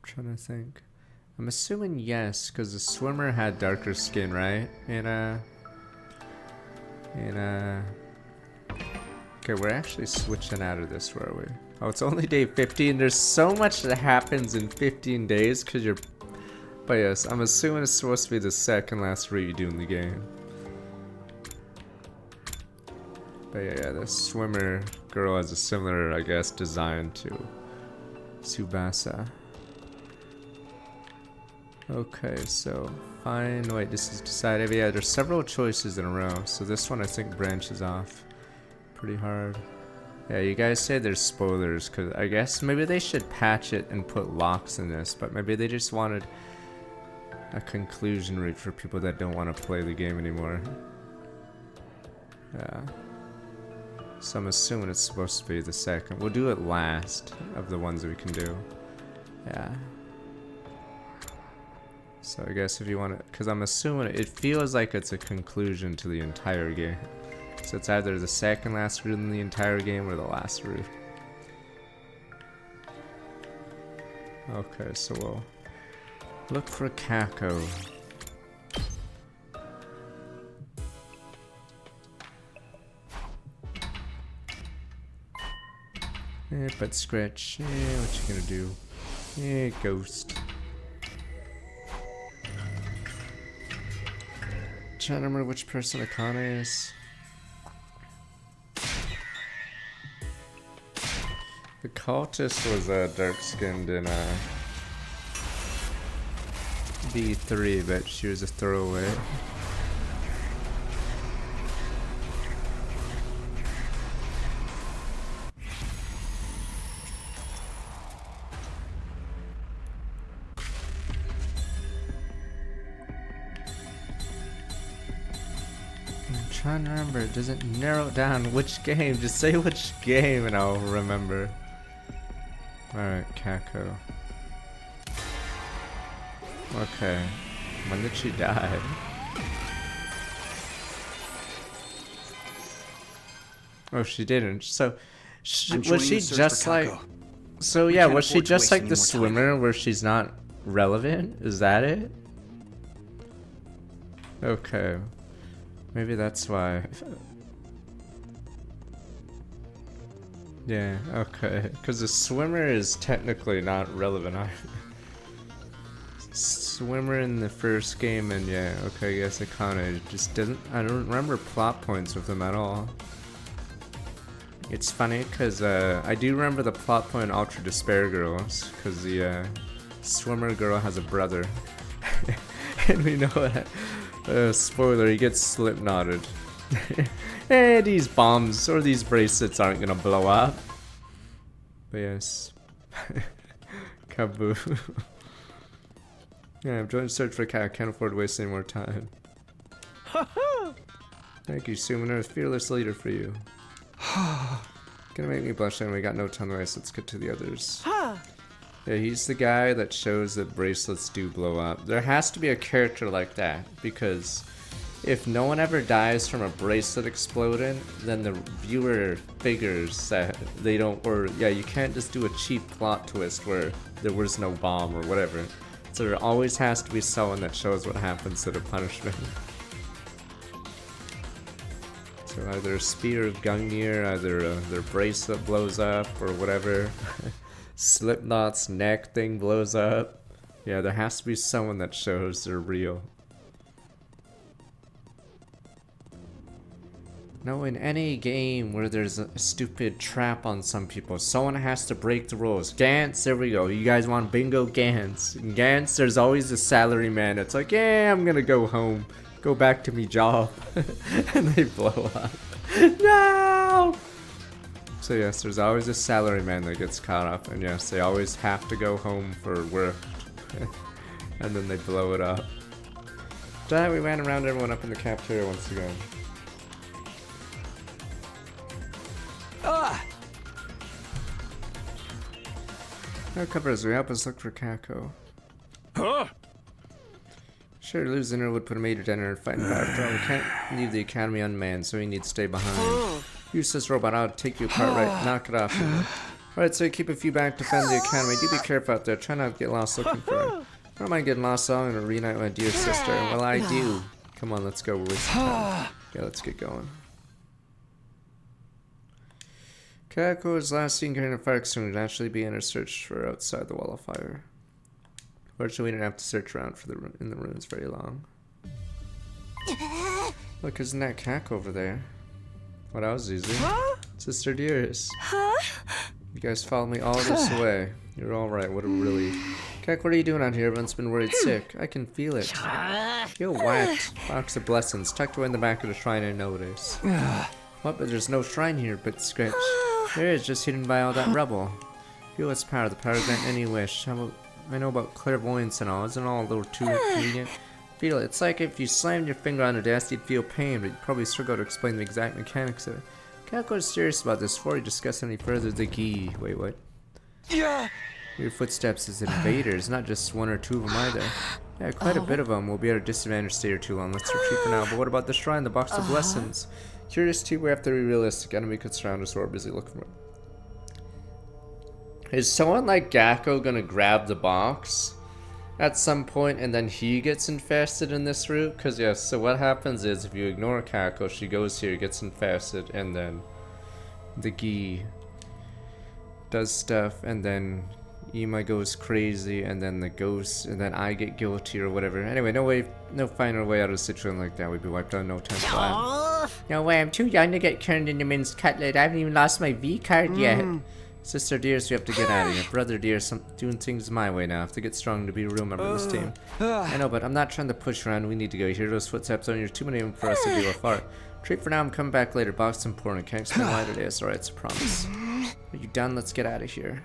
trying to think. I'm assuming yes, because the swimmer had darker skin, right? Okay, we're actually switching out of this, were we? Oh, it's only day 15. There's so much that happens in 15 days, because you're... But yes, I'm assuming it's supposed to be the second last redo in the game. But yeah, the swimmer girl has a similar, I guess, design to Tsubasa. Okay, so fine. Wait, this is decided. Yeah, there's several choices in a row, so this one I think branches off pretty hard. Yeah, you guys say there's spoilers, because I guess maybe they should patch it and put locks in this, but maybe they just wanted a conclusion route for people that don't want to play the game anymore. Yeah. So I'm assuming it's supposed to be the second. We'll do it last of the ones we can do. Yeah. So I guess if you want to, because I'm assuming it feels like it's a conclusion to the entire game. So it's either the second last route in the entire game or the last route. Okay, so we'll look for Kako. But Scratch, what you gonna do? Ghost. Trying to remember which person Akane is. The cultist was dark-skinned in B3, but she was a throwaway. Trying to remember, it doesn't narrow down which game. Just say which game and I'll remember. Alright, Kako. Okay. When did she die? Oh, she didn't. So, was she just like... So yeah, was she just like the swimmer where she's not relevant? Is that it? Okay. Maybe that's why. Yeah, okay. Because the swimmer is technically not relevant either. Swimmer in the first game, and yeah, okay, I guess Akane just doesn't. I don't remember plot points with him at all. It's funny because I do remember the plot point in Ultra Despair Girls, because the swimmer girl has a brother. And we know that. Spoiler, he gets slip knotted. These bombs or these bracelets aren't gonna blow up. But yes. Kaboo. Yeah, I'm joining search for a cat. I can't afford to waste any more time. Thank you, Summoner. Fearless leader for you. Gonna make me blush and we got no time to waste. Let's get to the others. Yeah, he's the guy that shows that bracelets do blow up. There has to be a character like that, because if no one ever dies from a bracelet exploding, then the viewer figures that they don't, or yeah, you can't just do a cheap plot twist where there was no bomb or whatever. So there always has to be someone that shows what happens to the punishment. So either a spear of Gungnir, either their bracelet blows up or whatever. Slipknot's neck thing blows up. Yeah, there has to be someone that shows they're real. No, in any game where there's a stupid trap on some people, someone has to break the rules. Gantz, there we go. You guys want bingo Gantz. In Gantz, there's always a salaryman. It's like, yeah, I'm gonna go home. Go back to me job. And they blow up. No! So yes, there's always a salaryman that gets caught up, and yes, they always have to go home for work. And then they blow it up. Dad, we ran around everyone up in the cafeteria once again. No covers, we help us look for Kako. Sure, losing her would put a major dent in her fighting power. We can't leave the academy unmanned, so we need to stay behind. Useless robot, I'll take you apart right, knock it off. Alright, so keep a few back to defend the academy. Do be careful out there. Try not to get lost looking for her. I don't mind getting lost, so I'm gonna reunite with my dear sister. And well, I do. Come on, let's go. We're wasting time. Yeah, let's get going. Kako was last seen carrying a fire extinguisher. Would actually be in her search for outside the wall of fire. Fortunately, we didn't have to search around for in the ruins very long. Look, isn't that Kako over there? What I was using? Sister Dearest. You guys followed me all this way. You're alright, what a relief. Kek, what are you doing out here? Everyone's been worried sick. I can feel it. Feel whacked. Box of blessings tucked away in the back of the shrine, I notice. What? But there's no shrine here, but scratch. There is, just hidden by all that rubble. Feel its power, the power to grant any wish. I know about clairvoyance and all. Isn't it all a little too convenient? Feel it. It's like if you slammed your finger on a desk, you'd feel pain, but you'd probably struggle to explain the exact mechanics of it. Kako is serious about this. Before you discuss any further, the Gi. Wait, what? Yeah. Your footsteps as invaders, not just one or two of them either. Yeah, quite a bit of them. We'll be at a disadvantage to stay here too long. Let's retreat for now. But what about the shrine, the box of blessings? Curious too, we have to be realistic. Enemy could surround us, so we're busy looking for it. Is someone like Gakko gonna grab the box at some point and then he gets infested in this route? Because yes, so what happens is if you ignore Kako, she goes here, gets infested, and then the Gi does stuff, and then Ima goes crazy, and then the ghost, and then I get guilty or whatever. Anyway, no final way out of a situation like that. We'd be wiped out in no time flat. No way, I'm too young to get turned into minced cutlet. I haven't even lost my V card yet. Sister Dearest, we have to get out of here. Brother Dearest, I'm doing things my way now. I have to get strong to be a real member of this team. I know, but I'm not trying to push around. We need to go. You hear those footsteps on you? Too many of them for us to deal with. Alright. Treat for now. I'm coming back later. Box important. Can't explain why today. It's alright, it's a promise. Are you done? Let's get out of here.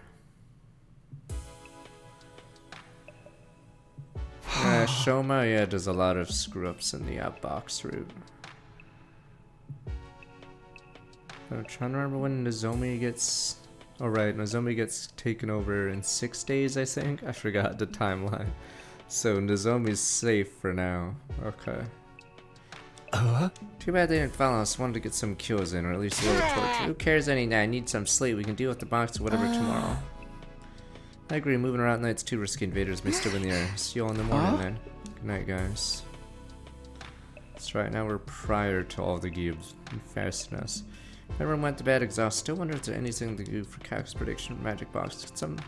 Shoma, yeah, does a lot of screw-ups in the box route. I'm trying to remember when Nozomi gets... Oh right, Nozomi gets taken over in 6 days, I think? I forgot the timeline. So Nozomi's safe for now. Okay. Too bad they didn't follow us. Wanted to get some kills in, or at least a little torture. Who cares any night? I need some sleep. We can deal with the box or whatever tomorrow. I agree, moving around at night's too risky. Invaders may still be in the air. See you all in the morning then. Good night, guys. That's right, now we're prior to all the Gibbs infesting us. Everyone went to bed exhausted. Still wonder if there's anything to do for Kak's prediction magic box. Could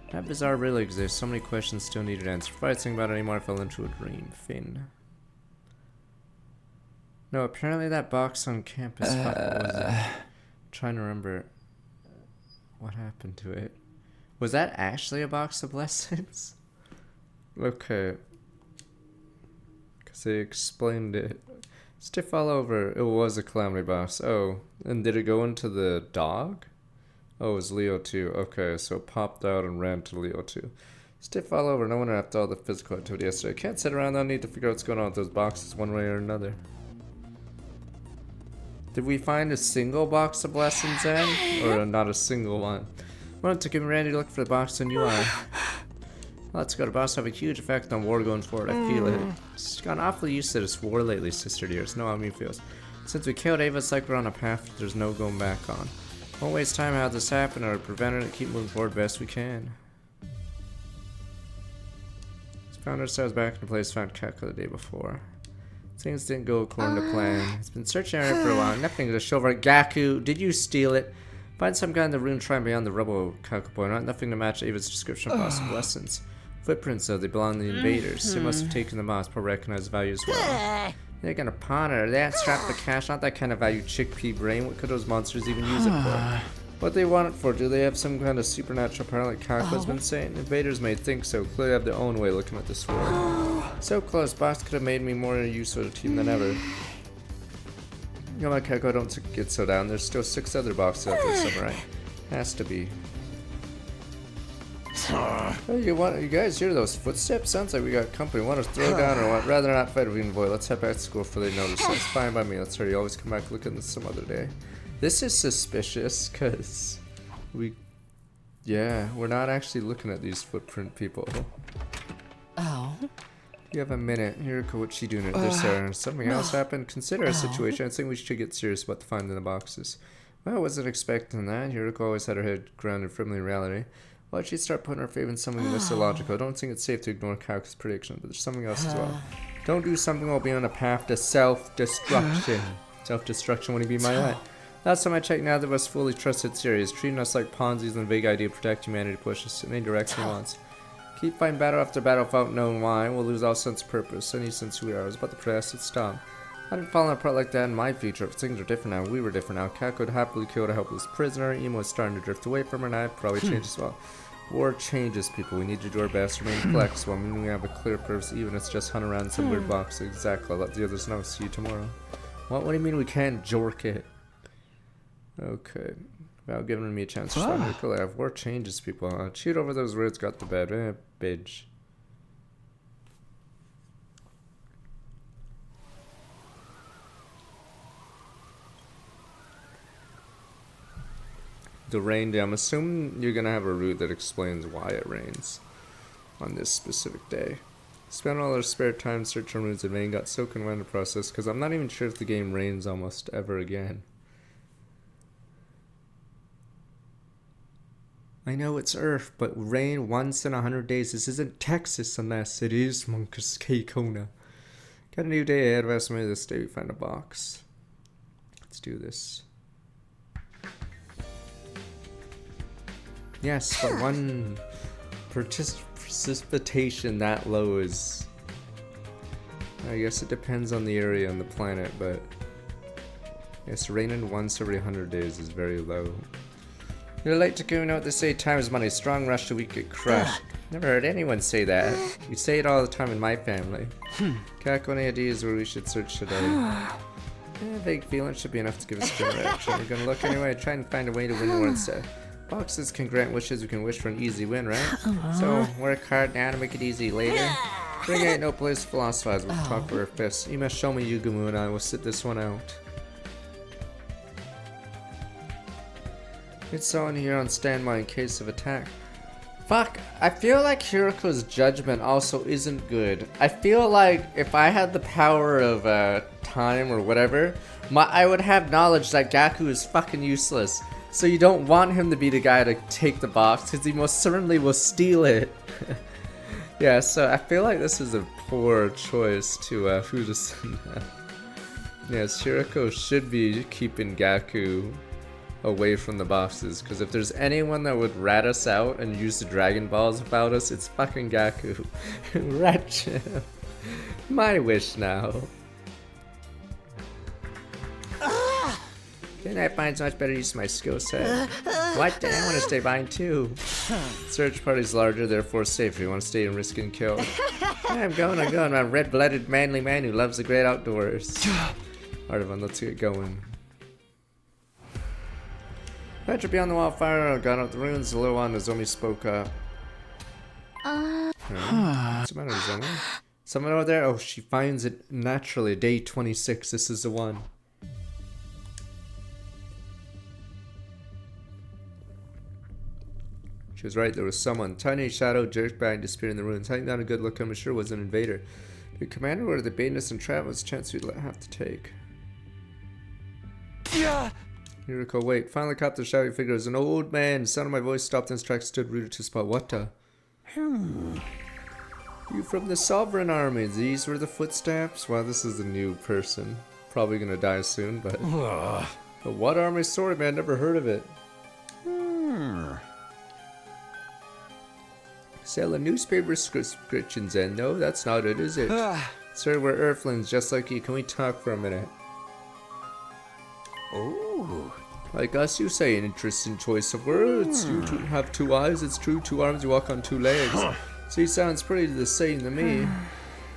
that bizarre really exist? So many questions still needed answered. If I think about it anymore, I fell into a dream. Finn. No, apparently that box on campus. What was it? I'm trying to remember what happened to it. Was that actually a box of blessings? Okay. Because they explained it. Stiff all over. It was a calamity box. Oh, and did it go into the dog? Oh, it was Leo 2. Okay, so it popped out and ran to Leo 2. Stiff all over. No wonder after all the physical activity yesterday. Can't sit around. I need to figure out what's going on with those boxes one way or another. Did we find a single box of blessings then? Or not a single one? Well, it took him Randy to look for the box and you are. Let's go. The boss have a huge effect on war going forward. I feel it. She's gotten awfully used to this war lately, Sister Dearest. Know how me feels. Since we killed Ava, it's like we're on a path there's no going back on. Won't waste time how this happened or prevent it. Keep moving forward best we can. Found ourselves back in a place found Kako the day before. Things didn't go according to plan. It's been searching around for a while. Nothing to show for it. Gaku, did you steal it? Find some guy in the room trying beyond the rubble, Kakuboy. Not nothing to match Ava's description of possible lessons. Footprints though, they belong to the invaders. They must have taken them off, but recognize the value as well. They're gonna pawn it. They had strapped the cash, not that kind of value chickpea brain. What could those monsters even use it for? What they want it for? Do they have some kind of supernatural power like Kaku's been saying? Invaders may think so. Clearly have their own way looking at this war. So close, boss could have made me more use of the team than ever. You know what, Kako, don't get so down. There's still 6 other boxes out there somewhere, right? Has to be. Oh, you guys hear those footsteps? Sounds like we got company. Want to throw down or what? Rather not fight a Venus boy. Let's head back to school before they notice us. Fine by me. Let's hurry. Always come back look at this some other day. This is suspicious because we're not actually looking at these footprint people. Oh. You have a minute. Hiriko, what's she doing at this hour? Something else happened? Consider our situation. I think we should get serious about finding the boxes. Well, I wasn't expecting that. Yuriko always had her head grounded firmly in reality. Why'd she start putting her faith in something less illogical? I don't think it's safe to ignore Kaku's prediction, but there's something else as well. Don't do something while being on a path to self-destruction. Self-destruction wouldn't be my life. Last time I checked, neither of us fully trusted Sirius, treating us like Ponzi's and the vague idea to protect humanity to push us in any direction he wants. Keep fighting battle after battle without knowing why, we'll lose all sense of purpose, any sense of who we are. I was about to press it stop. I didn't fall apart like that in my future. If things were different now, we were different now. Kaku would happily kill a helpless prisoner. Emo was starting to drift away from her, and I'd probably change as well. War changes people. We need to do our best, remain flexible. I mean, we have a clear purpose, even if it's just hunt around some weird box. Exactly. I'll let the others know. See you tomorrow. What do you mean we can't jork it? Okay. Without giving me a chance to respond to collab. War changes people. Cheat over those words, got to bed. Bitch. The rain day. I'm assuming you're gonna have a route that explains why it rains on this specific day. Spent all our spare time searching runes in vain, got so convinced in the process because I'm not even sure if the game rains almost ever again. I know it's Earth, but rain once in 100 days. This isn't Texas unless it is Monkus K. Kona. Got a new day ahead of us. Maybe this day we find a box. Let's do this. Yes, but one precipitation that low is... I guess it depends on the area and the planet, but... Yes, raining once every 100 days is very low. You're late to go, you know what they say, time is money, strong rush to weak get crushed. Never heard anyone say that. You say it all the time in my family. Kaku, any ideas where we should search today? Vague feeling should be enough to give us a direction. We're gonna look anyway, try and find a way to win war instead. Boxes can grant wishes, we can wish for an easy win, right? So, work hard now to make it easy later. Bring ain't no place to philosophize, we'll talk for our fists. You must show me Yugumu and I will sit this one out. It's someone here on standby in case of attack. Fuck, I feel like Hiriko's judgment also isn't good. I feel like if I had the power of time or whatever, I would have knowledge that Gaku is fucking useless. So you don't want him to be the guy to take the box, because he most certainly will steal it. Yeah, so I feel like this is a poor choice to who to send that. Yes, Hiriko should be keeping Gaku away from the boxes, because if there's anyone that would rat us out and use the Dragon Balls about us, it's fucking Gaku. Wretched. My wish now. Didn't I find so much better use of my skill set? What? I want to stay behind too. Search party's larger, therefore safer. You want to stay and risk getting killed? I'm going. I'm a red-blooded, manly man who loves the great outdoors. Artavan, let's get going. Adventure beyond the wildfire, got out the ruins. The little one, Nozomi spoke up. What's the matter, Nozomi? Someone over there? Oh, she finds it naturally. Day 26. This is the one. She was right, there was someone. Tiny shadow jerked back and disappeared in the ruins. Hiding down a good look, I'm sure was an invader. The commander ordered the baiting us and trap was a chance we'd have to take. Yeah. Yuriko, wait. Finally caught the shouting figure. It was an old man. The sound of my voice stopped in his tracks, stood rooted to spot. What the? You from the Sovereign Army. These were the footsteps? Well, this is a new person. Probably gonna die soon, but... But what army? Sorry, man. Never heard of it. Selling newspaper subscriptions and no, that's not it, is it? Sir, we're Earthlings just like you. Can we talk for a minute? Oh. Like us, you say an interesting choice of words. You two have two eyes, it's true. Two arms, you walk on two legs. See, sounds pretty the same to me.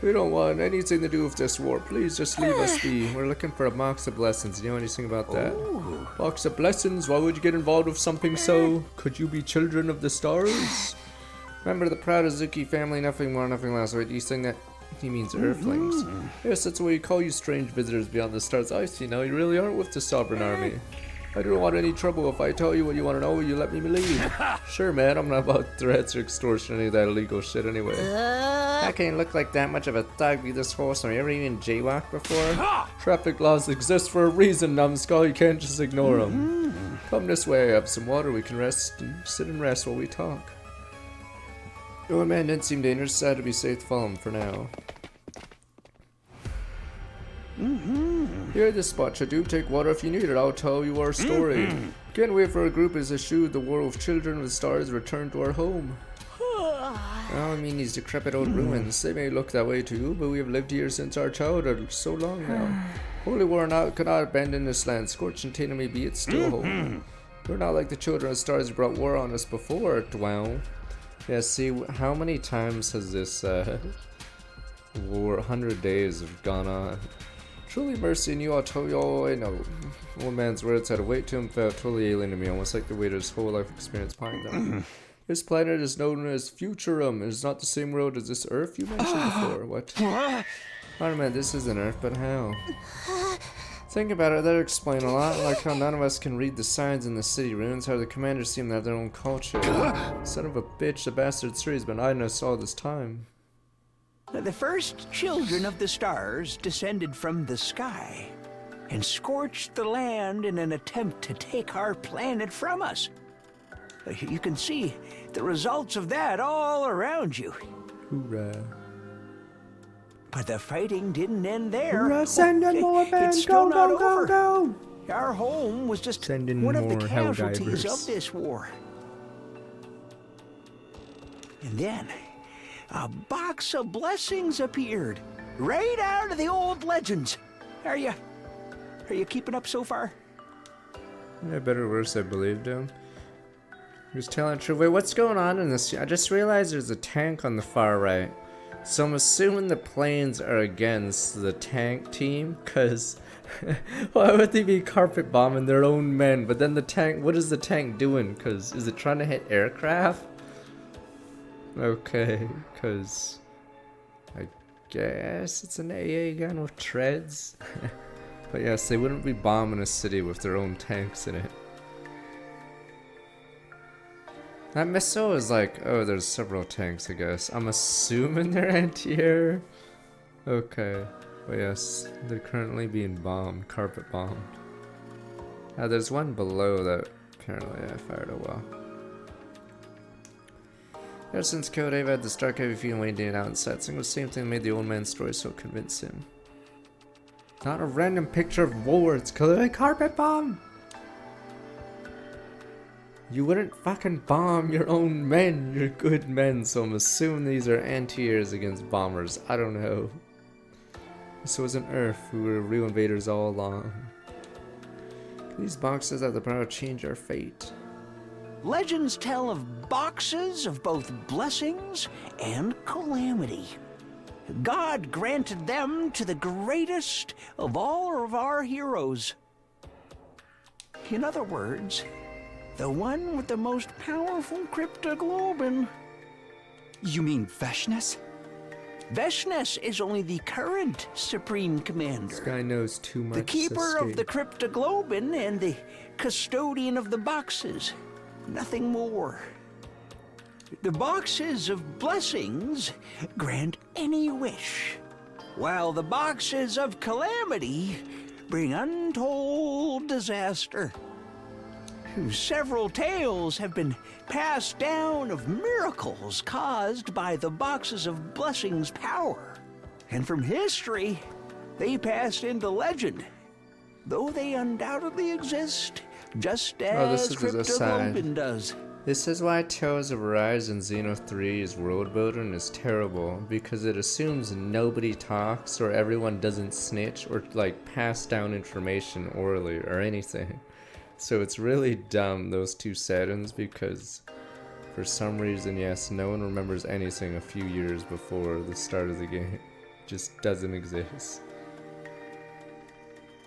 We don't want anything to do with this war. Please just leave us be. We're looking for a box of blessings. Do you know anything about that? Ooh. Box of blessings? Why would you get involved with something so? Could you be children of the stars? Remember the proud Azuki family, nothing more, nothing less. Wait, do you think that he means Earthlings? Yes, that's what we call you, strange visitors beyond the stars. I see now, you really aren't with the Sovereign Army. I don't want any trouble. If I tell you what you want to know, will you let me believe? Sure, man, I'm not about threats or extortion or any of that illegal shit anyway. I can't look like that much of a thug, be this wholesome. You ever even jaywalked before? Traffic laws exist for a reason, numbskull. You can't just ignore them. Come this way, I have some water, we can rest and sit and rest while we talk. The old man didn't seem dangerous, decided to be safe to follow him for now. Here at this spot, Shadoob, take water if you need it, I'll tell you our story. Can't wait for our group is eschewed, the world of children of the stars return to our home. I mean these decrepit old ruins, they may look that way to you, but we have lived here since our childhood, so long now. Holy War cannot abandon this land, scorched and tainted may be, it's still home. We're not like the children of the stars who brought war on us before, Dwell. Yeah, see, how many times has this war, 100 days have gone on? Truly mercy in you, I'll tell you all I know. Old man's words had a weight to him, felt totally alien to me, almost like the weight of his whole life experience behind them. This planet is known as Futurum. It is not the same world as this Earth you mentioned before. What? Oh man, this isn't Earth, but how? Think about it, that'll explain a lot, like how none of us can read the signs in the city ruins, how the commanders seem to have their own culture. Son of a bitch, the bastard series been hiding us all this time. The first children of the stars descended from the sky and scorched the land in an attempt to take our planet from us. You can see the results of that all around you. Hoorah. But the fighting didn't end there. Hoorah, send in more men, It's still go, not go, over. go, go! Our home was just Send in one of the more casualties Helldivers. of this war. And then, a box of blessings appeared, right out of the old legends. Are you keeping up so far? Yeah, better or worse, I believed him. He was telling the truth. Wait, what's going on in this? I just realized there's a tank on the far right. So I'm assuming the planes are against the tank team, cause why would they be carpet bombing their own men? But then the tank, what is the tank doing? Cause is it trying to hit aircraft? Okay, cause I guess it's an AA gun with treads. But yes, they wouldn't be bombing a city with their own tanks in it. That missile is like, oh, there's several tanks, I guess. I'm assuming they're anti-air. Okay. But yes, they're currently being bombed, carpet bombed. There's one below that apparently I fired a well. Ever since Code I've had this dark heavy feeling waiting out inside. It's the same thing that made the old man's story so convincing. Not a random picture of war, it's clearly a carpet bomb! You wouldn't fucking bomb your own men, you're good men, so I'm assuming these are anti-airs against bombers. I don't know. This wasn't Earth, we were real invaders all along. These boxes have the power to change our fate. Legends tell of boxes of both blessings and calamity. God granted them to the greatest of all of our heroes. In other words, the one with the most powerful cryptoglobin. You mean Veshnes? Veshnes is only the current Supreme Commander. This guy knows too much. The keeper of the cryptoglobin and the custodian of the boxes. Nothing more. The boxes of blessings grant any wish, while the boxes of calamity bring untold disaster. Several tales have been passed down of miracles caused by the boxes of blessings' power. And from history, they passed into legend, though they undoubtedly exist, just as cryptoglobin does. This is why Tales of Arise and Xeno 3's world building is terrible, because it assumes nobody talks or everyone doesn't snitch or like pass down information orally or anything. So it's really dumb, those two settings, because for some reason, yes, no one remembers anything a few years before the start of the game. It just doesn't exist.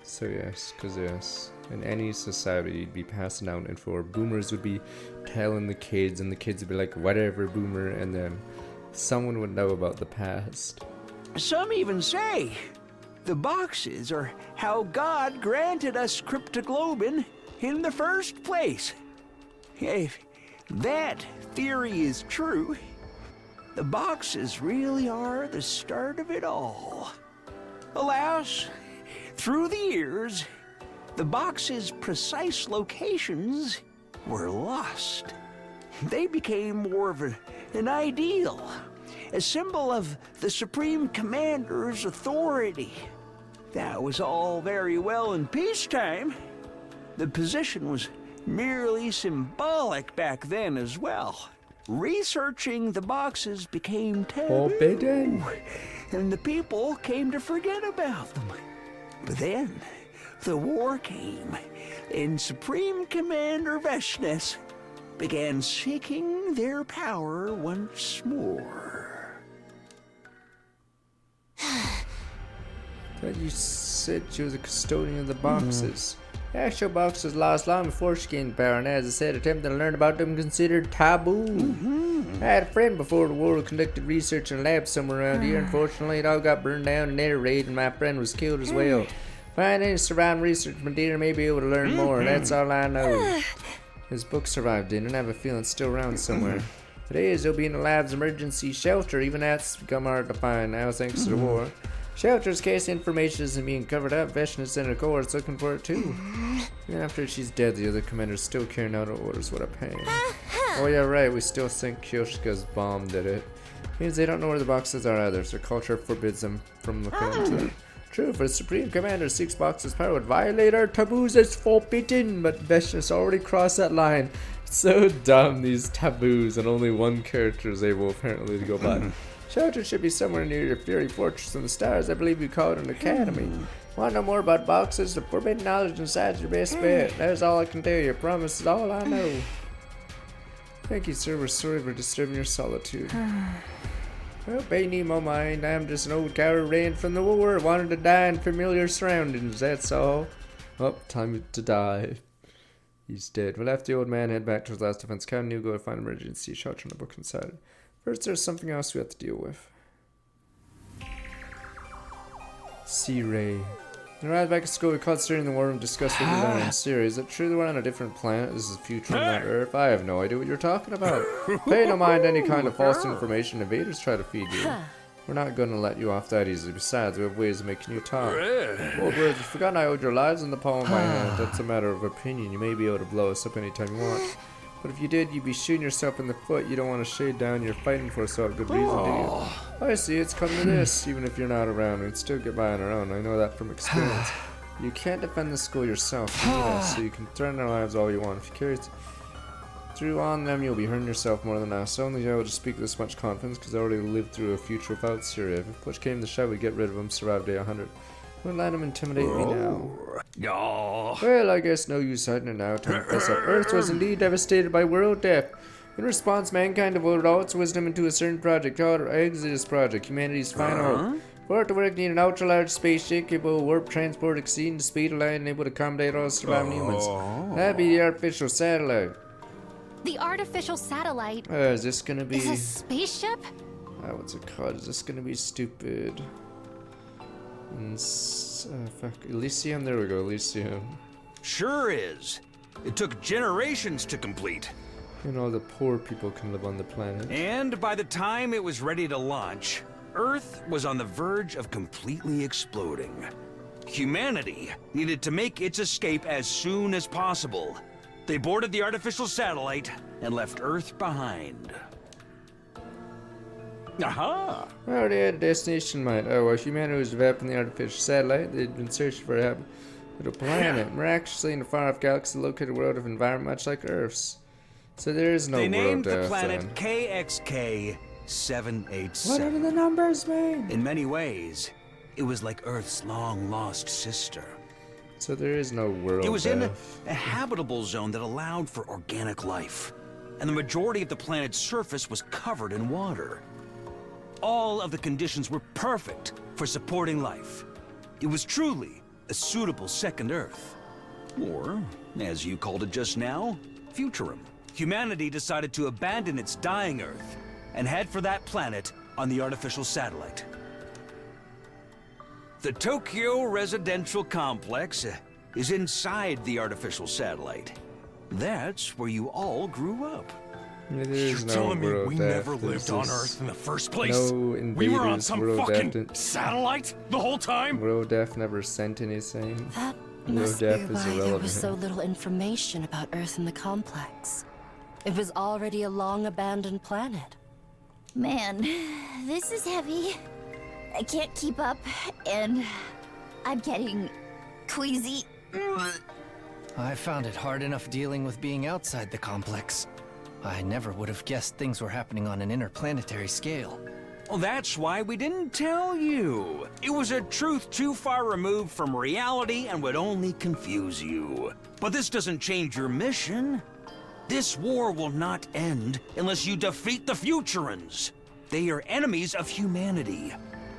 So yes, because yes, in any society you'd be passing down info, or boomers would be telling the kids, and the kids would be like, whatever boomer, and then someone would know about the past. Some even say the boxes are how God granted us cryptoglobin in the first place. If that theory is true, the boxes really are the start of it all. Alas, through the years, the boxes' precise locations were lost. They became more of an ideal, a symbol of the Supreme Commander's authority. That was all very well in peacetime. The position was merely symbolic back then as well. Researching the boxes became taboo, Forbidden. and the people came to forget about them. But then, the war came, and Supreme Commander Veshnes began seeking their power once more. But you said she was a custodian of the boxes. The actual boxes lost long before she gained power, and as I said, attempting to learn about them considered taboo. I had a friend before the war who conducted research in a lab somewhere around here. Unfortunately, it all got burned down in air raid, and my friend was killed as well. Find any surviving research material, may be able to learn more. That's all I know. His book survived in, and I have a feeling it's still around somewhere. Today, he'll be in the lab's emergency shelter. Even that's become hard to find now thanks to the war. Shelter's case information isn't being covered up. Veshnes and her cohort's looking for it too. Even after she's dead, the other commander's still carrying out her orders. What a pain. Oh yeah, right. We still think Kyoshka's bomb did it. Means they don't know where the boxes are either, so culture forbids them from looking into them. True, if the Supreme Commander seeks boxes' power would violate our taboos as forbidden, but Veshnes already crossed that line. It's so dumb, these taboos, and only one character is able apparently to go by. Shelter should be somewhere near your Fury Fortress in the stars. I believe you call it an academy. Want to know more about boxes? The forbidden knowledge inside your best bet. That's all I can tell you. Promise is all I know. Thank you, sir. We're sorry for disturbing your solitude. Well, pay no mind. I'm just an old coward ran from the war. Wanted to die in familiar surroundings. That's all. Oh, time to die. He's dead. We'll have the old man head back to his last defense camp and go to find emergency shelter in the book inside. First, there's something else we have to deal with. C-Ray. Arrived back at school, we called during the war and discussed what we learned in series. Is it true that we're on a different planet? This is the future on that Earth? I have no idea what you're talking about. Pay no mind any kind of false information invaders try to feed you. We're not going to let you off that easily. Besides, we have ways of making you talk. Old words, you've forgotten I owed your lives in the palm of my hand. That's a matter of opinion. You may be able to blow us up anytime you want. But if you did, you'd be shooting yourself in the foot. You don't want to shade down you're fighting for so good reason, do you? I see, it's come to this. Even if you're not around, we'd still get by on our own. I know that from experience. You can't defend the school yourself, so you can threaten our lives all you want. If you carry through on them, you'll be hurting yourself more than us. Only I will just speak with this much confidence, because I already lived through a future without Syria. If push came to shove, we'd get rid of him, survive day 100. Wouldn't let him intimidate me now. Well, I guess no use hiding it now. Time to fess up. Earth was indeed devastated by world death. In response, mankind devoted all its wisdom into a certain project called our Exodus Project, humanity's final hope. For it to work, need an ultra-large spaceship capable of warp transport exceeding the speed of light and able to accommodate all surviving humans. That'd be the artificial satellite. The artificial satellite Is this gonna be... is a spaceship? what's it called? Is this gonna be stupid? Fuck, Elysium? There we go, Elysium. Sure is. It took generations to complete. You know, the poor people can live on the planet. And by the time it was ready to launch, Earth was on the verge of completely exploding. Humanity needed to make its escape as soon as possible. They boarded the artificial satellite and left Earth behind. Aha! Well, they had a destination in mind. Oh, well, humanity was developing the artificial satellite. They'd been searching for a habitable planet. Miraculously, in a far-off galaxy, located a world of environment much like Earth's. So there is no They world named the death, planet then. KXK 787. What do the numbers mean? In many ways, it was like Earth's long-lost sister. So there is no world It was in death. a habitable zone that allowed for organic life, and the majority of the planet's surface was covered in water. All of the conditions were perfect for supporting life. It was truly a suitable second Earth. Or, as you called it just now, Futurum. Humanity decided to abandon its dying Earth and head for that planet on the artificial satellite. The Tokyo Residential Complex is inside the artificial satellite. That's where you all grew up. Yeah, there is You're no telling me world we death. never lived This on is Earth in the first place? No We were on invaders, some world fucking death. satellite the whole time? World death never sent anything. That Low Must be def is why there irrelevant. was so little information about Earth and the complex. It was already a long abandoned planet. Man, this is heavy. I can't keep up, and I'm getting queasy. I found it hard enough dealing with being outside the complex. I never would have guessed things were happening on an interplanetary scale. Well, that's why we didn't tell you. It was a truth too far removed from reality and would only confuse you. But this doesn't change your mission. This war will not end unless you defeat the Futurans. They are enemies of humanity.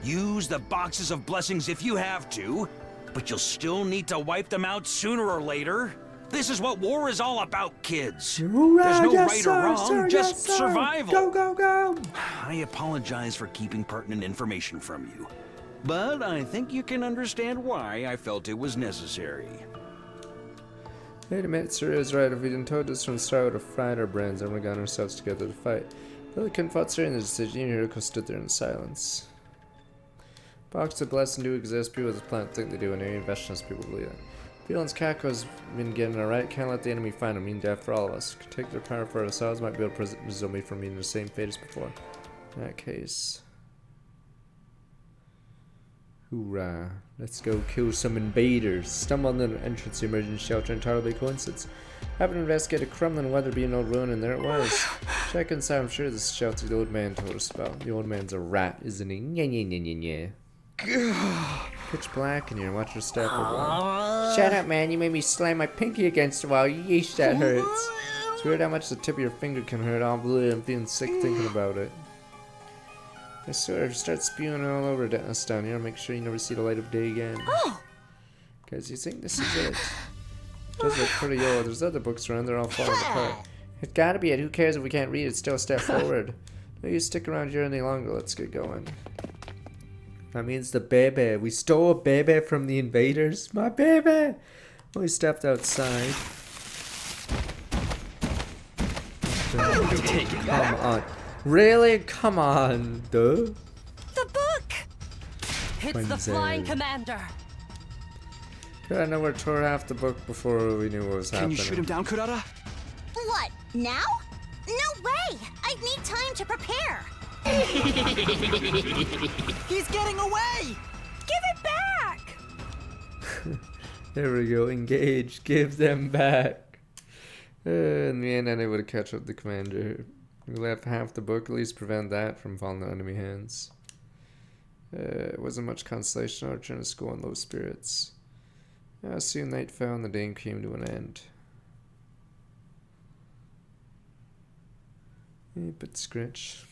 Use the boxes of blessings if you have to, but you'll still need to wipe them out sooner or later. This is what war is all about, kids. There's no right or wrong, just survival. Go, go, go! I apologize for keeping pertinent information from you, but I think you can understand why I felt it was necessary. Wait a minute, Sir is right. If we didn't told this from the start, we would have fried our brains and we gotten ourselves together to fight. Though we couldn't fought Sir in the decision, Yuriko stood there in silence. Box of blessing do exist. People of this planet think they do, and any investors people believe it. Feelings Kako's been getting alright. Can't let the enemy find him. Mean death for all of us. Could take their power for ourselves. Might be able to prevent the zombie from meeting the same fate as before. In that case, hoorah! Let's go kill some invaders. Stumble on the entrance to the emergency shelter entirely by coincidence. Happened to investigate a crumbling weather being old ruin, and there it was. Check inside. I'm sure this shelter the old man told us about. The old man's a rat, isn't he? Nya nya nya nya nya. Pitch black in here. Watch your step. Shut up, man. You made me slam my pinky against the wall. Yeesh, that hurts. It's weird how much the tip of your finger can hurt. All blue. I'm feeling sick thinking about it. I swear, if you start spewing all over us down here, make sure you never see the light of day again. Guys, you think this is it? It does look pretty old. There's other books around. They're all falling apart. It's gotta be it. Who cares if we can't read it? Still a step forward. No, you stick around here any longer. Let's get going. That means the baby. We stole a baby from the invaders. My baby! We stepped outside. Come on. Really? Come on, duh. The book! It's the Wednesday. Flying Commander. I know we tore half the book before we knew what was Can happening. you shoot him down, Kurata? What, now? No way! I need time to prepare. He's getting away! Give it back! There we go. Engage. Give them back. In the end, I able to catch up the commander. We left half the book. At least prevent that from falling into enemy hands. It wasn't much consolation. I returned to school in low spirits. Soon night fell and the day came to an end. But scratch.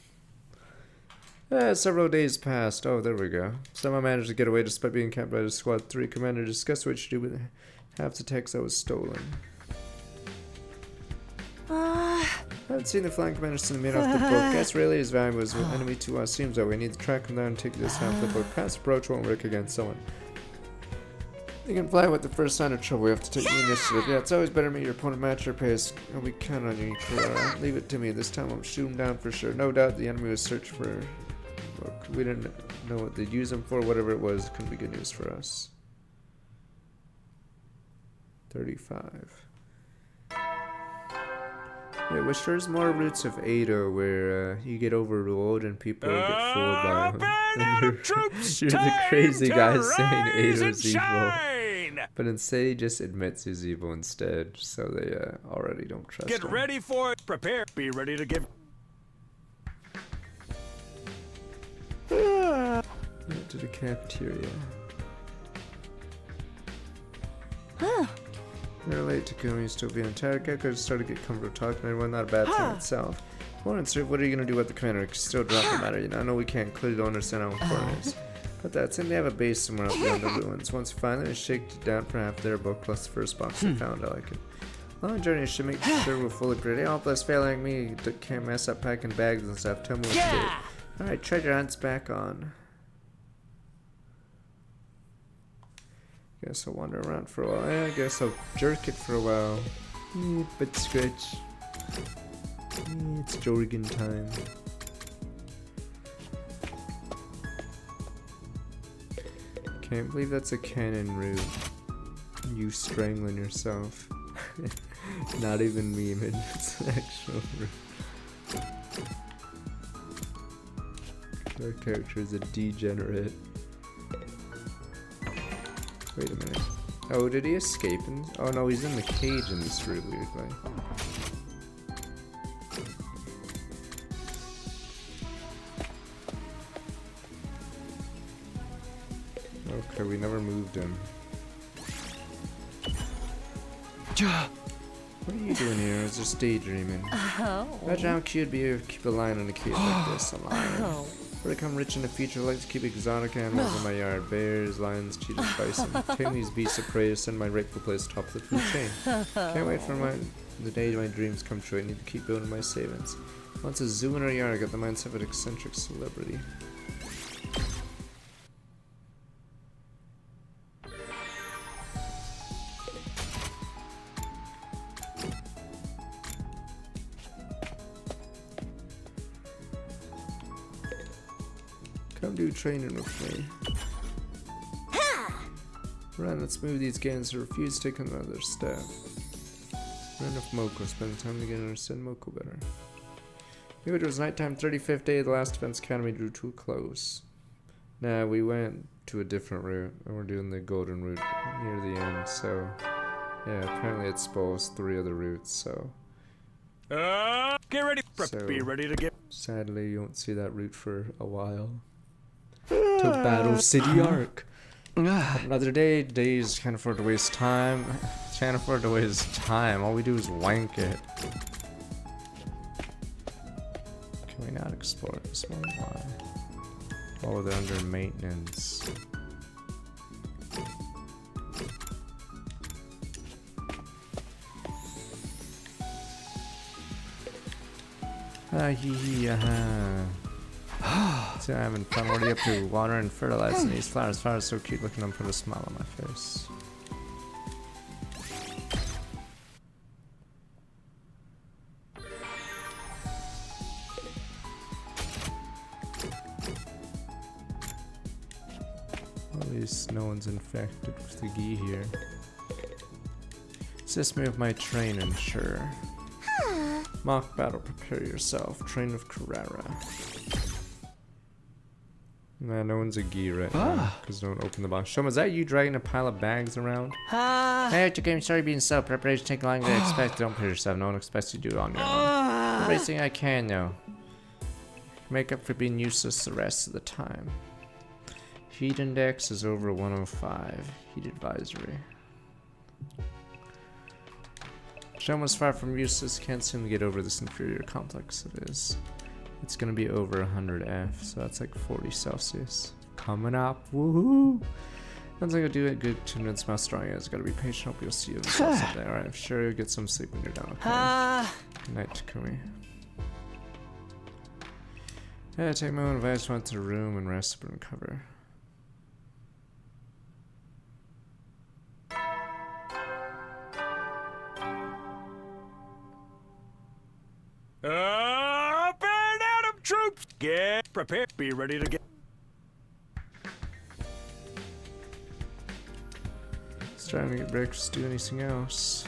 Several days passed. Oh, there we go. Somehow managed to get away despite being camped by the Squad 3 commander. Discuss what you do with half the text that was stolen. I haven't seen the flying commander since the mid off the book. Guess really as valuable as an enemy to us. Seems that we need to track him down and take this half the book. Past approach won't work against someone. You can fly with the first sign of trouble. We have to take the initiative. Yeah, it's always better to meet your opponent, match your pace, and we count on you. Leave it to me. This time I'll shoot him down for sure. No doubt the enemy was searching for. Look, we didn't know what they'd use him for. Whatever it was, couldn't be good news for us. 35. Yeah, which there's more routes of Ada where you get overruled and people get fooled by him. And you're the crazy guy saying Ada's evil. But instead he just admits he's evil instead, so they already don't trust him. Get ready for it. Prepare. Be ready to give. Went to the cafeteria. They're late to come, you still feeling tired. Gecko just started to get comfortable talking to everyone, not a bad thing itself. Morning, sir, what are you gonna do with the commander? We can still drop the matter, you know. I know we can't clearly don't understand how important it is. But that's him, they have a base somewhere out beyond the ruins. Once we find it, shake it down for half their book plus the first box they found. I like it. Long journey should make sure we're fully prepared. All plus failing me can't mess up packing bags and stuff. Tell me what to do. Alright, treasure hunt's back on. Guess I'll wander around for a while. Yeah, I guess I'll jerk it for a while. But scratch. It's Jorgen time. Can't believe that's a cannon route. You strangling yourself. Not even memeing, it's actual. Our character is a degenerate. Wait a minute. Oh, did he escape? Oh no, he's in the cage in this really weird way. Okay, we never moved him. What are you doing here? I was just daydreaming. Oh. Imagine how cute it'd be to keep a lion in a cage like this. A lion. Oh. Before I become rich in the future, I like to keep exotic animals in my yard. Bears, lions, cheetahs, bison. Tame these beasts of prey to send my rightful place atop the food chain. Can't wait for the day my dreams come true. I need to keep building my savings. Once a zoo in our yard, I got the mindset of an eccentric celebrity. Come do training with me. Run, let's move these games to refuse to take another step. Run of Moko, spend time together and understand Moko better. Maybe it was nighttime, 35th day of the last Defense Academy drew to a close. Nah, we went to a different route, and we're doing the golden route near the end, so... Yeah, apparently it's supposed 3 other routes, so... Get ready. So- Be ready to get. Sadly, you won't see that route for a while. To Battle City Arc. Another day. Days can't afford to waste time. Can't afford to waste time. All we do is wank it. Can we not explore this one? Why? Oh, they're under maintenance. Ah, hee hee, aha. So I'm having fun. What are you up to? Water and fertilizing these flowers. Flowers so cute looking, I'm put a smile on my face. At least no one's infected with the Gi here. Assist me with my training, sure. Mock battle, prepare yourself. Train with Carrara. Nah, no one's a Gi right now, because don't open the box. Shoma, is that you dragging a pile of bags around? Hey, it's game. Sorry being slow. Preparation taking longer than expected. Don't push yourself. No one expects you to do it on your own. Everything I can, though. Make up for being useless the rest of the time. Heat index is over 105. Heat advisory. Shoma's far from useless. Can't seem to get over this inferior complex it is. It's gonna be over 100 F, so that's like 40 Celsius. Coming up, woohoo! Sounds like I'll do it good to convince how strong it is. Gotta be patient, hope you'll see you someday. Alright, sure, you'll get some sleep when you're done, okay? Good night, Takumi. Yeah, take my own advice, went to the room and rest and recover. Up and Adam troops. Get prepared. Be ready to get. Just trying to get breakfast, do anything else.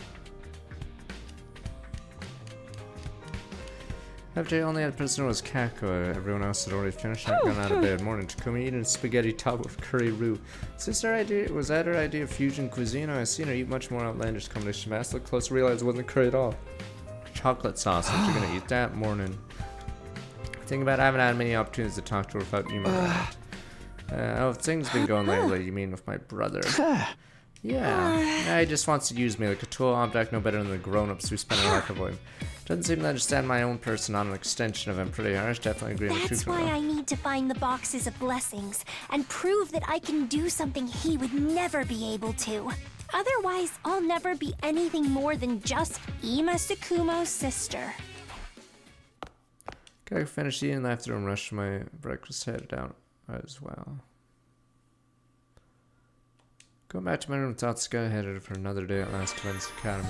After only had prisoner was Kako, everyone else had already finished and gone out of bed. Morning, Takumi eating spaghetti top with curry roux. Is this her idea? Was that her idea of fusion cuisine? I've seen her eat much more outlandish combination. Mass looked close, realized it wasn't curry at all. Chocolate sauce. If you're gonna eat that morning. Think about it, I haven't had many opportunities to talk to her without you around. How have things been going lately? You mean with my brother? Yeah, he just wants to use me like a tool object, no better than the grown-ups who spend a life avoiding. Doesn't seem to understand my own person, not an extension of him. Pretty harsh, definitely agree with That's you. why I need to find the boxes of blessings and prove that I can do something he would never be able to. Otherwise, I'll never be anything more than just Ima Tsukumo's sister. Okay, I finished eating after and rushed my breakfast, headed out as well. Going back to my room, Tatsuka headed for another day at Last Defense Academy.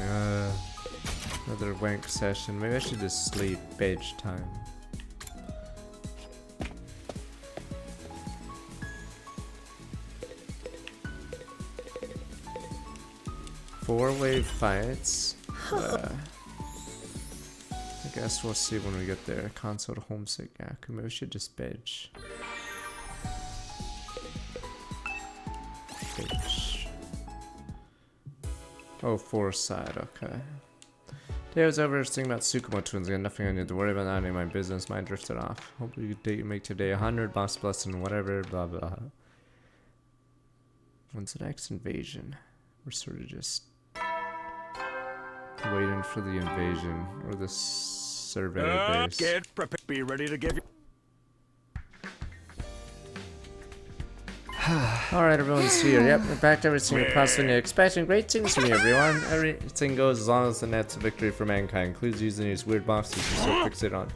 Another wank session. Maybe I should just sleep. Beige time. 4-wave fights. I guess we'll see when we get there. Console to homesick. Yeah, maybe we should just bench. Oh, 4 side, okay. Today was over thinking about Tsukumo twins again. Nothing I need to worry about, not any of my business. Mine drifted off. Hope you make today 100, boss blessing, whatever, blah blah. When's the next invasion? We're sort of just waiting for the invasion or the survey base. Get prepared. Be ready to give you. Alright, everyone's here. Yep, we're back to everything you're possibly expecting. Great things from me, everyone. Everything goes as long as the net's a victory for mankind. Includes using these weird boxes you're so fixated on.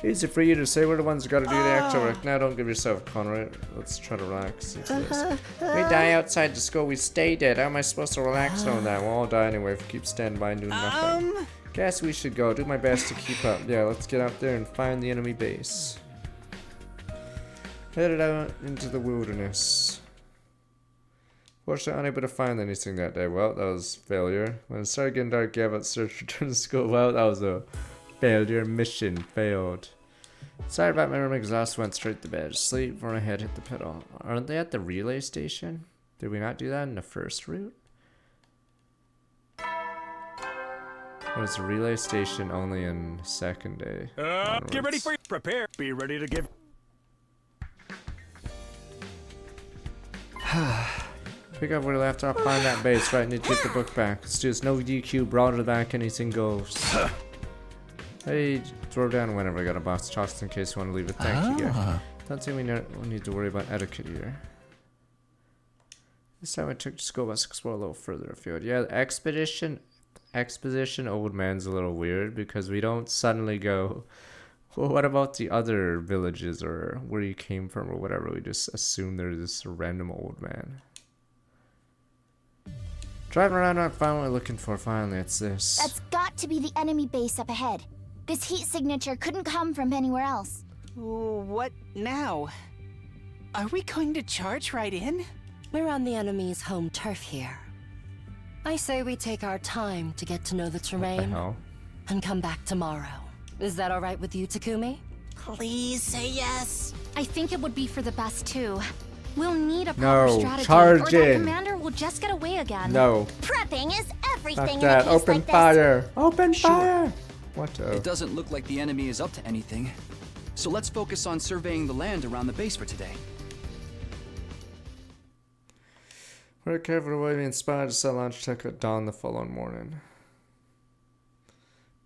Easy for you to say, we're the ones who gotta do the actual work. Now don't give yourself a Conrad. Let's try to relax. We die outside the school, we stay dead. How am I supposed to relax on that? We'll all die anyway if we keep standing by and doing nothing. Guess we should go. Do my best to keep up. Yeah, let's get out there and find the enemy base. Headed out into the wilderness. Fortunately, unable to find anything that day. Well, that was failure. When it started getting dark, gave up search, return to school. Well, that was a failure. Mission failed. Sorry about my room, exhaust, went straight to bed. Sleep before my head hit the pedal. Aren't they at the relay station? Did we not do that in the first route? Or was the relay station only in the second day? Get ready for prepare. Be ready to give. Pick up where we left off, find that base, right? Need to get the book back. Let's do this. No DQ, brawl to the back, anything goes. Hey, throw down whenever I got a box of chocolates in case you want to leave it. Thank you, guys. Don't think we need to worry about etiquette here. This time I took the school bus to explore a little further afield. Yeah, the exposition old man's a little weird because we don't suddenly go, well, what about the other villages or where you came from or whatever? We just assume there's this random old man. Driving around, not find what we're looking for. Finally, it's this. That's got to be the enemy base up ahead. This heat signature couldn't come from anywhere else. What now? Are we going to charge right in? We're on the enemy's home turf here. I say we take our time to get to know the terrain and come back tomorrow. Is that all right with you, Takumi? Please say yes. I think it would be for the best too. We'll need a No, proper strategy, charge or that in. commander will just get away again. No. Prepping is everything Fuck in that. a case Open like this. fire. Open fire. What the? It doesn't look like the enemy is up to anything. So let's focus on surveying the land around the base for today. We're careful to avoid being inspired to set launch tech at dawn the following morning.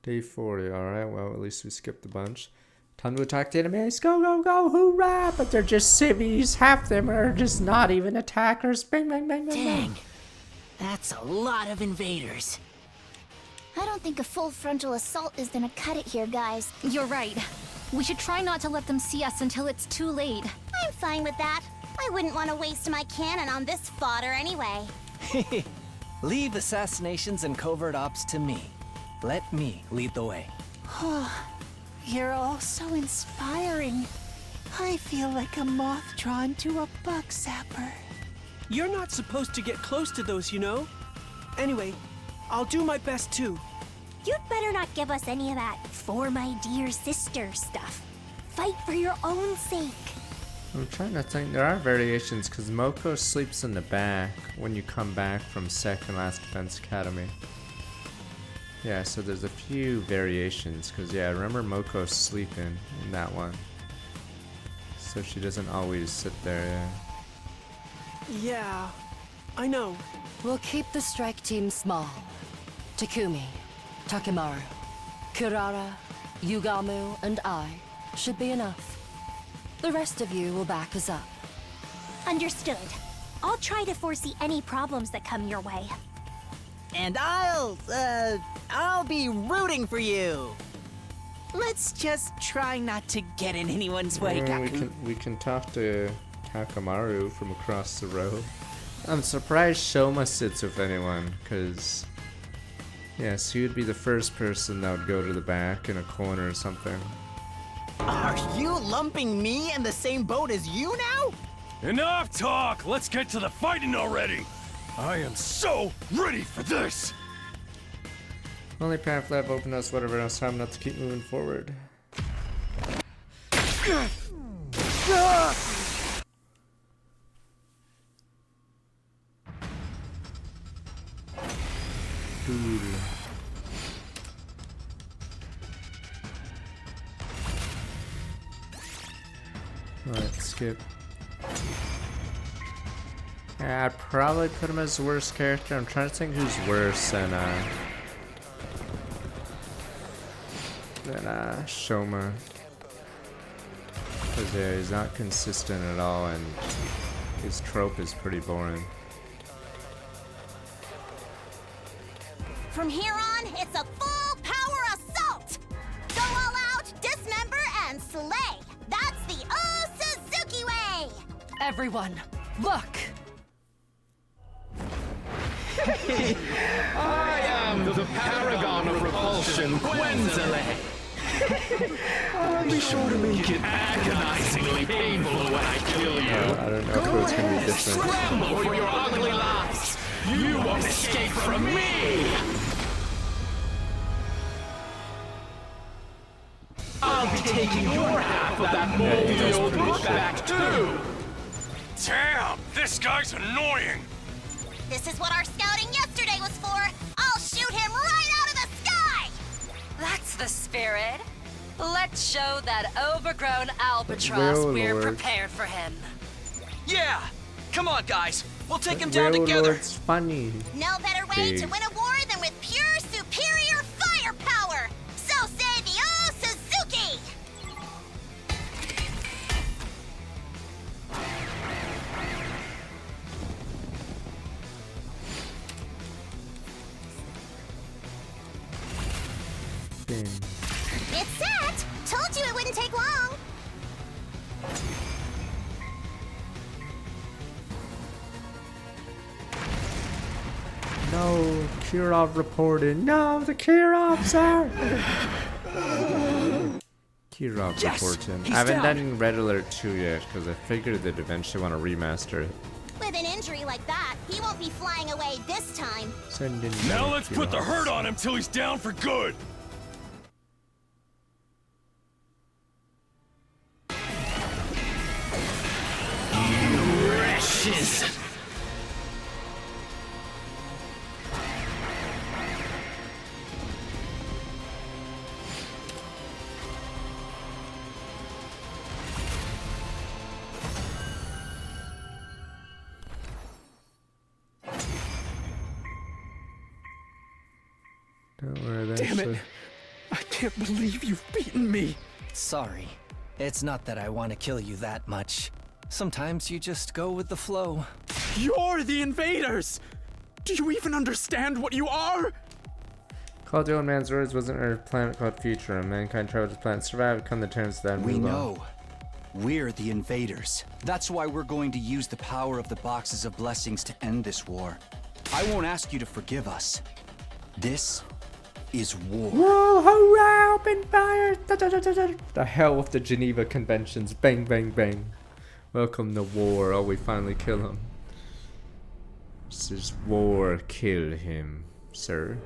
Day 40, alright, well at least we skipped a bunch. Time to attack the enemies, go, go, go, hoorah! But they're just civvies, half them are just not even attackers. Bang, bang, bang, bang, bang. Dang, that's a lot of invaders. I don't think a full frontal assault is gonna cut it here, guys. You're right. We should try not to let them see us until it's too late. I'm fine with that. I wouldn't want to waste my cannon on this fodder anyway. Leave assassinations and covert ops to me. Let me lead the way. You're all so inspiring. I feel like a moth drawn to a bug zapper. You're not supposed to get close to those, you know? Anyway, I'll do my best too. You'd better not give us any of that "for my dear sister" stuff. Fight for your own sake. I'm trying to think, there are variations because Moko sleeps in the back when you come back from second last defense academy. Yeah, so there's a few variations because yeah, I remember Moko sleeping in that one. So she doesn't always sit there, yeah. Yeah, I know. We'll keep the strike team small. Takumi, Takemaru, Kirara, Yugamu, and I should be enough. The rest of you will back us up. Understood. I'll try to foresee any problems that come your way. And I'll be rooting for you. Let's just try not to get in anyone's way, Gaku. We can talk to Takemaru from across the road. I'm surprised Shoma sits with anyone, because yes, he would be the first person that would go to the back in a corner or something. Are you lumping me in the same boat as you now? Enough talk! Let's get to the fighting already! I am so ready for this! Only pamphlet I've opened us, whatever else, time enough to keep moving forward. Cool. Alright, skip. Yeah, I'd probably put him as the worst character. I'm trying to think who's worse than Shoma. Because yeah, he's not consistent at all, and his trope is pretty boring. From here on, it's a full power assault! Go all out, dismember, and slay! That's the Suzuki way! Everyone, look! I am the paragon of repulsion, Gwenzile! I'll be sure to make it agonizingly painful when I kill you. I don't know if it's gonna be different. Scramble for your ugly lives! You won't escape from me! I'll be taking your half of that moldy old book back too! Damn, this guy's annoying! This is what our scouting yesterday was for! I'll shoot him right out of the sky! That's the spirit. Let's show that overgrown albatross we're prepared for him. Yeah! Come on, guys! We'll take him down together! It's funny. No better way to win a war than with pure, superior firepower! So say the Suzuki! It's set! Told you it wouldn't take long! No, Kirov reported. No, the Kirovs are. Kirov reported. I haven't done Red Alert 2 yet because I figured they'd eventually want to remaster it. With an injury like that, he won't be flying away this time. Send in Now let's put the hurt on him till he's down for good! Wretches! Don't worry, Damn it! I can't believe you've beaten me! Sorry. It's not that I want to kill you that much. Sometimes you just go with the flow. You're the invaders! Do you even understand what you are? Called the old man's words wasn't a planet called Future, and mankind traveled this planet, survived, come to terms with that. We know. We're the invaders. That's why we're going to use the power of the Boxes of Blessings to end this war. I won't ask you to forgive us. This is war. Whoa, hurrah, open fire! Da, da, da, da, da. The hell with the Geneva Conventions. Bang, bang, bang. Welcome to war. Oh, we finally kill him. This is war. Kill him, sir.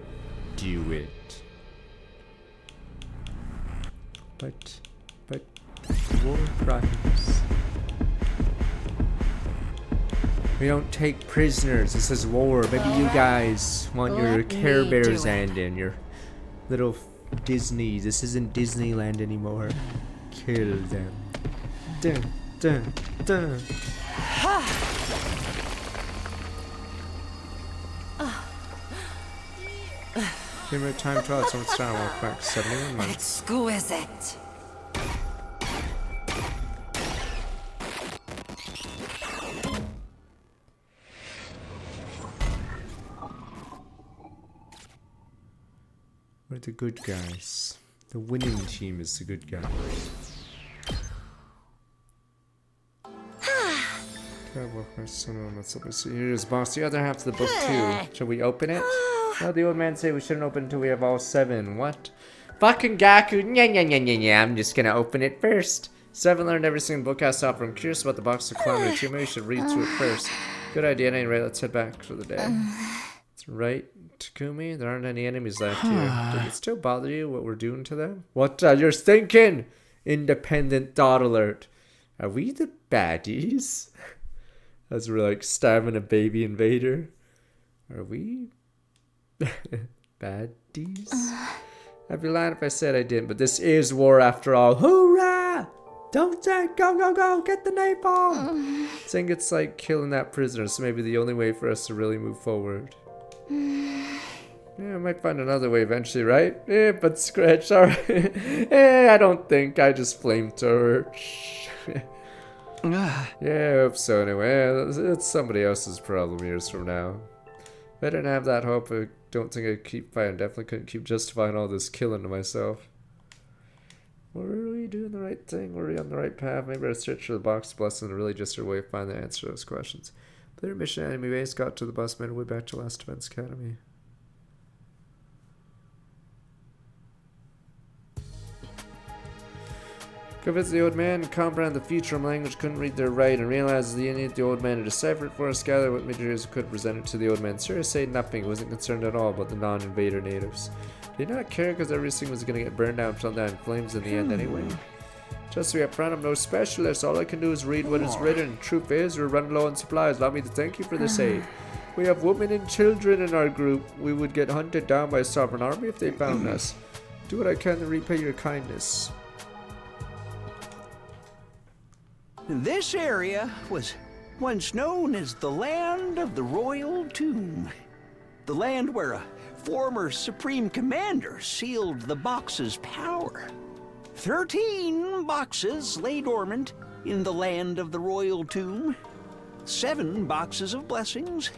Do it. But war crimes. We don't take prisoners. This is war. Maybe you guys want your Care Bears ending, your little Disney. This isn't Disneyland anymore. Kill them. Dun, dun, dun. Give me time to out. Someone's trying to walk back 71 months. Exquisite. We're the good guys. The winning team is the good guys. Let's see. Here's boss. The other half of the book too. Shall we open it? No, the old man said we shouldn't open until we have all 7. What? Fucking Gaku. Nya. I'm just gonna open it first. 7 learned every single book has to offer. I'm curious about the box of Calamity too. Maybe we should read through it first. Good idea, anyway. Let's head back for the day. That's right, Takumi. There aren't any enemies left here. Does it still bother you what we're doing to them? What you're thinking? Independent thought alert. Are we the baddies? As we're like stabbing a baby invader. Are we baddies? I'd be lying if I said I didn't, but this is war after all. Hoorah! Don't say go, go, go, get the napalm! I think it's like killing that prisoner, so maybe the only way for us to really move forward. Yeah, I might find another way eventually, right? Yeah, but Scratch, alright. I don't think. I just flamethrower. Yeah, I hope so anyway. It's somebody else's problem years from now. If I didn't have that hope, I don't think I'd keep fighting. Definitely couldn't keep justifying all this killing to myself. Were we doing the right thing? Were we on the right path? Maybe our search for the box blessing really just our way to find the answer to those questions. Player mission enemy base, got to the bus, made our way back to Last Defense Academy. Go visit the old man, comprehend the future language, couldn't read their right, and realized the need the old man to decipher it for us, gather what materials could present it to the old man. Sir said nothing, wasn't concerned at all about the non-invader natives. Did not care because everything was going to get burned down, shut down in flames in the end anyway. Just to be upfront, I'm no specialist. All I can do is read what is written. Truth is, we're running low on supplies. Allow me to thank you for this aid. We have women and children in our group. We would get hunted down by a sovereign army if they found us. Do what I can to repay your kindness. This area was once known as the Land of the Royal Tomb. The land where a former Supreme Commander sealed the box's power. 13 boxes lay dormant in the Land of the Royal Tomb. 7 boxes of blessings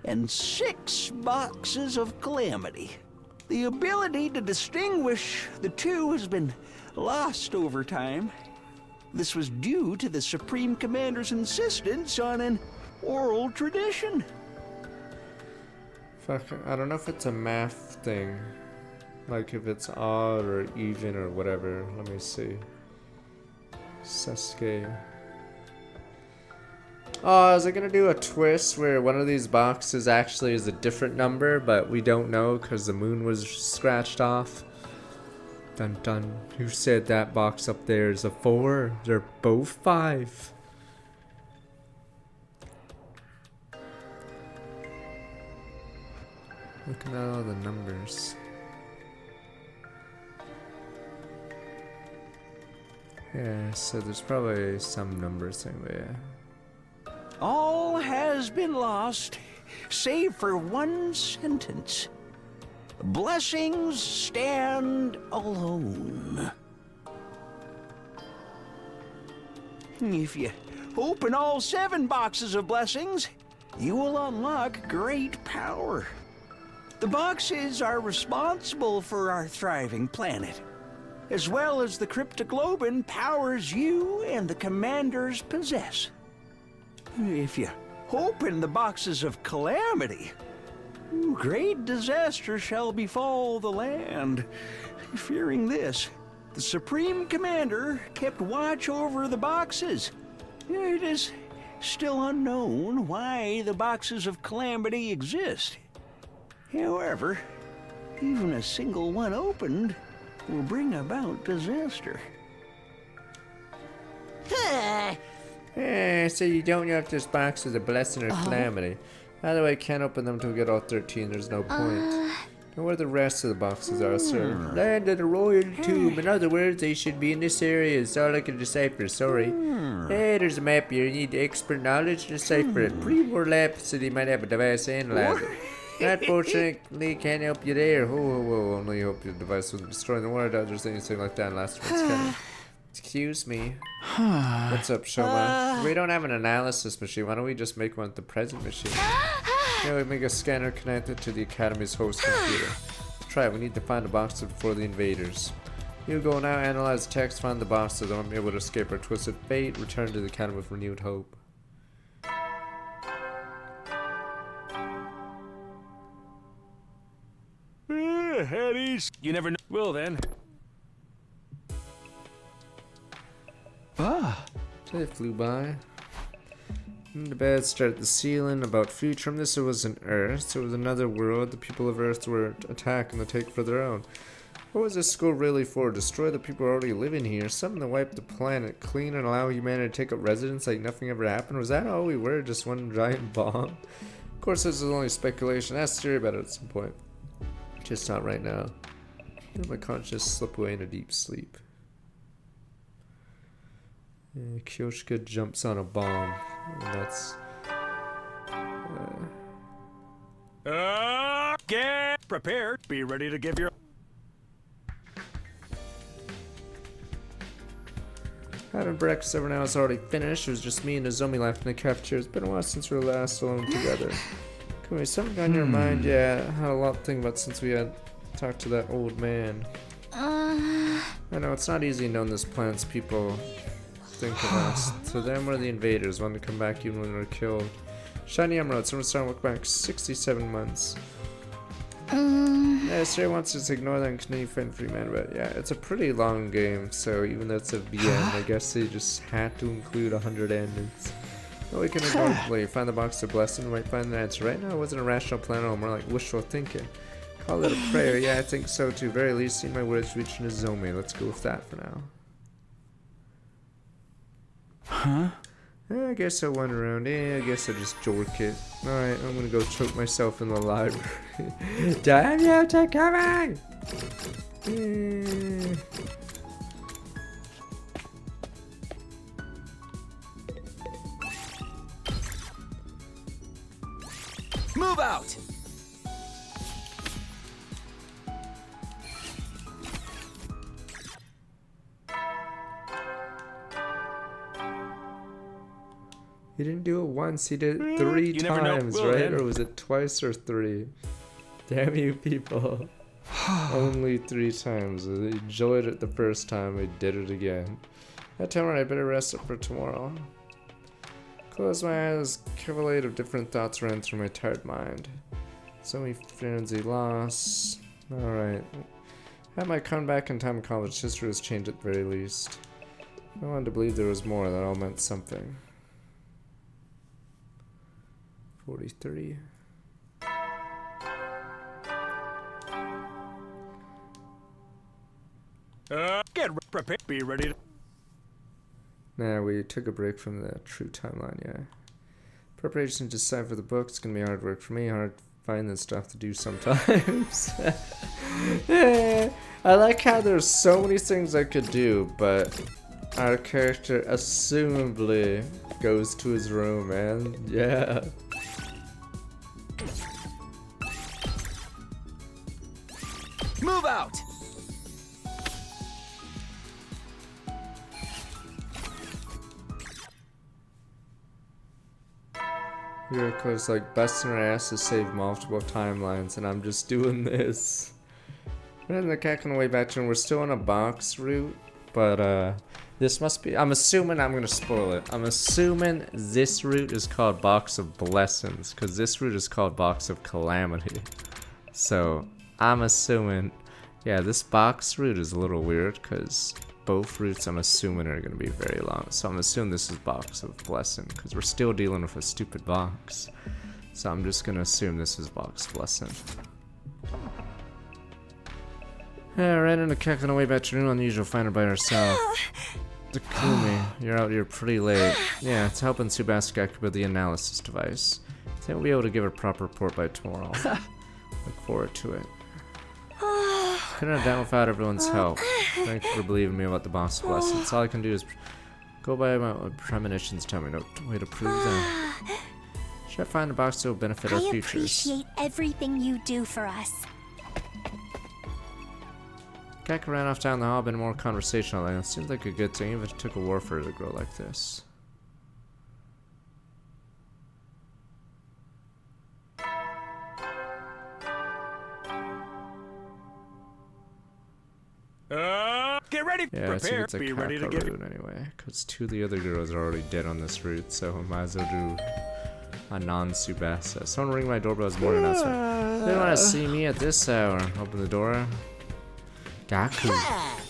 and 6 boxes of calamity. The ability to distinguish the two has been lost over time. This was due to the Supreme Commander's insistence on an oral tradition. Fuck, I don't know if it's a math thing. Like if it's odd or even or whatever. Let me see. Sasuke. Oh, is it gonna do a twist where one of these boxes actually is a different number, but we don't know because the moon was scratched off? Dun dun. Who said that box up there is a 4? They're both 5. Looking at all the numbers. Yeah, so there's probably some numbers anyway. All has been lost, save for one sentence. Blessings stand alone. If you open all 7 boxes of blessings, you will unlock great power. The boxes are responsible for our thriving planet, as well as the cryptoglobin powers you and the commanders possess. If you open the boxes of calamity, great disaster shall befall the land. Fearing this, the Supreme Commander kept watch over the boxes. It is still unknown why the boxes of calamity exist. However, even a single one opened will bring about disaster. So you don't know if there's boxes of blessing or calamity. Either way, I can't open them till we get all 13. There's no point. Know where the rest of the boxes are, sir. Land of the Royal Tomb. In other words, they should be in this area. It's all I can decipher. Sorry. Hey, there's a map here. You need expert knowledge to decipher it. Pre-war lab, so they might have a device analyzer. Unfortunately, can't help you there. Only hope your device wasn't destroyed. No wonder there's anything like that in Last Defense Academy. Excuse me. What's up, Shoma? We don't have an analysis machine. Why don't we just make one with the present machine? Yeah, we make a scanner connected to the Academy's host computer. Try it. We need to find the boxes before the invaders. You go now, analyze the text, find the boxes, and I'm able to escape our twisted fate, return to the Academy with renewed hope. Hades. You never know. Well then. They flew by. The bed started at the ceiling about future. This wasn't Earth. It was another world. The people of Earth were attacking to take for their own. What was this school really for? Destroy the people already living here? Something to wipe the planet clean and allow humanity to take up residence like nothing ever happened? Was that all we were? Just one giant bomb? Of course, this is only speculation. Ask Siri about it at some point. Just not right now. Let my conscience slip away in a deep sleep. Kyoshka jumps on a bomb. And that's... Get prepared. Be ready to give your... Having breakfast over now is already finished. It was just me and Nozomi left in the cafeteria. It's been a while since we were last alone together. Come on, something on your mind? Yeah, I had a lot to think about since we had talked to that old man. I know, it's not easy knowing this planet's people think of us. To them, we're the invaders, wanting to come back even when we're killed. Shiny Emerald, someone's starting to look back 67 months. Yeah, Siri wants us to ignore that and continue fighting for humanity, but yeah, it's a pretty long game, so even though it's a VN, I guess they just had to include 100 endings. Well, we can ignore find the box of blessing, we might find the answer. Right now, it wasn't a rational plan at all, more like wishful thinking. Call it a prayer, yeah, I think so too. Very least, see my words reaching Nozomi. Let's go with that for now. Huh? I guess I'll wander around. Yeah, I guess I'll just jork it. Alright, I'm gonna go choke myself in the library. Damn you, take coming! Move out! He didn't do it once, he did it 3 times, right? Or was it twice or 3? Damn you people. Only 3 times. I enjoyed it the first time, I did it again. That time I better rest up for tomorrow. Close my eyes, cavalcade of different thoughts ran through my tired mind. So many frenzy loss. Alright. Had my comeback in time in college, history was changed at the very least. I wanted to believe there was more, that all meant something. 43. Get prepared. Be ready to... Nah, we took a break from the true timeline, yeah. Preparation to decide for the book. It's gonna be hard work for me, hard finding stuff to do sometimes. I like how there's so many things I could do, but our character assumably goes to his room, man. Yeah. Move out! Yuriko's like busting her ass to save multiple timelines, and I'm just doing this. And then the cat on the way back to him. We're still on a box route, but this must be. I'm assuming I'm gonna spoil it. I'm assuming this route is called Box of Blessings, because this route is called Box of Calamity. So I'm assuming, yeah, this box route is a little weird because both routes I'm assuming are going to be very long. So I'm assuming this is Box of Blessing because we're still dealing with a stupid box. So I'm just going to assume this is Box of Blessing. Yeah, right in the cack on the way back to an unusual find her by herself. Takumi, you're out here pretty late. Yeah, it's helping Tsubasa build the analysis device. I think we'll be able to give her a proper report by tomorrow. Look forward to it. Couldn't have done without everyone's help. Thank you for believing me about the box of blessings. All I can do is go by what premonitions tell me. No way to prove them. Should I find a box that will benefit our futures? I appreciate everything you do for us. Gekka ran off down the hall, been more conversational. It seems like a good thing, even if it took a war for her to grow like this. Get ready. Yeah, Prepare. it's a Be ready to Kappa give route anyway, because 2 of the other girls are already dead on this route, so I might as well do a non-Tsubasa. Someone ring my doorbell this morning. They don't want to see me at this hour. Open the door. Gaku.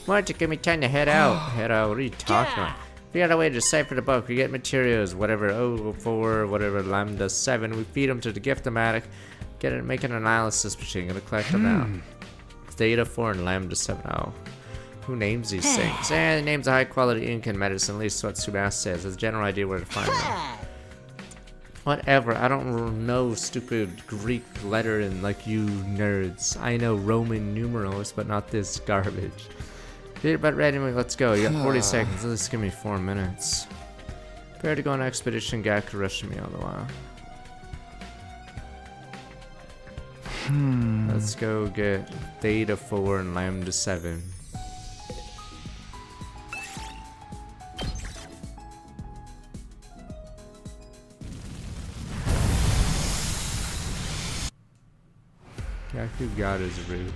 Why don't you give me time to head out? Head out? What are you talking about? Figure out a way to decipher the book. We get materials, whatever 04, whatever lambda 7. We feed them to the gift-o-matic. Get it, make an analysis machine. Gonna collect them now. Theta 4 and lambda 7. Oh. Who names these things? It names a high-quality ink and medicine. At least what Tsubasa says. There's a general idea where to find them. Whatever. I don't know stupid Greek lettering like you nerds. I know Roman numerals, but not this garbage. Get about ready, let's go. You got 40 seconds. Let's give me 4 minutes. Prepare to go on expedition. Gaku rushing me all the while. Let's go get Theta 4 and Lambda 7. Gaku got his route.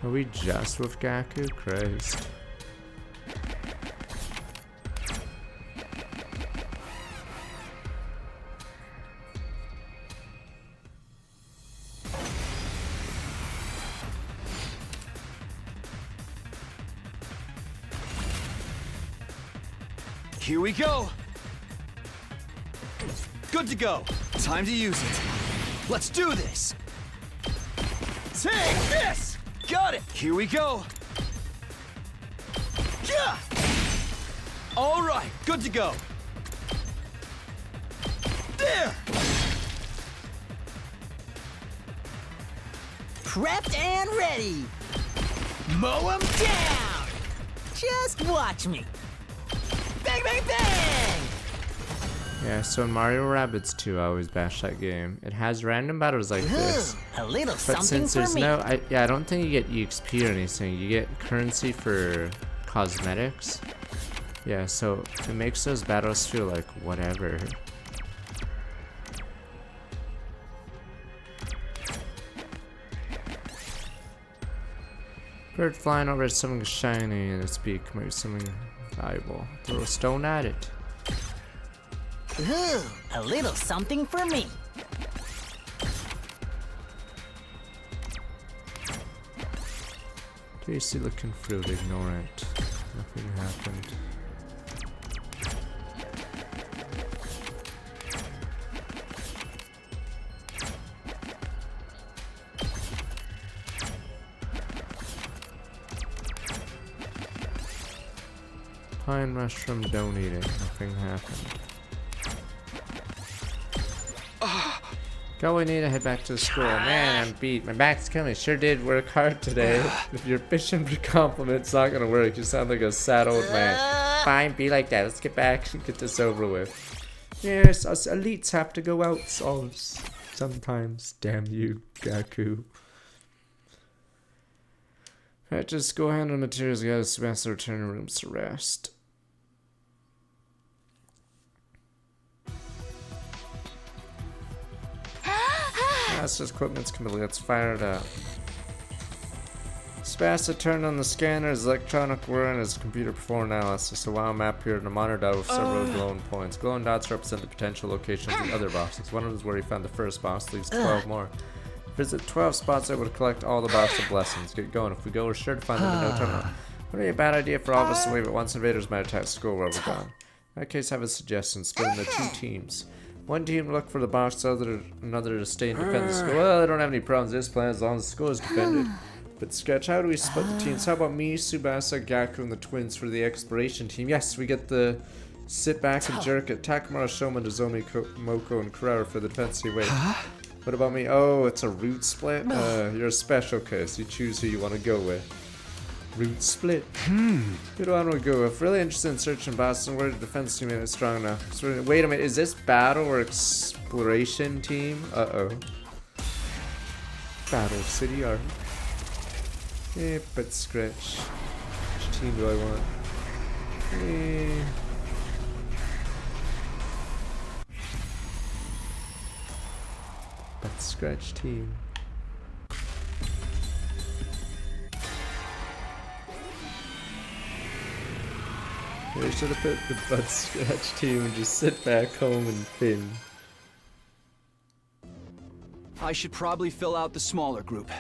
Are we just with Gaku? Christ. Here we go. Good to go. Time to use it. Let's do this. Take this. Got it! Here we go! Yeah! Alright, good to go! There! Prepped and ready! Mow 'em down! Just watch me! Bang, bang, bang! Yeah, so in Mario Rabbids 2, I always bash that game. It has random battles like this. A little But something since for there's me. I don't think you get EXP or anything. You get currency for cosmetics. Yeah, so it makes those battles feel like whatever. Bird flying over something shiny in its beak, maybe something valuable. Throw a stone at it. Ooh, a little something for me. Tasty looking fruit, ignore it. Nothing happened. Pine mushroom, don't eat it. Nothing happened. Go, we need to head back to the school. Man, I'm beat. My back's killing me. Sure did work hard today. If you're fishing for compliments, it's not gonna work. You sound like a sad old man. Fine, be like that. Let's get back and get this over with. Yes, us elites have to go out sometimes. Damn you, Gaku. Alright, just go handle the materials. You gotta semester return to rooms to rest. Master's equipment's complete. Let's fire it up. Tsubasa turned on the scanner. His electronic were in his computer before analysis. A wild map appeared on a monitor dot with several glowing points. Glowing dots represent the potential locations of the other boxes. One of them is where he found the first box. Leaves 12 more. Visit 12 spots that would collect all the box of blessings. Get going. If we go, we're sure to find them in no time. Would be a bad idea for all of us to leave at once. Invaders might attack school where we're gone. In that case, I have a suggestion. Split into 2 teams. One team look for the box, another to stay and defend the school. Well, I don't have any problems with this plan as long as the school is defended. But Sketch, how do we split the teams? How about me, Tsubasa, Gaku, and the twins for the exploration team? Yes, we get the sit back and jerk it. Takemura, Shoma, Nozomi, Moko, and Kurara for the defensive weight. What about me? Oh, it's a route split? You're a special case. You choose who you want to go with. Route split. Who do I want to go with? Really interested in searching Boston. Where the defense team is strong enough. So, wait a minute, is this battle or exploration team? Uh-oh. Battle City Art. Eh, but Scratch. Which team do I want? But Scratch team. They should have put the Butt Scratch team and just sit back home and fin. I should probably fill out the smaller group.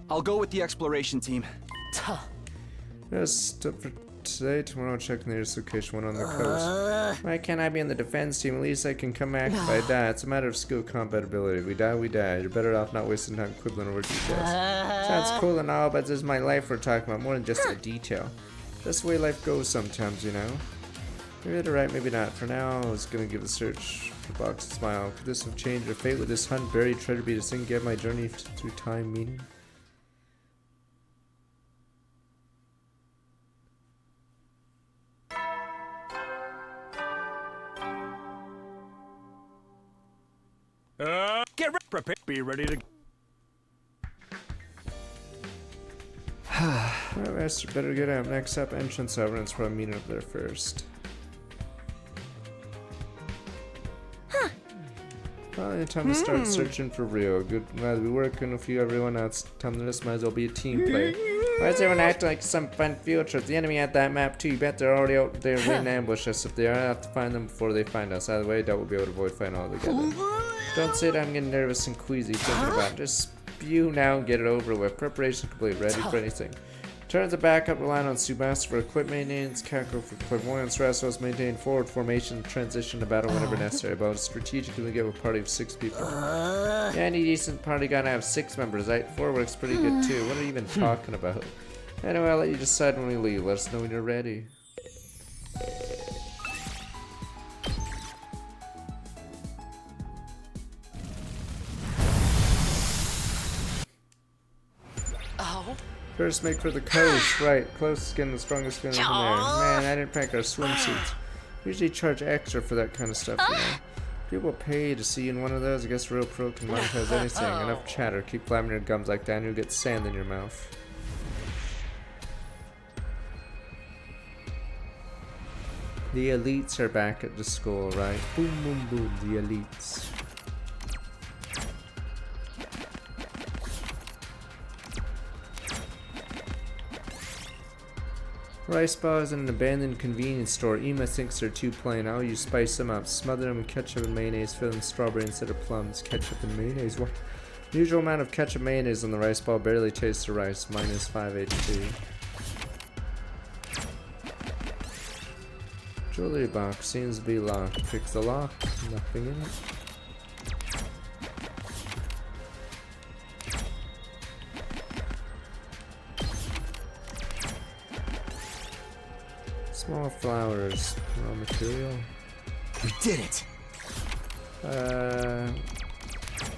I'll go with the exploration team. Just for today, tomorrow check the nearest location, one on the coast. Why can't I be in the defense team? At least I can come back if I die. It's a matter of skill compatibility. If we die, we die. You're better off not wasting time quibbling over details. Sounds cool and all, but this is my life we're talking about, more than just a detail. That's the way life goes sometimes, you know? Maybe they're right, maybe not. For now, I was gonna give the search for Box a smile. Could this have changed your fate? Would this hunt, buried treasure be the thing give my journey through time meaning? Prepare. Be ready to. Alright, Master, better get up. Next up, entrance evidence. Probably meeting up there first. Probably time to start searching for real. Good, glad to be working with you, everyone. Now it's time to this might as well be a team play. Why is everyone acting like some fun field trip? The enemy had that map too. You bet they're already out there waiting to ambush us. If they are, I have to find them before they find us. Either way, that will be able to avoid fighting all together. Don't say that I'm getting nervous and queasy thinking about it. Just spew now and get it over with. Preparation complete. Ready for anything. Turn to backup, relying on Subasa for equipment maintenance, Kako for clairvoyance, Rassos maintain forward formation, transition to battle whenever necessary. But strategically give a party of 6 people. Yeah, any decent party gotta have 6 members, right? 4 works pretty good too. What are you even talking about? Anyway, I'll let you decide when we leave. Let us know when you're ready. First, make for the coast. Right, closest skin, the strongest skin in there. Man, I didn't pack our swimsuits. Usually charge extra for that kind of stuff, you know. People pay to see you in one of those. I guess real pro can monetize anything. Enough chatter. Keep flapping your gums like that and you'll get sand in your mouth. The elites are back at the school, right? Boom, boom, boom. The elites. Rice ball is in an abandoned convenience store. Ima thinks they're too plain. I'll use spice them up. Smother them with ketchup and mayonnaise. Fill them with strawberry instead of plums. Ketchup and mayonnaise. What? The usual amount of ketchup mayonnaise on the rice ball barely tastes the rice. Minus 5 HP. Jewelry box seems to be locked. Pick the lock. Nothing in it. Small flowers, raw material. We did it!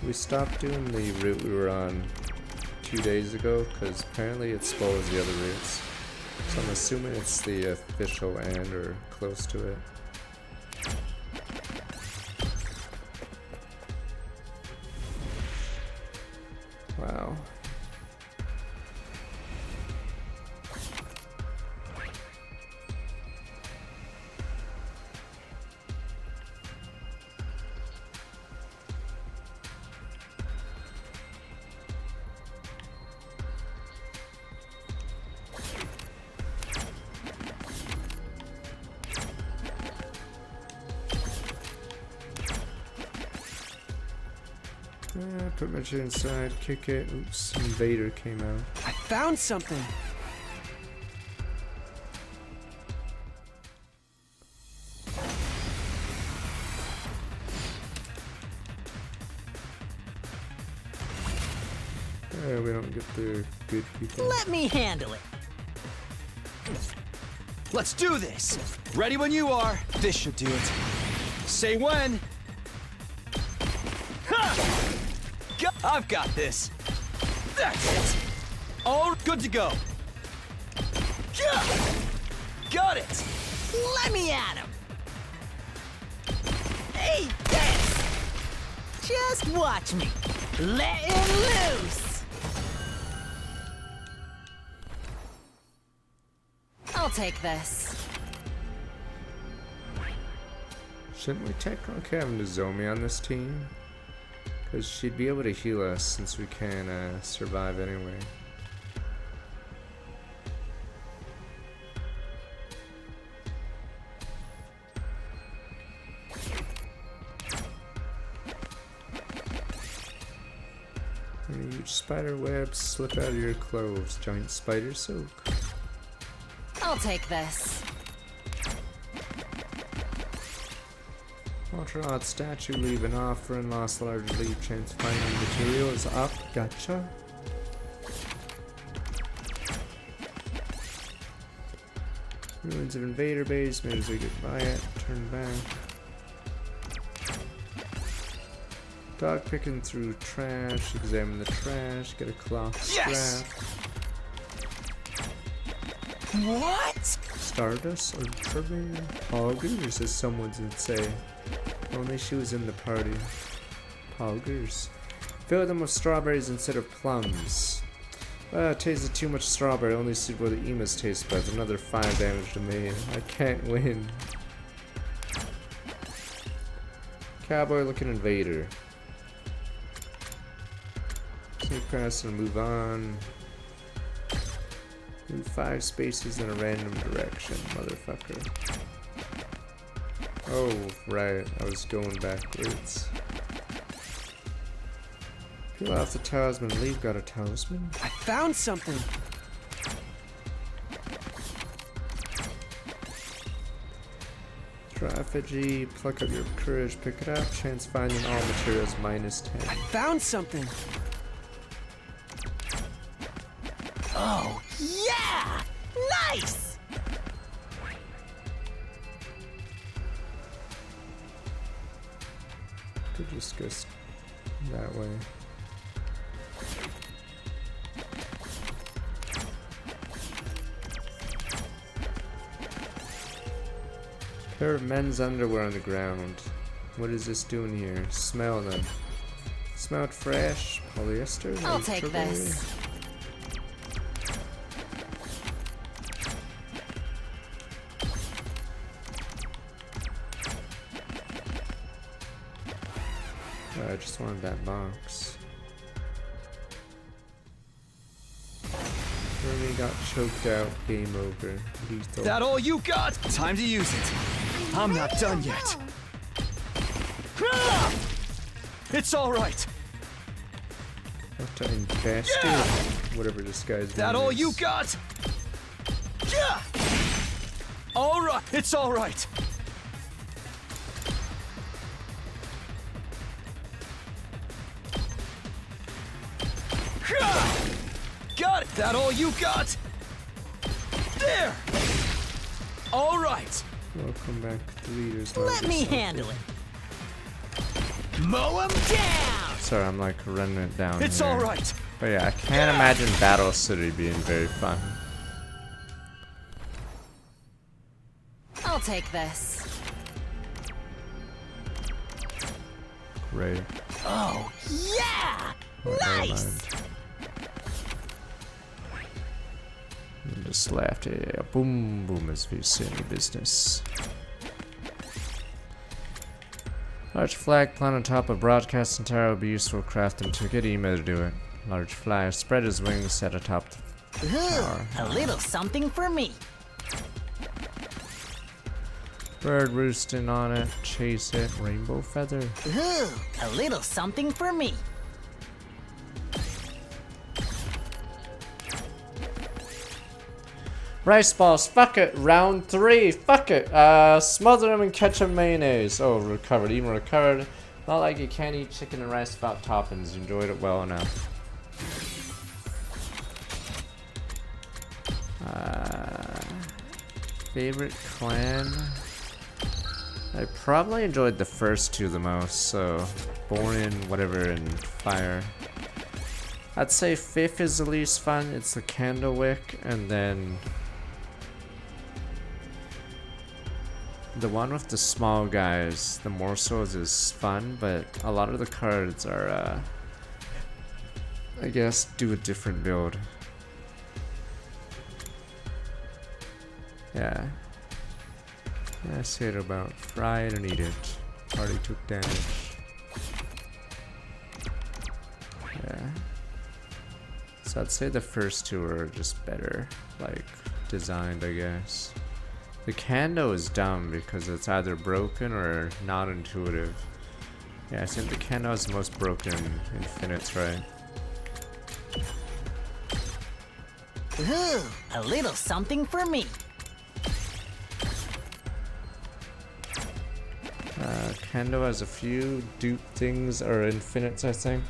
We stopped doing the route we were on 2 days ago because apparently it spoils the other routes. So I'm assuming it's the official end or close to it. Wow. Put my shit inside, kick it. Oops, Invader came out. I found something. We don't get the good people. Let me handle it. Let's do this! Ready when you are. This should do it. Say when. Ha! I've got this. That's it. All good to go. Got it. Let me at him. Hey, this. Just watch me. Let him loose. I'll take this. Shouldn't we technically have Nozomi on this team? Because she'd be able to heal us since we can survive anyway. Huge spider webs slip out of your clothes. Giant spider soak. I'll take this. Ultra-odd statue, leave an offering, lost large leaf, chance finding materials up, gotcha. Ruins of invader base, maybe as we get by it, turn back. Dog picking through trash, examine the trash, get a cloth strap. What? Stardust or Trevor? Poggers, as someone would say. Only she was in the party. Poggers. Fill them with strawberries instead of plums. Tasted too much strawberry, only suitable to Ema's taste buds. Another 5 damage to me. I can't win. Cowboy looking invader. Sneak past and move on. Move 5 spaces in a random direction, motherfucker. Oh, right. I was going backwards. Peel off the talisman. Leave got a talisman. I found something. Draw effigy. Pluck up your courage. Pick it up. Chance finding all materials -10. I found something. Oh, yeah! Nice! Could just go that way. Pair of men's underwear on the ground. What is this doing here? Smell them. Smelled fresh. Polyester. I'll take this. I just wanted that box. Jeremy got choked out. Game over. Lethal. That all you got? Time to use it. I'm not done yet. It's all right. What time bastard? Whatever this guy's name That all is. you got? Yeah. All right. It's all right. Got it! That all you got? There! All right! Welcome back to leaders. Let me handle it. Mow him down! Sorry, I'm like running it down. It's here. all right. But yeah, I can't imagine Battle City being very fun. I'll take this. Great. Oh, yeah! Oh, never Nice! mind. Just left a boom boom as we see any business. Large flag plant on top of broadcasting tower would be useful crafting to get Ema to do it. Large flag spread his wings set atop the tower. A little something for me. Bird roosting on it, chase it, rainbow feather. Ooh, a little something for me. Rice balls, fuck it. Round 3, fuck it. Smother them in ketchup mayonnaise. Oh, recovered, even recovered. Not like you can't eat chicken and rice without toppings. You enjoyed it well enough. Favorite clan? I probably enjoyed the first 2 the most, so Borin, whatever, and Fire. I'd say 5th is the least fun. It's the Candlewick, and then the one with the small guys, the morsels, is fun, but a lot of the cards are, I guess, do a different build. Yeah. I say it about fry it and eat it. Already took damage. Yeah. So I'd say the first 2 are just better, like, designed, I guess. The Kando is dumb because it's either broken or not intuitive. Yeah, I think the Kando is the most broken Infinites, right? Ooh, a little something for me. Kendo has a few dupe things, or infinites, I think.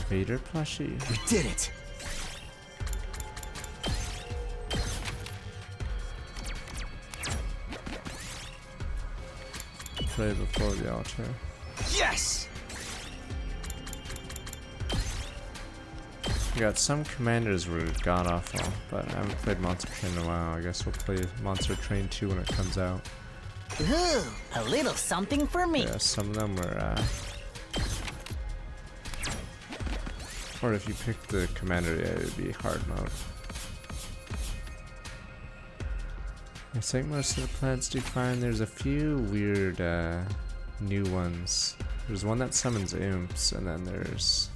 Vader plushie. We did it. Play before the altar. Yes! We got some commanders were god awful, but I haven't played Monster Train in a while. I guess we'll play Monster Train 2 when it comes out. Ooh, a little something for me. Yeah, some of them were, or if you pick the commander, yeah, it would be hard mode. I think most of the planets do fine. There's a few weird, new ones. There's one that summons imps, and then there's...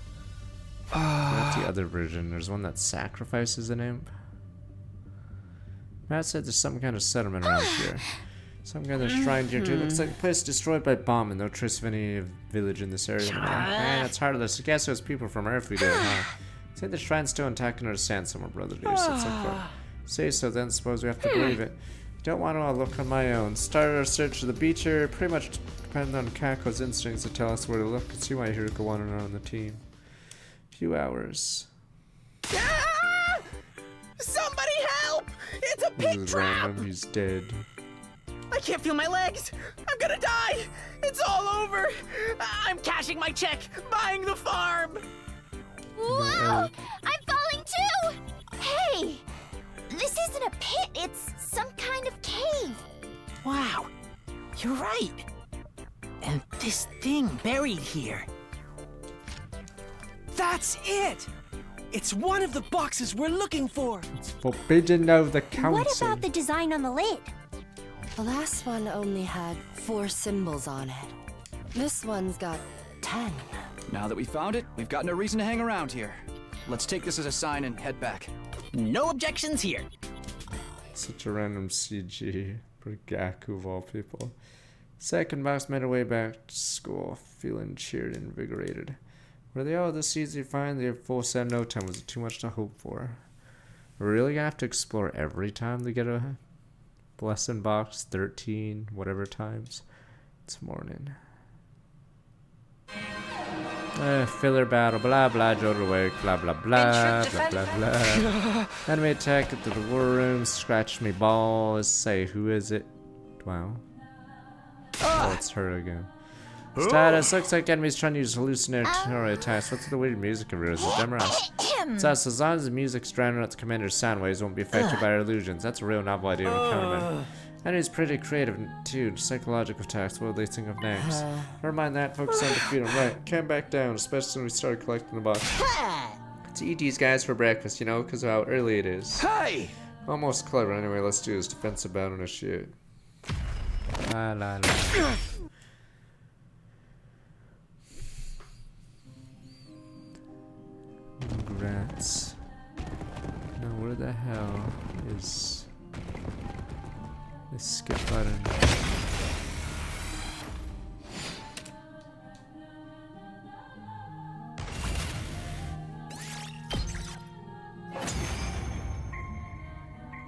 That's the other version. There's one that sacrifices an imp. Matt said there's some kind of settlement around here. Some kind of shrine here too. Looks like a place destroyed by bomb and no trace of any village in this area. Man, it's heartless. I guess it was people from Earth we did, huh? Say the shrine's still intact under the sand somewhere, brother dear. Say so then, suppose we have to believe it. Don't want to look on my own. Started our search of the beach here. Pretty much depended on Kako's instincts to tell us where to look. Can see why Hiriko wanted her on the team. Few hours. Ah! Somebody help! It's a pig trap! Random. He's dead. I can't feel my legs! I'm gonna die! It's all over! I'm cashing my check, buying the farm! Whoa! I'm falling too! Hey! This isn't a pit, it's some kind of cave. Wow, you're right. And this thing buried here. That's it! It's one of the boxes we're looking for! It's forbidden of the council. What about the design on the lid? The last one only had 4 symbols on it. This one's got 10. Now that we found it, we've got no reason to hang around here. Let's take this as a sign and head back. No objections here. Such a random CG for Gaku of all people. Second box made our way back to school, feeling cheered and invigorated. Were they all this easy to find? They have full set no time. Was it too much to hope for? We're really gonna have to explore every time to get a blessing box, 13, whatever times. It's morning. Filler battle, blah blah, Joder Wake, blah blah blah, blah blah blah. Enemy attack into the war room, scratch me balls, say who is it? Wow. Oh, it's her again. Status, looks like enemies trying to use hallucinatory attacks. What's the weird music of yours? Status, as long as the music's drowning out the commander's sound waves, won't be affected by our illusions. That's a real novel idea of countermeasure. Enemies pretty creative too. Psychological attacks, what do they think of next? Never mind that, focus on defeat them. Right, can't back down, especially when we start collecting the box. To eat these guys for breakfast, you know, because of how early it is. Hey! Almost clever. Anyway, let's do this defensive battle initiate. La la la. Congrats. Now where the hell is this skip button?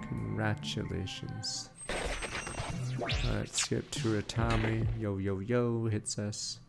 Congratulations. Alright, skip to Atami. Yo yo yo hits us.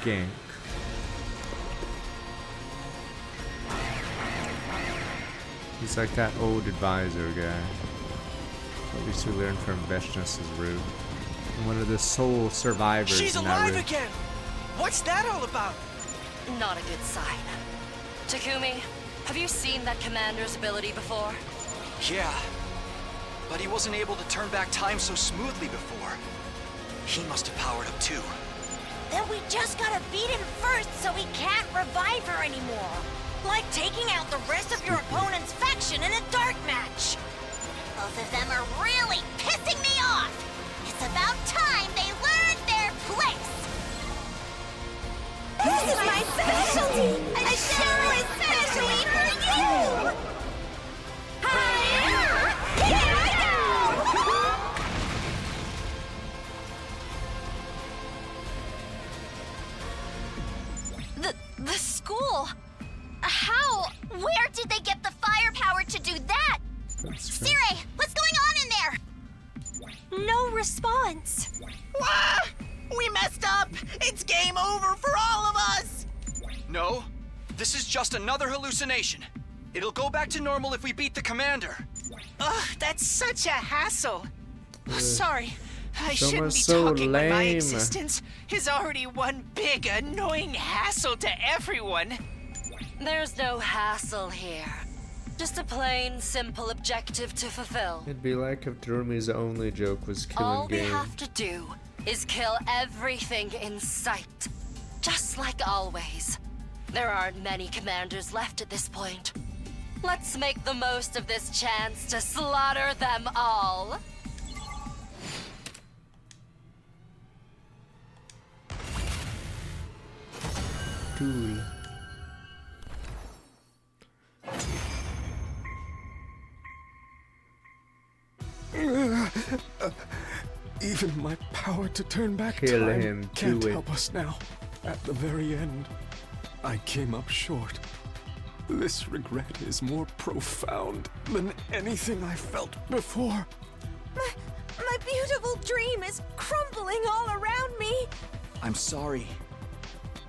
Gank. He's like that old advisor guy. At least we learned from Veshna's route. One of the sole survivors. She's alive again! What's that all about? Not a good sign. Takumi, have you seen that commander's ability before? Yeah. But he wasn't able to turn back time so smoothly before. He must have powered up too. Then we just gotta beat him first so he can't revive her anymore. Like taking out the rest of your opponent's faction in a dark match. Both of them are really pissing me off. It's about time they learned their place. This is my specialty! A show especially for you! Here I go! The school? How? Where did they get the firepower to do that? Sire, what's going on in there? No response. Wah! We messed up! It's game over for all of us! No, this is just another hallucination. It'll go back to normal if we beat the commander. Ugh, that's such a hassle. Sorry, I So shouldn't much be so talking when my lame. existence is already one big annoying hassle to everyone. There's no hassle here. Just a plain, simple objective to fulfill. It'd be like if Jeremy's only joke was killing All we game. have to do is kill everything in sight. Just like always. There aren't many commanders left at this point. Let's make the most of this chance to slaughter them all. Cool. Even my power to turn back Kill time him, can't do it. help us now. At the very end, I came up short. This regret is more profound than anything I felt before. My beautiful dream is crumbling all around me. I'm sorry,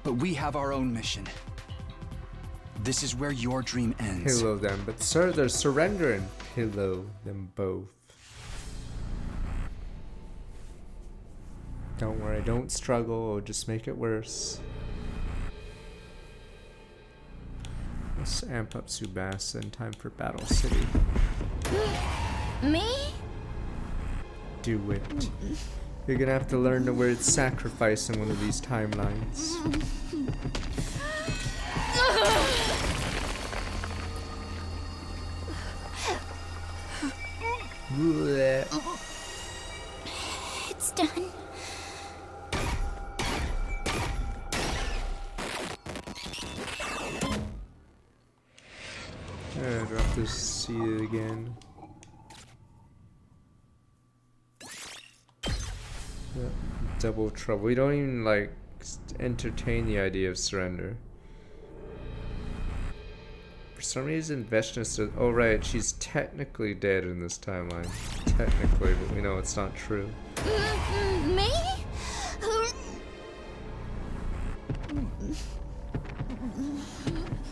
but we have our own mission. This is where your dream ends. Pillow them, but sir, they're surrendering. Pillow them both. Don't worry, don't struggle, it'll just make it worse. Let's amp up Tsubasa in time for Battle City. Me? Do it. You're gonna have to learn the word sacrifice in one of these timelines. It's done. I'd have to see it again. Yeah, double trouble. We don't even like entertain the idea of surrender. For some reason, Veshna says, oh right, she's technically dead in this timeline. Technically, but we know it's not true. Me?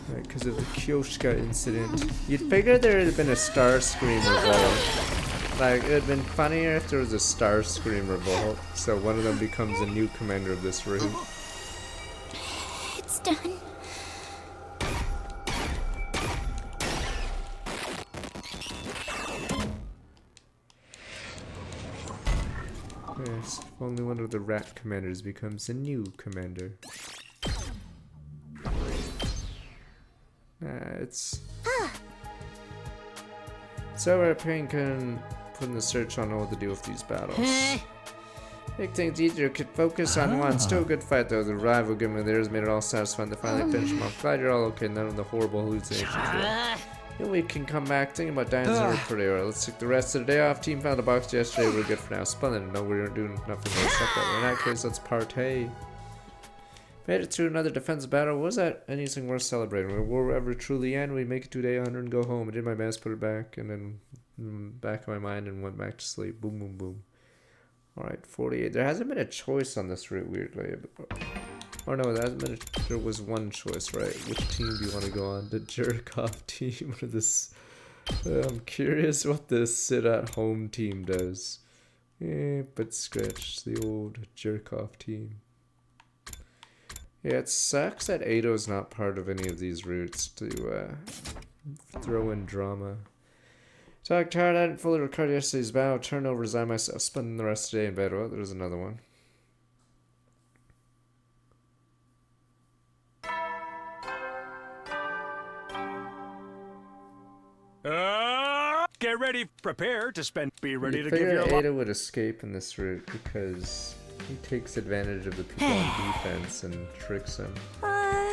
Right, because of the Kyoshka incident. You'd figure there would have been a Starscream revolt. Like, it would have been funnier if there was a Starscream revolt, so one of them becomes a new commander of this route. It's done. Yes, if only one of the rat commanders becomes a new commander. It's so we're putting the search on what to do with these battles. Make things easier, could focus on one. Still a good fight though. The rival given theirs made it all satisfying to finally finish them off. Glad you're all okay, none of the horrible hallucinations. Then we can come back thinking about Diane's work for the hour. Let's take the rest of the day off. Team found a box yesterday, we're good for now. Splendid. No, we're doing nothing more separate. In that case, let's partay. Made it through another defensive battle. Was that anything worth celebrating? Will war ever truly end? We make it to day 100 and go home. I did my best, put it back, and then back in my mind and went back to sleep. Boom, boom, boom. Alright, 48. There hasn't been a choice on this route, weirdly. Or no, there was one choice, right? Which team do you want to go on? The jerk-off team or this... I'm curious what this sit-at-home team does. Yeah, but scratch the old jerk-off team. Yeah, it sucks that Ado's not part of any of these routes to throw in drama. So I'm tired. I didn't fully record yesterday's battle. Turnovers. I myself spending the rest of the day in bed. Well, there's another one. Get ready, prepare to spend. Be ready You to give figure your Ada would escape in this route because he takes advantage of the people on defense and tricks them.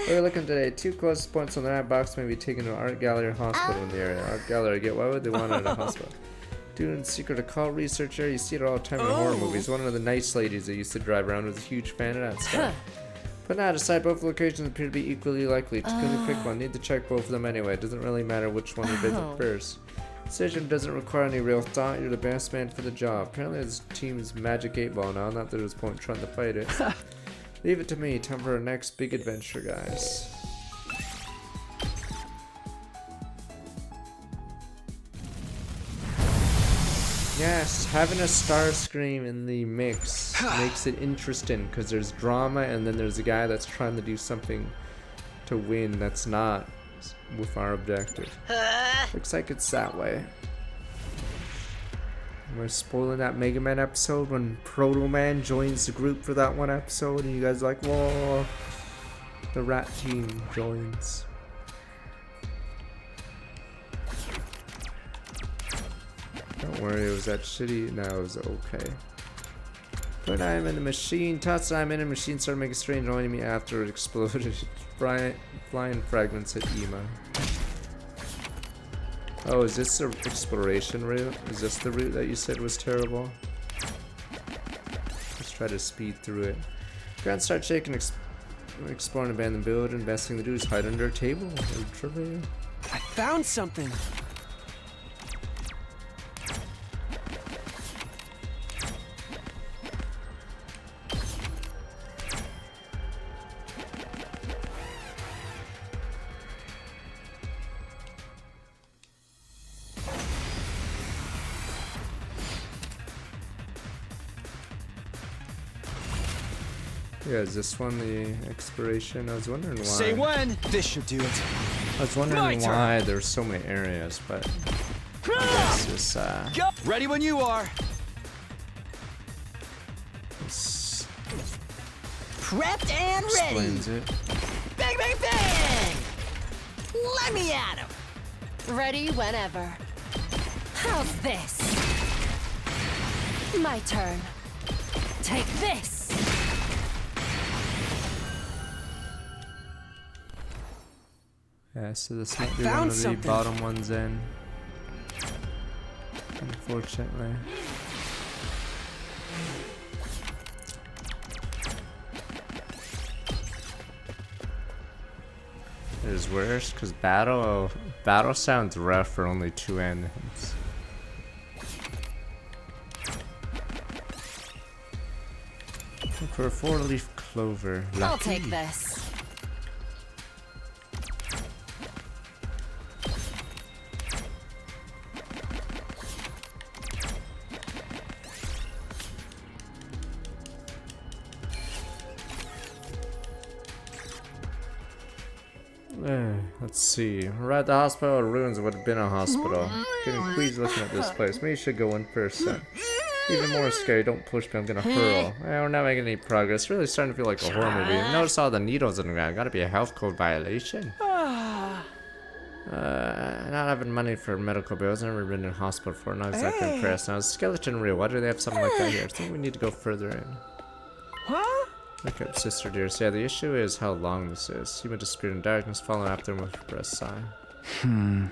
We're looking today. 2 close points on the map box may be taken to Art Gallery or Hospital in the area. Art Gallery, why would they want it at a hospital? Doing secret occult research there. You see it all the time in horror movies. One of the nice ladies that used to drive around was a huge fan of that stuff. But now aside, both locations appear to be equally likely. Takumi, pick one. Need to check both of them anyway. It doesn't really matter which one you visit first. Decision doesn't require any real thought. You're the best man for the job. Apparently this team's Magic 8 Ball now. Not that there's point trying to fight it. Leave it to me. Time for our next big adventure, guys. Yes, having a Starscream in the mix makes it interesting because there's drama and then there's a guy that's trying to do something to win that's not with our objective. Looks like it's that way. We're spoiling that Mega Man episode when Proto Man joins the group for that one episode and you guys are like, whoa, the rat team joins. Don't worry, it was that shitty. No, it was okay. But I'm in the machine. Tots, I'm in a machine. Started making strange joining me after it exploded. Flying fragments hit Ema. Oh, is this the exploration route? Is this the route that you said was terrible? Let's try to speed through it. Ground start shaking. Exploring abandoned building. Best thing to do is hide under a table. I found something. Yeah, is this one the exploration? I was wondering why. Say when. This should do it. I was wondering why there's so many areas, but I guess this, Ready when you are. this Prepped and ready. explains it. Bang, bang, bang! Let me at him. Ready whenever. How's this? My turn. Take this. Yeah, so this might be one of the bottom ones in. Unfortunately. It is worse because battle sounds rough for only 2 endings. Look for a 4-leaf clover. I'll Lucky. take this. Let's see. We're at the hospital. The ruins would have been a hospital. Getting queasy looking at this place. Maybe you should go in first then. Even more scary. Don't push me. I'm gonna hurl. We're not making any progress. Really starting to feel like a horror movie. Notice all the needles in the ground. Gotta be a health code violation. Not having money for medical bills. Never been in a hospital before. Not exactly impressed. Now, is skeleton real? Why do they have something like that here? I think we need to go further in. Huh? Look up, Sister Dear. So yeah, the issue is how long this is. Human disappeared in darkness, following after him with a breast sigh. Sure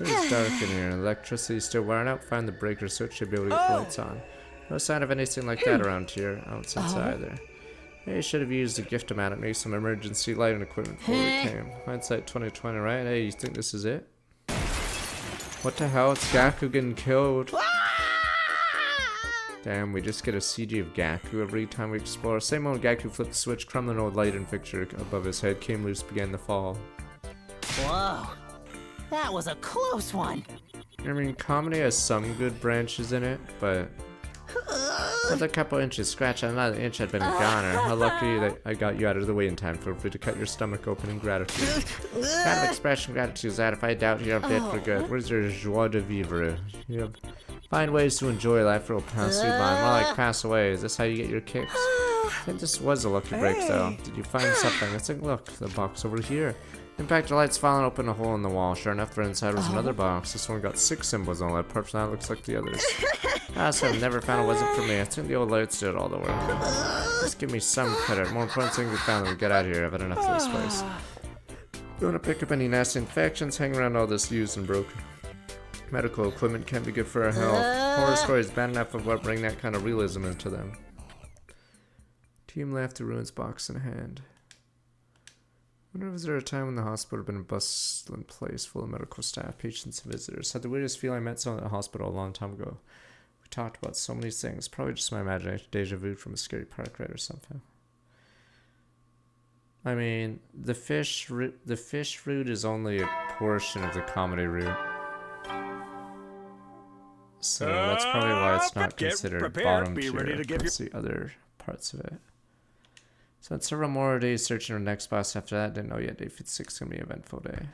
it's dark in here. Electricity still wearing out. Find the breaker switch, should be able to get the lights on. No sign of anything like that around here. I don't sense either. Hey, should have used a gift-o-matic, maybe some emergency lighting equipment before we came. Hindsight 2020, right? Hey, you think this is it? What the hell? It's Gaku getting killed. Damn, we just get a CG of Gaku every time we explore. Same moment Gaku flipped the switch, crumbling old lighting fixture above his head came loose, began to fall. Whoa. That was a close one. I mean, comedy has some good branches in it, but Another couple inches. Scratch another inch had been a goner. How lucky that I got you out of the way in time. Feel free to cut your stomach open in gratitude. What kind of expression gratitude is that? If I doubt you're dead for good. Where's your joie de vivre? You have find ways to enjoy life or it'll pass you by. More like pass away. Is this how you get your kicks? I think this was a lucky break though. Did you find something? Let's take a look. The box over here. Impact the lights falling open a hole in the wall. Sure enough, the inside was another box. This one got 6 symbols on it. Perhaps now it looks like the others. So I've never found it wasn't for me. I think the old lights did all the work. Just give me some credit. More important thing we found when we get out of here. I've had enough of this place. Don't want to pick up any nasty infections. Hang around all this used and broken medical equipment can't be good for our health. Horror stories bad enough of what bring that kind of realism into them. Team left the ruins box in hand. Wonder was there a time when the hospital had been a bustling place full of medical staff, patients, and visitors. Had the weirdest feeling I met someone at the hospital a long time ago. We talked about so many things. Probably just my imagination. Deja vu from a scary park ride or something. I mean, the fish route is only a portion of the comedy route. So that's probably why it's not considered bottom tier. Let's see other parts of it. So it's several more days searching for the next boss after that. Didn't know yet. Day 56 is going to be an eventful day.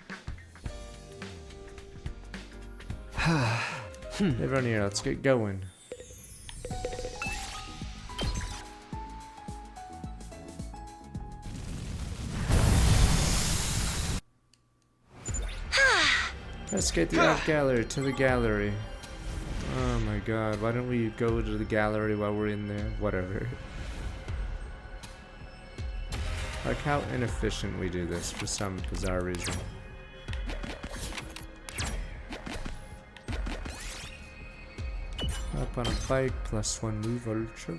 Everyone here, let's get going. Let's get the art gallery to the gallery. Oh my god, why don't we go to the gallery while we're in there? Whatever. Like how inefficient we do this for some bizarre reason. Up on a bike, +1 move ultra.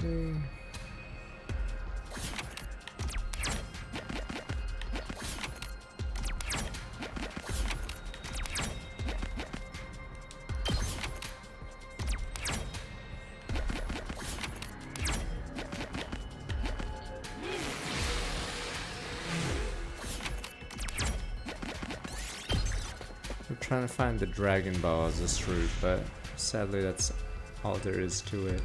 Trying to find the Dragon Ball as this route, but sadly that's all there is to it.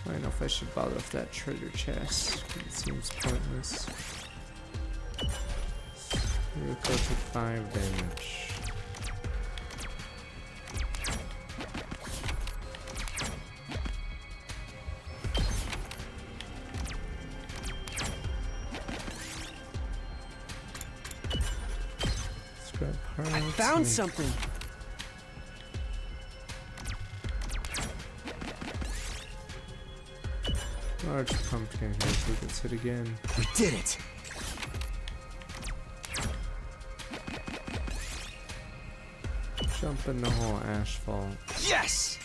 I don't know if I should bother with that treasure chest. It seems pointless. Yuriko took 5 damage. I found something. Large pumpkin here, so we can hit again. We did it. Jump in the hole, asphalt. Yes.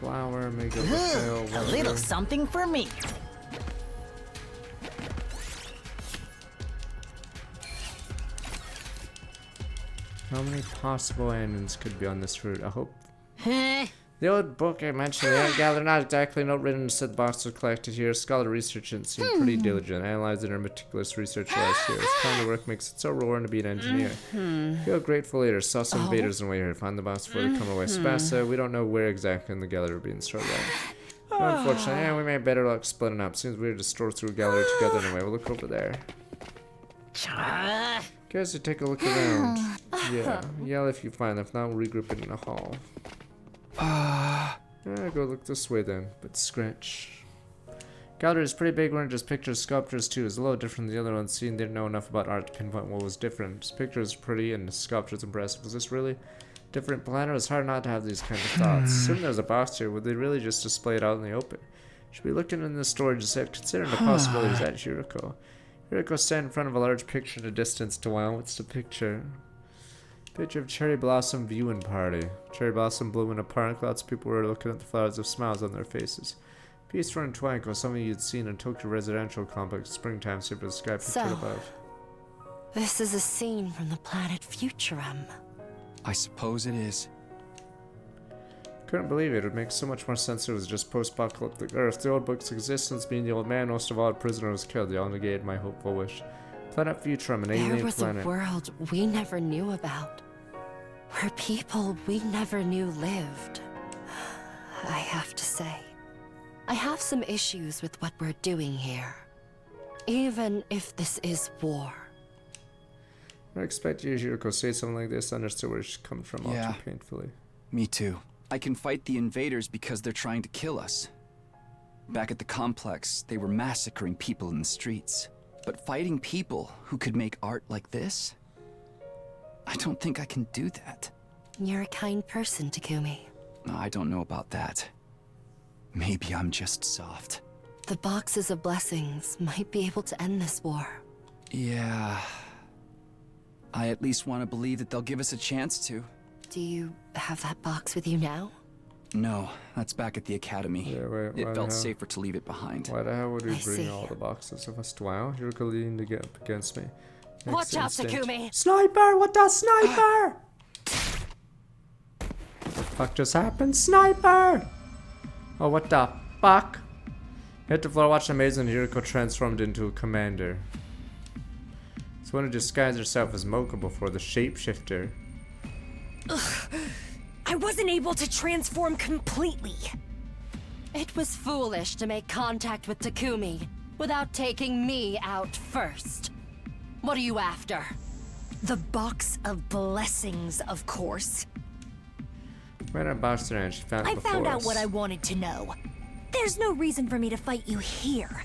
Flower, make a fail. A little something for me. How many possible endings could be on this route? I hope. The old book I mentioned, the art gallery, not exactly note written, said the box was collected here. Scholar research and seemed pretty diligent, analyzing her meticulous research lies here. This kind of work makes it so rewarding to be an engineer. Feel grateful later. Saw some invaders on the way here. Found the box before they come away. Spasa, we don't know where exactly in the gallery we're being stored at. Unfortunately, yeah, we made better luck splitting up. Seems weird to store through a gallery together anyway. We'll look over there. Guys, to take a look around. Yeah, yell if you find them. If not, we'll regroup it in the hall. Yeah, go look this way then, but scratch. Gallery is pretty big, weren't just pictures, sculptures too. It's a little different than the other ones seen. Didn't know enough about art to pinpoint what was different. This picture is pretty and the sculpture's impressive. Was this really different planner? It's hard not to have these kind of thoughts. Assuming there's a box here, would they really just display it out in the open? Should be looking in the storage set, considering the possibilities at Yuriko. Yuriko stand in front of a large picture in the distance to wow. What's the picture? Picture of cherry blossom viewing party. Cherry blossom bloom in a park. Lots of people were looking at the flowers with smiles on their faces. Peaceful and tranquil, something you'd seen in Tokyo residential complex. Springtime, super the sky pictured above. This is a scene from the planet Futurum. I suppose it is. Couldn't believe it. It would make so much more sense if it was just post-apocalyptic Earth. The old book's existence, being the old man, most of all, a prisoner was killed. They all negated my hopeful wish. Planet Futurum, an alien There was planet. a world we never knew about, where people we never knew lived. I have to say, I have some issues with what we're doing here. Even if this is war. I expect you, Hiroko, say something like this. Understood where she's coming from all Yeah. too painfully. Me too. I can fight the invaders because they're trying to kill us. Back at the complex, they were massacring people in the streets. But fighting people who could make art like this? I don't think I can do that. You're a kind person, Takumi. I don't know about that. Maybe I'm just soft. The boxes of blessings might be able to end this war. Yeah. I at least want to believe that they'll give us a chance to. Do you have that box with you now? No, that's back at the academy. Yeah, wait, It why felt the hell? safer to leave it behind. Why the hell would we I bring see. all the boxes of us? Wow, Hiroko leaned up against me. Watch out, instinct. Takumi! Sniper! What the sniper? What the fuck just happened? Sniper! Oh, what the fuck? Hit the floor, watch amazing. Hiroko transformed into a commander. So want to disguise herself as Mocha before the shapeshifter. I wasn't able to transform completely. It was foolish to make contact with Takumi without taking me out first. What are you after? The box of blessings, of course. Ran out boxed her and she found it I before found out us. what I wanted to know. There's no reason for me to fight you here.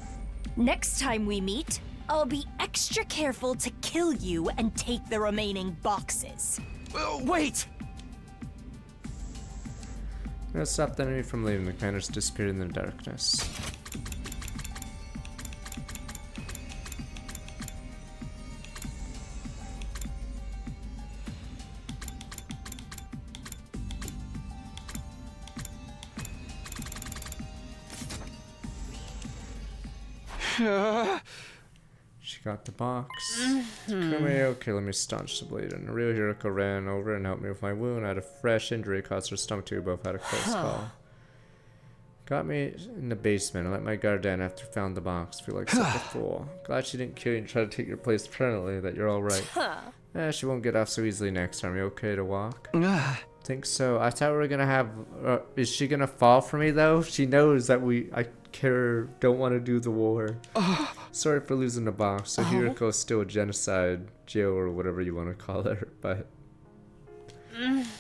Next time we meet, I'll be extra careful to kill you and take the remaining boxes. Wait! That stopped the enemy from leaving. The commanders disappeared in the darkness. She got the box. Takumi, okay, let me staunch the bleed. And the real Hiroko ran over and helped me with my wound. I had a fresh injury, caused her stomach to both had a close call. Got me in the basement. I let my guard down after I found the box. Feel like such a fool. Glad she didn't kill you and try to take your place permanently. That you're all right. She won't get off so easily next time. You okay to walk? Think so. I thought we were gonna have. Is she gonna fall for me though? She knows that I don't want to do the war. Sorry for losing the box. So Hiroko's still a genocide, Jill, or whatever you want to call her. But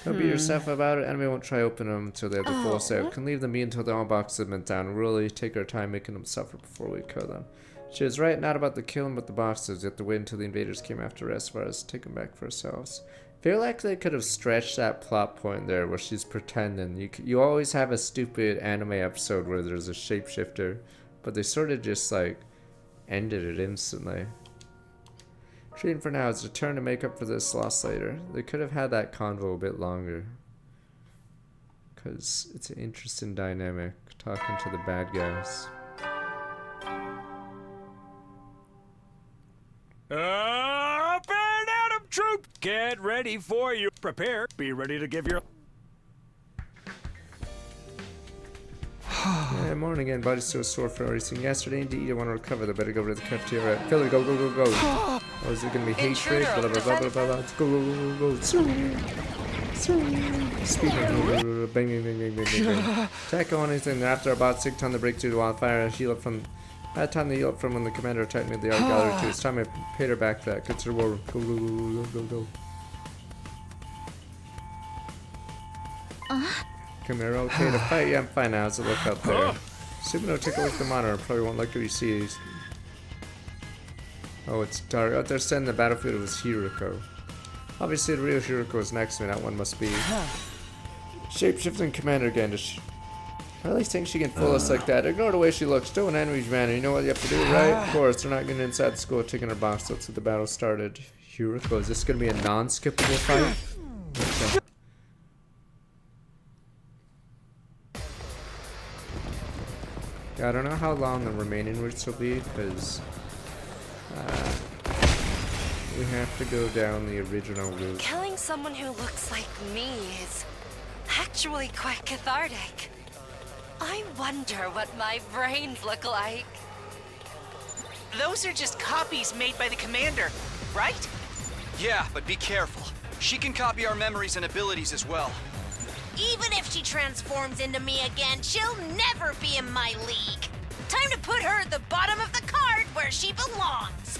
don't be yourself about it. Enemy won't try opening them until they have the full set. Can leave them be until the all boxes have been down. Really take our time making them suffer before we kill them. She was right, not about the killing, but the boxes. You have to wait until the invaders came after us for us to take them back for ourselves. Feel like they could have stretched that plot point there where she's pretending. You always have a stupid anime episode where there's a shapeshifter, but they sort of just like ended it instantly. Treating for now is a turn to make up for this loss later. They could have had that convo a bit longer, because it's an interesting dynamic talking to the bad guys. Up and at 'em, troop! Get ready for you. Prepare. Be ready to give your... Yeah, morning again. Body's still sore from racing yesterday. Indeed, I want to recover. I better go over to the cafeteria. Philly, go, go, go, go. Oh, is it going to be hatred? Blah, blah, blah, blah, blah, blah. Let's go, go, go, go, go. Speed. Bang, bang, bang, bang, bang, bang. Attack on anything. After about 6 times to break through the wildfire, heal up from... I had time to heal up from when the commander attacked me at the art gallery too. It's time I paid her back for that. Consider war. Go, go, go, go, go, go. Come here, okay to fight? Yeah, I'm fine now. How's it look out there? Supino, take a look at the monitor. Probably won't like what you see. Oh, it's dark. Out there sending the battlefield was Hiroko. Obviously, the real Hiroko is next to me. That one must be. Shapeshifting commander again. I really think she can fool us like that. Ignore the way she looks. Still an enemy's man. You know what you have to do, right? Of course, they're not getting inside the school, taking her box. Let's get the battle started. Hiroko, is this going to be a non-skippable fight? Okay. Yeah, I don't know how long the remaining routes will be, because we have to go down the original route. Killing someone who looks like me is actually quite cathartic. I wonder what my brains look like. Those are just copies made by the commander, right? Yeah, but be careful. She can copy our memories and abilities as well. Even if she transforms into me again, she'll never be in my league. Time to put her at the bottom of the card where she belongs.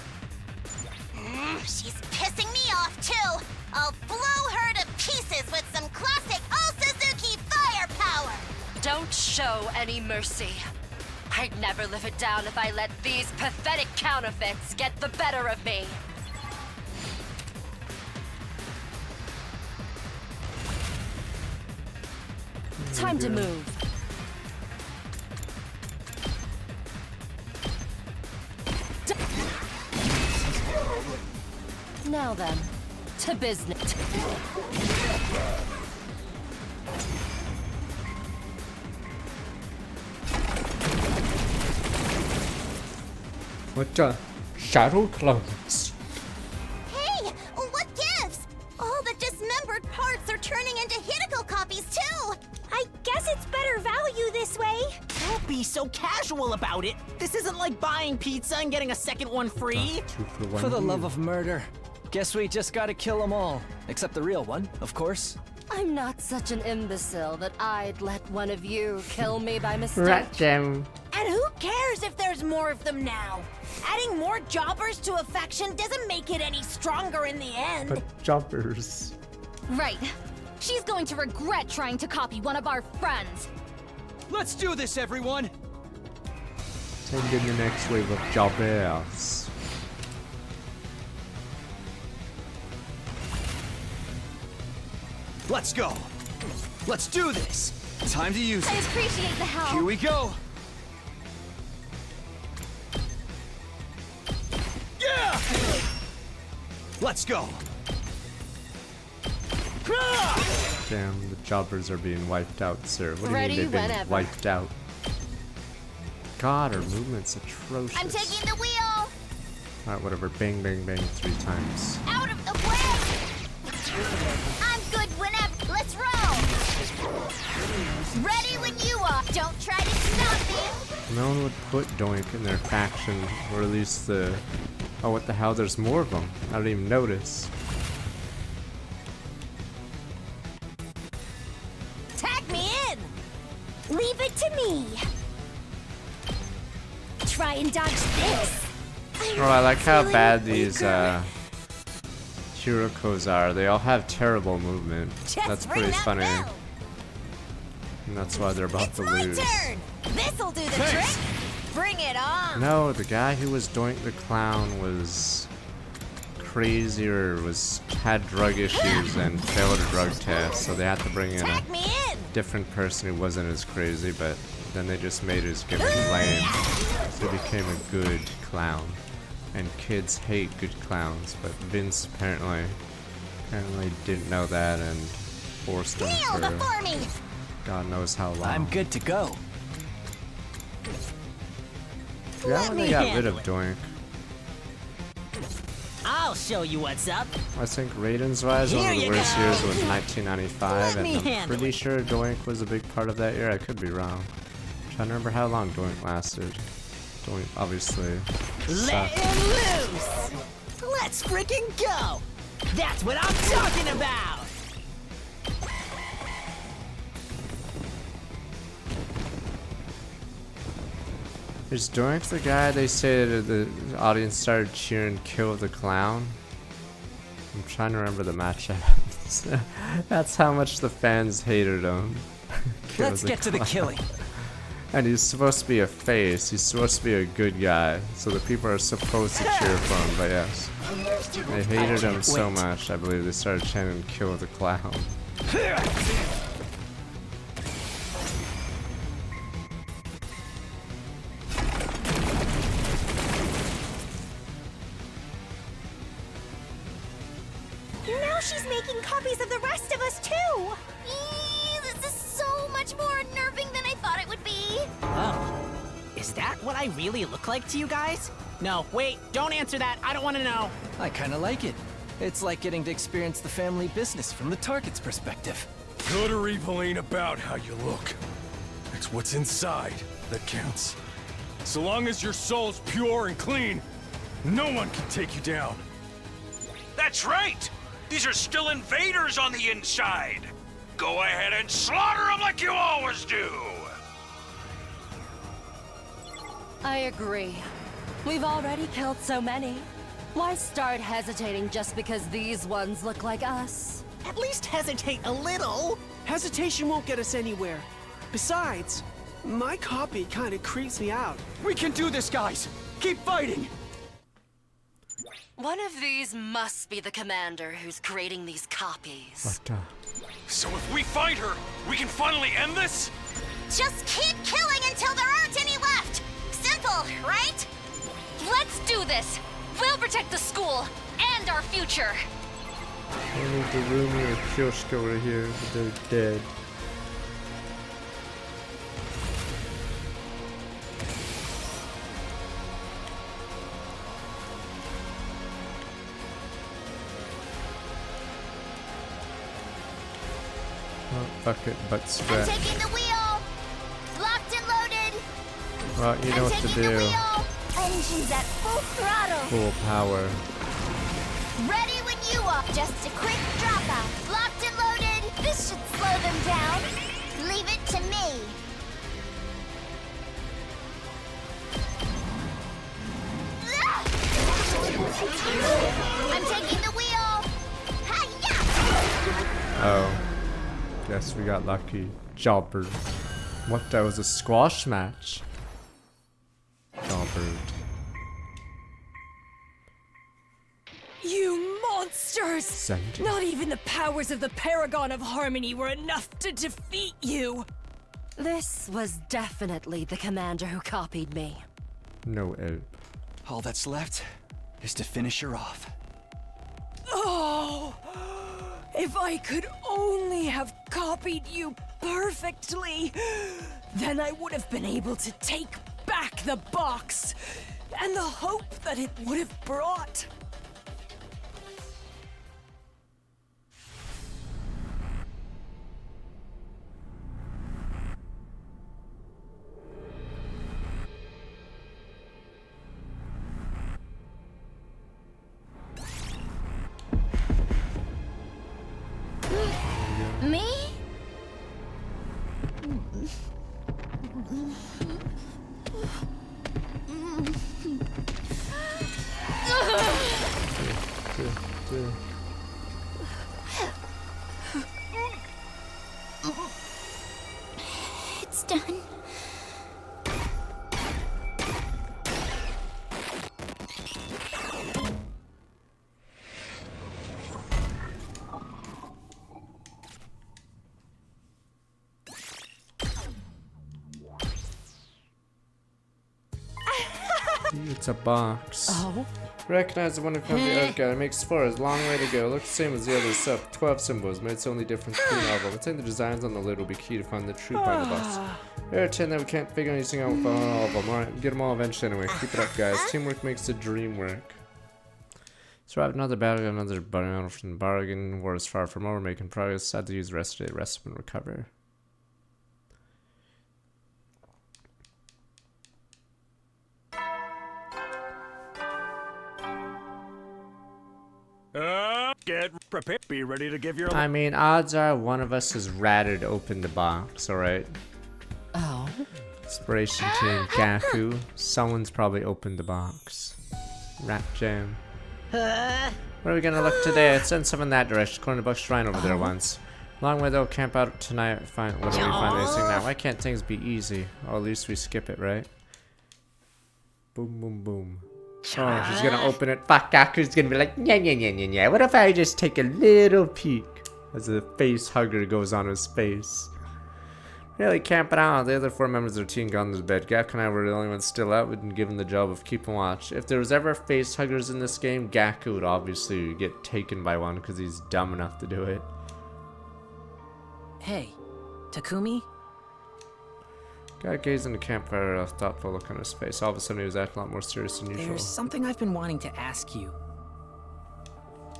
She's pissing me off, too. I'll blow her to pieces with some classic Osuzuki firepower. Don't show any mercy. I'd never live it down if I let these pathetic counterfeits get the better of me. Time to move. Now then, to business. What the? Shadow clones. Hey, what gives? All the dismembered parts are turning into Hideko copies, too. I guess it's better value this way. Don't be so casual about it. This isn't like buying pizza and getting a second one free. 2 for 1 For the deal. love of murder. Guess we just gotta kill them all. Except the real one, of course. I'm not such an imbecile that I'd let one of you kill me by mistake. Rat gem. And who cares if there's more of them now? Adding more jobbers to a faction doesn't make it any stronger in the end. But jumpers. Right. She's going to regret trying to copy one of our friends. Let's do this, everyone! Send in the next wave of jobbers. Let's go! Let's do this! Time to use I it! appreciate the help. Here we go! Yeah! Let's go! Damn, the jobbers are being wiped out, sir. What do you Ready mean they've been whenever. wiped out? God, her movement's atrocious. I'm taking the wheel. Alright, whatever. Bang, bang, bang 3 times. Out of the way. I'm good whenever. Let's roll. Ready when you are. Don't try to stop me. No one would put Doink in their faction, or at least the... Oh, what the hell? There's more of them. I didn't even notice. Tag me in. Leave it to me. Try and dodge this. Oh, I like how bad these Hirokos are. They all have terrible movement. Just That's ring pretty that funny. bell. And that's why they're about to lose. Turn. This'll do the trick. Bring it on. No, the guy who was Doink the Clown was crazy or had drug issues and failed a drug test, so they had to bring in a Tag me in. different person who wasn't as crazy, but then they just made his gimmick lame. So he became a good clown. And kids hate good clowns, but Vince apparently didn't know that and forced him Kneel for before me. God knows how long. I'm good to go. Yeah, when they got rid of Doink. I'll show you what's up. I think ratings-wise, one of the Here you worst go. years was 1995, Let me and I'm handle pretty sure Doink was a big part of that year. I could be wrong. I'm trying to remember how long Doink lasted. Doink obviously Let sucked. him loose. Let's freaking go. That's what I'm talking about. Is Doink the guy they say that the audience started cheering "Kill the Clown"? I'm trying to remember the matchups. That's how much the fans hated him. Kill Let's get to the Clown. killing. And he's supposed to be a face. He's supposed to be a good guy. So the people are supposed to cheer for him. But yes, they hated him so much. I believe they started chanting "Kill the Clown." Now she's making copies of the rest of us too. This is so much more unnerving than I thought it would be. Oh, is that what I really look like to you guys? No, wait, don't answer that. I don't want to know. I kinda like it. It's like getting to experience the family business from the target's perspective. Good or evil ain't about how you look. It's what's inside that counts. So long as your soul's pure and clean, no one can take you down. That's right! These are still invaders on the inside! Go ahead and slaughter them like you always do! I agree. We've already killed so many. Why start hesitating just because these ones look like us? At least hesitate a little. Hesitation won't get us anywhere. Besides, my copy kind of creeps me out. We can do this, guys! Keep fighting! One of these must be the commander who's creating these copies. What the? So if we find her, we can finally end this? Just keep killing until there aren't any left! Simple, right? Let's do this! We'll protect the school and our future! I need the Rumi or Kyoshka over here, but they're dead. Oh, fuck it, butt I'm scratch. taking the wheel! Locked and loaded! Well, you know what to taking the do. wheel! Engines at full throttle! Full power. Ready when you are. Just a quick dropout. Locked and loaded. This should slow them down. Leave it to me. I'm taking the wheel. Hi-ya! Oh. Guess we got lucky. Jawbird. What, that was a squash match? Jawbird. You monsters! Send. Not even the powers of the Paragon of Harmony were enough to defeat you! This was definitely the commander who copied me. No help. All that's left is to finish her off. Oh! If I could only have copied you perfectly, then I would have been able to take back the box and the hope that it would have brought. Me? It's done. It's a box. Oh? Recognize the one from the art guide. It makes 4. It's a long way to go. Looks the same as the other stuff. 12 symbols. But it's the only difference between all of them. I think the designs on the lid will be key to find the true part of the box. There are 10 that we can't figure anything out with all of them. Alright, get them all eventually anyway. Keep it up, guys. Teamwork makes the dream work. Survived another battle, another battle from the bargain. War is far from over, making progress. Sad to use the rest today. Rest and recover. Get prepared. Be ready to give your... I mean, odds are one of us has ratted open the box, alright? Oh? Inspiration Team Gaku. Someone's probably opened the box. Rat Jam. Where are we gonna look today? I'd send some in that direction. According to Buck Shrine over there once. Long way though, camp out tonight. What do we find anything now? Why can't things be easy? Or at least we skip it, right? Boom, boom, boom. Oh, she's gonna open it. Fuck, Gaku's gonna be like, yeah, yeah, yeah, yeah, yeah. What if I just take a little peek? As the face hugger goes on his face. Really camping out. The other 4 members of the team gone to bed. Gaku and I were the only ones still out and given the job of keeping watch. If there was ever face huggers in this game, Gaku would obviously get taken by one because he's dumb enough to do it. Hey, Takumi? Guy gazed in the campfire, a thoughtful look on his face. All of a sudden, he was acting a lot more serious than usual. There's something I've been wanting to ask you.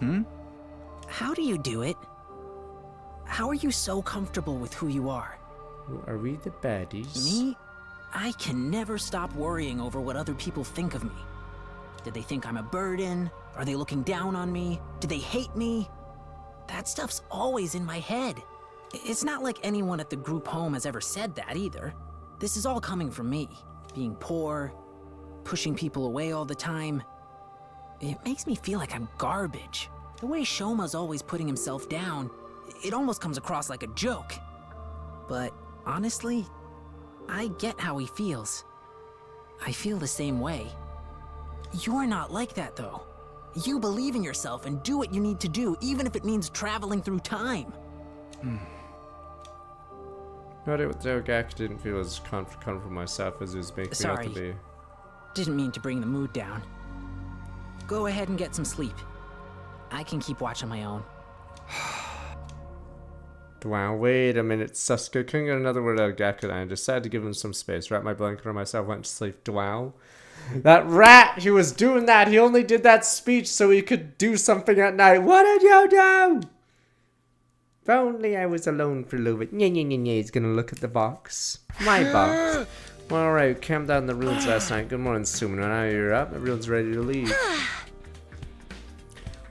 Hmm? How do you do it? how are you so comfortable with who you are? Are we the baddies? Me? I can never stop worrying over what other people think of me. Did they think I'm a burden? Are they looking down on me? Do they hate me? That stuff's always in my head. It's not like anyone at the group home has ever said that either. This is all coming from me. Being poor, pushing people away all the time. It makes me feel like I'm garbage. The way Shoma's always putting himself down, it almost comes across like a joke. But honestly, I get how he feels. I feel the same way. You're not like that though. You believe in yourself and do what you need to do, even if it means traveling through time. No idea what Dogak didn't feel as comfortable for myself as he was making out to be. Didn't mean to bring the mood down. Go ahead and get some sleep. I can keep watch on my own. Wow, wait a minute, Sasuke. Couldn't get another word out of Gaku and I decided to give him some space. Wrap my blanket around myself, went to sleep. Wow. That rat, he was doing that. He only did that speech so he could do something at night. What did you do? If only I was alone for a little bit. He's gonna look at the box. My box. Well, alright, camped out in the ruins last night. Good morning, Suman. Now you're up, everyone's ready to leave.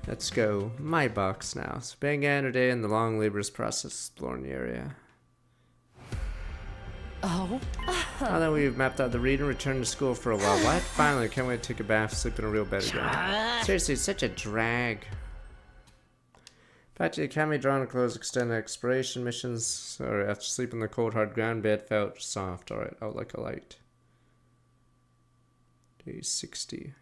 Let's go. My box now. So began our day in the long, laborious process exploring the area. Oh? Now that we've mapped out the region, return to school for a while. What? Finally, can't wait to take a bath, sleep in a real bed again. Seriously, it's such a drag. Back to the academy, drawing to close extended exploration missions. Or after sleeping in the cold, hard ground, bed felt soft. Alright, out like a light. Day 60.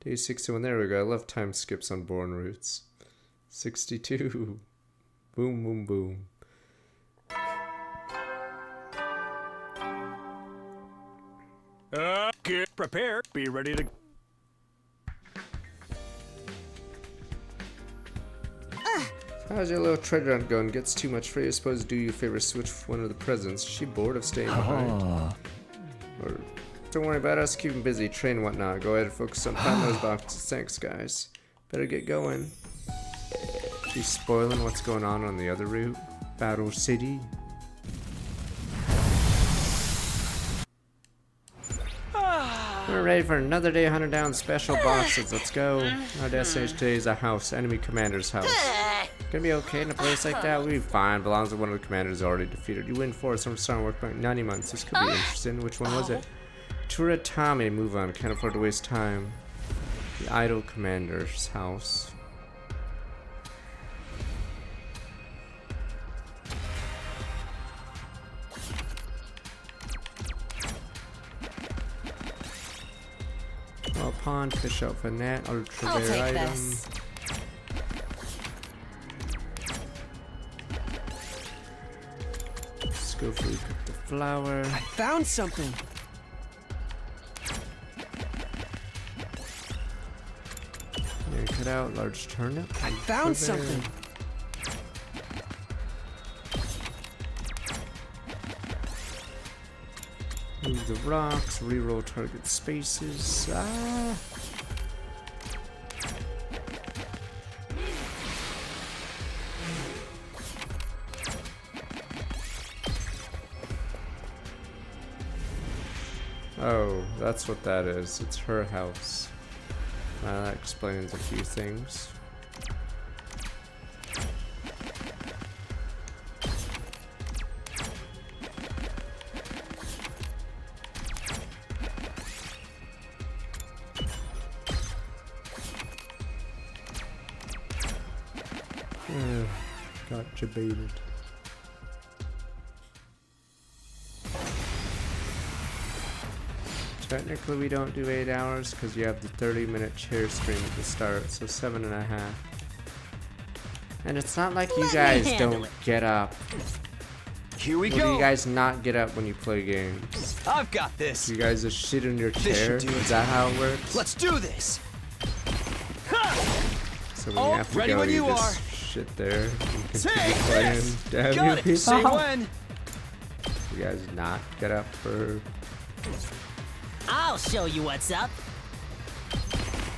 Day 61, there we go. I love time skips on Born Roots. 62. Boom, boom, boom. Get prepared. Be ready to... How's your little treasure hunt going? Gets too much for you. Suppose do you favor switch one of the presents? Is she bored of staying behind? Or don't worry about us. Keep him busy. Train and whatnot. Go ahead and focus on finding those boxes. Thanks, guys. Better get going. She's spoiling what's going on the other route. Battle City. We're ready for another day hunting down special boxes. Let's go. Our destination today is a house. Enemy commander's house. Gonna be okay in a place like that? We'll be fine. Belongs to one of the commanders already defeated. You win 4. Some starting work by 90 months. This could be interesting. Which one was it? Turatami. Move on. Can't afford to waste time. The idle commander's house. Pond, fish out for net, ultra rare item. This. Let's go for the flower. I found something. There, cut out large turnip. I found something. Move the rocks, reroll target spaces. Ah. Oh, that's what that is. It's her house. That explains a few things. Got jebaited. Technically we don't do 8 hours because you have the 30-minute chair stream at the start, so 7.5. And it's not like you guys don't get up. Here we go. Do you guys not get up when you play games? I've got this. You guys just sit in your chair? Is that how it works? Let's do this. So when you have to go, you just shit there and continue playing. Damn you people. Say when. You guys not get up for... I'll show you what's up.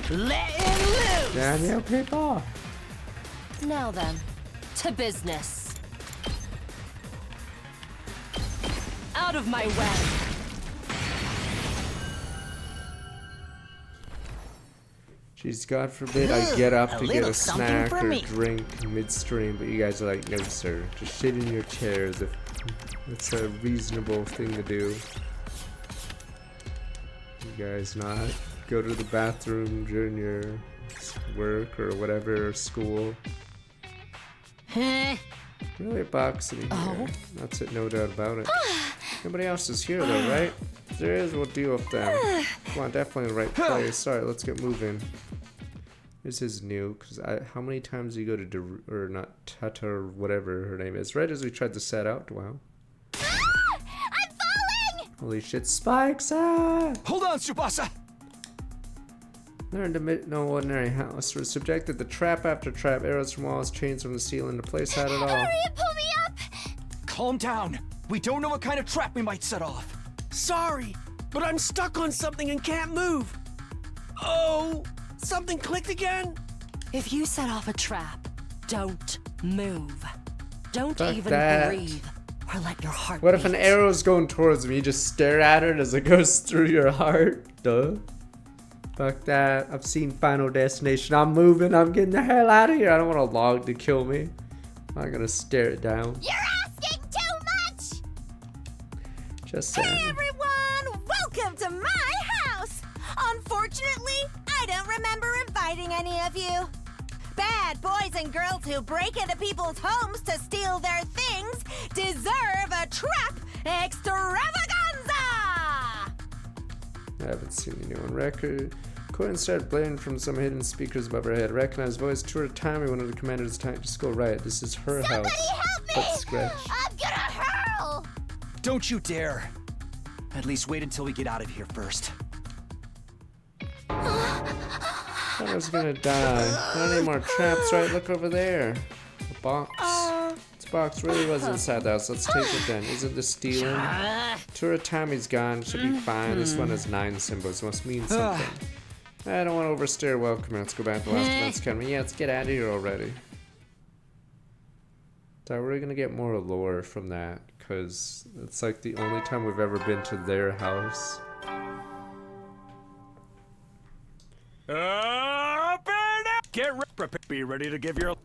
Let it loose. Damn you people. Now then, To business. Out of my way. Jeez, God forbid I get up to get little a something snack for or me. drink midstream, but you guys are like, no sir, just sit in your chairs if it's a reasonable thing to do. You guys not go to the bathroom during your work or whatever, or school. Really a box in here. That's it, no doubt about it. Nobody else is here though, right? If there is, we'll deal with them. Come on, definitely the right place. Alright, let's get moving. This is new, because how many times do you go to or not Tata or whatever her name is? Right as we tried to set out, wow. I'm falling! Holy shit, spikes! Ah! Hold on, Tsubasa! They're in no ordinary house. We're subjected to trap after trap, arrows from walls, chains from the ceiling. The place had it all. Hurry and pull me up! Calm down. We don't know what kind of trap we might set off. Sorry, but I'm stuck on something and can't move. Oh, something clicked again? If you set off a trap, don't move. Don't Fuck even that. breathe or let your heart What if an beat. arrow's going towards me? You just stare at it as it goes through your heart? Duh. Fuck that. I've seen Final Destination. I'm moving. I'm getting the hell out of here. I don't want a log to kill me. I'm not gonna stare it down. You're asking too much! Just saying. Hey everyone! Welcome to my house! Unfortunately, I don't remember inviting any of you. Bad boys and girls who break into people's homes to steal their things deserve a trap extravaganza! I haven't seen the new one. Record. Corin started blaring from some hidden speakers above her head. Recognized voice. Tura Tommy, one of the commanders, time to school riot. This is her house. Help me! Butt scratch. I'm gonna hurl! Don't you dare. At least wait until we get out of here first. I was gonna die. Not any more traps, right? Look over there. A box. This box really was inside the house. Let's take it then. Isn't this stealing? Tura Tommy's gone. Should be fine. This one has 9 symbols. Must mean something. I don't want to overstay our welcome. Let's go back to last month's academy. Yeah, let's get out of here already. So we're gonna get more lore from that, because it's like the only time we've ever been to their house. Get be ready to give your.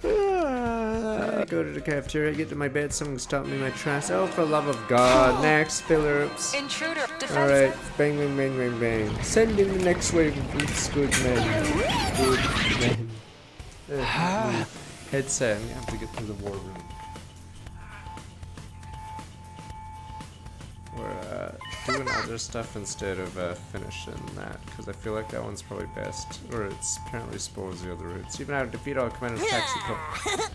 I go to the cafeteria, get to my bed, someone stop me in my tracks. Oh, for the love of God. Next, Phillips. Intruder. Alright, bang, bang, bang, bang, bang. Send in the next wave of boots, good men. Good men. Headset, we have to get to the war room. We're doing other stuff instead of finishing that, because I feel like that one's probably best. Or it's apparently spoils the other routes. Even out defeat all commanders taxi co.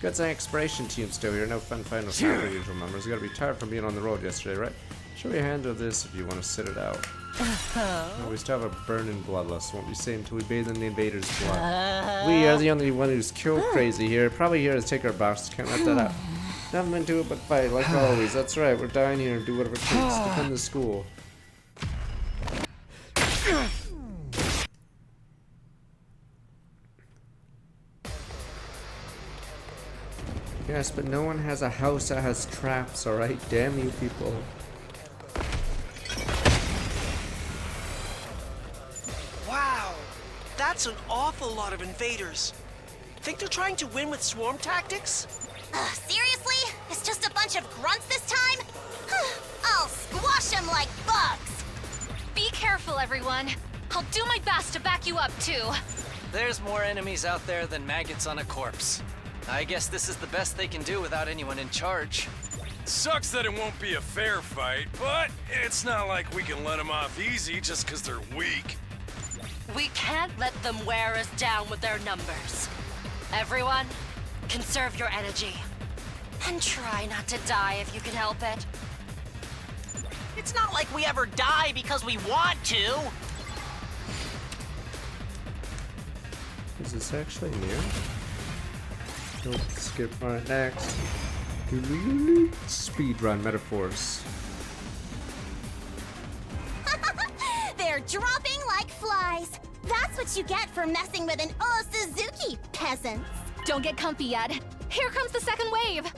Got some exploration team still here. No fun finding us our usual members. You gotta be tired from being on the road yesterday, right? Should we handle this if you want to sit it out? No, we still have a burning bloodlust, won't we say, until we bathe in the invader's blood. We are the only one who's kill crazy here. Probably here to take our box. Can't let that out. Nothing to do but fight, like always. That's right, we're dying here and do whatever it takes to defend the school. Yes, but no one has a house that has traps, alright? Damn you people. Wow, that's an awful lot of invaders. Think they're trying to win with swarm tactics? Seriously? It's just a bunch of grunts this time? I'll squash them like bugs! Be careful, everyone. I'll do my best to back you up, too. There's more enemies out there than maggots on a corpse. I guess this is the best they can do without anyone in charge. Sucks that it won't be a fair fight, but it's not like we can let them off easy just because they're weak. We can't let them wear us down with their numbers. Everyone, conserve your energy. And try not to die if you can help it. It's not like we ever die because we want to. Is this actually near? Nope, skip. Alright, next. Speedrun metaphors. They're dropping like flies. That's what you get for messing with an Osuzuki peasants. Don't get comfy yet. Here comes the second wave.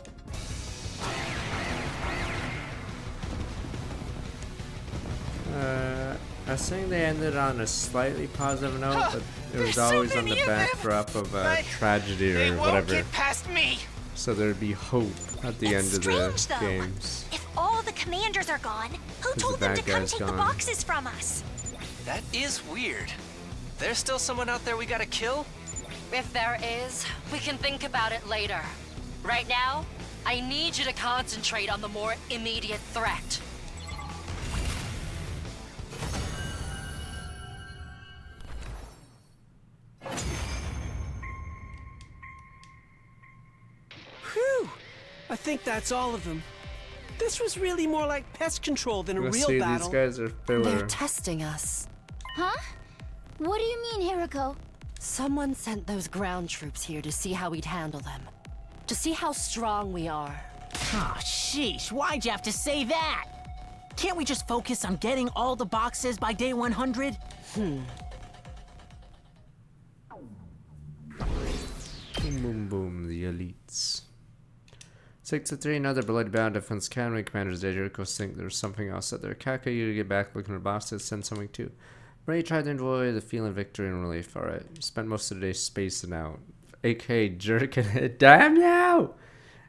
I think they ended on a slightly positive note, but it was always on the backdrop of a tragedy or whatever. Get past me. So there'd be hope at the end of the though. games. If all the commanders are gone, who the told them bad to come guy's take the gone. boxes from us? That is weird. There's still someone out there we gotta kill? If there is, we can think about it later. Right now, I need you to concentrate on the more immediate threat. Whew! I think that's all of them. This was really more like pest control than a Let's real see, battle. these guys are filler. They're testing us. Huh? What do you mean, Hiroko? Someone sent those ground troops here to see how we'd handle them. To see how strong we are. Oh, sheesh, why'd you have to say that? Can't we just focus on getting all the boxes by day 100? Boom, boom, boom, the elites. 6-3, another bloody bound defense academy. Commanders Dejirikos think there's something else out there. Kaka, you get back looking for boxes, send something too. Ray tried to enjoy the feeling of victory and relief. Alright, spent most of the day spacing out. AK jerking it. Damn you!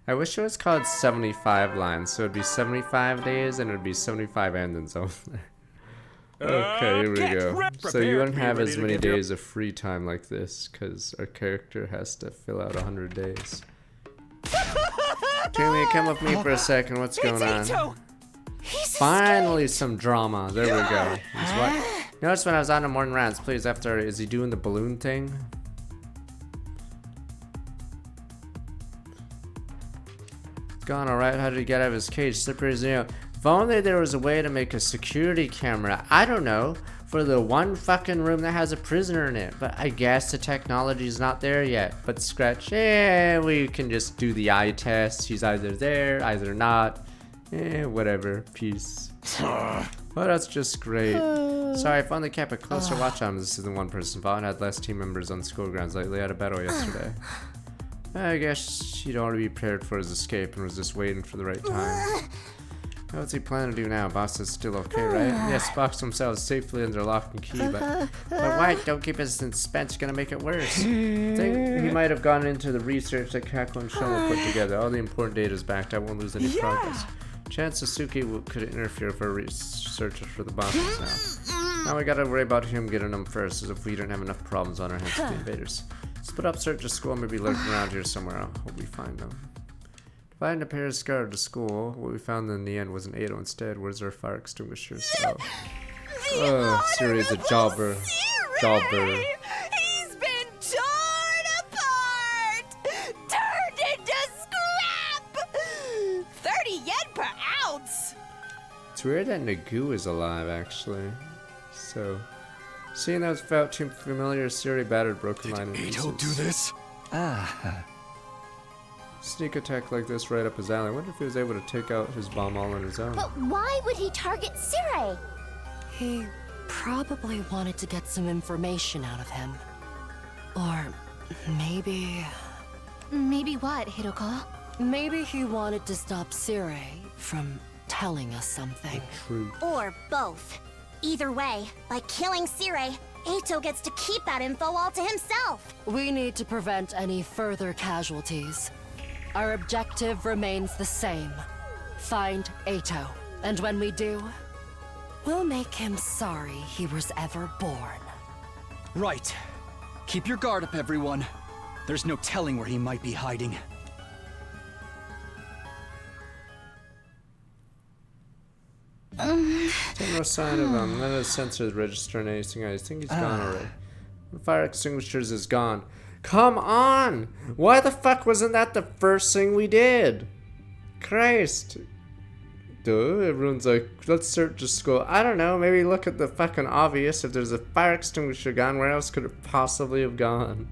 I wish it was called 75 lines, so it'd be 75 days and it'd be 75 endings over there. Okay, here we go. So you wouldn't have as many days of free time like this, because our character has to fill out 100 days. Jamie, come with me for a second. What's going on? Finally, some drama. There we go. Notice when I was on the morning rounds, please, after, is he doing the balloon thing? Gone, alright. How did he get out of his cage? Slippery as you know. If only there was a way to make a security camera. I don't know. For the one fucking room that has a prisoner in it. But I guess the technology's not there yet. But Scratch, we can just do the eye test. He's either there, either not. Whatever. Peace. Well, that's just great. Sorry, I finally kept a closer watch on him. This isn't one person fault. I had less team members on school grounds lately. I had a battle yesterday. I guess she'd already be prepared for his escape and was just waiting for the right time. What's he planning to do now? Boss is still okay, right? Yes, box themselves safely under lock and key, but what? Don't keep us in suspense. You're gonna make it worse. I think he might have gone into the research that Kako and Shoma put together. All the important data is backed. I won't lose any progress. Chance Sasuke could interfere for researchers for the boxes now. Now we gotta worry about him getting them first, as if we don't have enough problems on our hands with the invaders. Split up, search the school, maybe lurking around here somewhere. I hope we find them. Find a pair of scar to school. What we found in the end was an Ado instead. Where's our fire extinguishers? Oh, Siri's a jobber. Jobber. He's been torn apart! Turned into scrap! 30 yen per ounce! It's weird that Nagu is alive, actually. So, seeing those felt too familiar, Siri battered broken line. Did Ado do this? Sneak attack like this right up his alley. I wonder if he was able to take out his bomb all on his own. But why would he target Sirei? He probably wanted to get some information out of him. Or maybe... Maybe what, Hiroko? Maybe he wanted to stop Sirei from telling us something. Or both. Either way, by killing Sirei, Ato gets to keep that info all to himself. We need to prevent any further casualties. Our objective remains the same. Find Ato. And when we do, we'll make him sorry he was ever born. Right. Keep your guard up, everyone. There's no telling where he might be hiding. Still no sign of him. None of the sensors registering anything. I think he's gone already. The fire extinguishers is gone. Come on! Why the fuck wasn't that the first thing we did? Christ. Duh, everyone's like, let's search the school. I don't know, maybe look at the fucking obvious. If there's a fire extinguisher gone, where else could it possibly have gone?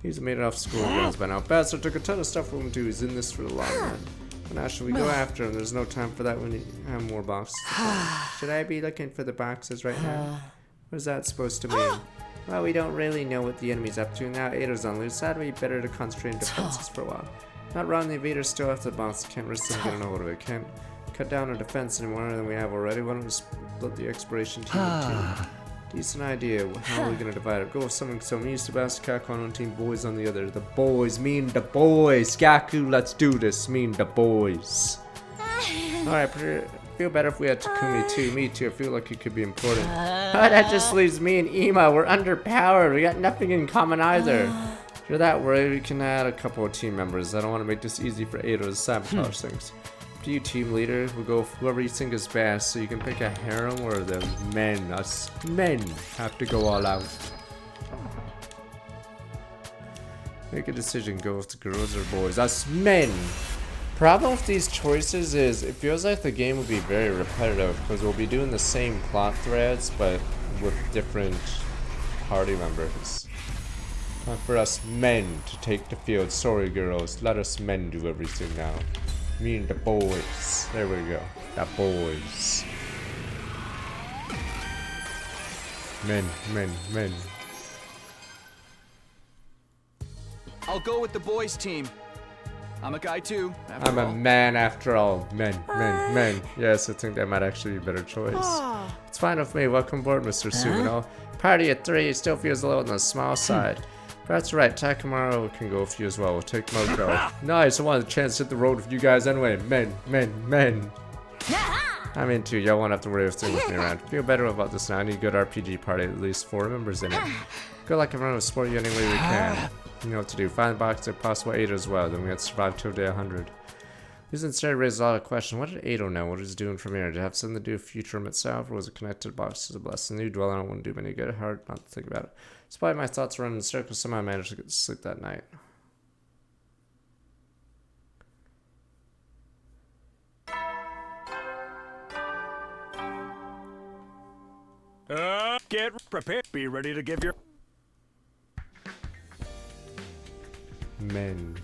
He's made it off school grounds by now. Bastard took a ton of stuff from him too. He's in this for the long run. Now should we go after him? There's no time for that when you have more boxes. Should I be looking for the boxes right now? What is that supposed to mean? Well, we don't really know what the enemy's up to now. Ada's on loose side. It'd be better to concentrate on defenses for a while. Not wrong, the invaders still have the box. Can't risk them getting a hold of it. Can't cut down our defense any more than we have already. Why don't we split the exploration team in two? Decent idea. How are we gonna divide it? Go with someone so me, Sebastian, Kaku on one team, boys on the other. The boys, me and the boys. Kaku, let's do this. Me and the boys. Alright, feel better if we had Takumi too. Me too. I feel like it could be important. Oh, that just leaves me and Ima. We're underpowered. We got nothing in common either. If you're that worried, we can add a couple of team members. I don't want to make this easy for Ada to sabotage things. To you, team leader, we'll go with whoever you think is best. So you can pick a harem or the men. Us men have to go all out. Make a decision. Go with the girls or boys. Us men. Problem with these choices is it feels like the game will be very repetitive because we'll be doing the same plot threads but with different party members. Time for us men to take the field. Sorry girls, let us men do everything now. Me and the boys. There we go. The boys. Men. I'll go with the boys team. I'm a guy too. I'm a man after all. Men. Yes, I think that might actually be a better choice. It's fine with me. Welcome aboard, Mr. Sumino. Party at 3 still feels a little on the small side. That's right, Takamaru can go with you as well. We'll take Moko. Nice, I wanted a chance to hit the road with you guys anyway. Men. I'm into y'all won't have to worry with me around. Feel better about this now. I need a good RPG party, at least 4 members in it. Good luck, everyone will support you any way we can. You know what to do. Find the box if possible 8 as well. Then we have to survive till day 100. This instead raised a lot of questions. What did Ado know? What is it doing from here? Did it have something to do with Futurum itself, or was it connected to boxes of blessing? New dwelling, I wouldn't do me any good. Hard not to think about it. Despite my thoughts running in circles, somehow I managed to get to sleep that night. Get prepared. Be ready to give your... Men.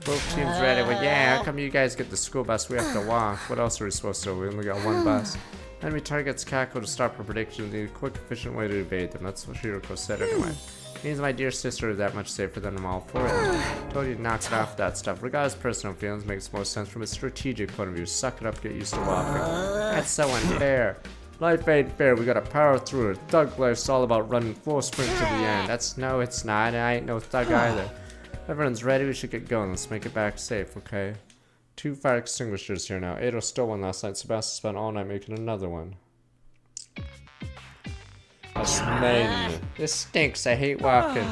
Both teams ready. Well, yeah, how come you guys get the school bus? We have to walk. What else are we supposed to do? We only got one bus. Enemy targets Kako to stop her prediction. The quick, efficient way to evade them. That's what Shiroko said anyway. Means my dear sister is that much safer than I'm all for it. Told you to knock it off that stuff. Regardless of personal feelings, makes more sense from a strategic point of view. Suck it up, get used to walking. That's so unfair. Life ain't fair. We gotta power through it. Thug life's all about running full sprint to the end. No, it's not. I ain't no thug either. Everyone's ready, we should get going. Let's make it back safe, okay? 2 fire extinguishers here now. Ado stole one last night. Sebastian spent all night making another one. Us men. This stinks. I hate walking.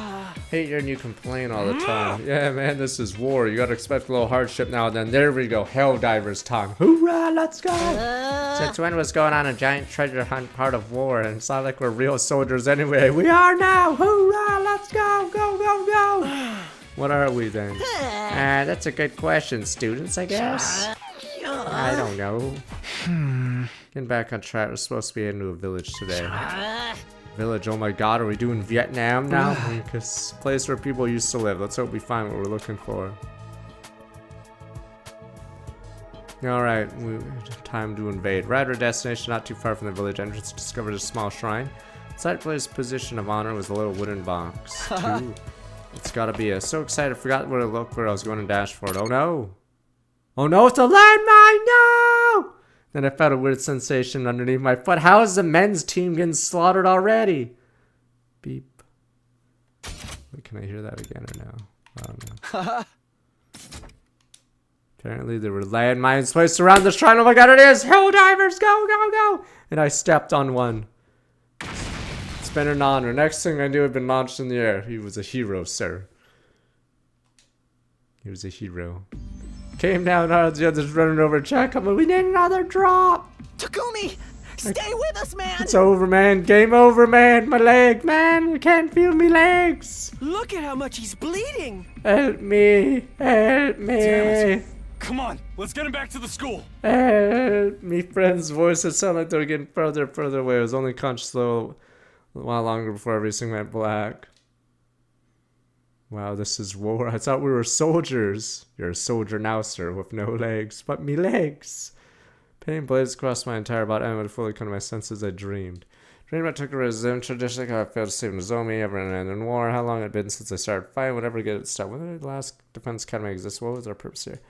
Hate hearing you complain all the time. Yeah, man, this is war. You gotta expect a little hardship now and then. There we go. Helldiver's time. Hoorah, let's go! Since when was going on a giant treasure hunt part of war? And it's not like we're real soldiers anyway. We are now! Hoorah, let's go! Go! What are we then? That's a good question, students, I guess? I don't know. Getting back on track, we're supposed to be into a village today. Village, oh my god, are we doing Vietnam now? Because place where people used to live. Let's hope we find what we're looking for. Alright, time to invade. Right, our destination not too far from the village entrance. Discovered a small shrine. Inside place position of honor was a little wooden box. It's gotta be so excited, I forgot where to look, where I was going to dash for it. Oh no! Oh no, it's a landmine! No! Then I felt a weird sensation underneath my foot. How is the men's team getting slaughtered already? Beep. Wait, can I hear that again or no? I don't know. Apparently there were landmines placed around the shrine. Oh my god, it is! Helldivers, go, go, go! And I stepped on one. It's been an honor. Next thing I knew had been launched in the air. He was a hero, sir. He was a hero. Came down out of the others running over. Check him. We need another drop. Takumi, stay with us, man. It's over, man. Game over, man. My leg, man. I can't feel my legs. Look at how much he's bleeding. Help me. Help me. Come on, let's get him back to the school. Help me. Friend's voices sound like they're getting further and further away. I was only conscious a while longer before everything went black. Wow, this is war. I thought we were soldiers. You're a soldier now, sir, with no legs. But me legs. Pain blazed across my entire body. I would fully come to my senses. I dreamed. Dream I took a resume tradition. I failed to save Nozomi ever in an end war. How long had it been since I started fighting? Whatever get it started. When did the last defense academy exist? What was our purpose here?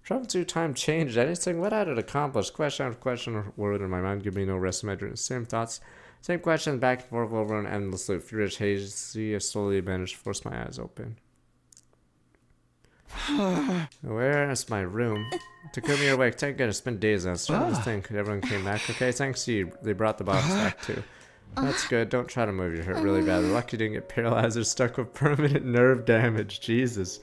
Travel through time changed anything? What had it accomplished? Question after question word in my mind. Give me no rest. Imagining the same thoughts. Same question back and forth over and endlessly. Furious hazy. I slowly managed to force my eyes open. Where is my room? Takumi, you're awake. Thank goodness. It's been days now. Starting to think. Everyone came back. Okay, thanks to you. They brought the box back too. That's good. Don't try to move. You hurt really badly. Lucky you didn't get paralyzed or stuck with permanent nerve damage. Jesus.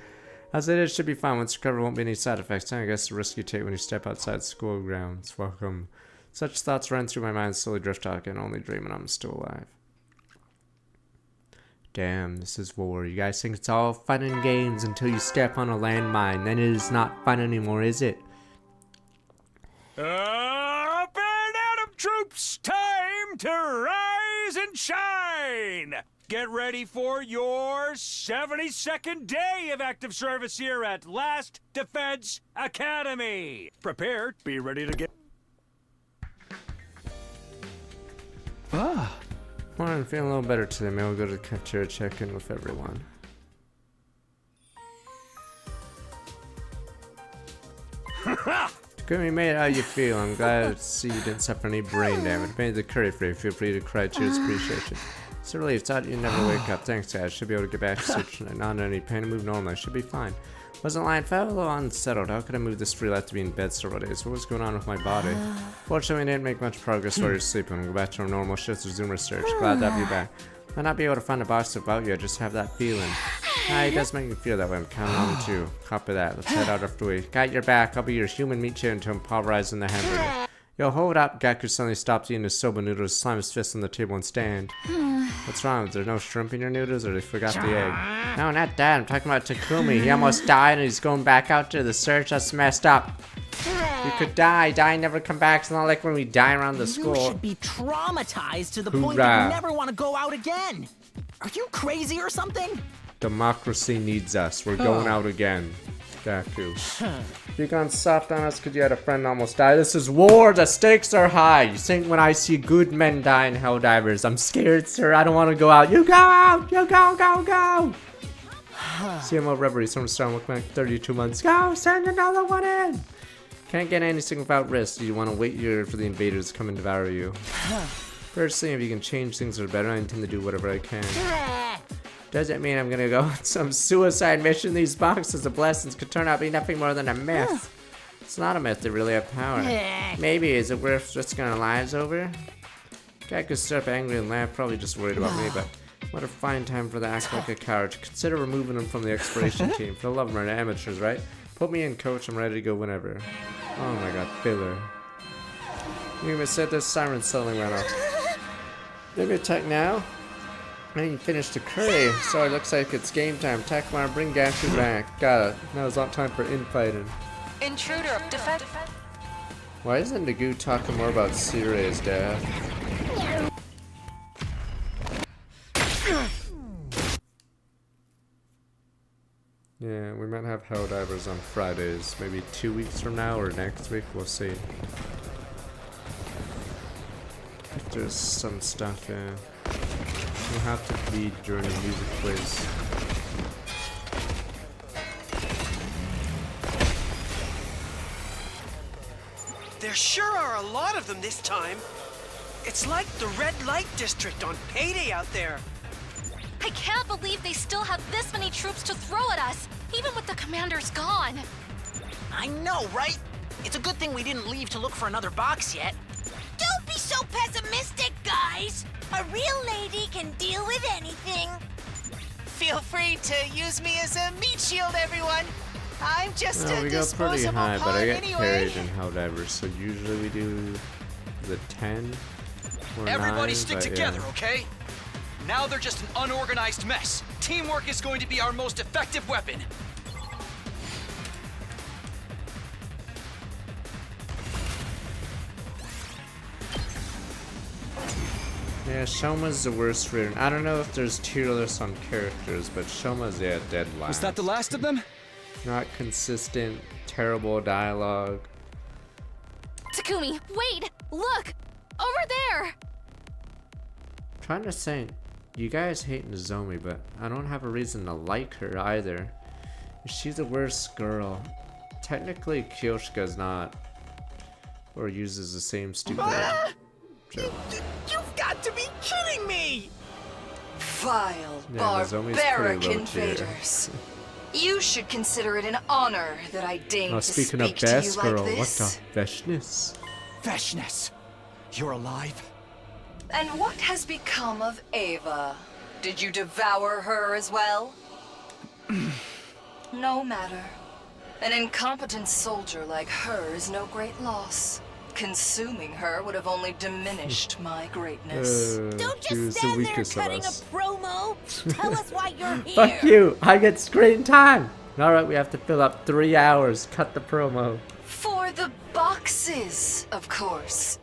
As it is, should be fine. Once recovered, won't be any side effects. I guess the risk you take when you step outside school grounds. Welcome. Such thoughts run through my mind, slowly drift out. I can only dream when I'm still alive. Damn, this is war. You guys think it's all fun and games until you step on a landmine. Then it is not fun anymore, is it? Up and Adam troops, time to rise and shine! Get ready for your 72nd day of active service here at Last Defense Academy. Prepare, be ready to get... I'm feeling a little better today. Maybe I'll go to the cafeteria, check in with everyone. Takumi, mate, how you feel? I'm glad to see you didn't suffer any brain damage. Made the curry for you. Feel free to cry. Cheers, appreciation. It's a relief. Thought you'd never wake up. Thanks, guys. Should be able to get back to sleep tonight. Not in any pain. Move normally. Should be fine. Wasn't lying. Felt a little unsettled. How could I move this free life to be in bed several days? What was going on with my body? Fortunately, we didn't make much progress while you're sleeping. We'll go back to our normal shifts or Zoom research. Glad to have you back. Might not be able to find a box about you. I just have that feeling. It does make me feel that way. I'm counting on you too. Copy that. Let's head out after we got your back. I'll be your human meat chair until I'm pulverizing the hamburger. Yo, hold up. Gaku suddenly stopped eating his soba noodles, slammed his fist on the table and stand. What's wrong? Is there no shrimp in your noodles or they forgot the egg? No, not that. I'm talking about Takumi. He almost died and he's going back out to the search. That's messed up. You could die. Die and never come back. It's not like when we die around the school. You should be traumatized to the point that you never want to go out again. Are you crazy or something? Democracy needs us. We're going out again. Gaku. You gone soft on us because you had a friend almost die. This is war. The stakes are high. You think when I see good men die in Helldivers, I'm scared, sir. I don't want to go out. You go out. You go. CMO Reverie. Someone's starting looking like 32 months. Go. Send another one in. Can't get anything without risk. You want to wait here for the invaders to come and devour you. First thing, if you can change things for the better, I intend to do whatever I can. Doesn't mean I'm gonna go on some suicide mission. These boxes of blessings could turn out to be nothing more than a myth. It's not a myth, they really have power. Maybe, is it worth risking our lives over? Guy could start up angry and laugh, probably just worried about me, but what a fine time for the act like a coward. Consider removing him from the exploration team. For the love of our amateurs, right? Put me in, coach, I'm ready to go whenever. Oh my god, filler. You even said this siren suddenly went off. Maybe attack now? I didn't finish the curry, so it looks like it's game time. Takemar, bring Gaku back. Got it. Now it's not time for infighting. Intruder, defend. Why isn't Nagu talking more about Sire's death? Yeah, we might have Helldivers on Fridays. Maybe 2 weeks from now or next week. We'll see. If there's some stuff, yeah. We'll have to bleed during the music quiz. There sure are a lot of them this time. It's like the red light district on payday out there. I can't believe they still have this many troops to throw at us, even with the commanders gone. I know, right? It's a good thing we didn't leave to look for another box yet. Don't be so pessimistic, guys. A real lady can deal with anything. Feel free to use me as a meat shield, everyone. I'm just a we go pretty disposable high, but I get anyway. carried in Helldivers, so usually we do the 10 or Everybody 9, stick but together, yeah. okay? Now they're just an unorganized mess. Teamwork is going to be our most effective weapon. Yeah, Shoma's the worst written. I don't know if there's tier lists on characters, but Shoma's, yeah, dead last. Was that the last of them? Not consistent, terrible dialogue. Takumi, wait! Look! Over there! trying to think. You guys hate Nozomi, but I don't have a reason to like her either. Is she the worst girl? Technically, Kyoshika's not. Or uses the same stupid joke. You've got to be kidding me! Vile, Yeah, Nozomi's barbaric pretty low tier. invaders. You should consider it an honor that I deign Oh, to speaking speak of to you best like girl, what this. the Veshness? Veshness, you're alive? And what has become of Ava? Did you devour her as well? No matter. An incompetent soldier like her is no great loss. Consuming her would have only diminished my greatness. Don't she was just the stand there weakest of cutting a us. promo. Tell us why you're here. Fuck you! I get screen time! Alright, we have to fill up 3 hours. Cut the promo. For the boxes, of course.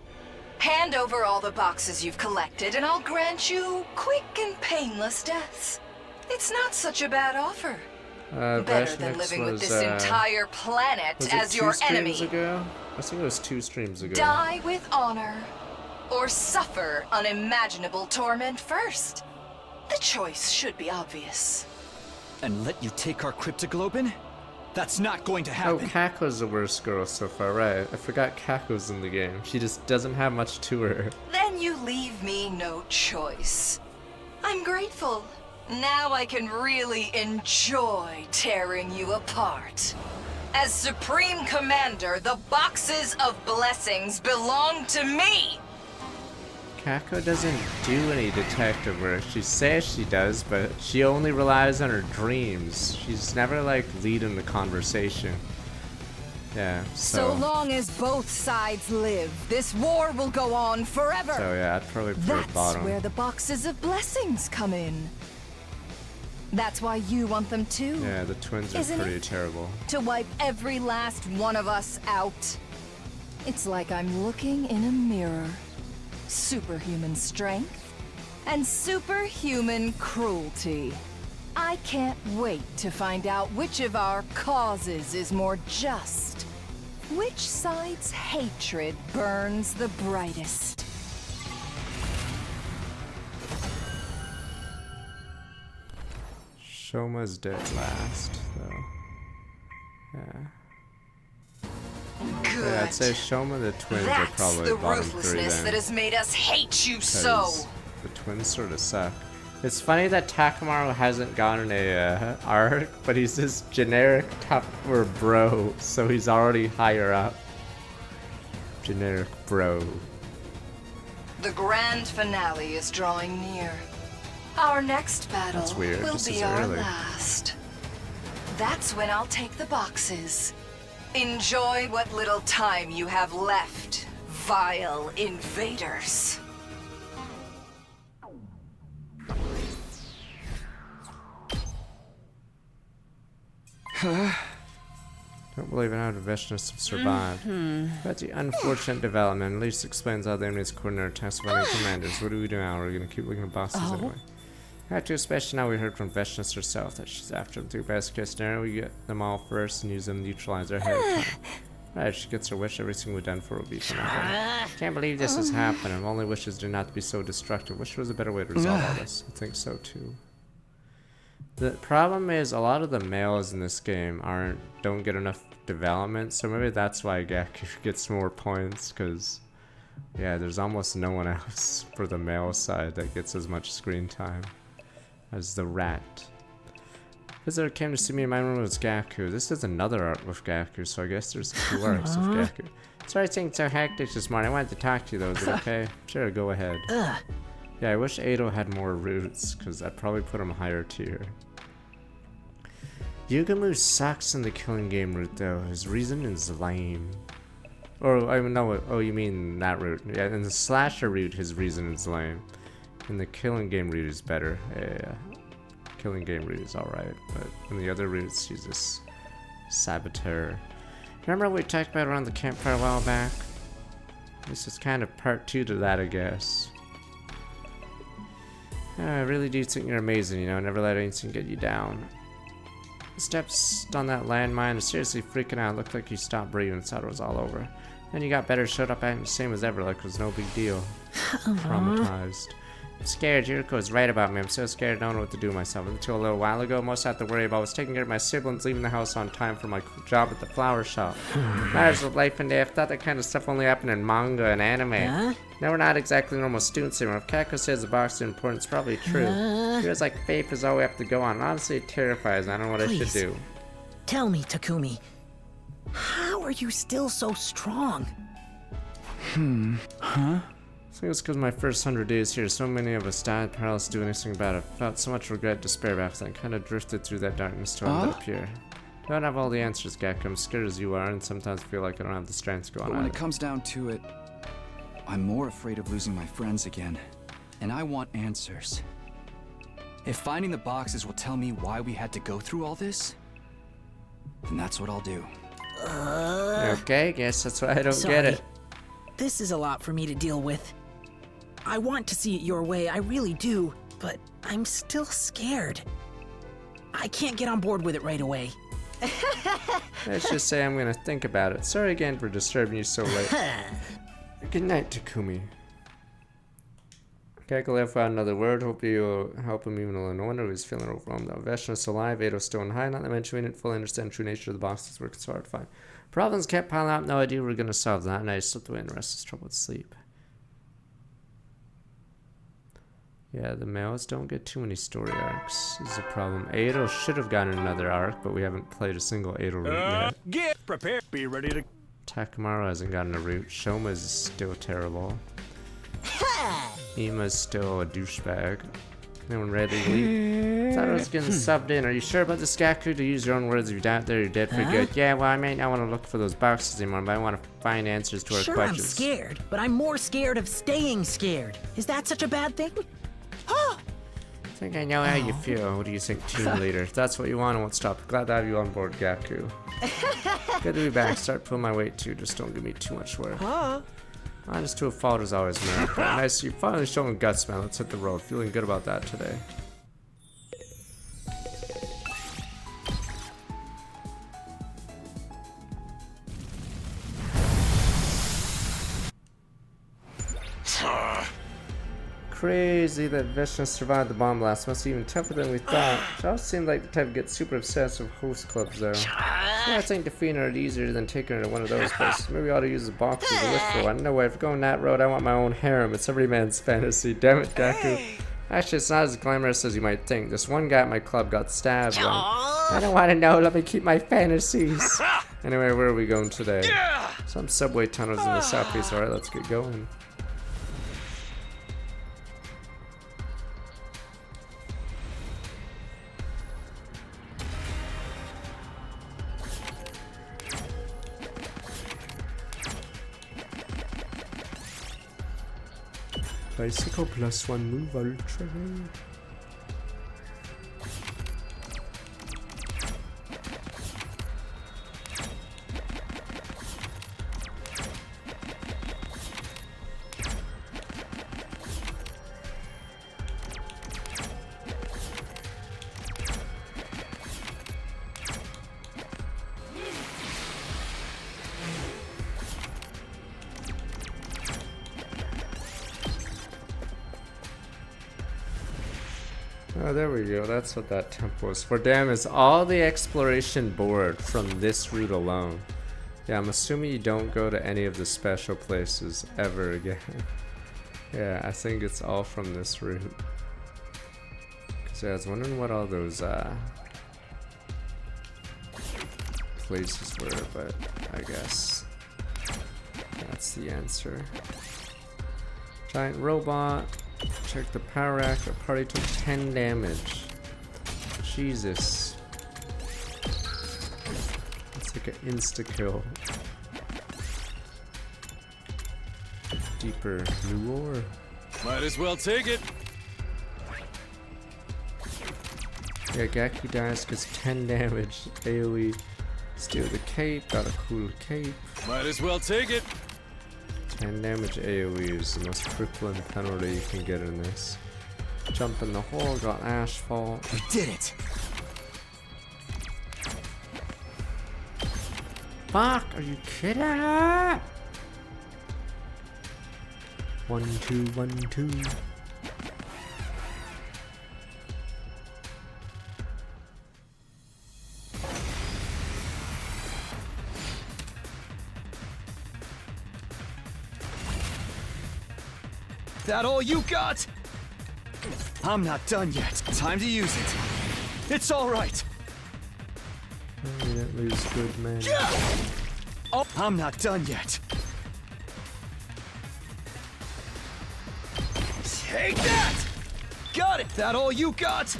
Hand over all the boxes you've collected and I'll grant you quick and painless deaths. It's not such a bad offer. Better than living with this entire planet was as it your 2 streams enemy. ago? I think it was 2 streams ago. Die with honor, or suffer unimaginable torment first. The choice should be obvious. And let you take our cryptoglobin? That's not going to Oh, happen. Kako's the worst girl so far, right? I forgot Kako's in the game. She just doesn't have much to her. Then you leave me no choice. I'm grateful. Now I can really enjoy tearing you apart. As Supreme Commander, the Boxes of Blessings belong to me! Kako doesn't do any detective work. She says she does, but she only relies on her dreams. She's never like leading the conversation. Yeah, So long as both sides live, this war will go on forever. So yeah, I'd probably put her That's bottom. where the Boxes of Blessings come in. That's why you want them too. Yeah, the twins are Isn't pretty it? terrible. To wipe every last one of us out. It's like I'm looking in a mirror. Superhuman strength and superhuman cruelty. I can't wait to find out which of our causes is more just. Which side's hatred burns the brightest. Shoma's dead last, though. Yeah. Good. Yeah, I'd say Shoma the twins are That's probably the bottom 3 ruthlessness then. that has made us hate you so. 'Cause the twins sort of suck. It's funny that Takamaru hasn't gotten a arc, but he's this generic top or bro, so he's already higher up. Generic bro. The grand finale is drawing near. Our next battle That's weird, will this be is our early. last. That's when I'll take the boxes. Enjoy what little time you have left, vile invaders. Don't believe in how the Veshness have survived. That's the unfortunate development. At least explains how the enemy's coordinator attacks with any commanders. What do we do now? We're gonna keep looking at bosses anyway. After, especially now we heard from Veshness herself that she's after them through best case scenario. We get them all first and use them to neutralize their ahead of time. Right, if she gets her wish, everything we've done for will be for nothing. Can't believe this is happening. Only wishes do not to be so destructive. Wish there was a better way to resolve all this. I think so too. The problem is a lot of the males in this game don't get enough development, so maybe that's why Gaku gets more points, because yeah, there's almost no one else for the male side that gets as much screen time as the rat. Visitor came to see me in my room was Gaku. This is another arc with Gaku, so I guess there's 2 arcs with Gaku. Sorry things so hectic this morning. I wanted to talk to you though, is it okay? Sure, go ahead. Yeah, I wish Ado had more roots, because I'd probably put him higher tier. Yugamu sucks in the killing game route though. His reason is lame. Or, I mean, no, oh, you mean that route. Yeah, in the slasher route, his reason is lame. In the killing game route is better. Yeah. Killing game route is alright, but in the other routes, he's just saboteur. Remember what we talked about around the campfire a while back? This is kind of part 2 to that, I guess. I really do think you're amazing, you know, never let anything get you down. The steps on that landmine are seriously freaking out. Looked like you stopped breathing and thought it was all over. Then you got better, showed up acting the same as ever, like it was no big deal. Traumatized. I'm scared. Yuriko's right about me. I'm so scared I don't know what to do with myself. Until a little while ago, most I have to worry about was taking care of my siblings, leaving the house on time for my job at the flower shop. Matters of life and death. Thought that kind of stuff only happened in manga and anime. Huh? Now we're not exactly normal students anymore. If Kako says the box is important, it's probably true. Feels like faith is all we have to go on. Honestly, it terrifies me. I don't know what I should do. Tell me, Takumi. How are you still so strong? Huh? I think it's because my first 100 days here, so many of us died, powerless to do anything about it. Felt so much regret, despair back then. Kind of drifted through that darkness to end up here. Don't have all the answers, Gak. I'm scared as you are, and sometimes feel like I don't have the strength to go on. But when it comes down to it, I'm more afraid of losing my friends again. And I want answers. If finding the boxes will tell me why we had to go through all this, then that's what I'll do. Okay, guess that's why I don't Sorry. get it. This is a lot for me to deal with. I want to see it your way, I really do, but I'm still scared. I can't get on board with it right away. Let's just say I'm gonna think about it. Sorry again for disturbing you so late. Good night, Takumi. Kako left without another word. Hope you'll help him even though no wonder he's feeling overwhelmed. Veshna's alive, Eido's still on high, not to mention we didn't fully understand the true nature of the boxes working so hard to find. Problems kept piling up, no idea we were gonna solve that, and I slipped away in restless trouble with sleep. Yeah, the males don't get too many story arcs. This is a problem. Eido should have gotten another arc, but we haven't played a single Eido route yet. Get prepared. Be ready to... Takamaru hasn't gotten a route. Shoma's still terrible. Ima's still a douchebag. Anyone ready to leave? Thought I was getting subbed in. Are you sure about this, Gaku? To use your own words, if you're down there, you're dead for good. Yeah, well, I may not want to look for those boxes anymore, but I want to find answers to our questions. I'm scared, but I'm more scared of staying scared. Is that such a bad thing? I think I know how you feel. What do you think, team leader? If that's what you want, I won't stop. Glad to have you on board, Gaku. Good to be back. Start pulling my weight too. Just don't give me too much work. Honest to a fault is always man. Nice, you finally showing guts, man. Let's hit the road. Feeling good about that today. Crazy that Veshna survived the bomb blast. Must be even tougher than we thought. She also seemed like the type to get super obsessed with host clubs though. So I think defeating her is easier than taking her to one of those places. Maybe we ought to use the box as a lift for one. No way, if we're going that road, I want my own harem. It's every man's fantasy. Damn it, Gaku. Actually, it's not as glamorous as you might think. This one guy at my club got stabbed. I don't want to know. Let me keep my fantasies. Anyway, where are we going today? Some subway tunnels in the southeast. Alright, let's get going. Bicycle +1 move ultra. Oh, there we go. That's what that temple is for. Damn, is all the exploration board from this route alone. Yeah, I'm assuming you don't go to any of the special places ever again. Yeah, I think it's all from this route. Cause yeah, I was wondering what all those places were, but I guess that's the answer. Giant robot. Check the power rack. The party took 10 damage. Jesus. It's like an insta-kill. Deeper new ore. Might as well take it. Yeah, Gaku dies because 10 damage. AoE. Steal the cape. Got a cool cape. Might as well take it. 10 damage AoE is the most crippling penalty you can get in this. Jump in the hole, got asphalt. We did it! Fuck, are you kidding? 1, 2, 1, 2. That all you got? I'm not done yet. Time to use it. It's all right. We didn't lose good men. Oh, I'm not done yet. Take that! Got it! That all you got?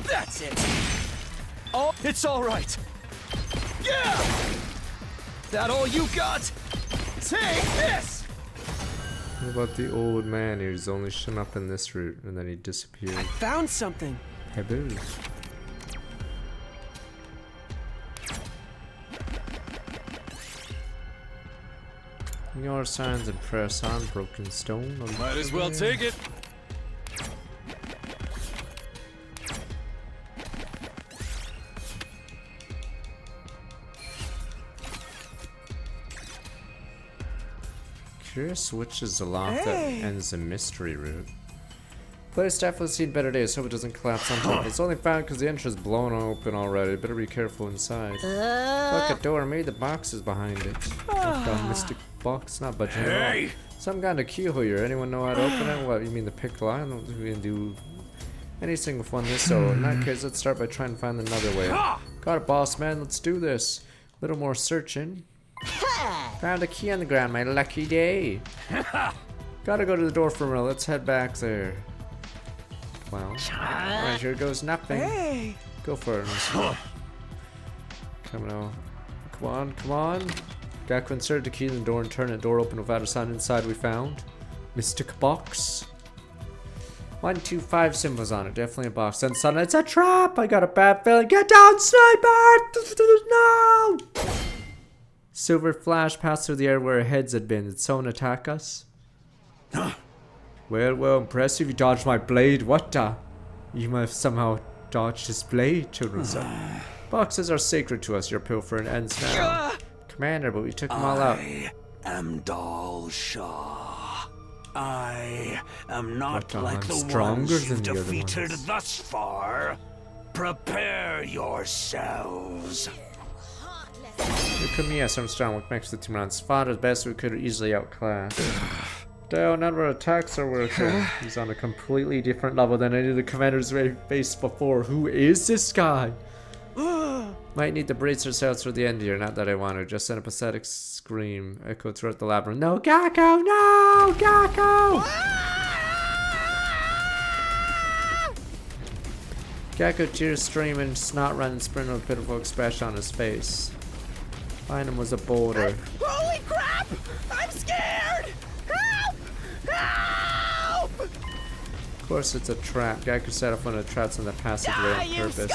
That's it. Oh, it's all right. Yeah! That all you got? Take this! What about the old man who's only shown up in this route and then he disappeared? I found something. Hey, boo. Your signs and press on broken stone. Might as well take it. Curious which is the lock that ends the mystery route. Player's definitely seen better days. Hope it doesn't collapse on top. It's only found because the entrance is blown open already. Better be careful inside. Look, a door. Maybe the box is behind it. The mystic box, not budging at all. Some kind of keyhole here. Anyone know how to open it? What, you mean the pick line? We can do anything with one this solo. In that case, let's start by trying to find another way. Got it, boss man. Let's do this. A little more searching. Found a key on the ground. My lucky day. Gotta go to the door for a minute. Let's head back there. Well, alright, here goes nothing. Hey. Go for it. Come on. Come on, come on. Gaku inserted the key in the door and turned the door open without a sound. Inside we found mystic box. 1, 2, 5 symbols on it. Definitely a box. Then suddenly it's a trap. I got a bad feeling. Get down, sniper! No! Silver flash passed through the air where our heads had been. Did someone attack us? Well, impressive. You dodged my blade. What the? You might have somehow dodged his blade, children's son. Boxes are sacred to us. Your pilfering ends now. Commander, but we took them all out. I am Dal Shah. I am not like the ones you've defeated thus far. Prepare yourselves. Here come yes, I'm strong. What makes the team rounds fought as best we could easily outclass. Dale, none of our attacks are working. He's on a completely different level than any of the commanders we faced before. Who is this guy? Might need to brace ourselves for the end here. Not that I want to. Just send a pathetic scream echoed throughout the labyrinth. No, Gaku! No! Gaku! Gaku tears streaming, snot running, sprint with a pitiful expression on his face. Behind him was a boulder. Holy crap! I'm scared! Help! Help! Of course it's a trap. Gaku set up one of the traps in the passageway on purpose.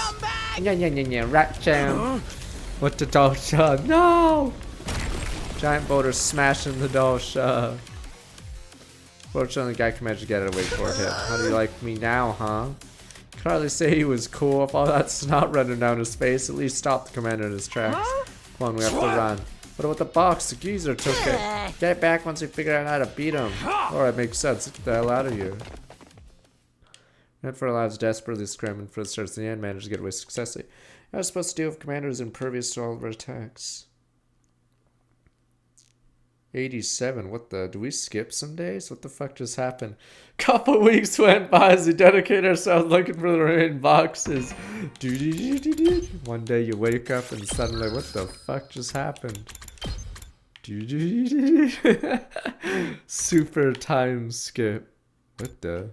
Yeah, rat jam. What the Dal Shah? No! Giant boulder smashing the Dal Shah. Fortunately, Gaku managed to get it away for him. How do you like me now, huh? Could hardly say he was cool with all that snot running down his face. At least stop the commander in his tracks. Come on, we have to run. What about the box? The geezer took it. Get back once we figure out how to beat him. Alright, makes sense. Let's get the hell out of here. Ran for our lives, desperately scrambling for the stars. In the end, managed to get away successfully. I was supposed to deal with commanders impervious to all of our attacks. 87. What the? Do we skip some days? What the fuck just happened? Couple weeks went by as we dedicated ourselves looking for the remaining boxes. One day you wake up and suddenly, what the fuck just happened? Super time skip. What the?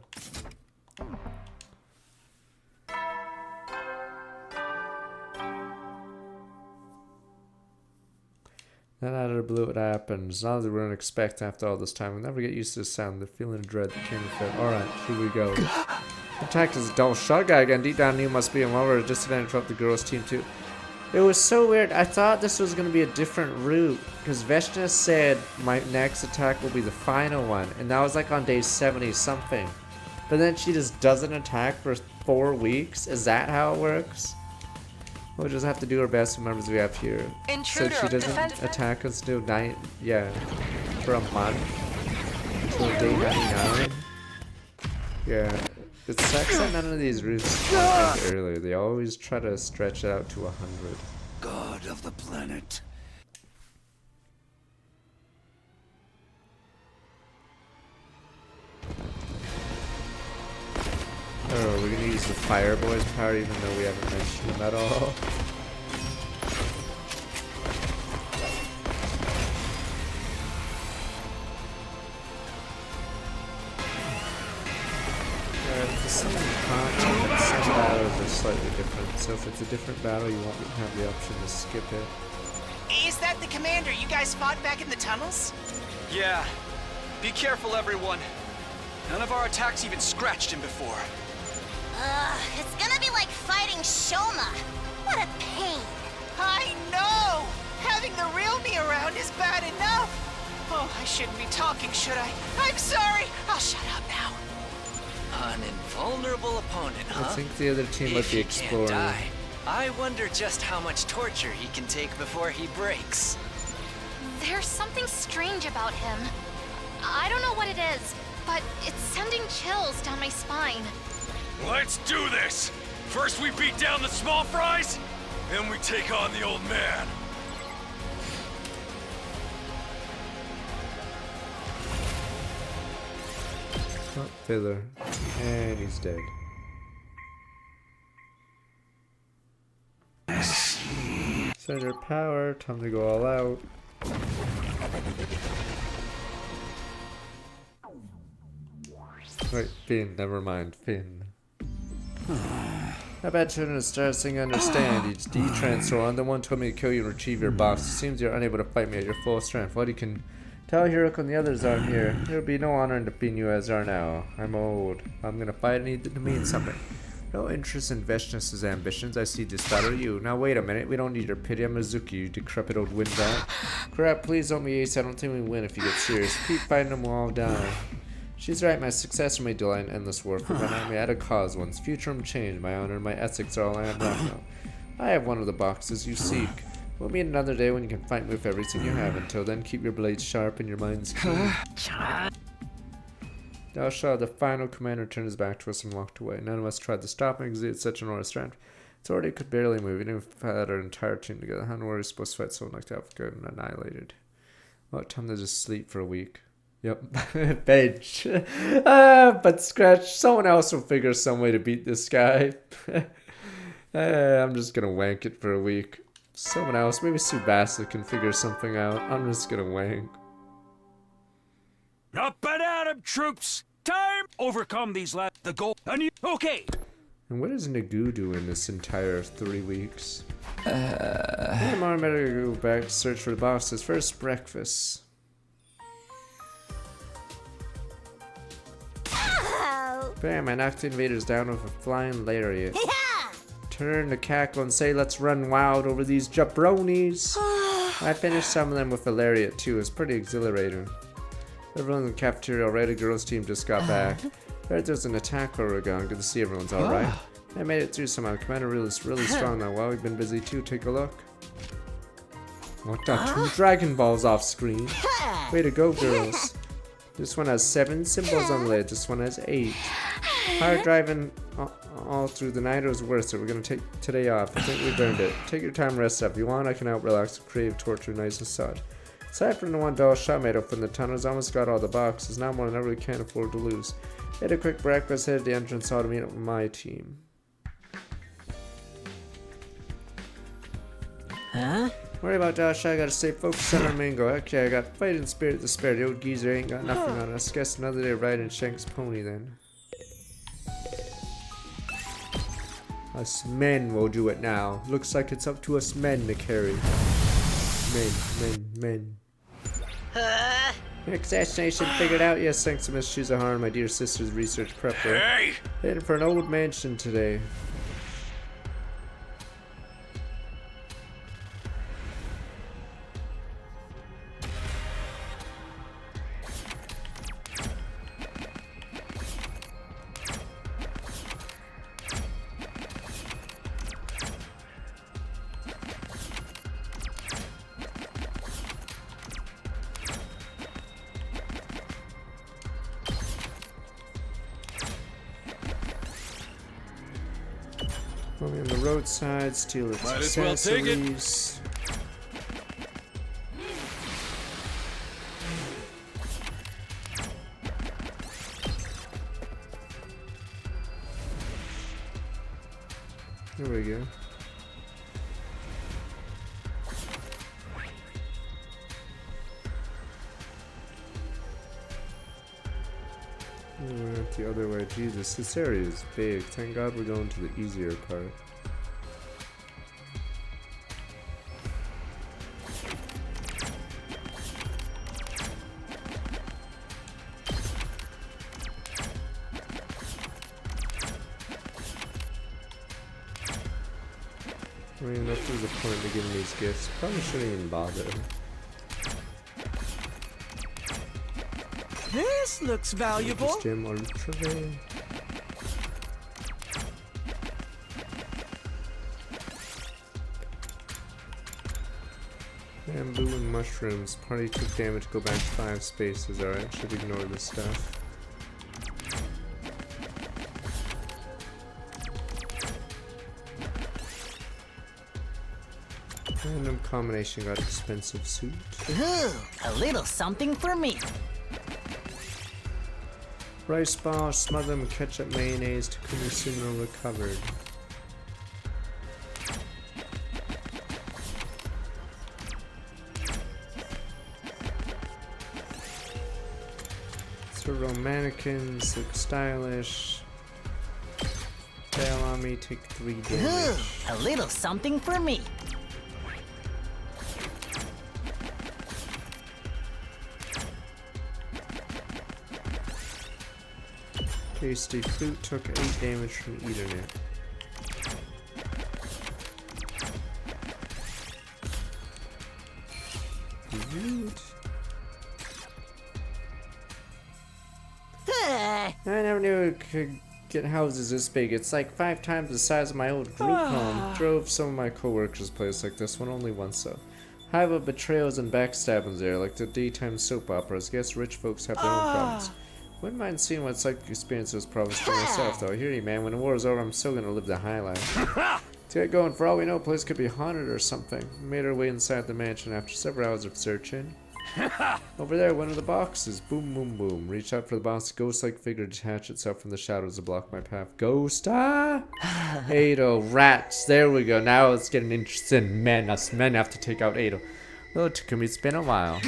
Then out of the blue it happened. It's not that we weren't expecting after all this time. We'll never get used to the sound, the feeling of dread that came with it. Alright, here we go. Attacked as a Dal Shah guy again. Deep down knew must be him over just to interrupt the girls' team too. It was so weird. I thought this was going to be a different route. Because Veshna said my next attack will be the final one. And that was like on day 70 something. But then she just doesn't attack for 4 weeks? Is that how it works? We'll just have to do our best with members we have here. Intruder so she doesn't attack us till for a month. Until day 99. Yeah. It sucks that none of these routes end earlier. They always try to stretch it out to 100. God of the planet. Oh, we're gonna use the Fireboy's power even though we haven't mentioned him at all. Some battles are slightly different, so if it's a different battle, you won't have the option to skip it. Is that the commander you guys fought back in the tunnels? Yeah. Be careful, everyone. None of our attacks even scratched him before. It's gonna be like fighting Shoma. What a pain. I know! Having the real me around is bad enough. Oh, I shouldn't be talking, should I? I'm sorry. I'll shut up now. An invulnerable opponent, huh? I think the other team might be exploring. Can't die, I wonder just how much torture he can take before he breaks. There's something strange about him. I don't know what it is, but it's sending chills down my spine. Let's do this! First we beat down the small fries, then we take on the old man. Oh, Fiddler. And he's dead. Center power, time to go all out. Wait, Finn, never mind, Finn. I bet you start saying understand. Each D-transfer on the one told me to kill you and retrieve your box. It seems you're unable to fight me at your full strength. What you can tell Hiroko and the others aren't here. There will be no honor in defeating you as are now. I'm old. I'm gonna fight. I need to mean something. No interest in Veshnus' ambitions. I see this battle you. Now wait a minute. We don't need your pity. I'm Mizuki, you decrepit old windbag. Crap, please don't be ace. I don't think we win if you get serious. Keep fighting them, we'll all die. She's right, my successor may delay an endless war for my army at a cause once. Future change, my honor and my ethics are all I have now. I have one of the boxes you seek. We'll meet another day when you can fight me with everything you have. Until then, keep your blades sharp and your minds keen. Dalsha, the final commander, turned his back to us and walked away. None of us tried to stop him because he had such an aura of strength. It's already could barely move, even if we had our entire team together. How were we supposed to fight someone like that good and annihilated? Well, time to just sleep for a week. Yep, bench. But scratch, someone else will figure some way to beat this guy. I'm just gonna wank it for a week. Someone else, maybe Tsubasa can figure something out. I'm just gonna wank. Up and at 'em, troops! Time! Overcome these the goal. Okay! And what does Nagu do in this entire 3 weeks? Tomorrow I better go back to search for the boxes. First, breakfast. Bam, I knocked the invaders down with a flying lariat. Turn to cackle and say, let's run wild over these jabronis. I finished some of them with a lariat too. It's pretty exhilarating. Everyone's in the cafeteria already. Girls' team just got back. Heard there's an attack order going. Good to see everyone's alright. I made it through somehow. Commander really strong now. Well, we've been busy too. Take a look. What the? 2 Dragon Balls off screen. Way to go, girls. This one has 7 symbols on the lid. This one has 8. Hard driving all through the night was worth it. We're gonna take today off. I think we've earned it. Take your time, rest up. If you want, I can out relax, crave torture, nice and such. Aside from the one Dalsha made up from the tunnels, almost got all the boxes. Now more than ever, we can't afford to lose. Had a quick breakfast, headed to the entrance hall to meet up with my team. Huh? Worry about Dalsha, I gotta stay focused on our main goal. Okay, I got fighting spirit to spare. The old geezer ain't got nothing on us. Guess another day riding Shank's pony then. Us men will do it now. Looks like it's up to us men to carry. Men. Assassination figured out? Yes, thanks to Miss Shuzaharu, my dear sister's research prepper. Hey! Heading for an old mansion today. Only on the roadside, steal its Might as well take it. accessories. We went the other way. Jesus, this area is big. Thank God we're going to the easier part. I mean, that's the point of getting these gifts. Probably shouldn't even bother. This looks valuable. Gem Ultra. Bamboo and mushrooms. Party took damage. Go back 5 spaces. Alright, should ignore this stuff. Random combination got expensive suit. Ooh, a little something for me. Rice ball, smother them with ketchup, mayonnaise, Takumi Sumo recovered. So romanticans look stylish. Bail on me, take 3 damage. Ooh, a little something for me. Tasty Flute took 8 damage from eating it. I never knew it could get houses this big. It's like 5 times the size of my old group home. Drove some of my co-workers' place like this one only once though. Hive of betrayals and backstabbings there, like the daytime soap operas. Guess rich folks have their own problems. Wouldn't mind seeing what it's like to experience those problems for myself, though. I hear you, man. When the war is over, I'm still gonna live the high life. To get going, for all we know, the place could be haunted or something. We made our way inside the mansion after several hours of searching. Over there, one of the boxes. Boom, boom, boom. Reach out for the box. Ghost-like figure detach itself from the shadows to block my path. Ghost, Ado, rats. There we go. Now it's getting interesting. Men, us men have to take out Ado. Oh, Takumi, it's been a while.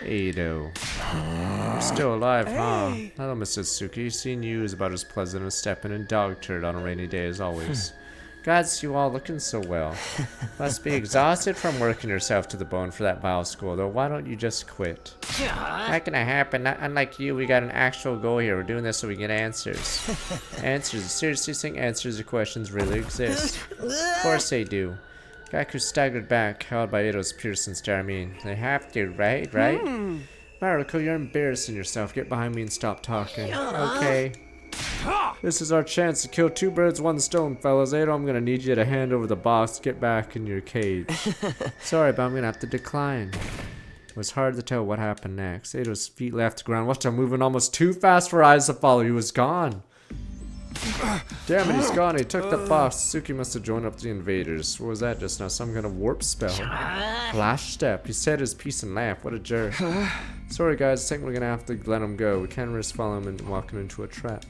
Ado. You're still alive, huh? Hello, Mrs. Suki. Seeing you is about as pleasant as stepping in dog turd on a rainy day as always. Gods, you all looking so well. Must be exhausted from working yourself to the bone for that Bio school, though. Why don't you just quit? Not gonna happen. Not unlike you, we got an actual goal here. We're doing this so we get answers. Answers? You seriously think answers to questions really exist? Of course they do. Gaku staggered back, held by Ido's piercing stare. I mean, they have to, right? Maruko, you're embarrassing yourself. Get behind me and stop talking. Okay. This is our chance to kill 2 birds, 1 stone, fellas. Ado, I'm gonna need you to hand over the box. Get back in your cage. Sorry, but I'm gonna have to decline. It was hard to tell what happened next. Ado's feet left the ground. Watch him moving almost too fast for eyes to follow. He was gone. Damn it, he's gone. He took the box. Suki must have joined up the invaders. What was that just now? Some kind of warp spell. Flash step. He said his piece and laughed. What a jerk. Sorry guys, I think we're gonna have to let him go. We can't risk following him and walking into a trap.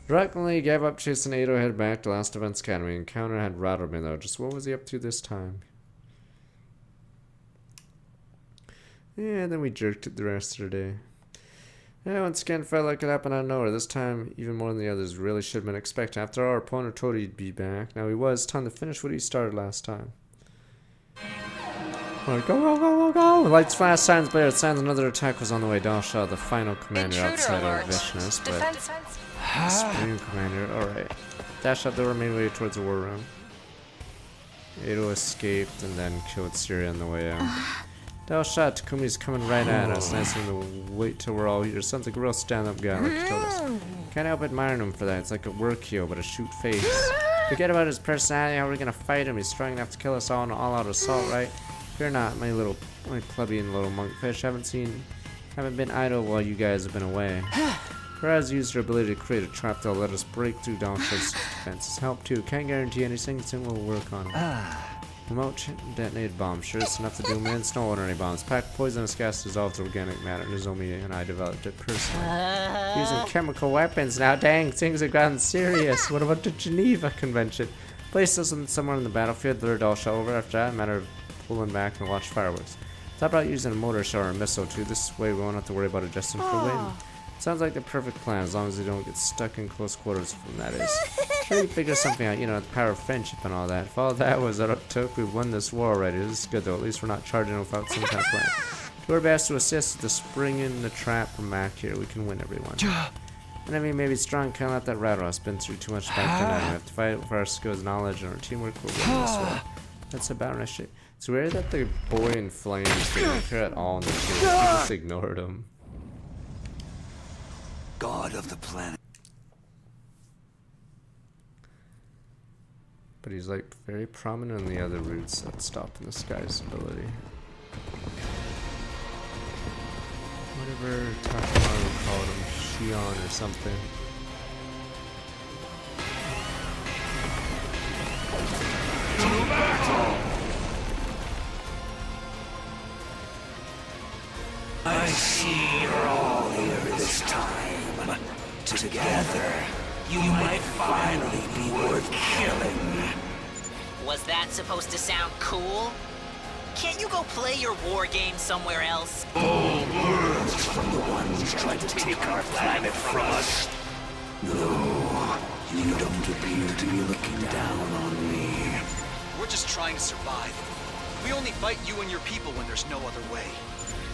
Reluctantly gave up chasing Ado, headed back to Last Events Academy. Encounter had rattled me though. Just what was he up to this time? Yeah, then we jerked it the rest of the day. Yeah, once again felt like it happened out of nowhere. This time, even more than the others, really should have been expecting. After all, our opponent told he'd be back. Now he was. Time to finish what he started last time. Alright, go, go, go, go, go! Lights flash, signs blared. Signs another attack was on the way. Dalsha, the final commander outside of Vishnus, but Supreme Commander. Alright. Dash out the main way towards the war room. Ado escaped and then killed Syria on the way out. Dalsha, Takumi's coming right at us. Nice of him to wait till we're all here. Sounds like a real stand-up guy, like he told us. Can't help admiring him for that. It's like a work heel, but a shoot face. Forget about his personality. How are we gonna fight him? He's strong enough to kill us all in an all-out assault, right? Fear not, my plebeian little monkfish. Haven't been idle while you guys have been away. Faraz used her ability to create a trap that'll let us break through Dalsha's defenses. Help too. Can't guarantee anything, soon we'll work on it. Remote detonated bomb. Sure, it's enough to do minutes. No ordinary bombs. Packed poisonous gas dissolves organic matter. Nozomi and I developed it personally. Using chemical weapons now. Dang, things have gotten serious. What about the Geneva Convention? Place us somewhere on the battlefield. Lure Dalsha over. After that, a matter of pulling back and watch fireworks. Thought about using a mortar shell or a missile too. This way we won't have to worry about adjusting for wind. Sounds like the perfect plan, as long as you don't get stuck in close quarters from that is. Sure, you figure something out, you know, the power of friendship and all that. If all that was what it took, we've won this war already. This is good though, at least we're not charging without some kind of plan. Do our best to assist with the spring in the trap from Mac here. We can win everyone. Enemy may be strong, can't let that rattle us. Been through too much back then. We have to fight for our skills, knowledge, and our teamwork. We'll win this war. That's about right shit. It's weird that the boy in flames didn't appear at all in the team. He just ignored him. God of the planet. But he's like very prominent in the other routes that stop in this guy's ability. Whatever Takamaru called him, Shion or something. To battle! I see you're all here this time. Together, you might finally be worth killing. Was that supposed to sound cool? Can't you go play your war game somewhere else? Bold words from the ones trying to take our planet from us. No, you don't appear to be looking down on me. We're just trying to survive. We only fight you and your people when there's no other way.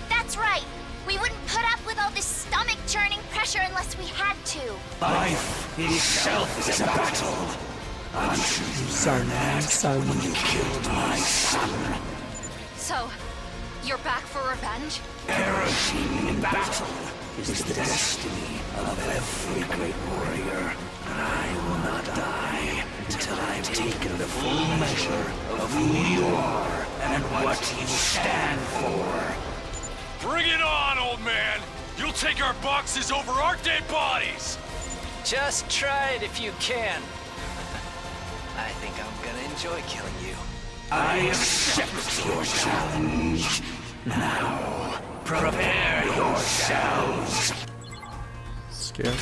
That's right. We wouldn't put up with all this stomach-churning pressure unless we had to. Life itself is a battle. I'm sure you learned that when you killed my son. So, you're back for revenge? Perishing in battle is the destiny of every great warrior. And I will not die until I've taken the full measure of who you are and what you stand for. Bring it on, old man! You'll take our boxes over our dead bodies! Just try it if you can. I think I'm gonna enjoy killing you. I accept your challenge. Now, prepare yourselves. Skip.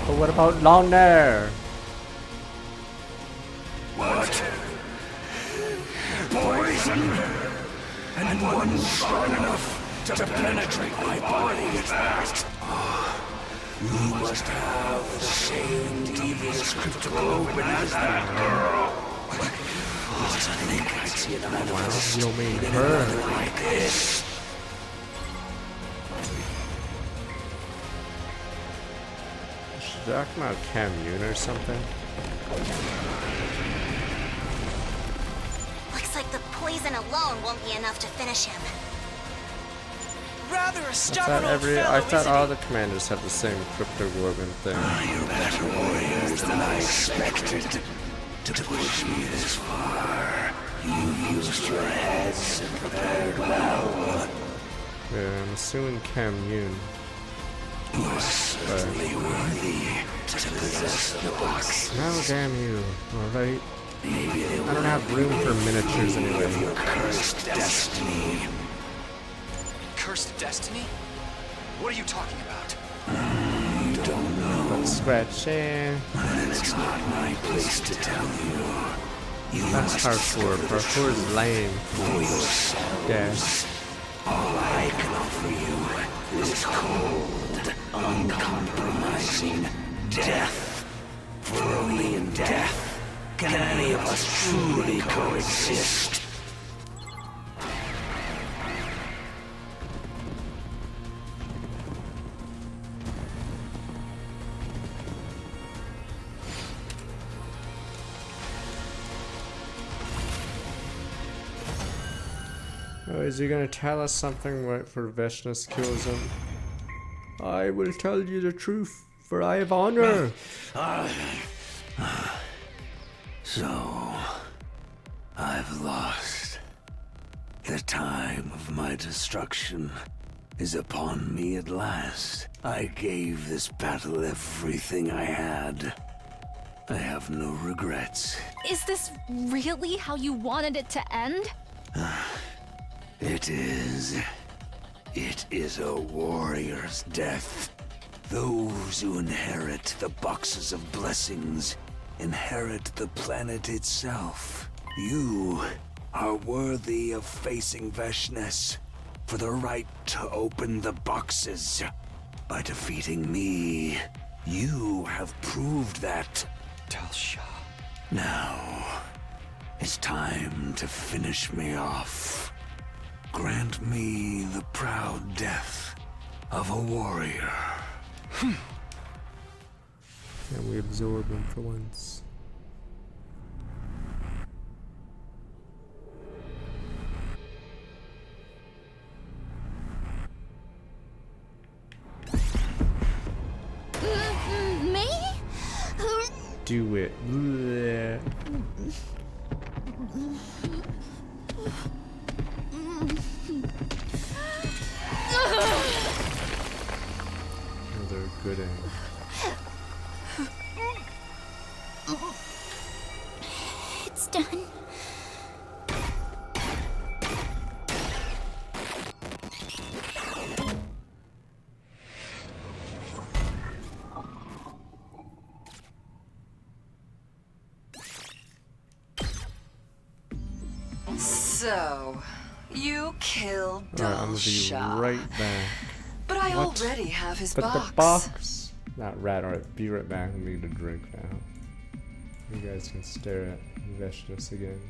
But what about Loner? What? Poison? And one strong enough to penetrate my body at that? You must have the same devious cryptoglobin as that girl. What to think I'd see an animal speed in another like this? Talking about Commune or something? Looks like the poison alone won't be enough to finish him. Rather a stubborn old I fellow, thought all the commanders have the same cryptoglobin thing. You're better warriors than I expected. To push me this far, you used your heads and prepared well. Yeah, I'm assuming Commune. You are certainly worthy to possess the box. No, damn you. Alright. I don't have room for miniatures anyway. Your cursed destiny. Cursed destiny? What are you talking about? You don't know. But scratching. And it's not my place to tell you. That's parkour. Parkour is lame. For yourselves. Yes. All I can offer you is cold, uncompromising death. For only in death can any of us truly coexist. Oh, is he gonna tell us something right for Veshnus kills him? I will tell you the truth, for I have honor. So, I've lost. The time of my destruction is upon me at last. I gave this battle everything I had. I have no regrets. Is this really how you wanted it to end? It is. It is a warrior's death. Those who inherit the boxes of blessings inherit the planet itself. You are worthy of facing Veshness for the right to open the boxes. By defeating me, you have proved that. Tal Shah. Now, it's time to finish me off. Grant me the proud death of a warrior. And we absorb him for once. Me? Do it. Blech. Another good end. It's done. So, you killed Alright, I'm gonna be Shah. right back. But I What? already have his But box. the box. Not rat. Alright, be right back. I need a drink now. You guys can stare at Veshness again.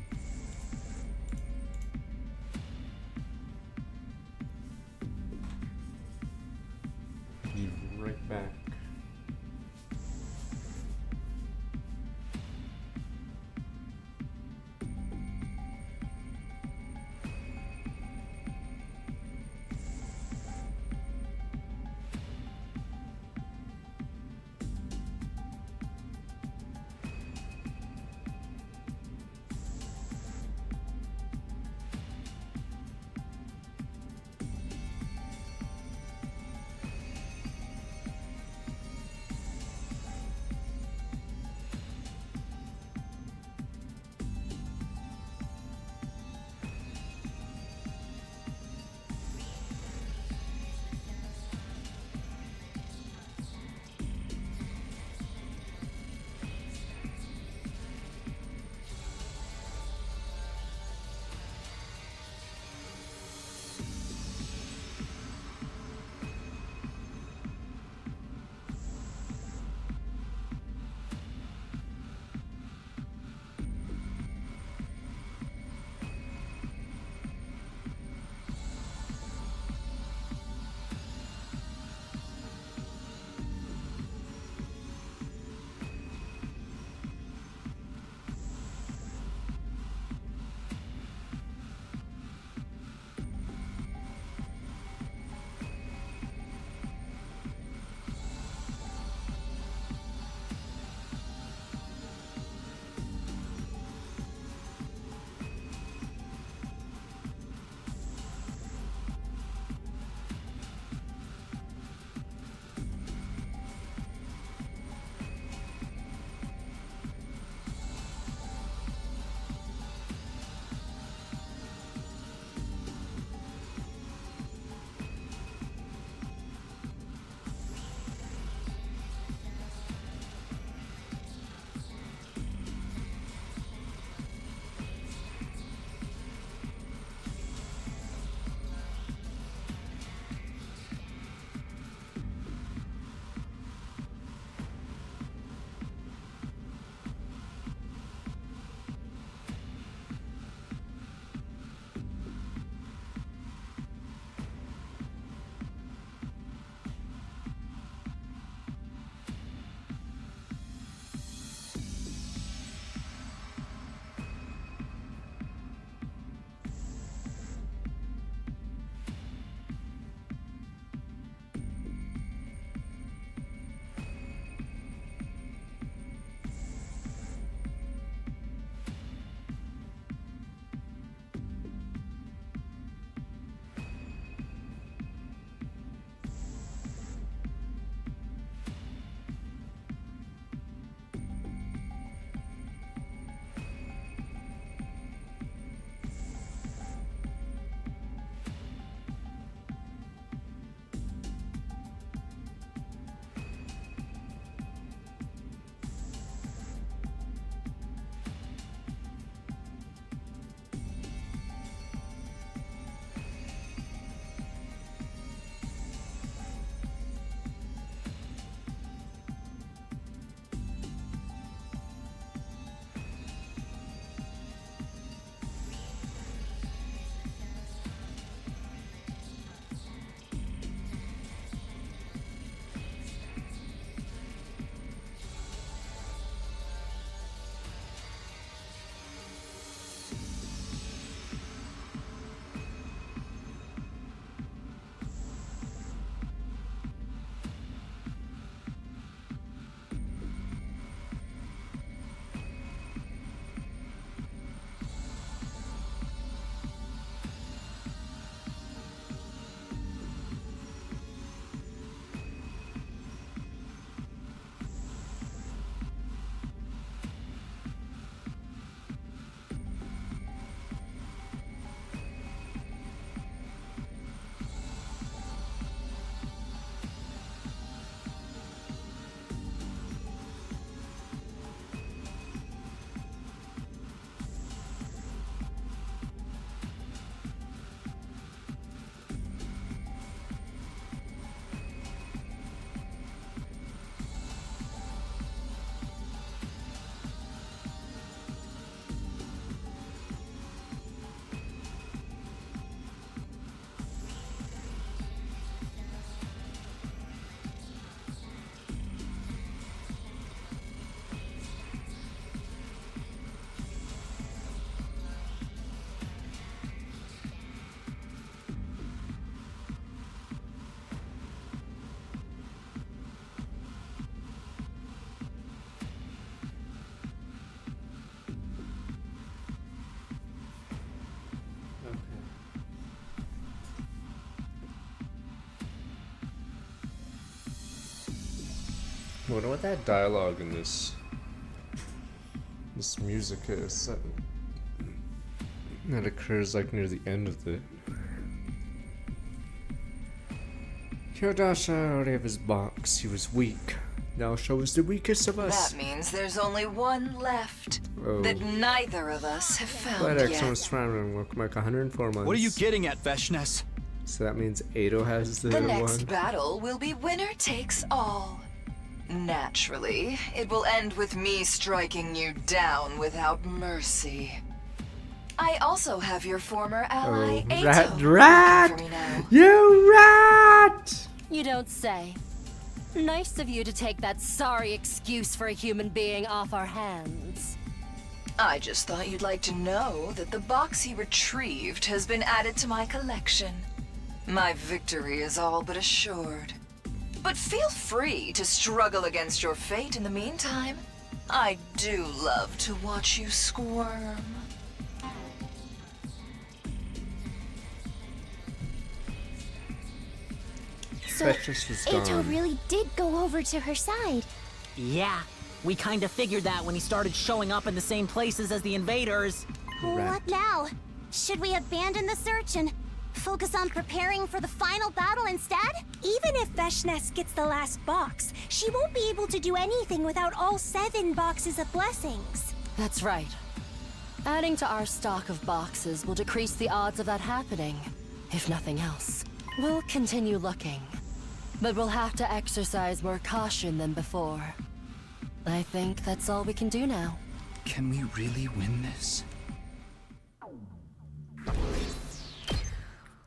Be right back. I wonder what that dialogue in this music is that occurs like near the end of the. Kyodasha already have his box. He was weak. Now show us the weakest of us. That means there's only one left Oh. that neither of us have found Flight X yet. was trying welcome back 104 months. What are you getting at, Veshnes? So that means Ado has the The next one. battle will be winner takes all. Naturally, it will end with me striking you down without mercy. I also have your former ally, Oh, Ato. rat! working for me now. You rat! You don't say. Nice of you to take that sorry excuse for a human being off our hands. I just thought you'd like to know that the box he retrieved has been added to my collection. My victory is all but assured. But feel free to struggle against your fate in the meantime. I do love to watch you squirm. So, Veshnes was Ato gone. really did go over to her side. Yeah, we kinda figured that when he started showing up in the same places as the invaders. What now? Should we abandon the search and focus on preparing for the final battle instead? Even if Veshnes gets the last box, she won't be able to do anything without all 7 boxes of blessings. That's right. Adding to our stock of boxes will decrease the odds of that happening, if nothing else. We'll continue looking, but we'll have to exercise more caution than before. I think that's all we can do now. Can we really win this?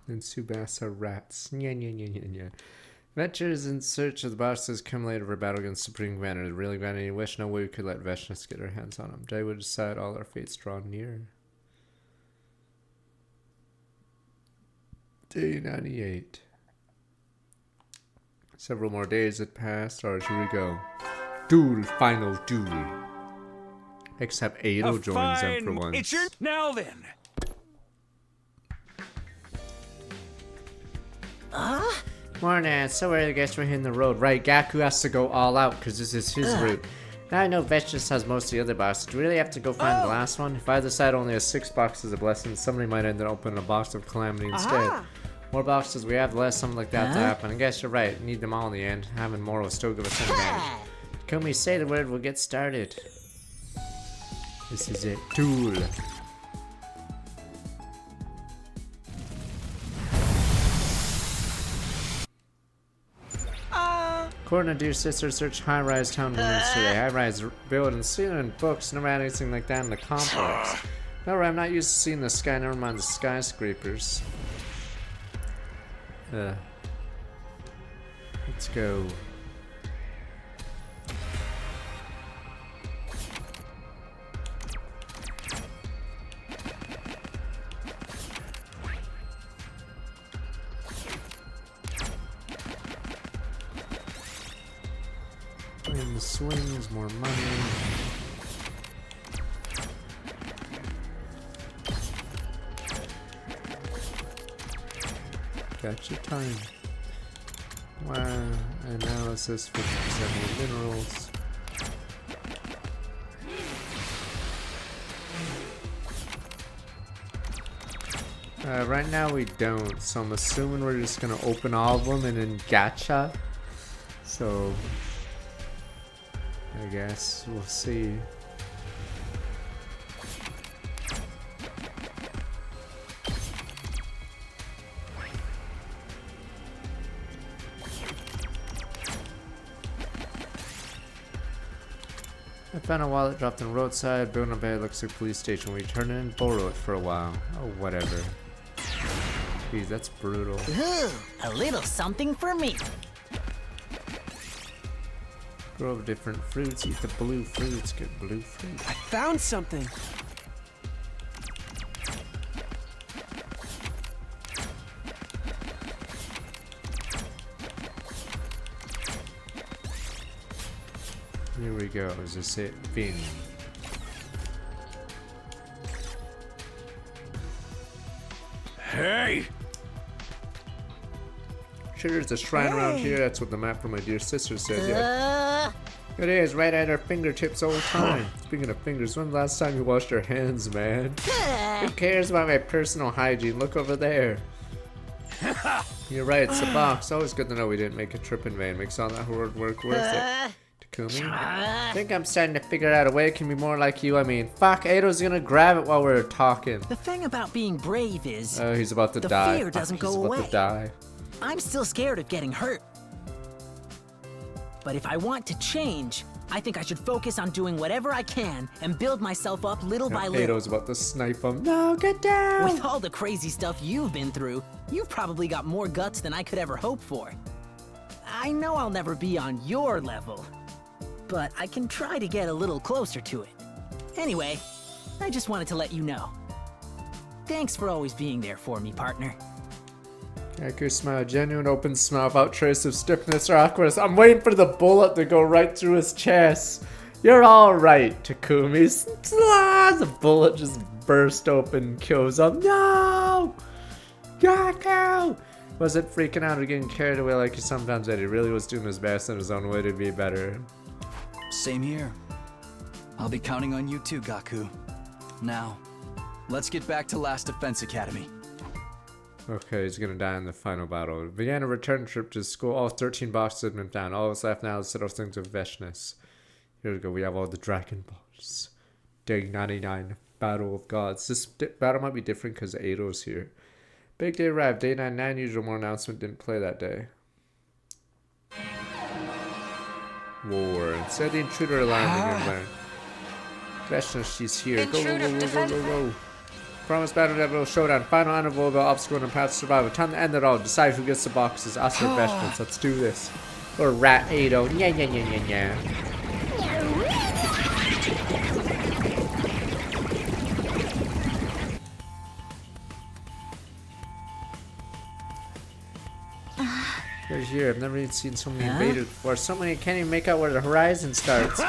And Tsubasa rats. Nya nya nya nya nya. Adventures in search of the boxes come later for battle against Supreme Commander. The really got any wish, no way we could let Veshnes get her hands on him. Day would decide all our fates draw near. Day 98. Several more days had passed. Alright, here we go. Duel, final duel. Except Ado joins them for once. It's your now then. Morning, so I guess we're hitting the road. Right, Gaku has to go all out because this is his route. Now I know Veshnes has most of the other boxes. Do we really have to go find the last one? If either side only has 6 boxes of blessings, somebody might end up opening a box of calamity instead. More boxes we have, the less something like that to happen. I guess you're right. Need them all in the end. Having more will still give us an advantage. Can we say the word? We'll get started. This is it. Duel. According to Dear Sister, search high-rise town ruins today. High-rise buildings, seen in books, never had anything like that in the complex. No, I'm not used to seeing the sky, never mind the skyscrapers. Let's go. Playing the swings, more money. Gotcha time. Wow, analysis, 50% more minerals. Right now we don't, so I'm assuming we're just gonna open all of them and then gacha. So, I guess we'll see. I found a wallet dropped on the roadside. Building up ahead looks like a police station. We turn it and borrow it for a while. Oh, whatever. Jeez, that's brutal. Ooh, a little something for me. Grow different fruits. Eat the blue fruits. Get blue fruit. I found something. Here we go. Is this it? Fin. Hey! Sure, there's a shrine around here. That's what the map from my dear sister said. Yeah. It is right at our fingertips all the time. Speaking of fingers, when's the last time you washed your hands, man? Who cares about my personal hygiene? Look over there. You're right, it's a box. Always good to know we didn't make a trip in vain. Makes all that hard work worth it. Takumi? I think I'm starting to figure out a way it can be more like you. I mean, fuck, Eido's gonna grab it while we're talking. The thing about being brave is... Oh, he's about to the die. fear doesn't He's go about away. to die. I'm still scared of getting hurt. But if I want to change, I think I should focus on doing whatever I can and build myself up little by little. Eido's about to snipe him. No, get down! With all the crazy stuff you've been through, you've probably got more guts than I could ever hope for. I know I'll never be on your level, but I can try to get a little closer to it. Anyway, I just wanted to let you know. Thanks for always being there for me, partner. Kaku smile, genuine open smile without trace of stiffness or awkwardness. I'm waiting for the bullet to go right through his chest. You're all right, Takumi. The bullet just burst open, kills him. No! Kaku! Wasn't freaking out or getting carried away like he sometimes did. He really was doing his best in his own way to be better. Same here. I'll be counting on you too, Gaku. Now, let's get back to Last Defense Academy. Okay, he's gonna die in the final battle. Began a return trip to school. All 13 boxes have been found. All that's left now is settle things with Veshness. Here we go. We have all the Dragon Balls. Day 99. Battle of Gods. This battle might be different because Eido's here. Big day arrived. Day 99. Usual more announcement didn't play that day. War. Instead, the intruder alarm began blaring. Veshness, she's here. Go, go, go, go, go, go, go. Promise battle level showdown. Final unavoidable obstacle and path to survival. Time to end it all. Decide who gets the boxes. Us or Veshness. Let's do this. Or Rat Eido. Nya nya nya nya nya. They're here. I've never even seen so many invaders before. So many I can't even make out where the horizon starts.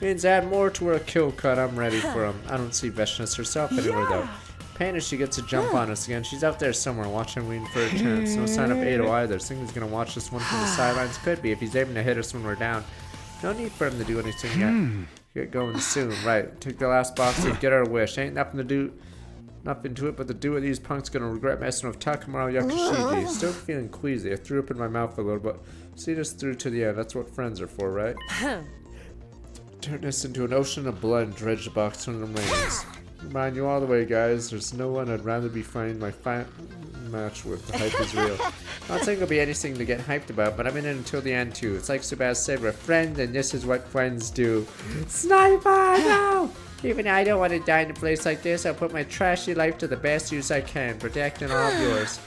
Means add more to our kill cut. I'm ready for them. I don't see Veshness herself anywhere though. Pain if she gets a jump on us again. She's out there somewhere watching, waiting for a chance. No sign of Eido either. Single's gonna watch this one from the sidelines. Could be if he's aiming to hit us when we're down. No need for him to do anything yet. Get going soon. Right. Take the last box and get our wish. Ain't nothing to it but to do what these punks gonna regret messing with Takamaru Yakushiji. Still feeling queasy. I threw up in my mouth a little, but see this through to the end. That's what friends are for, right? Turn this into an ocean of blood and dredge the box when it remains. Remind you all the way, guys. There's no one I'd rather be fighting my match with. The hype is real. Not saying it'll be anything to get hyped about, but I'm in it until the end too. It's like Sebas said, we're friends, and this is what friends do. Sniper, no! Even I don't want to die in a place like this. I'll put my trashy life to the best use I can, protecting all of yours.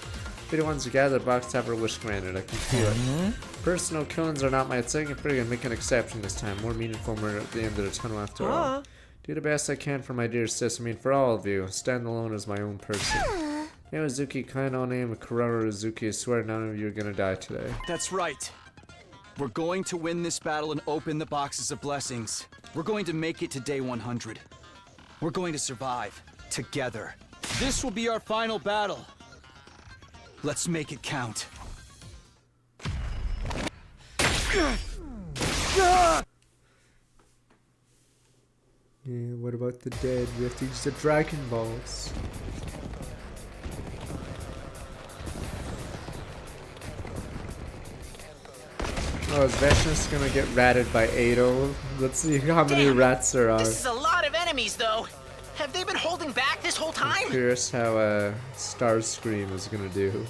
Be the ones together, the box to have her wish granted. I can feel it. Personal killings are not my thing. I'm pretty gonna make an exception this time. More meaningful murder at the end of the tunnel after all. Do the best I can for my dear sis. I mean, for all of you. Stand alone as my own person. Yamazuki, Kaino name Kurara Uzuki. I swear none of you are gonna die today. That's right. We're going to win this battle and open the boxes of blessings. We're going to make it to day 100. We're going to survive together. This will be our final battle. Let's make it count. Yeah, what about the dead? We have to use the Dragon Balls. Oh, is Veshness gonna get ratted by Eido? Let's see how many rats there are. This is a lot of enemies, though. Have they been holding back this whole time? I'm curious how Starscream is gonna do.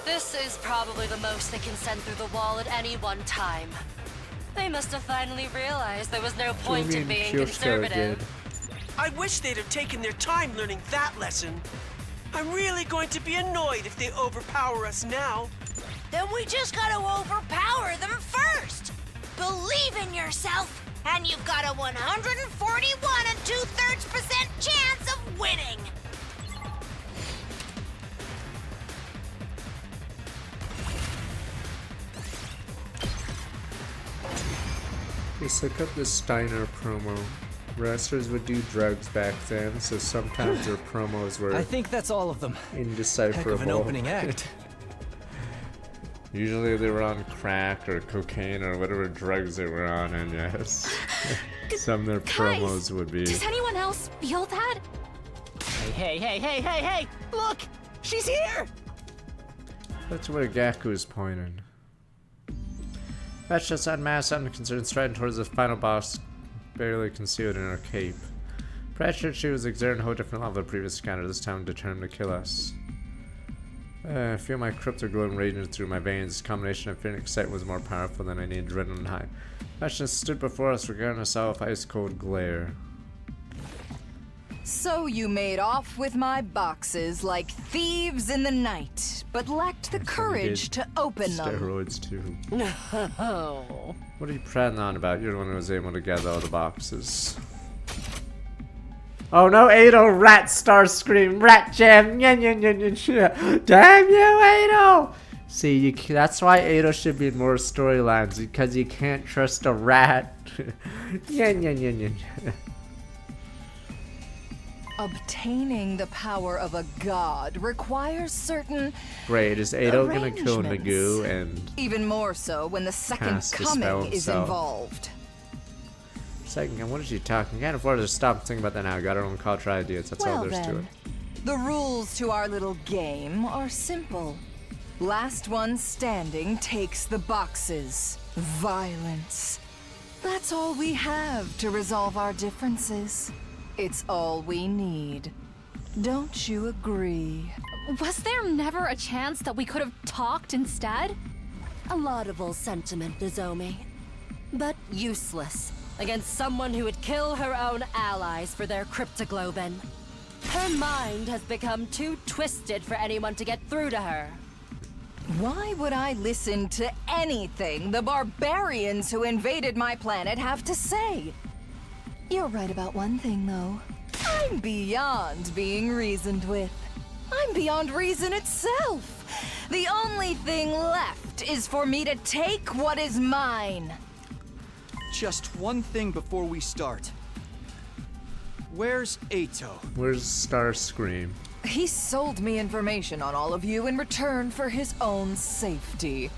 This is probably the most they can send through the wall at any one time. They must have finally realized there was no point in being conservative. I wish they'd have taken their time learning that lesson. I'm really going to be annoyed if they overpower us now. Then we just gotta overpower them first! Believe in yourself, and you've got a 141 2/3% chance of winning! Let's look up the Steiner promo. Wrestlers would do drugs back then, so sometimes their promos were I think that's all of them. indecipherable. Heck of an opening act. Usually they were on crack or cocaine or whatever drugs they were on, and yes, some of their promos would be. Does anyone else feel that? Hey! Look! She's here! That's where Gaku's pointing. That's just unmasked, unconcerned, striding towards the final boss, barely concealed in her cape. Pressure she was exerting a whole different level of the previous encounter, this time determined to kill us. I feel my crypto glowing raging through my veins. This combination of fear and excitement was more powerful than any adrenaline high. Bastion stood before us, regarding us all with ice-cold glare. So you made off with my boxes like thieves in the night, but lacked the courage to open them. Steroids too. No. What are you prattling on about? You're the one who was able to gather all the boxes. Oh no, Ado! Rat Star Scream! Rat Jam! Damn you, Ado! See, that's why Ado should be in more storylines, because you can't trust a rat. Obtaining the power of a god requires certain Great, is Ado gonna kill Nagu and even more so when the second coming is involved. Second, what is she talking? Can't afford to stop and think about that now. Got her own culture ideas. That's all there's to it. The rules to our little game are simple. Last one standing takes the boxes. Violence. That's all we have to resolve our differences. It's all we need. Don't you agree? Was there never a chance that we could have talked instead? A laudable sentiment, Nozomi. But useless against someone who would kill her own allies for their cryptoglobin. Her mind has become too twisted for anyone to get through to her. Why would I listen to anything the barbarians who invaded my planet have to say? You're right about one thing, though. I'm beyond being reasoned with. I'm beyond reason itself. The only thing left is for me to take what is mine. Just one thing before we start. Where's Ato? Where's Starscream? He sold me information on all of you in return for his own safety.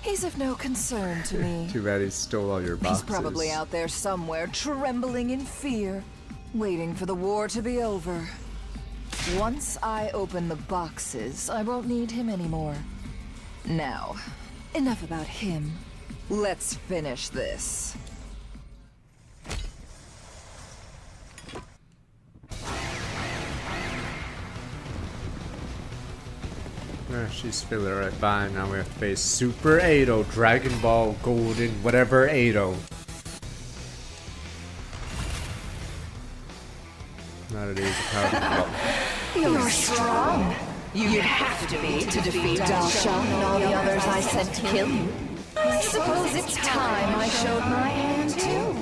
He's of no concern to me. Too bad he stole all your boxes. He's probably out there somewhere, trembling in fear, waiting for the war to be over. Once I open the boxes, I won't need him anymore. Now, enough about him. Let's finish this. She's feeling right by. Now we have to face Super Ado, Dragon Ball Golden, whatever Ado. Nowadays, You're strong. You'd have to be to defeat Dao Shang and all the others I sent to kill you. I suppose it's time I showed my hand too.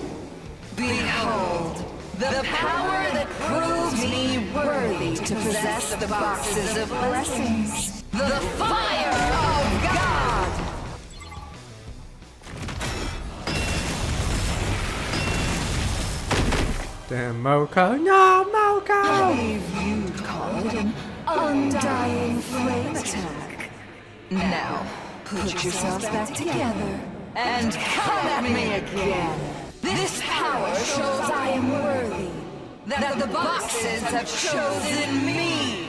Behold, the power that proves me worthy to possess the boxes of blessings. The fire of God! Damn, Moko. No, Moko! I believe you'd call it an undying flame attack. Now, put yourselves back together and come at me again. This power shows I am worthy, that the boxes have chosen me.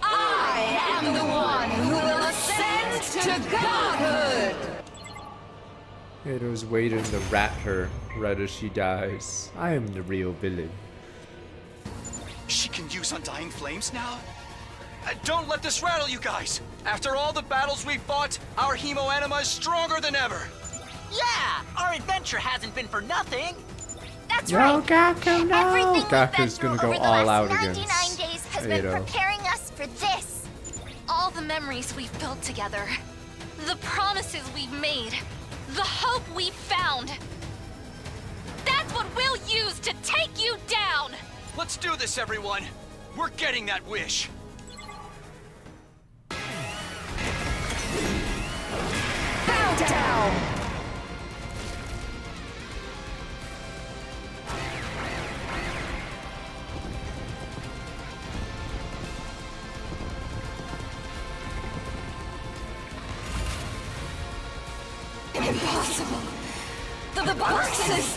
I am the one who will ascend to godhood! Ado's waiting to rat her right as she dies. I am the real villain. She can use Undying Flames now? Don't let this rattle you guys! After all the battles we've fought, our Hemo Anima is stronger than ever! Yeah! Our adventure hasn't been for nothing! That's No, right! Gaku, no! Everything we've been Gaku's through gonna go over the all last out 99 against days has been Ado. preparing us for this! All the memories we've built together, the promises we've made, the hope we've found. That's what we'll use to take you down! Let's do this, everyone! We're getting that wish! Bow down! Impossible. The boxes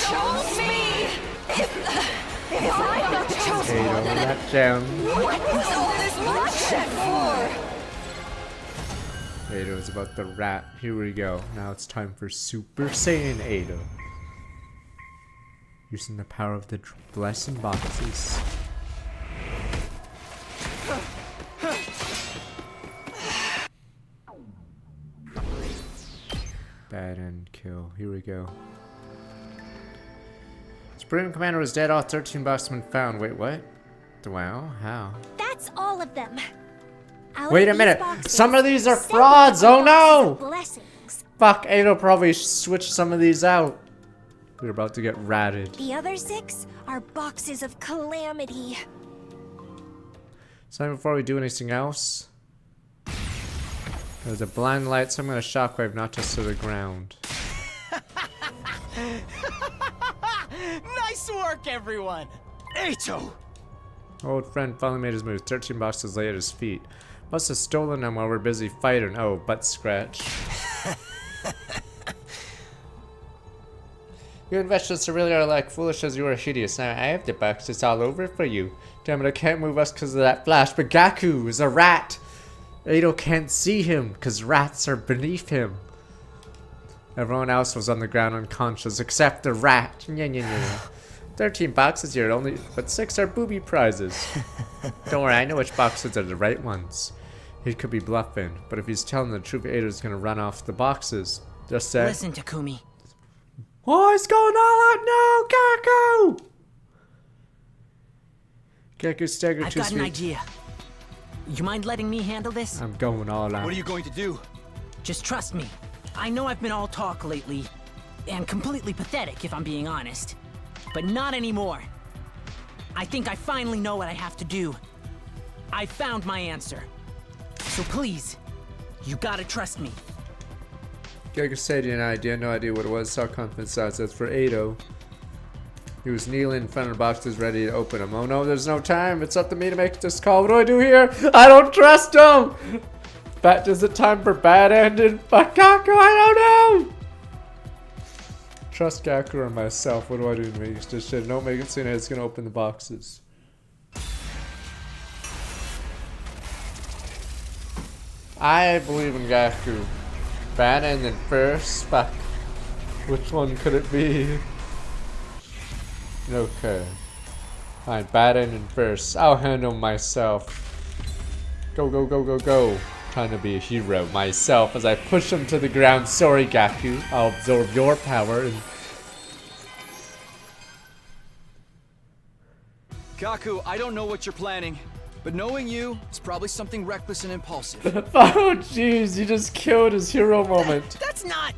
chose me. If I had chosen Ado, one, then that gem. what was all this bloodshed for? Ado is about the rat. Here we go. Now it's time for Super Saiyan Ado. Using the power of the blessing boxes. Bad end kill. Here we go. Supreme Commander was dead. All 13 boxes have been found. Wait, what? Wow, how? That's all of them. Out Wait of a these minute. boxes, Some of these are 7 frauds. Oh no! blessings. Fuck, Ado probably switched some of these out. We're about to get ratted. The other 6 are boxes of calamity. So before we do anything else, there's a blind light, so I'm gonna shockwave not just to the ground. Nice work, everyone! Ado! Old friend finally made his move. 13 boxes lay at his feet. Must have stolen them while we're busy fighting. Oh, butt scratch. You investors really are like foolish as you are hideous. Now I have the box. It's all over for you. Damn it, I can't move us because of that flash. But Gaku is a rat. Ado can't see him because rats are beneath him. Everyone else was on the ground unconscious except the rat. 13 boxes here, but 6 are booby prizes. Don't worry, I know which boxes are the right ones. He could be bluffing, but if he's telling the truth, Ado's gonna run off the boxes. Just say. Listen, Takumi. Oh, it's going all out now, Gaku! Gaku staggered I've to got his an feet. idea. You mind letting me handle this? I'm going all out. What are you going to do? Just trust me. I know I've been all talk lately, and completely pathetic if I'm being honest. But not anymore. I think I finally know what I have to do. I found my answer. So please, you gotta trust me. Gaku said an idea, no idea what it was, saw confident size. As for Ado, he was kneeling in front of the boxes ready to open them. Oh no, there's no time. It's up to me to make this call. What do I do here? I don't trust him! Is it time for bad ending? But Gaku, I don't know! Trust Gaku or myself. What do I do to make this shit? Don't make it seem like it's gonna open the boxes. I believe in Gaku. Bad ending first. Fuck. Which one could it be? Okay. Fine, bad ending first. I'll handle myself. Go, go, go, go, go. Trying to be a hero myself as I push him to the ground. Sorry, Gaku. I'll absorb your power and... Gaku, I don't know what you're planning, but knowing you is probably something reckless and impulsive. Oh, jeez, you just killed his hero moment. That's not...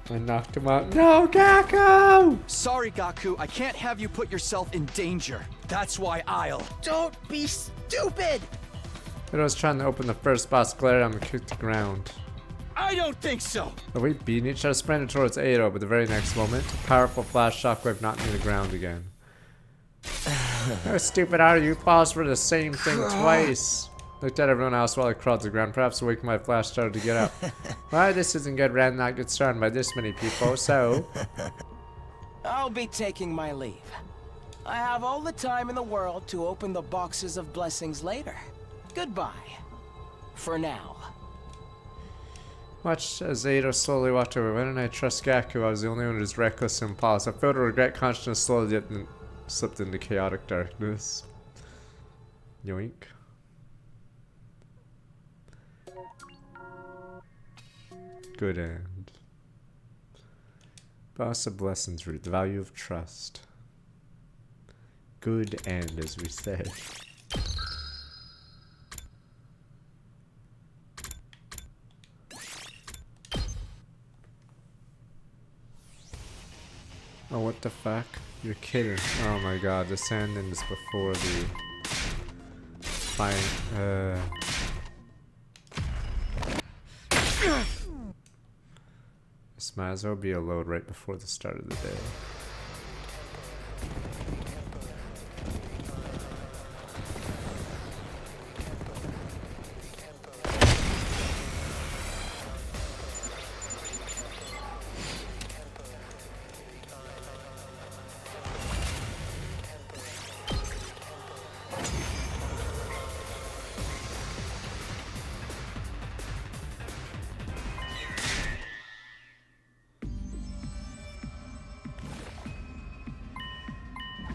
I knocked him out. No, Gaku! Sorry, Gaku, I can't have you put yourself in danger. That's why I'll... Don't be stupid! I was trying to open the first box, glared at him and kicked the ground. I don't think so! Are we beating each other? Sprinted towards Ado, but the very next moment, a powerful flash shockwave knocked me to the ground again. How stupid are you? Falls for the same thing twice. Looked at everyone else while I crawled to the ground. Perhaps awake my flash started to get up. Why, this isn't good. Ran not get started by this many people, so... I'll be taking my leave. I have all the time in the world to open the boxes of blessings later. Goodbye. For now. Watched as Ado slowly walked over. Why didn't I trust Gaku? I was the only one who was reckless and impulsive. I felt a regret, consciousness slowly slipped into chaotic darkness. Yoink. Good end. Boss of Blessings root, the value of trust. Good end, as we said. Oh, what the fuck? You're kidding. Oh my god, the sand ends before the fight. This might as well be a load right before the start of the day.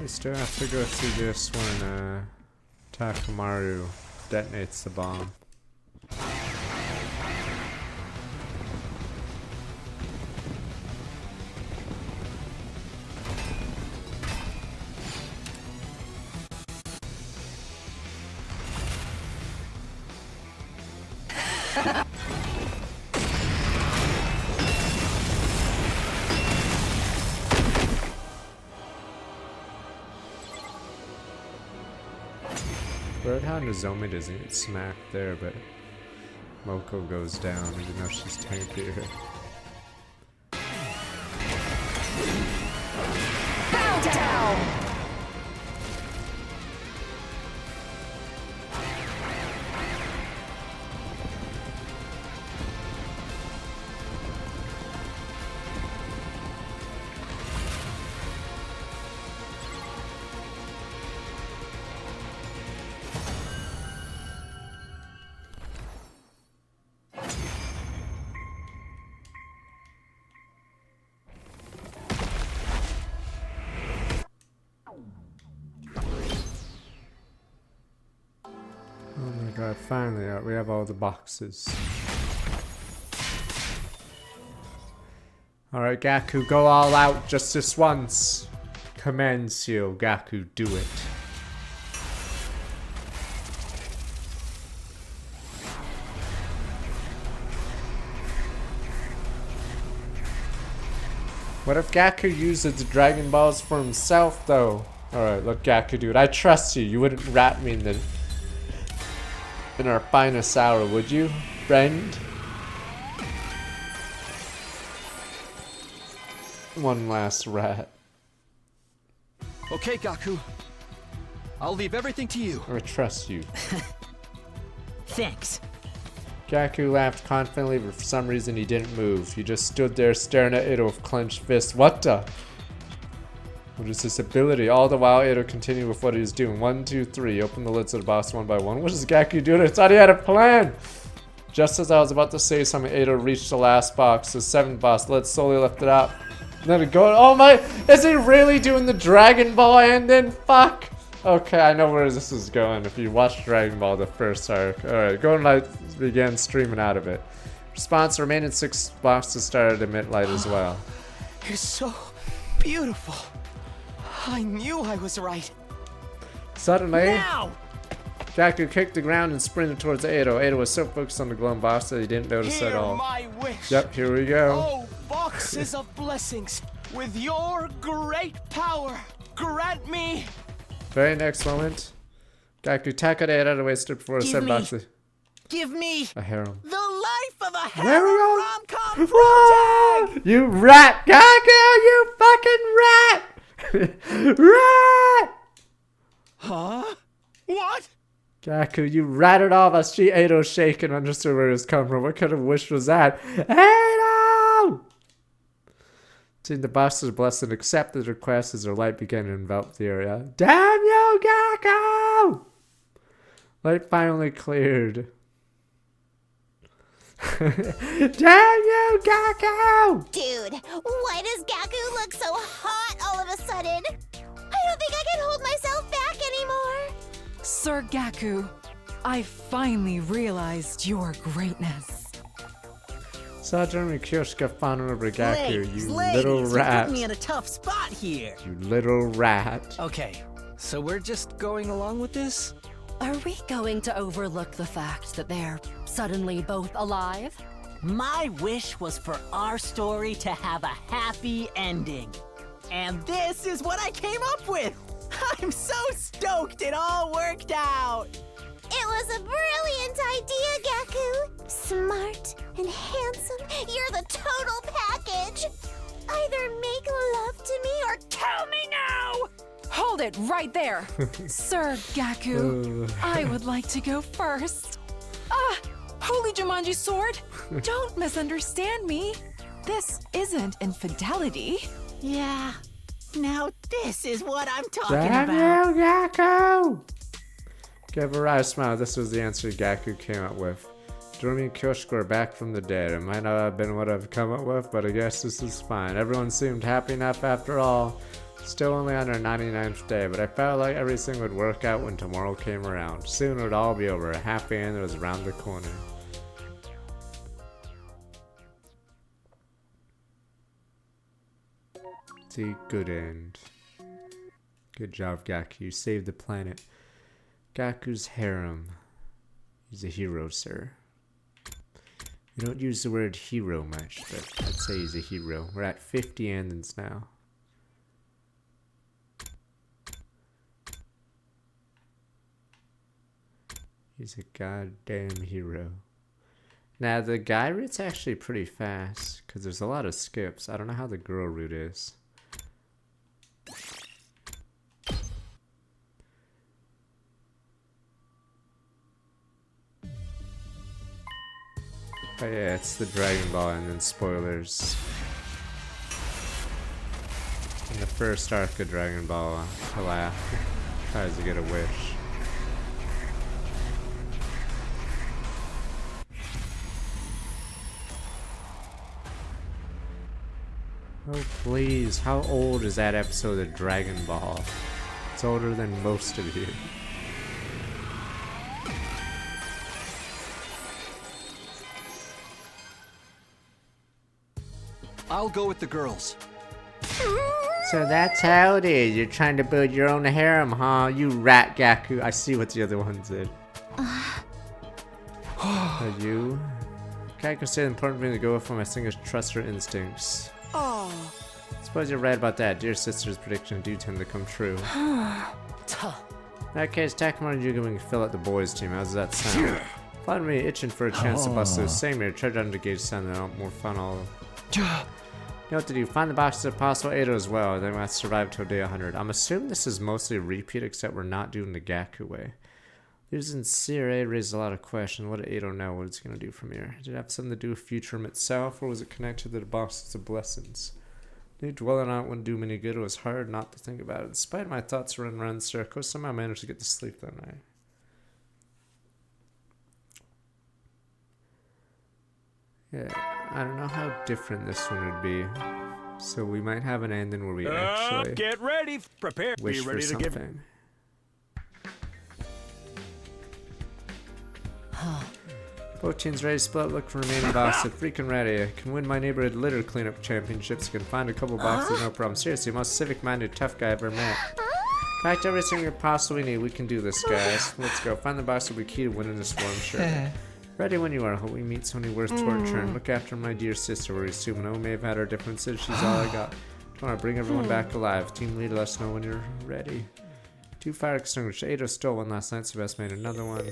We still have to go through this when Takamaru detonates the bomb. Weird how Nozomi doesn't get smacked there, but Moko goes down even though she's tankier. Bow down! Oh my god, finally we have all the boxes. Alright, Gaku, go all out just this once. Commencio, Gaku, do it. What if Gaku uses the Dragon Balls for himself, though? Alright, look, Gaku, dude, I trust you. You wouldn't rat me in our finest hour, would you, friend? One last rat. Okay, Gaku. I'll leave everything to you. I trust you. Thanks. Gaku laughed confidently, but for some reason he didn't move. He just stood there staring at Ito with clenched fists. What the? What is this ability? All the while, Ito continued with what he was doing. 1, 2, 3. Open the lids of the box one by one. What is Gaku doing? I thought he had a plan! Just as I was about to say something, Ito reached the last box. The 7th box. Lid slowly lifted up. And then it go. Oh my! Is he really doing the Dragon Ball ending? Fuck! Okay, I know where this is going. If you watched Dragon Ball, the first arc. Alright, Golden Light began streaming out of it. Response: remaining 6 boxes started to emit light as well. You're so beautiful. I knew I was right. Suddenly, Now! Gaku kicked the ground and sprinted towards Ado. Ado was so focused on the glowing box that he didn't notice Hear at all. my wish. Yep, here we go. Oh, boxes of blessings, with your great power, grant me. Very next moment, Gaku tackled Ado out of the way, stood before a Give 7 me- boxes. Give me A harem. The life of a There we harem go. rom-com Run! protag! You rat, Gaku! You fucking rat! Rat! Huh? What? Gaku, you ratted off us. She Ado shaking, understood where it was coming from. What kind of wish was that? Ado! Seeing the box's blessing, accepted the request as their light began to envelop the area. Damn you, Gaku! Light finally cleared. Damn you, Gaku! Dude, why does Gaku look so hot all of a sudden? I don't think I can hold myself back anymore. Sir Gaku, I finally realized your greatness. Saturn and Kyoshika fawning over Gaku, you Ladies, little you rat. put me in a tough spot here. You little rat. Okay, so we're just going along with this? Are we going to overlook the fact that they're suddenly both alive? My wish was for our story to have a happy ending. And this is what I came up with. I'm so stoked it all worked out. It was a brilliant idea, Gaku. Smart and handsome. You're the total package. Either make love to me or kill me now. Hold it right there! Sir Gaku, I would like to go first. Ah! Holy Jumanji sword! Don't misunderstand me. This isn't infidelity. Yeah. Now this is what I'm talking Damn about. you, Gaku! Give a wry smile. This was the answer Gaku came up with. Stormy and Kyoshiko are back from the dead. It might not have been what I've come up with, but I guess this is fine. Everyone seemed happy enough after all. Still only on our 99th day, but I felt like everything would work out when tomorrow came around. Soon it would all be over. A happy end was around the corner. The good end. Good job, Gaku. You saved the planet. Gaku's harem. He's a hero, sir. We don't use the word hero much, but I'd say he's a hero. We're at 50 endings now. He's a goddamn hero. Now, the guy route's actually pretty fast, because there's a lot of skips. I don't know how the girl route is. Oh yeah, it's the Dragon Ball and then spoilers. In the first arc of Dragon Ball, Pilaf tries to get a wish. Oh please, how old is that episode of Dragon Ball? It's older than most of you. I'll go with the girls. So that's how it is. You're trying to build your own harem, huh? You rat, Gaku. I see what the other ones did. Are you? Gaku said the important thing to go with from I think is trust her instincts. Oh. Suppose you're right about that. Dear sister's predictions do tend to come true. In that case, Takamaru and Yugami can fill out the boys' team. How does that sound? Pardon me, itching for a chance to bust those. Same here. Try to engage sound and more fun all. You know what to do. Find the boxes if possible. Edo as well. Then we have to survive till day 100. I'm assuming this is mostly a repeat, except we're not doing the Gaku way. Losing Sire raised a lot of questions. What did Edo know what it's going to do from here? Did it have something to do with Futurum itself, or was it connected to the boxes of blessings? Dwelling on it wouldn't do me any good. It was hard not to think about it. Despite my thoughts running around in circles, somehow I managed to get to sleep that night. Yeah, I don't know how different this one would be. So we might have an ending where we actually get ready, prepare, wish be ready for to give. something. Both teams ready to split. Look for remaining boxes. Freaking ready. I can win my neighborhood litter cleanup championships. Can find a couple boxes, no problem. Seriously, most civic-minded tough guy I've ever met. Packed everything we possibly need. We can do this, guys. Let's go. Find the box will be key to winning this war, I'm sure. Ready when you are. Hope we meet somebody worth torturing. Look after my dear sister. We're assuming we may have had our differences. She's all I got. Come on, bring everyone back alive. Team leader, let us know when you're ready. 2 fire extinguishers. Edo stole one last night. Sebas made another one.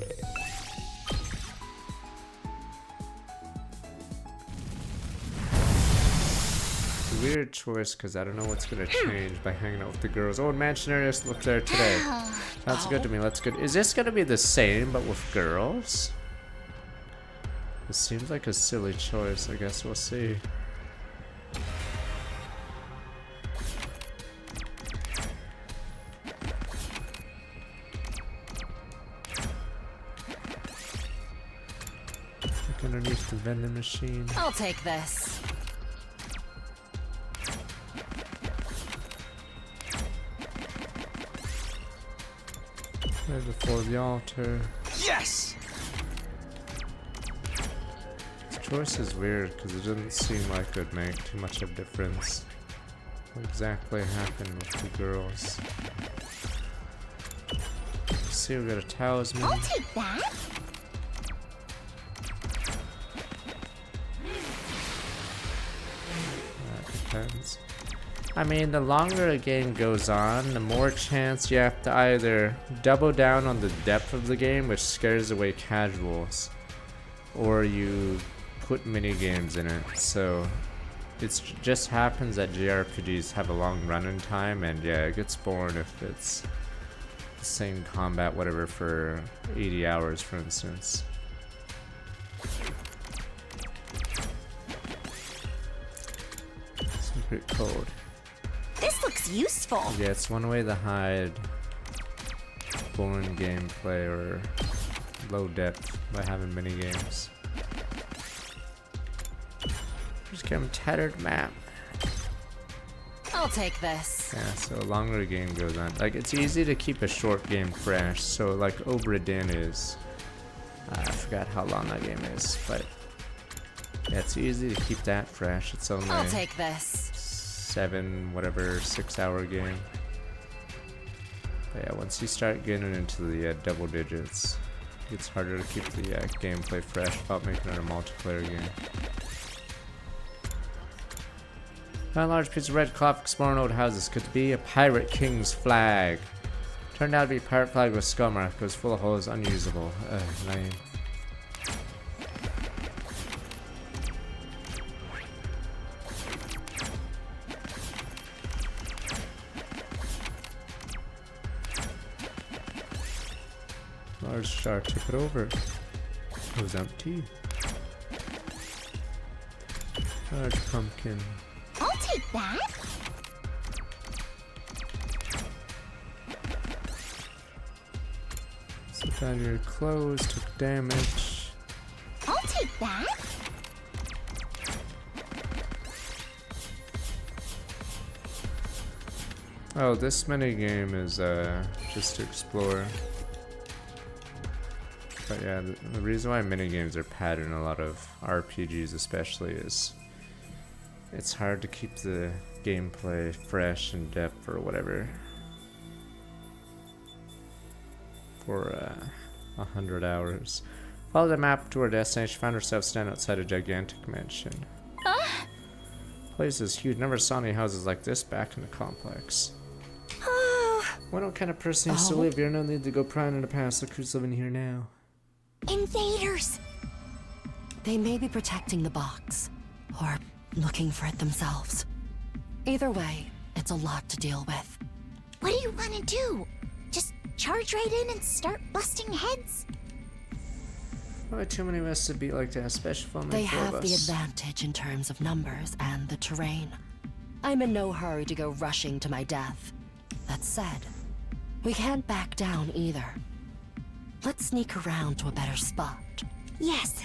Weird choice because I don't know what's gonna change by hanging out with the girls. Oh, Mansionarius looked there today. Sounds good to me. Let's go. Is this gonna be the same but with girls? It seems like a silly choice. I guess we'll see. Look underneath the vending machine. I'll take this. Right before the altar. Yes! This choice is weird because it doesn't seem like it would make too much of a difference. What exactly happened with the girls? Let's see, we got a talisman. I'll take that. That depends. I mean, the longer a game goes on, the more chance you have to either double down on the depth of the game, which scares away casuals, or you put mini games in it. So it just happens that JRPGs have a long running time, and yeah, it gets boring if it's the same combat, whatever, for 80 hours, for instance. Secret code. This looks useful. Yeah, it's one way to hide boring gameplay or low depth by having mini games. Just get him tattered map. I'll take this. Yeah, so the longer the game goes on, like it's easy to keep a short game fresh. So like Obra Dinn is, I forgot how long that game is, but yeah, it's easy to keep that fresh. It's only I'll take this. 6-hour game. But yeah, once you start getting into the double digits, it's harder to keep the gameplay fresh without making it a multiplayer game. Found a large piece of red cloth exploring old houses. Could be a pirate king's flag. Turned out to be a pirate flag with skull mark. It was full of holes, unusable. Lame. Large jar, took it over. It was empty. Large pumpkin. I'll take that. Slip out your clothes, took damage. I'll take that. Oh, this mini game is just to explore. But yeah, the reason why mini games are patterned in a lot of RPGs especially is it's hard to keep the gameplay fresh and depth or whatever for 100 hours. Follow the map to our destination, found ourselves standing outside a gigantic mansion. Place is huge, never saw any houses like this back in the complex. What kind of person used to live here? No need to go prying in the past, look who's living here now. Invaders! They may be protecting the box, or looking for it themselves. Either way, it's a lot to deal with. What do you want to do? Just charge right in and start busting heads? Why too many of us to be like that, especially for They have the advantage in terms of numbers and the terrain. I'm in no hurry to go rushing to my death. That said, we can't back down either. Let's sneak around to a better spot. Yes,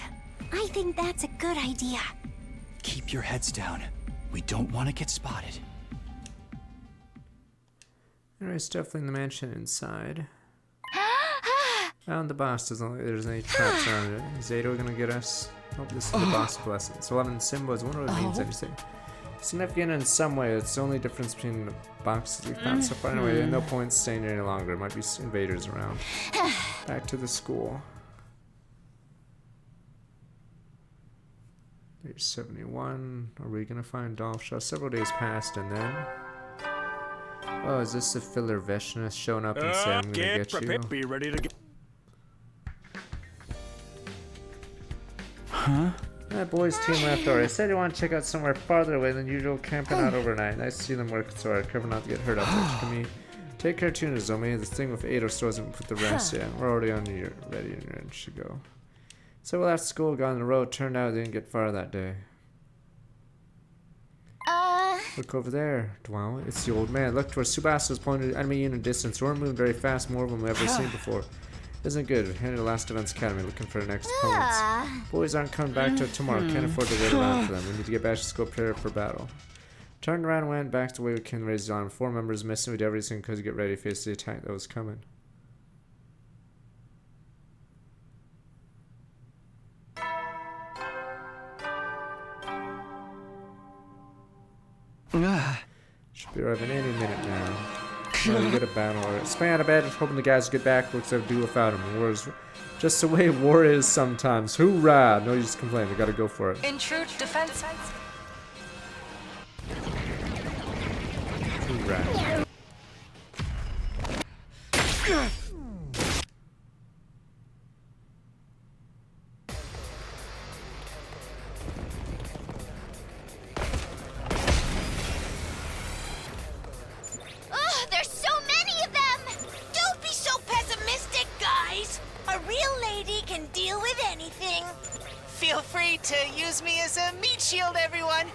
I think that's a good idea. Keep your heads down. We don't want to get spotted. There's definitely in the mansion inside. Found the boss. Doesn't look like there's any traps around it. Is Zato gonna get us? Oh, this is the boss blessing. So 11 symbols. I wonder what it means. Anything significant in some way. It's the only difference between the boxes we found so far. Anyway, no point staying here any longer. There might be invaders around. Back to the school. Page 71. Are we gonna find Dolph Shaw? Several days passed, and then. Oh, is this the filler Veshness showing up and saying I'm gonna get you? Be ready to get. Huh? That boys team left already. I said you want to check out somewhere farther away than usual, camping out overnight. Nice to see them working so hard, cover not to get hurt out there. Come take care, Tunazomi. The thing with Ado still hasn't put the rest yet. We're already on your ready and ready to go. So we left school, got on the road. Turned out they didn't get far that day. Look over there. Wow, it's the old man. Look towards Tsubasa pointed at enemy in a distance. We're moving very fast, more of them we've ever seen before. Isn't good. We're heading to Last Events Academy looking for the next opponents. Boys aren't coming back till tomorrow. Can't afford to wait around for them. We need to get back to school, prepare for battle. Turned around and went back to the way we can raise his arm. 4 members missing. We did everything because get ready to face the attack that was coming. Should be arriving any minute now. Well, we get a battle order. Spring out of bed, hoping the guys will get back. Looks like do without him. War is just the way war is sometimes. Hoorah! No use to complain. We gotta go for it. Intrude defense. Hoorah! There's so many of them! Don't be so pessimistic, guys! A real lady can deal with anything. Feel free to use me as a meat shield, everyone.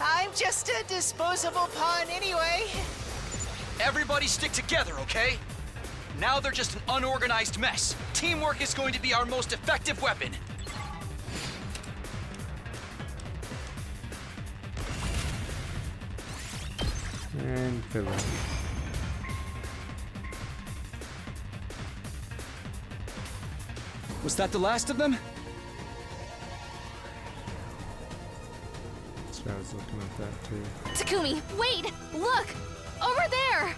I'm just a disposable pawn anyway. Everybody stick together, okay? Now they're just an unorganized mess. Teamwork is going to be our most effective weapon. And villain. Was that the last of them? So I was looking at that too. Takumi, wait! Look! Over there!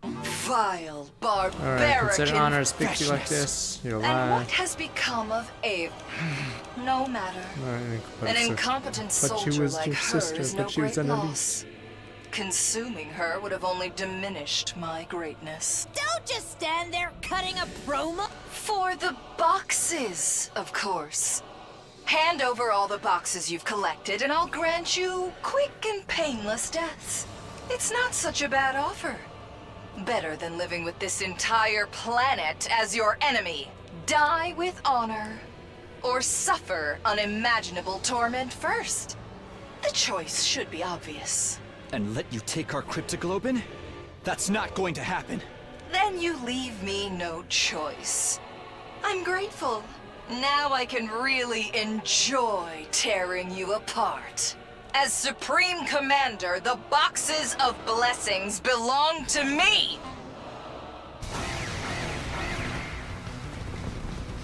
Vile, barbaric Alright, consider honor to speak to you like infectious. this. You'll And lie. what has become of Ava? No matter. An incompetent soldier like her is no great loss. Consuming her would have only diminished my greatness. Don't just stand there cutting a promo. For the boxes, of course. Hand over all the boxes you've collected, and I'll grant you quick and painless deaths. It's not such a bad offer. Better than living with this entire planet as your enemy. Die with honor, or suffer unimaginable torment first. The choice should be obvious. And let you take our cryptoglobin? That's not going to happen. Then you leave me no choice. I'm grateful. Now I can really enjoy tearing you apart. As Supreme Commander, the Boxes of Blessings belong to me!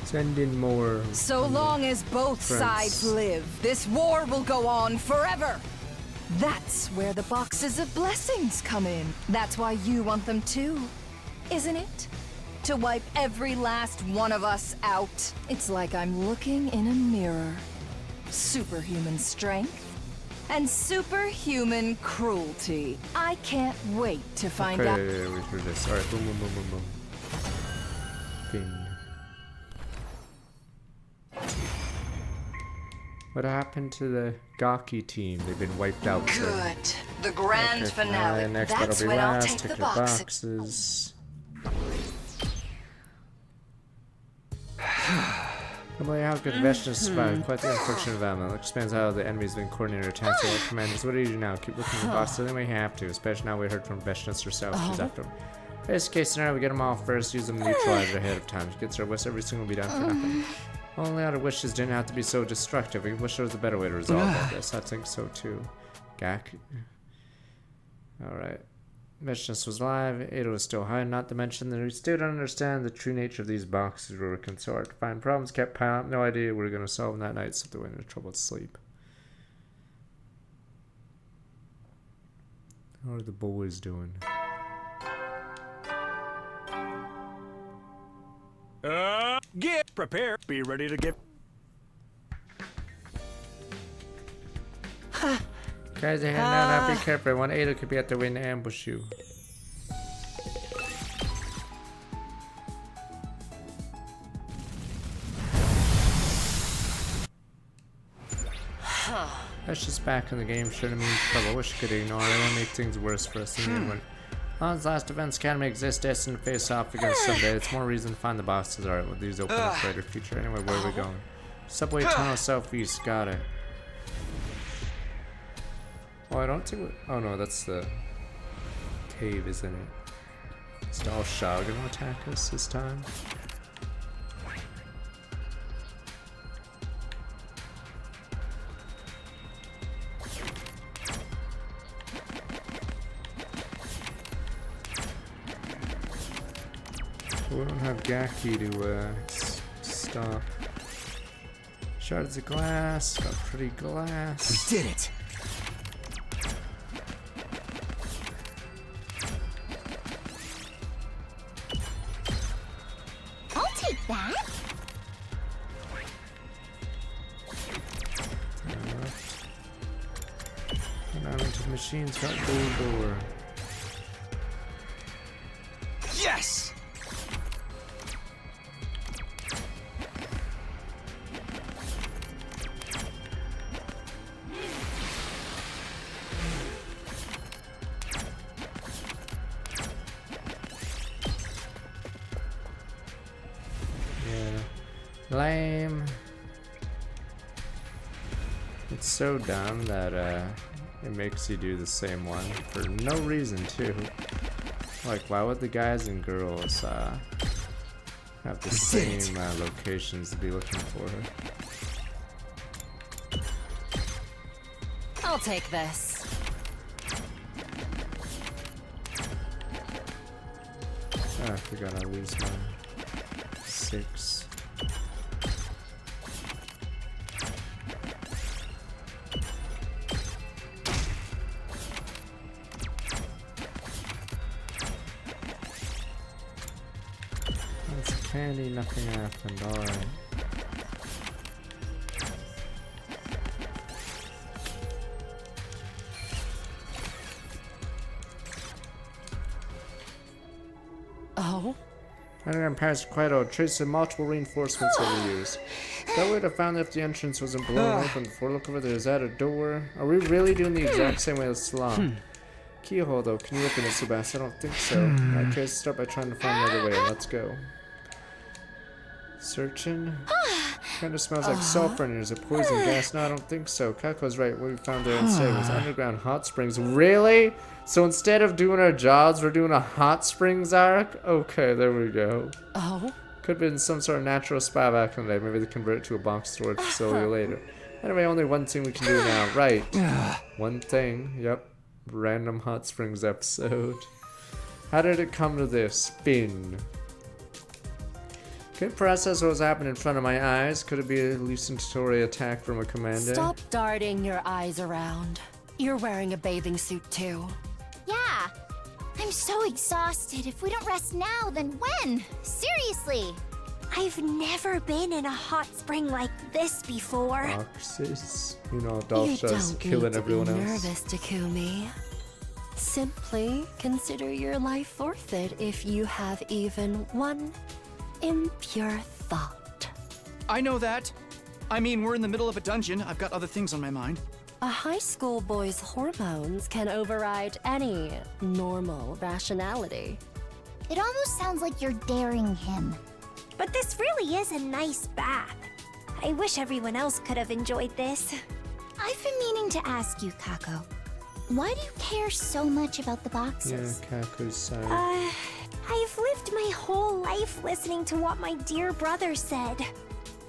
Send in more. So long as both sides live, this war will go on forever. That's where the Boxes of Blessings come in. That's why you want them too, isn't it? To wipe every last one of us out. It's like I'm looking in a mirror. Superhuman strength and superhuman cruelty. I can't wait to find out. Okay, we threw this. Alright, boom, boom, boom, boom, boom. Bing. What happened to the Gaki team? They've been wiped out. So. Good. The grand finale. Next That's that'll be when I'll last. take Take the your boxes. Probably how good Veshna survived. Quite the unfortunate development. It expands how the enemy's been coordinated attacks all commanders. What do you do now? Keep looking for the boxes? They may have to, especially now we heard from Veshna herself. She's after them. Best case scenario, we get them all first, use them to neutralize ahead of time. If she gets her wish, everything will be done for nothing. Only other wishes didn't have to be so destructive. We wish there was a better way to resolve all this. I think so too. Gak. Alright. Veshna was alive, Ada was still high, not to mention that we still don't understand the true nature of these boxes. We were working so hard to find problems, kept piling up, no idea we were going to solve them that night, so they went into trouble to sleep. How are the boys doing? Get prepared. Be ready to get. Guys, they're heading out. Now be careful. Everyone, Ada could be at their way to ambush you. That's just back in the game. Shouldn't mean trouble. I wish I could ignore it. It won't make things worse for us in the end. Lon's last events Academy exists, destined to face off against someday. It's more reason to find the boxes. Alright, with these open a brighter future. Anyway, where are we going? Subway tunnel southeast. Got it. Oh, I don't think. Oh no, that's the cave, isn't it? Is Dal Shao gonna attack us this time? We don't have Gaki to stop. Shards of glass, got pretty glass. We did it! I'll take that. Now into the machines, got gold door. Yes! Lame. It's so dumb that it makes you do the same one for no reason too. Like, why would the guys and girls have the same locations to be looking for her? I'll take this. Ah, I forgot I lose mine. 6. That's candy, nothing happened, alright. Oh? Underground passage quite old, traces of multiple reinforcements over the years. That would have found if the entrance wasn't blown open before. Look over there, is that a door? Are we really doing the exact same way as Salam? Keyhole though, can you open it, Subas? I don't think so. Okay, let's start by trying to find another way. Let's go. Searching. Kinda smells like sulfur in here. Is it poison gas? No, I don't think so. Kako's right. What we found there instead was underground hot springs. Really? So instead of doing our jobs, we're doing a hot springs arc? Okay, there we go. Oh? Could have been some sort of natural spa back in the day. Maybe they convert it to a box storage facility later. Anyway, only one thing we can do now. Right. One thing. Yep. Random hot springs episode. How did it come to this? Spin. Couldn't process what was happening in front of my eyes. Could it be a hallucinatory attack from a commander? Stop darting your eyes around. You're wearing a bathing suit too. Yeah. I'm so exhausted. If we don't rest now, then when? Seriously. I've never been in a hot spring like this before. Boxes. You know, You Dalsha's don't killing need to everyone be else. nervous, Takumi. Simply consider your life forfeit if you have even one impure thought. I know that. I mean, we're in the middle of a dungeon. I've got other things on my mind. A high school boy's hormones can override any normal rationality. It almost sounds like you're daring him. But this really is a nice bath. I wish everyone else could have enjoyed this. I've been meaning to ask you, Kako. Why do you care so much about the boxes? Yeah, Kaku's side. I've lived my whole life listening to what my dear brother said.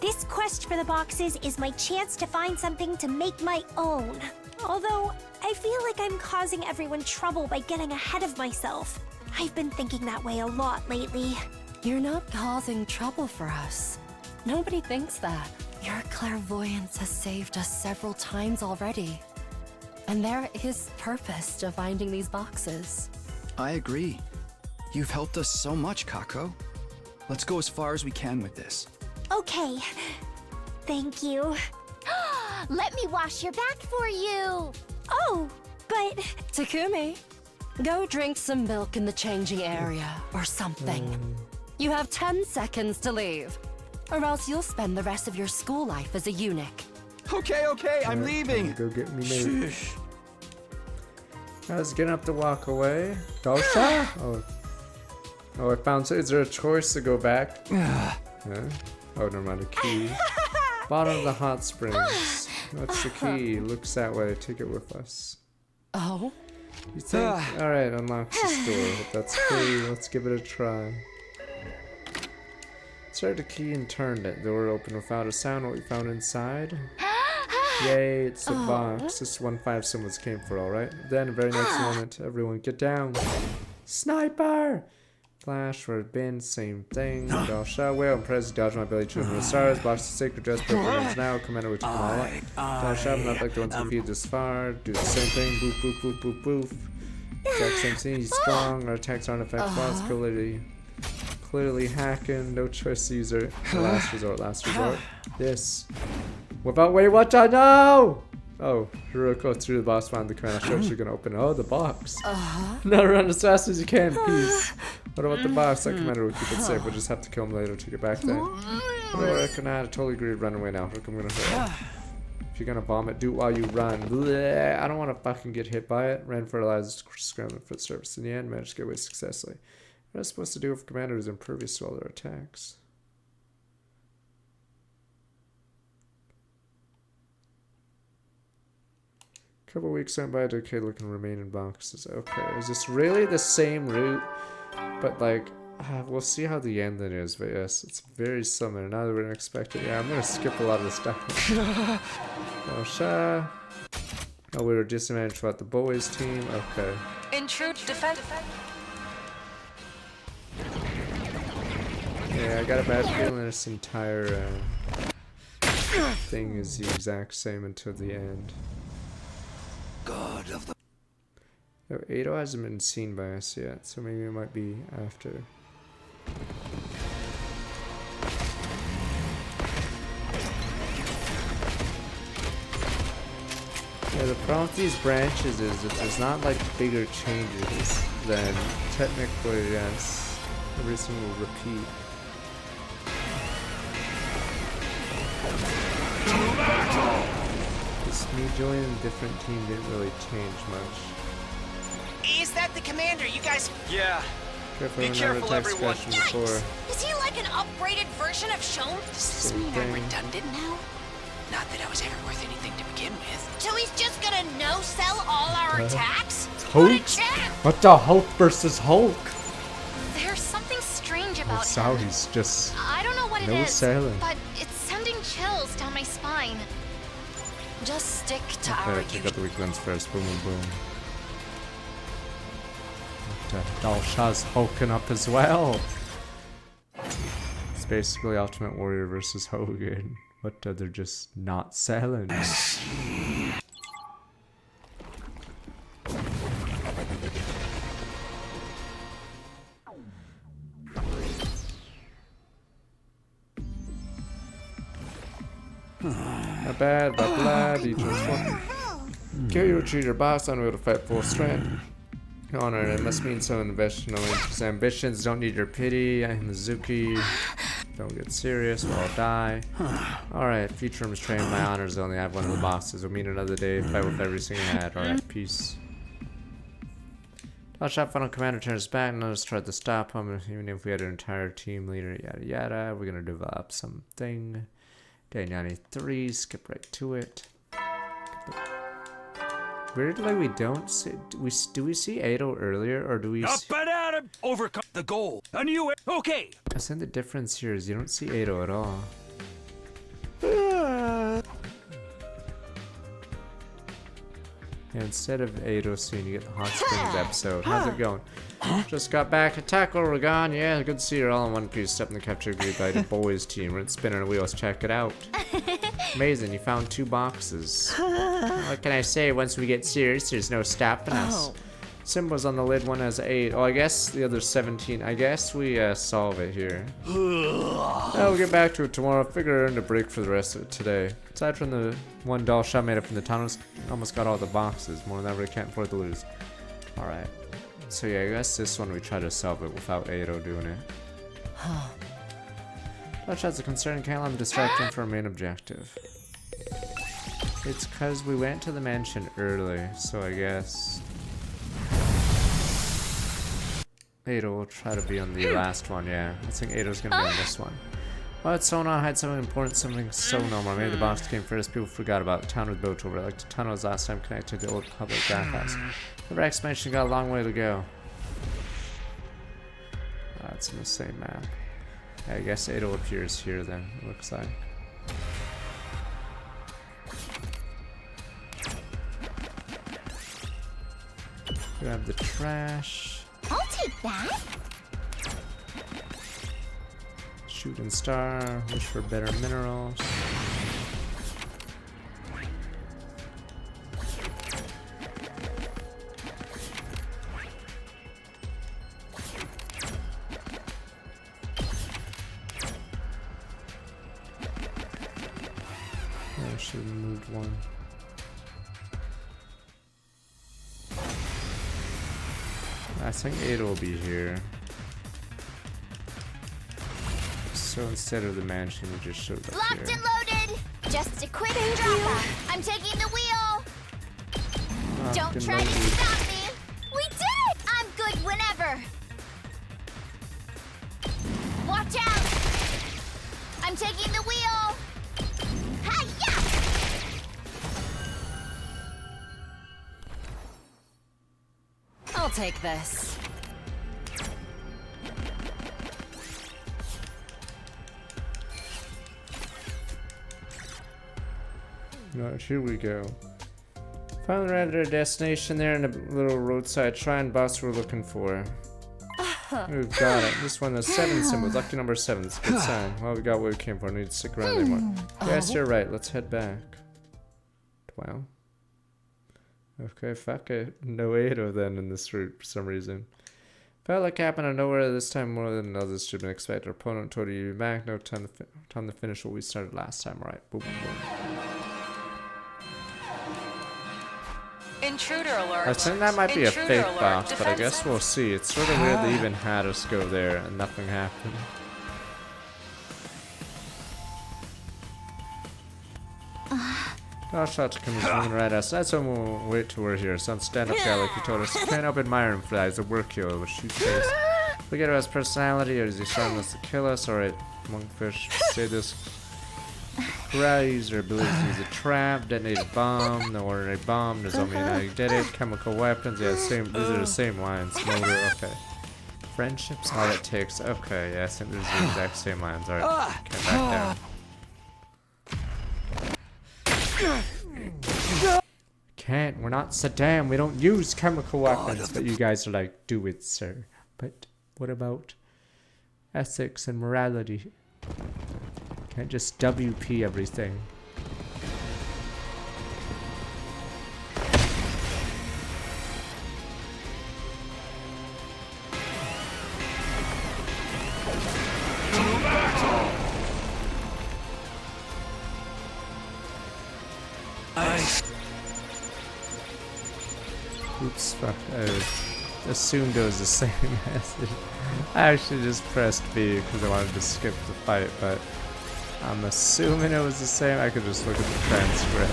This quest for the boxes is my chance to find something to make my own. Although, I feel like I'm causing everyone trouble by getting ahead of myself. I've been thinking that way a lot lately. You're not causing trouble for us. Nobody thinks that. Your clairvoyance has saved us several times already. And there is purpose to finding these boxes. I agree. You've helped us so much, Kako. Let's go as far as we can with this. Okay. Thank you. Let me wash your back for you. Oh, but... Takumi, go drink some milk in the changing area or something. You have 10 seconds to leave, or else you'll spend the rest of your school life as a eunuch. Okay, I'm leaving. Go get me mate. I was getting up to walk away. Dalsha? Oh, I found. Is there a choice to go back? Yeah. Oh, never mind. A key. Bottom of the hot springs. That's the key. Looks that way. Take it with us. Oh? You think? Alright, unlocks this door. If that's free, let's give it a try. Started the key and turned it. The door opened without a sound. What we found inside? Yay, it's a box. This 1-5 symbols came for, alright? Then, the very next moment, everyone get down. Sniper! Flash for a bin, same thing. Dalsha, whale, and Prez, dodge my belly, children of the stars, box the sacred dress, programs now, commander with Kamala. Dalsha, not like the ones who feed this far. Do the same thing, boop, boop, boop, boop, boop. Exact same thing, he's strong, our attacks aren't effective, clearly hacking, no choice to use it. Last resort. This. Without wait, what I know! Oh, Hiroko through the boss found the commander show she's gonna open. Oh, the box. Now run as fast as you can, please. What about the box? That commander will keep it safe. We'll just have to kill him later to get back there. I totally agree. Run away now. Look, I'm gonna hurt. If you're gonna bomb it, do it while you run. Bleh, I don't want to fucking get hit by it. Ran fertilized, scrambling for the surface. In the end, managed to get away successfully. What am I supposed to do if commander is impervious to all their attacks? Couple weeks went by, okay, looking remain in boxes. Okay, is this really the same route? But like, we'll see how the ending is, but yes, it's very similar. Now that we're gonna expect it. Yeah, I'm gonna skip a lot of this stuff. Dalsha. Oh, we were disadvantaged about the boys team. Okay. Intrude defense. Yeah, I got a bad feeling this entire thing is the exact same until the end. God of the... No, Ado hasn't been seen by us yet, so maybe it might be after. Yeah, the problem with these branches is if there's not like bigger changes, then technically, yes, everything will repeat. Just me joining a different team didn't really change much. Is that the commander? You guys... Yeah. Careful, Be careful, everyone. Before. Is he like an upgraded version of Shone? Does this mean I'm redundant now? Not that I was ever worth anything to begin with. So he's just gonna no-sell all our attacks? Hulk? What a champ! What the Hulk versus Hulk? There's something strange about That's how him. he's just I don't know what it no is, selling. but it's sending chills down my spine. Just stick to our Okay, check out the weak ones first. Boom, boom, boom. Dalsha's hulking up as well. It's basically Ultimate Warrior versus Hogan. But they're just not selling. Not bad, but glad you just want. Kill you, retreat your boss on with a fight full strength. Honor, it must mean so investment. Ambitions don't need your pity. I'm Mizuki. Don't get serious, we'll all die. Alright, future restraint, my honors only. I have one of the boxes. We'll meet another day, fight with everything I had. Alright, peace. Shot final commander turns back, and let us try to stop him. Even if we had an entire team leader, yada yada. We're gonna develop something. Day 93, skip right to it. Weirdly, we don't see. Do we see Ado earlier, or do we? Up and at him! Overcome the goal. A new. Okay. I think the difference here is you don't see Ado at all. Yeah, instead of Ado scene, you get the Hot Springs episode. How's it going? Just got back. Attack Oregon. Yeah, good to see you all in one piece. Step in the capture group by the boys team. We're spinning wheels. Check it out. Amazing. You found 2 boxes. What can I say? Once we get serious, there's no stopping us. Symbols on the lid. One has 8. Oh, I guess the other 17. I guess we solve it here. We'll get back to it tomorrow. Figure earned a break for the rest of it today. Aside from the one doll shot made up from the tunnels, almost got all the boxes. More than ever, can't afford to lose. Alright. So yeah, I guess this one we try to solve it without Ado doing it. Dutch has a concern, can't let him distract him from our main objective. It's cause we went to the mansion early, so I guess Ado will try to be on the last one, yeah. I think Ado's gonna be on this one. Well, it's Sona had something important, something so normal. Maybe the box came first, people forgot about it. Town was built over, like the tunnels last time connected to the old public bathhouse. The expansion got a long way to go. That's in the same map. Yeah, I guess Ado appears here then, it looks like. Grab the trash. I'll take that. Shooting star, wish for better minerals. I should have moved one. I think Ado will be here. So instead of the mansion, we just showed up Locked here. and loaded. Just a quick drop. I'm taking the wheel. Don't Locked try and to loaded. stop me. We did. I'm good whenever. Watch out. I'm taking the wheel. Hi-ya! I'll take this. Right, here we go. Finally arrived at our destination there in a little roadside shrine boss we're looking for. We've got it. This one has 7 symbols. Lucky number 7. It's a good sign. Well, we got what we came for. I need to stick around anymore. Yes, you're right. Let's head back. Wow. Okay, fuck it. No Ado then in this route for some reason. Felt like happened out of nowhere this time more than others should have been expected. Our opponent told you to be back. No time to finish what we started last time. Alright, boom, boom, boom. Intruder alert. I think that might be a Intruder fake alert. box, but I guess Defensive. we'll see. It's sort of weird they even had us go there and nothing happened. Our shots coming coming right at us. That's when we'll wait till we're here. Some stand-up guy like you told us. You can't help admire him for that. He's a work hero with shoot face. Look at his personality, or is he trying us to kill us? Alright, monkfish, say this. Cries or ability to use a trap, detonate a bomb, no ordinary bomb, there's only an did it, chemical weapons, yeah, same, these are the same lines, motor, okay. Friendships, all it takes, okay, yeah, I think these are the exact same lines, alright, okay, back down. Can't, we're not Saddam, we don't use chemical weapons, but you guys are like, do it, sir. But what about ethics and morality? Can't just WP everything. Oops, fuck. I assumed it was the same message. I actually just pressed B because I wanted to skip the fight, but I'm assuming it was the same. I could just look at the transcript.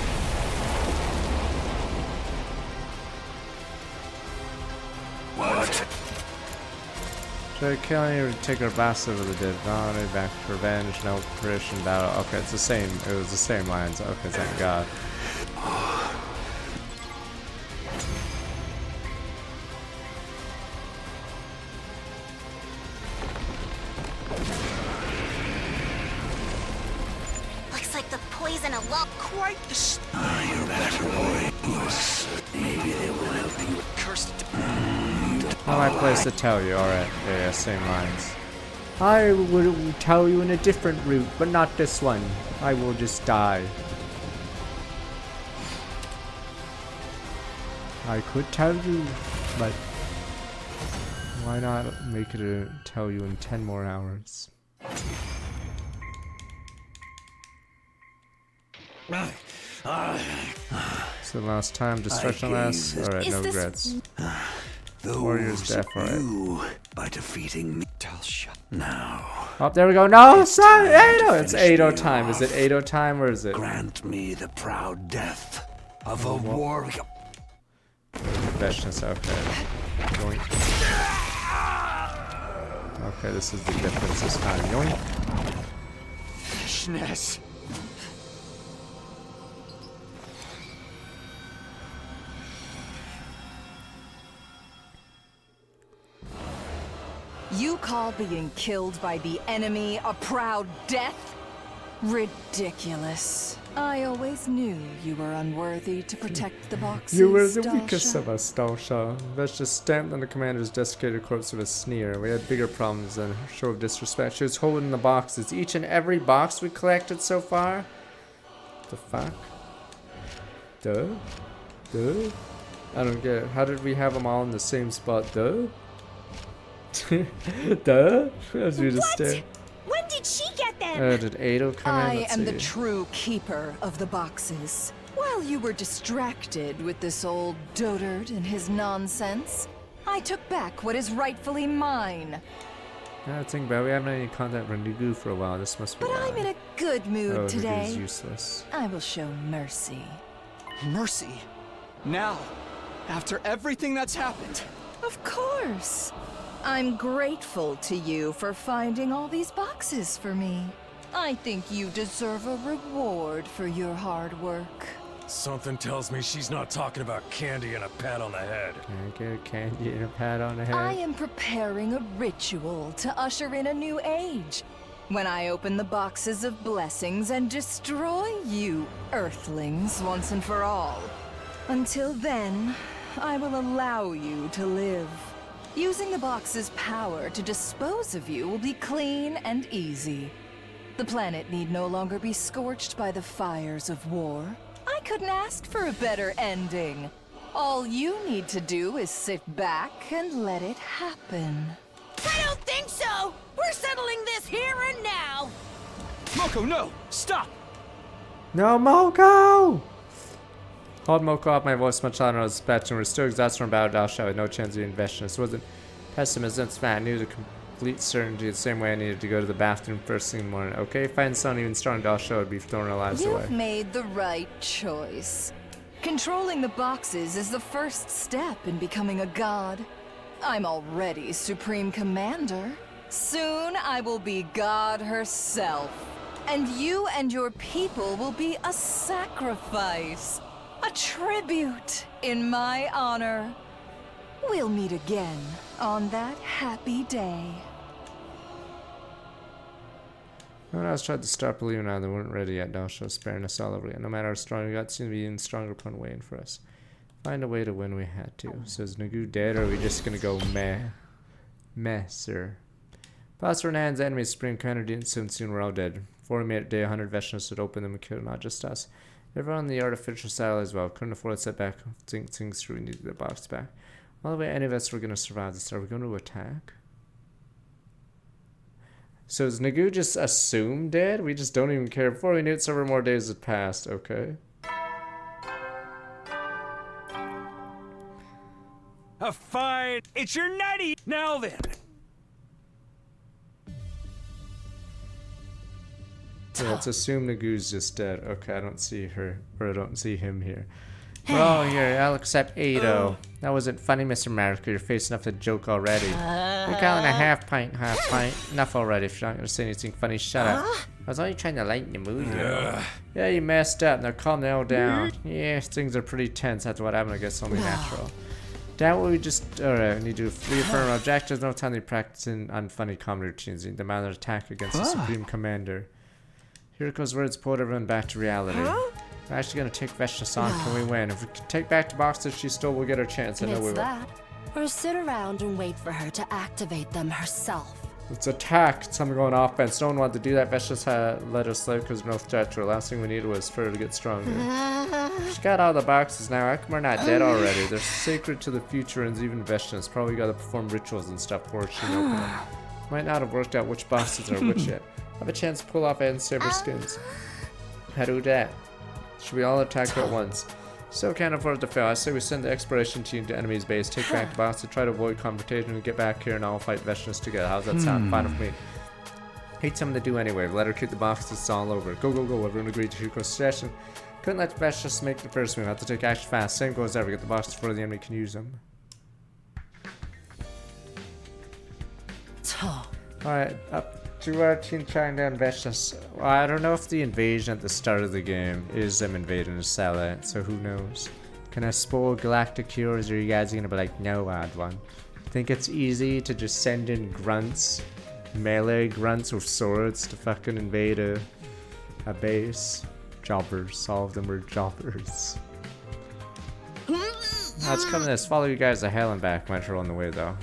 What? Should I kill any or take our boss over the dead body? Back for revenge, no Christian battle. Okay, it's the same. It was the same lines. Okay, thank God. Looks like the poison a lot quite the You're better, boy. Yes. Maybe they will help you. Cursed. Not my place to tell you. Alright, yeah, same lines. I will tell you in a different route, but not this one. I will just die. I could tell you, but why not make it a tell you in 10 more hours? So last time, destruction last. Alright, no regrets. Warrior's death, alright. By defeating me. I'll shut now. Oh, there we go. No, sorry, Ado. It's Ado time. Is it Ado time or is it? Grant me the proud death of a warrior. Veshnas, okay. Yoink. Okay, this is the difference this time. Yoink. Veshnas. You call being killed by the enemy a proud death? Ridiculous. I always knew you were unworthy to protect the boxes. You were the Stalsha. weakest of us, Stalsha. Veshnas stamped on the commander's desiccated corpse with a sneer. We had bigger problems than a show of disrespect. She was holding the boxes. Each and every box we collected so far? The fuck? Duh? Duh? I don't get it. How did we have them all in the same spot? Duh? Duh? As we just stare. When did she get them? Did Ado come in? I Let's am see. the true keeper of the boxes. While you were distracted with this old dotard and his nonsense, I took back what is rightfully mine. Yeah, think about it. We haven't had any contact from Nugu for a while. This must be But why. I'm in a good mood Oh, today. Nugu's useless. I will show mercy. Mercy? Now? After everything that's happened? Of course. I'm grateful to you for finding all these boxes for me. I think you deserve a reward for your hard work. Something tells me she's not talking about candy and a pat on the head. Can I get a candy and a pat on the head? I am preparing a ritual to usher in a new age. When I open the boxes of blessings and destroy you, Earthlings, once and for all. Until then, I will allow you to live. Using the box's power to dispose of you will be clean and easy. The planet need no longer be scorched by the fires of war. I couldn't ask for a better ending. All you need to do is sit back and let it happen. I don't think so! We're settling this here and now! Moko, no! Stop! No, Moko! Hold Moko off my voice much louder. I was dispatching. We're still exhausted from battle. Dasha had no chance of investing. This wasn't pessimism. It's fat. I knew the complete certainty the same way I needed to go to the bathroom first thing in the morning. Okay, find someone even strong, Dasha would be throwing our lives away. You've made the right choice. Controlling the boxes is the first step in becoming a god. I'm already Supreme Commander. Soon I will be God herself. And you and your people will be a sacrifice. A tribute in my honor. We'll meet again on that happy day. When I was trying to start believing now they weren't ready yet, Dasha was sparing us all over again. No matter how strong we got, seemed to be an even stronger opponent waiting for us. Find a way to win we had to. So is Nagu dead, or are we just gonna go meh? Meh, sir. Pass Renan's enemy, Supreme Commander didn't soon we're all dead. Before we made it day, 100 Veshnas would open them and kill not just us. Everyone on the artificial satellite as well. Couldn't afford to set back things through. We needed the box back. All the way any of us were gonna survive this. Are we gonna attack? So is Nagu just assumed dead? We just don't even care. Before we knew it, several more days had passed. Okay. A fine. It's your nutty. Now then. Yeah, let's assume Nagu's just dead. Okay, I don't see her, or I don't see him here. We're all here. I'll accept Ado. That wasn't funny, Mr. Mariko. You're facing up to the joke already. You're calling a half pint. Enough already. If you're not going to say anything funny, shut up. I was only trying to lighten the mood, you know. Yeah, you messed up. Now calm the hell down. Yeah, things are pretty tense after what happened. I guess only natural. Damn, we just need to reaffirm our objectives. No time to be practicing unfunny comedy routines. You need to mount an attack against the Supreme Commander. Here goes words pulled everyone back to reality. We're actually gonna take Veshnas on. Can we win? If we can take back the boxes she stole, we'll get our chance. I know we will. That, or sit around and wait for her to activate them herself. Let's attack. Something going offense. No one wanted to do that. Veshnas had let us live because no threat to her. Last thing we needed was for her to get stronger. She's got all the boxes now. How come we're not dead already? They're sacred to the future and even Veshnas. Probably got to perform rituals and stuff before she can open them. Might not have worked out which boxes are which yet. Have a chance to pull off and save her skins. How do that? Should we all attack her at once? Still can't afford to fail. I say we send the exploration team to enemy's base, take back the box to try to avoid confrontation and get back here and all fight Veshnas together. How's that sound? Fine with me. Hate something to do anyway. Let her keep the box. It's all over. Go, go, go. Everyone agreed to Hugo's suggestion. Couldn't let Veshnas make the first move. Have to take action fast. Same goal as ever. Get the box before the enemy can use them. Alright, up to our team trying to invest us. Well, I don't know if the invasion at the start of the game is them invading the satellite, so who knows. Can I spoil Galactic Heroes, or are you guys gonna be like, no, odd one? Think it's easy to just send in grunts, melee grunts with swords to fucking invade a base? Jobbers, all of them are jobbers. Let's come to this. Follow you guys to hell and back. Might roll on the way though.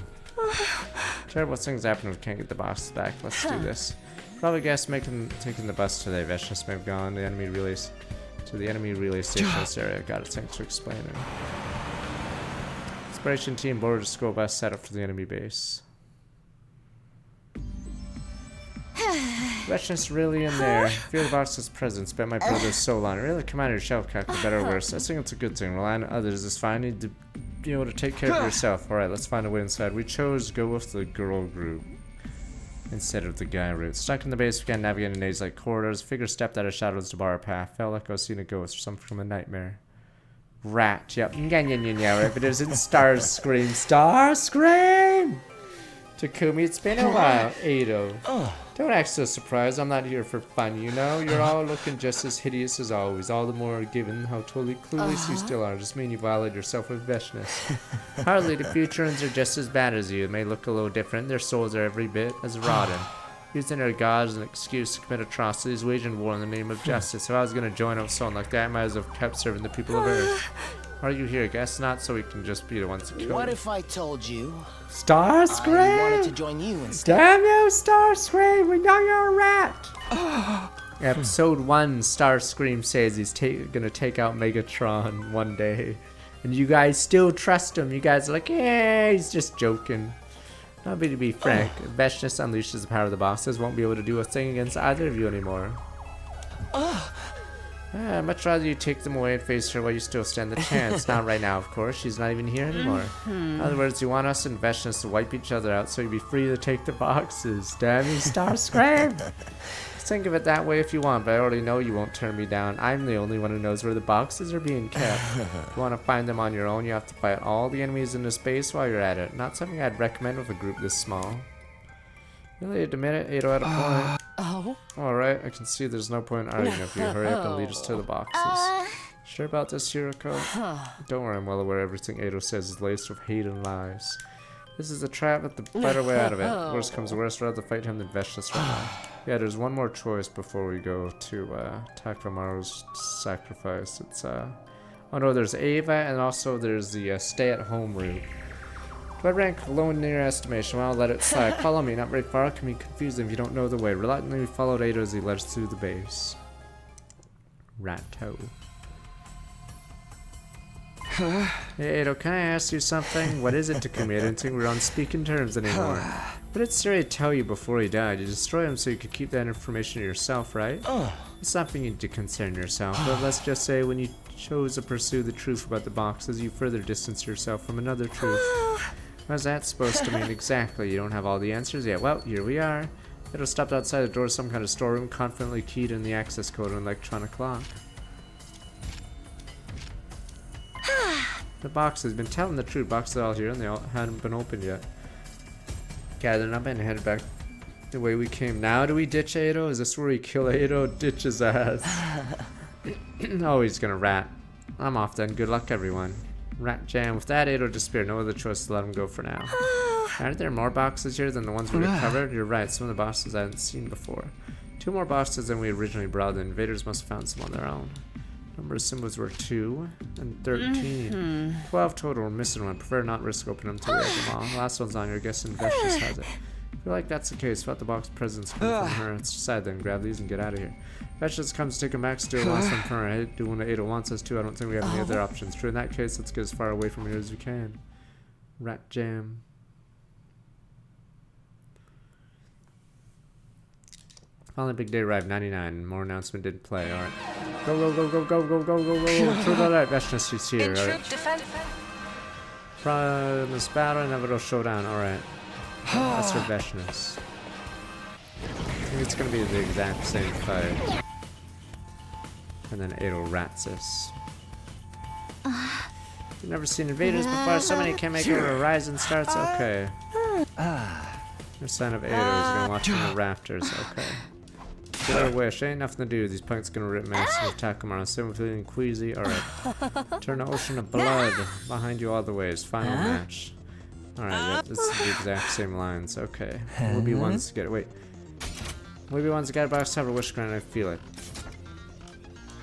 Terrible things happen if we can't get the boxes back. Let's do this. Probably guess taking the bus today. Veshnas may have gone to the enemy relay station in this area. Got it. Thanks for explaining. Exploration team boarded a school bus set up for the enemy base. Veshnas really in there. Feel the box's presence. Bet my brother so long. Really, Commander Shellcock, for better or worse. I think it's a good thing. Relying on others is fine. You need to be able to take care of yourself. Alright, let's find a way inside. We chose to go with the girl group instead of the guy route. Stuck in the base, we can't navigate in maze like corridors. Figure stepped out of shadows to bar our path. Felt like I was seeing a ghost or something from a nightmare. Rat, yep. If it is in Starscream. Starscream! Takumi, it's been a while. Ado. Don't act so surprised. I'm not here for fun, you know? You're all looking just as hideous as always. All the more given how totally clueless you still are. Just mean you violate yourself with Veshnas. Hardly the Futurans are just as bad as you. They may look a little different. Their souls are every bit as rotten. Using their gods as an excuse to commit atrocities, waging war in the name of justice. If I was going to join up with someone like that, I might as well have kept serving the people of Earth. Are you here? Guess not, so we can just be the ones to kill What you. if I told you Starscream! I wanted to join you instead? Damn you, Starscream! We know you're a rat! Episode 1, Starscream says he's gonna take out Megatron one day. And you guys still trust him. You guys are like, yeah, he's just joking. Not to be frank, if Veshness unleashes the power of the boxes, won't be able to do a thing against either of you anymore. I'd much rather you take them away and face her while you still stand the chance. Not right now, of course. She's not even here anymore. In other words, you want us and Veshness to wipe each other out so you'd be free to take the boxes. Damn you, Starscream! Think of it that way if you want, but I already know you won't turn me down. I'm the only one who knows where the boxes are being kept. If you want to find them on your own, you have to fight all the enemies in the space while you're at it. Not something I'd recommend with a group this small. Really, admit it, Ado had a point. Alright, I can see there's no point arguing if you hurry up and lead us to the boxes. Sure about this, Hiroko? Don't worry, I'm well aware everything Ado says is laced with hate and lies. This is a trap, but the better way out of it. Worst comes to worst, rather fight him than Veshness right now. Yeah, there's one more choice before we go to Takamaru's sacrifice. It's oh no, there's Ava, and also there's the stay-at-home route. Do I rank low in your estimation? Well, let it slide. Follow me, not very far. It can be confusing if you don't know the way. Reluctantly, we followed Ado as he led us through the base. Rat-toe. Hey, Ado, can I ask you something? What is it, Takumi? I didn't think we were on speaking terms anymore. But it's Siri tell you before he died. You destroyed him so you could keep that information to yourself, right? It's not for you to concern yourself, but let's just say when you chose to pursue the truth about the boxes, you further distanced yourself from another truth. What's that supposed to mean exactly? You don't have all the answers yet. Well, here we are. Ado stopped outside the door of some kind of storeroom, confidently keyed in the access code of an electronic clock. The boxes, been telling the truth. Boxes are all here and they all hadn't been opened yet. Gathering up and headed back the way we came. Now do we ditch Ado? Is this where we kill Ado? Ditch his ass. Oh, he's gonna rat. I'm off then. Good luck, everyone. Rat jam. With that, Ado disappeared. No other choice to let him go for now. Aren't there more boxes here than the ones we recovered? You're right. Some of the boxes I hadn't seen before. 2 more boxes than we originally brought. The invaders must have found some on their own. Number of symbols were 2 and 13. 12 total. We're missing one. Prefer not risk opening them till we have them all. Last one's on your guess and Veshness has it. I feel like that's the case. Without the box presents coming from her, let's decide then. Grab these and get out of here. Veshness comes to take them back. Still last one from her. I hate doing what Ado wants us to. I don't think we have any other options. True. In that case, let's get as far away from here as we can. Rat jam. Finally, big day arrived. 99. More announcement didn't play. All right. Go, go, go, go, go, go, go, go, go. True, all right. Veshness is here. All right. Promise battle, inevitable showdown. All right. That's for Veshness. I think it's gonna be the exact same fight. And then Ado rats us. You've never seen invaders before. So many can't make it. Horizon starts. Okay. No sign of Ado. He's gonna watch from the rafters. Okay. Get a wish. Ain't nothing to do. These punks gonna rip Master of Takamaru. Same with feeling queasy. Alright. Turn the ocean of blood behind you all the ways. Final match. Alright, yep, this is the exact same lines. Okay. We'll be ones to get it. Wait. We'll be ones to get it, but I just have a wish granted. I feel it.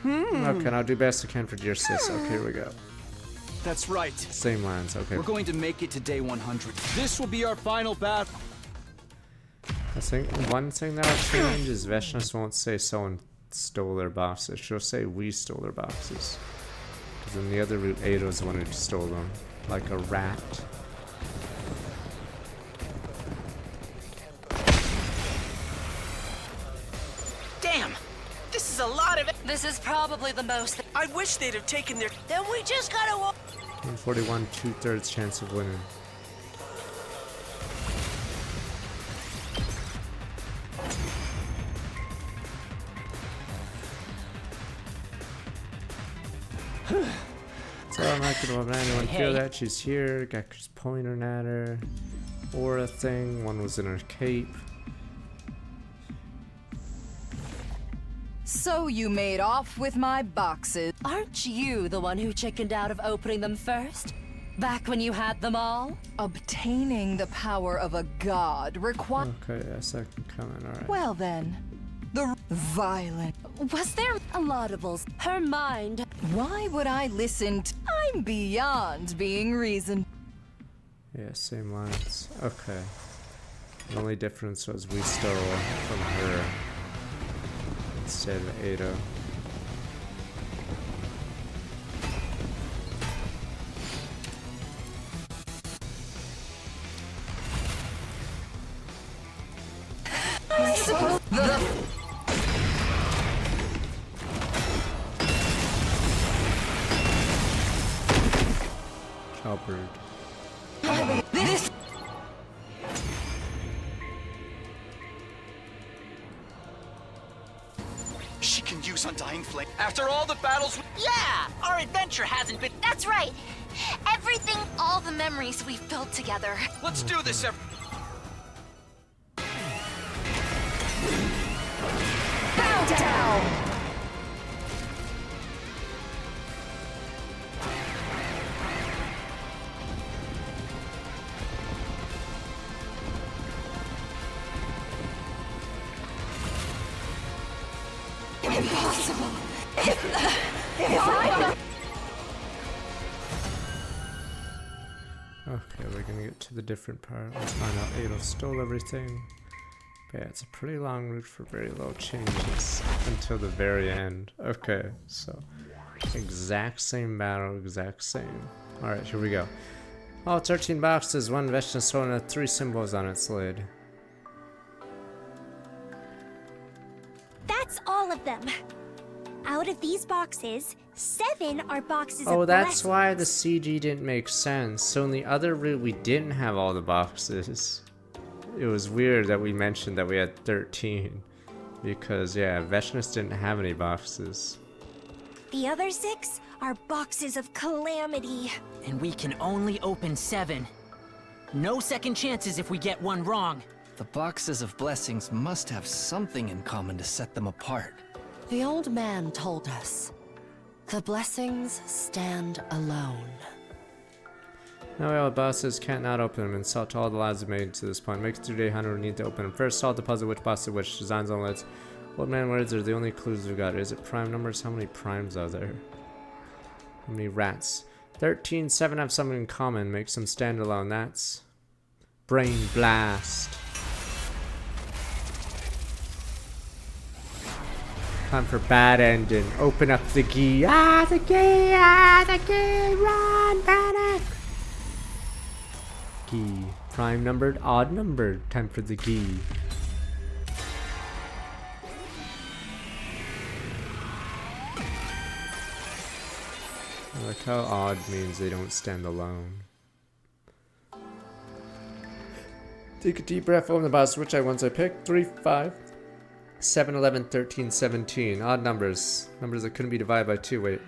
Okay, and I'll do best I can for dear sis. Okay, here we go. That's right. Same lines, okay. We're going to make it to day 100. This will be our final battle. I think one thing that'll change is Veshness won't say someone stole their boxes. She'll say we stole their boxes. Because in the other route, Ado's the one who stole them. Like a rat. Damn! This is a lot of it. This is probably the most. I wish they'd have taken their. Then we just gotta. 141, 2/3 chance of winning. So I'm not gonna let anyone feel that. She's here. Geku's pointing at her. Aura thing. One was in her cape. So you made off with my boxes. Aren't you the one who chickened out of opening them first? Back when you had them all? Obtaining the power of a god requires... Okay, yeah, second coming, alright. Well then, the violent. Was there a laudables? Her mind. Why would I listen? I'm beyond being reasoned. Yeah, same lines. Okay. The only difference was we stole from her instead of Ada. I suppose Cowbird. this. She can use Undying Flame. After all the battles we... Yeah, our adventure hasn't been... That's right. Everything, all the memories we've built together. Let's do this, Bow down. Impossible. If I... Okay, we're gonna get to the different part. Let's find out Ada stole everything. But yeah, it's a pretty long route for very low changes until the very end. Okay, so exact same battle, exact same. Alright, here we go. Oh, 13 boxes, 1 Veshna stone, and 3 symbols on its lid. That's all of them. Out of these boxes, 7 are boxes Oh, of that's blessings. why the CG didn't make sense. So in the other route, we didn't have all the boxes. It was weird that we mentioned that we had 13. Because, yeah, Veshnas didn't have any boxes. The other 6 are boxes of calamity. And we can only open 7. No second chances if we get one wrong. The boxes of blessings must have something in common to set them apart. The old man told us. The blessings stand alone. Now all the bosses can't not open them. Insult all the lives we've made to this point. Make it through day 100, we need to open them. First, solve the puzzle which boss is which. Designs on lids. Old man words are the only clues we've got. Is it prime numbers? How many primes are there? How many rats? 13, 7 have something in common. Makes them stand alone. That's Brain Blast. Time for bad ending. Open up the key. Ah, the key! Ah, the key! Run! Panic! Key. Prime numbered, odd numbered. Time for the key. I like how odd means they don't stand alone. Take a deep breath, open the box, which I once I picked. 3, 5, 7, 11, 13, 17. Odd numbers. Numbers that couldn't be divided by 2. Wait.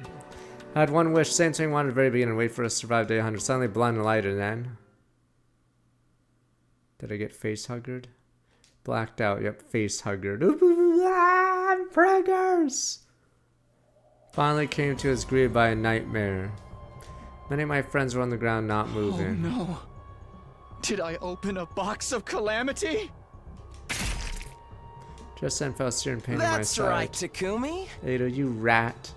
I had one wish. Same thing wanted at the very beginning. Wait for us to survive day 100. Suddenly blind light and then... Did I get face huggered? Blacked out. Yep, face huggered. Preggers! Finally came to us greeted by a nightmare. Many of my friends were on the ground not moving. Oh no. Did I open a box of calamity? Just then fell searing pain in my That's side. right, Takumi. Ada, you rat.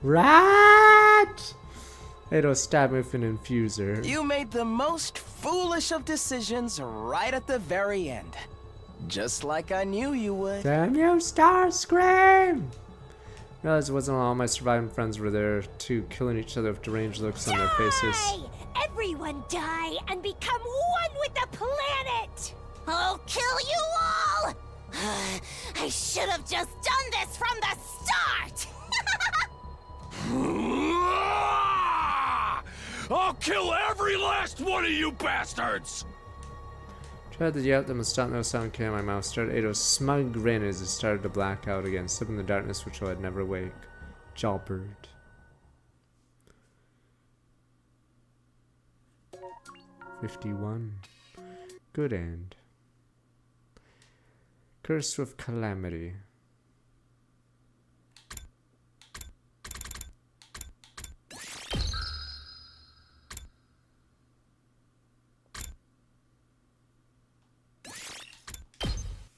Rat! Ada stabbed me with an infuser. You made the most foolish of decisions right at the very end. Just like I knew you would. Damn you, Starscream! Realized it wasn't all my surviving friends were there too, killing each other with deranged looks on their faces. Everyone die and become one with the planet! I'll kill you all! I should have just done this from the start! I'll kill every last one of you bastards! Tried to yell at them and stop. No sound came out of my mouth. Started Ado's smug grin as it started to black out again, slipping in the darkness which I'd never wake. Jawbird. $51. Good end. Cursed with calamity.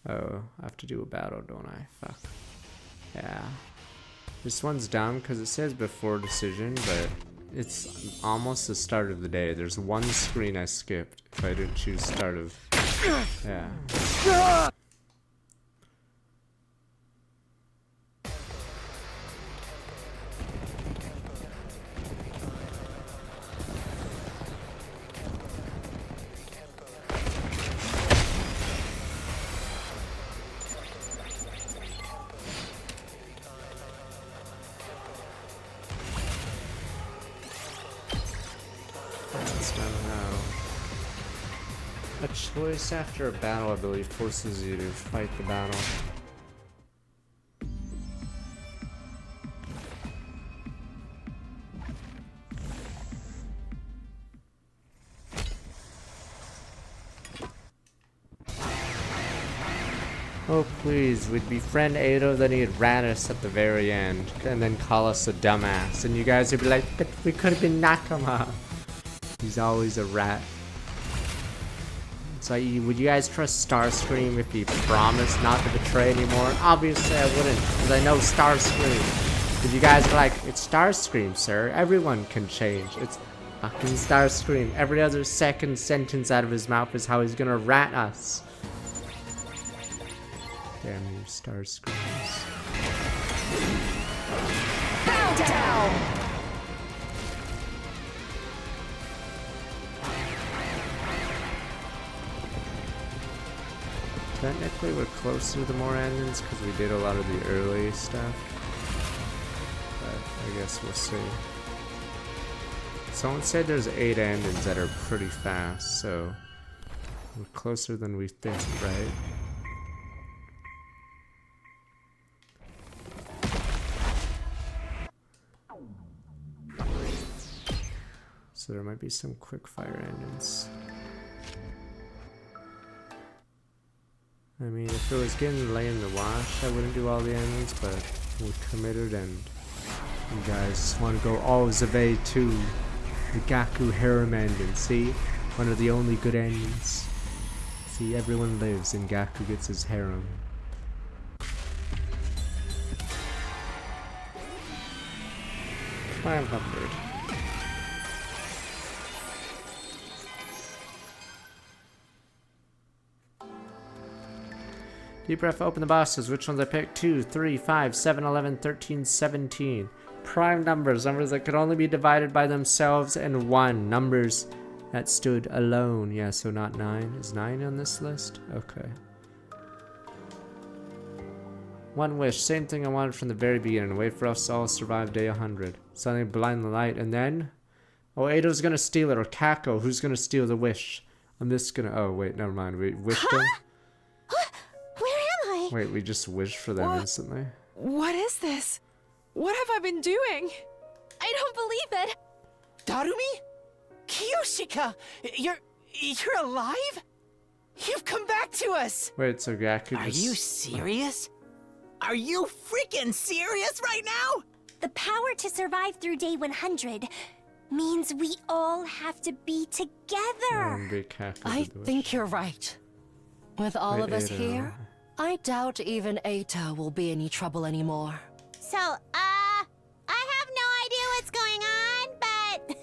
Oh, I have to do a battle, don't I? Fuck. Yeah. This one's dumb because it says before decision, but it's almost the start of the day. There's one screen I skipped if I didn't choose start of... Yeah. A choice after a battle, I believe, forces you to fight the battle. Oh please, we'd befriend Ado, then he'd rat us at the very end, and then call us a dumbass, and you guys would be like, but we could have been Nakama. He's always a rat. So would you guys trust Starscream if he promised not to betray anymore? Obviously I wouldn't, because I know Starscream. Because you guys are like, it's Starscream, sir. Everyone can change. It's fucking Starscream. Every other second sentence out of his mouth is how he's gonna rat us. Damn you, Starscreams. Bow down! Technically, we're closer to more endings because we did a lot of the early stuff. But I guess we'll see. Someone said there's 8 endings that are pretty fast, so we're closer than we think, right? So there might be some quick fire endings. I mean, if it was getting lame to watch, I wouldn't do all the endings, but we're committed and you guys want to go all the way to the Gaku harem ending. See? One of the only good endings. See, everyone lives and Gaku gets his harem. $500. Deep breath, open the boxes. Which ones I picked? 2, 3, 5, 7, 11, 13, 17. Prime numbers. Numbers that could only be divided by themselves, and 1. Numbers that stood alone. Yeah, so not 9. Is 9 on this list? Okay. One wish. Same thing I wanted from the very beginning. Wait for us to all survive day 100. Something blind the light, and then... Oh, Ado's gonna steal it, or Kako. Who's gonna steal the wish? I'm just gonna... Oh, wait, never mind. We wished them. Wait, we just wished for them instantly? What is this? What have I been doing? I don't believe it! Darumi? Kiyoshika! You're alive? You've come back to us! Wait, so Gaku Are you serious? Are you freaking serious right now? The power to survive through day 100 means we all have to be together. I think you're right. With all of us here, I doubt even Eita will be any trouble anymore. So, I have no idea what's going on, but does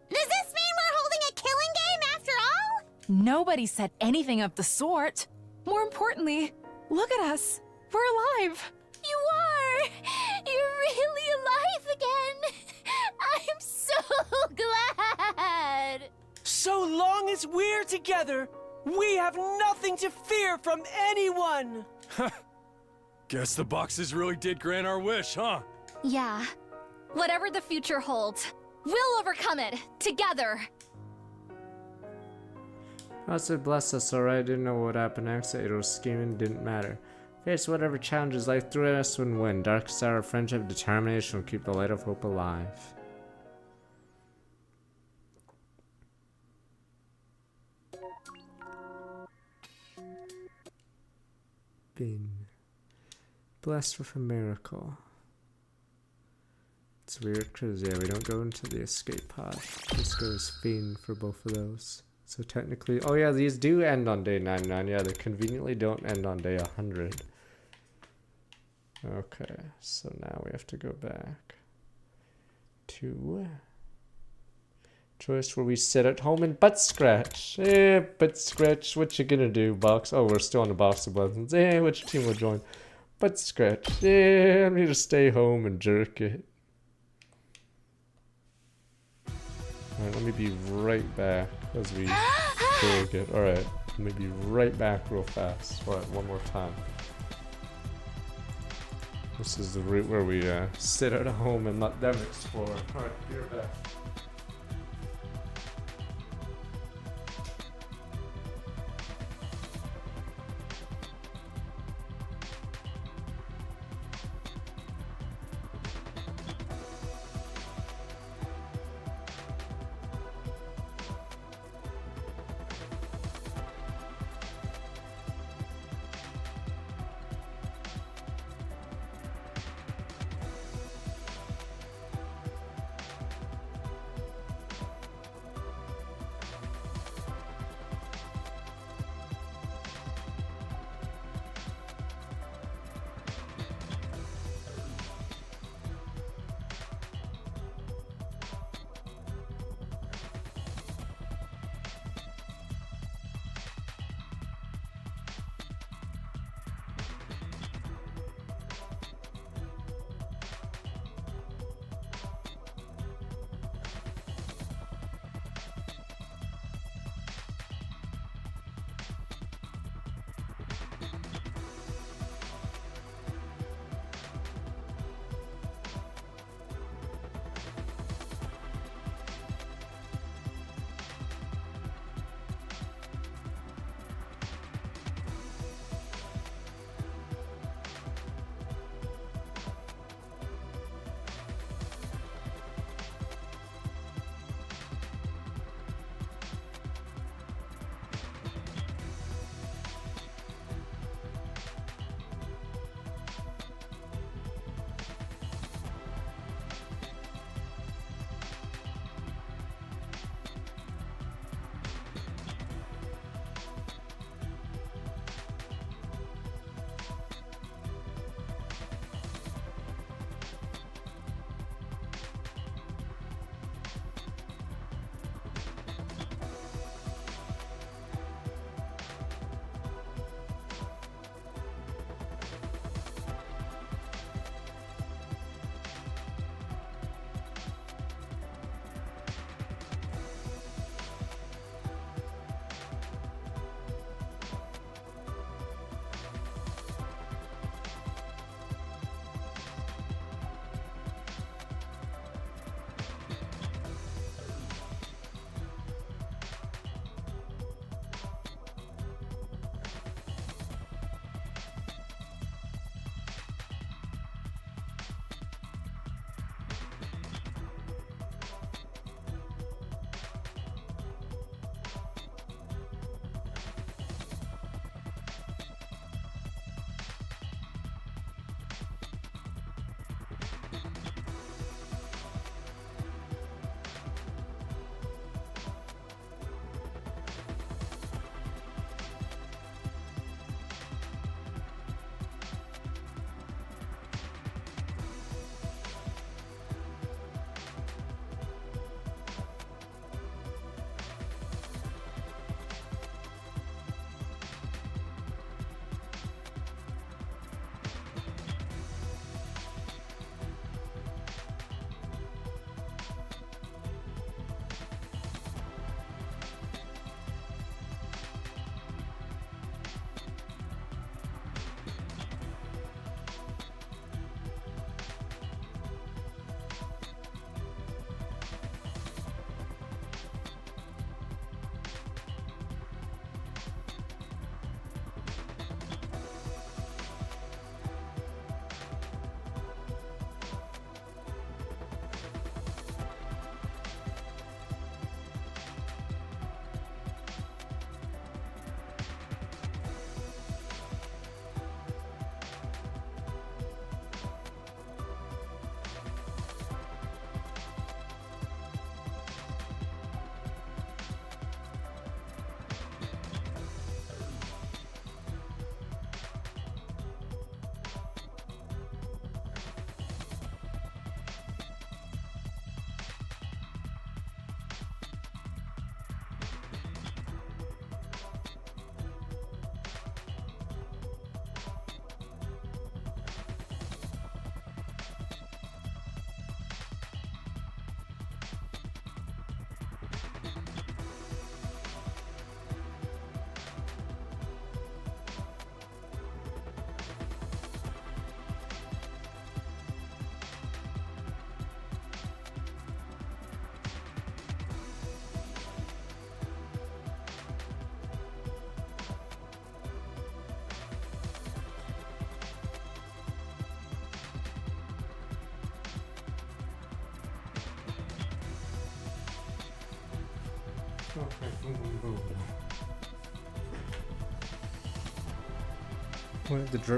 this mean we're holding a killing game after all? Nobody said anything of the sort. More importantly, look at us. We're alive. You are! You're really alive again! I'm so glad! So long as we're together, we have nothing to fear from anyone! Guess the boxes really did grant our wish, huh? Yeah. Whatever the future holds, we'll overcome it, together. I said bless us, alright. Didn't know what happened next. It was scheming, didn't matter. Face whatever challenges life threw at us and win. Dark star of friendship, determination will keep the light of hope alive. Been blessed with a miracle. It's weird because, yeah, we don't go into the escape pod. This goes Fiend for both of those. So technically, oh yeah, these do end on day 99. Yeah, they conveniently don't end on day 100. Okay, so now we have to go back to choice where we sit at home and butt scratch. Butt scratch, what you gonna do, box? Oh, we're still on the box of buttons. Which team will join? Butt scratch. I'm here to stay home and jerk it. Alright, let me be right back as we jerk it. Alright, let me be right back real fast. Alright, one more time. This is the route where we sit at home and let them explore. Alright, be right back.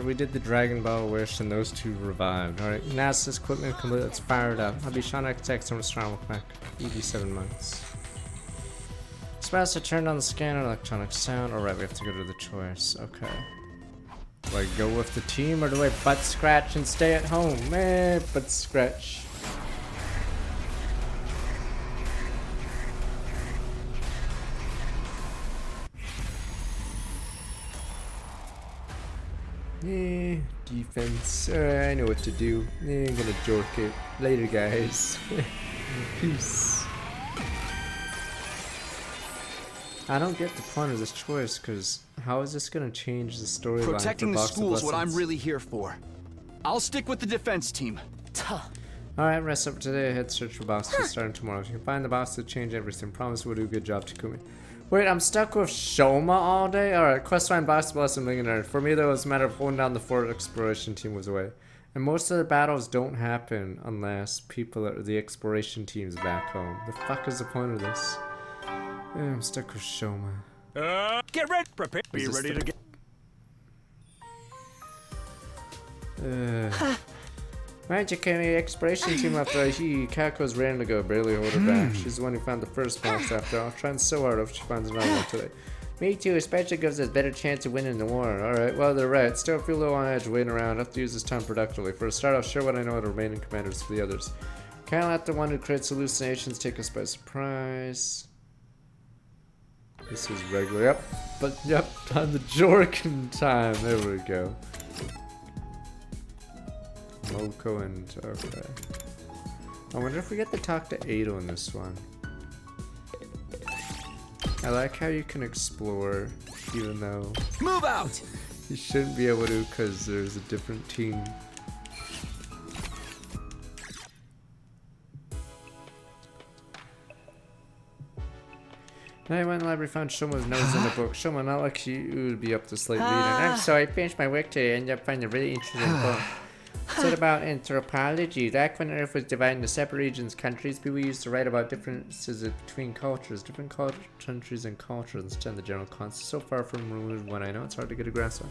We did the Dragon Ball Wish and those two revived. Alright, NASA's equipment complete. Let's fire it up. I'll be Sean X and Strong back. 87 months. Supposed to turn on the scanner, electronic sound. Alright, we have to go to the choice. Okay. Do I go with the team or do I butt scratch and stay at home? Butt scratch. Defense. I know what to do. I'm gonna jork it. Later, guys. Peace. I don't get the point of this choice, because how is this gonna change the storyline? Protecting the school is what I'm really here for. I'll stick with the defense team. Alright, rest up today. Head search for bosses starting tomorrow. If you can find the boss to change everything, promise we'll do a good job, Takumi. Wait, I'm stuck with Shoma all day? Alright, quest find boss bless and millionaire. For me though, it's a matter of holding down the fort exploration team was away. And most of the battles don't happen unless people are the exploration team's back home. The fuck is the point of this? I'm stuck with Shoma. Get ready, prepare, be ready to get. Right, you carry the exploration team after Kako's ready to go, barely hold her back. She's the one who found the first boss after all, trying so hard if she finds another one today. Me too, especially gives us a better chance of winning the war. Alright, well they're right. Still feel a little on edge waiting around. Have to use this time productively. For a start, I'll share what I know of the remaining commanders for the others. Can't let the one who creates hallucinations take us by surprise. This is regular. Yep, but yep, on the Jorkin time. There we go. Moko and okay. I wonder if we get to talk to Ado in this one. I like how you can explore, even though move out. You shouldn't be able to because there's a different team. Now I went to the library, found Shoma's notes in the book. Shoma, not like you would be up this late reading. I'm sorry, I finished my work today and ended up finding a really interesting book. It's about anthropology. Back when Earth was divided into separate regions, countries, people used to write about differences between cultures, different countries and cultures instead of the general concept. So far from removed when I know it's hard to get a grasp on.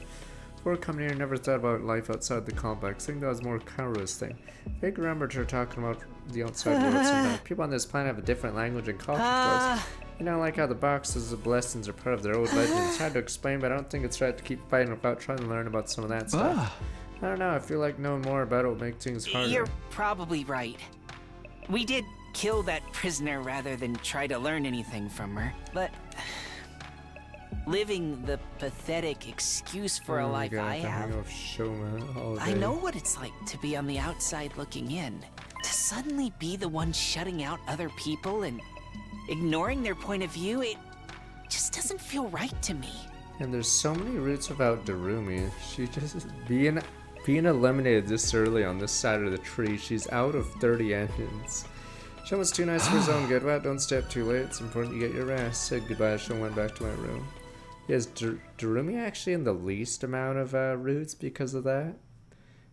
Before coming here, I never thought about life outside the complex. I think that was more Kaoru's thing. I remembered her talking about the outside world sometimes. People on this planet have a different language and culture to us. You know, like how the boxes of blessings are part of their old legends. It's hard to explain, but I don't think it's right to keep fighting without trying to learn about some of that stuff. I don't know, I feel like knowing more about it will make things harder. You're probably right. We did kill that prisoner rather than try to learn anything from her, but living the pathetic excuse for a life I have, I know what it's like to be on the outside looking in. To suddenly be the one shutting out other people and ignoring their point of view, it just doesn't feel right to me. And there's so many routes without Darumi. She just being eliminated this early on this side of the tree. She's out of 30 engines. Shon was too nice for his own good. Well, don't stay up too late. It's important you get your rest. Said goodbye as Shon went back to my room. Is Darumi actually in the least amount of routes because of that?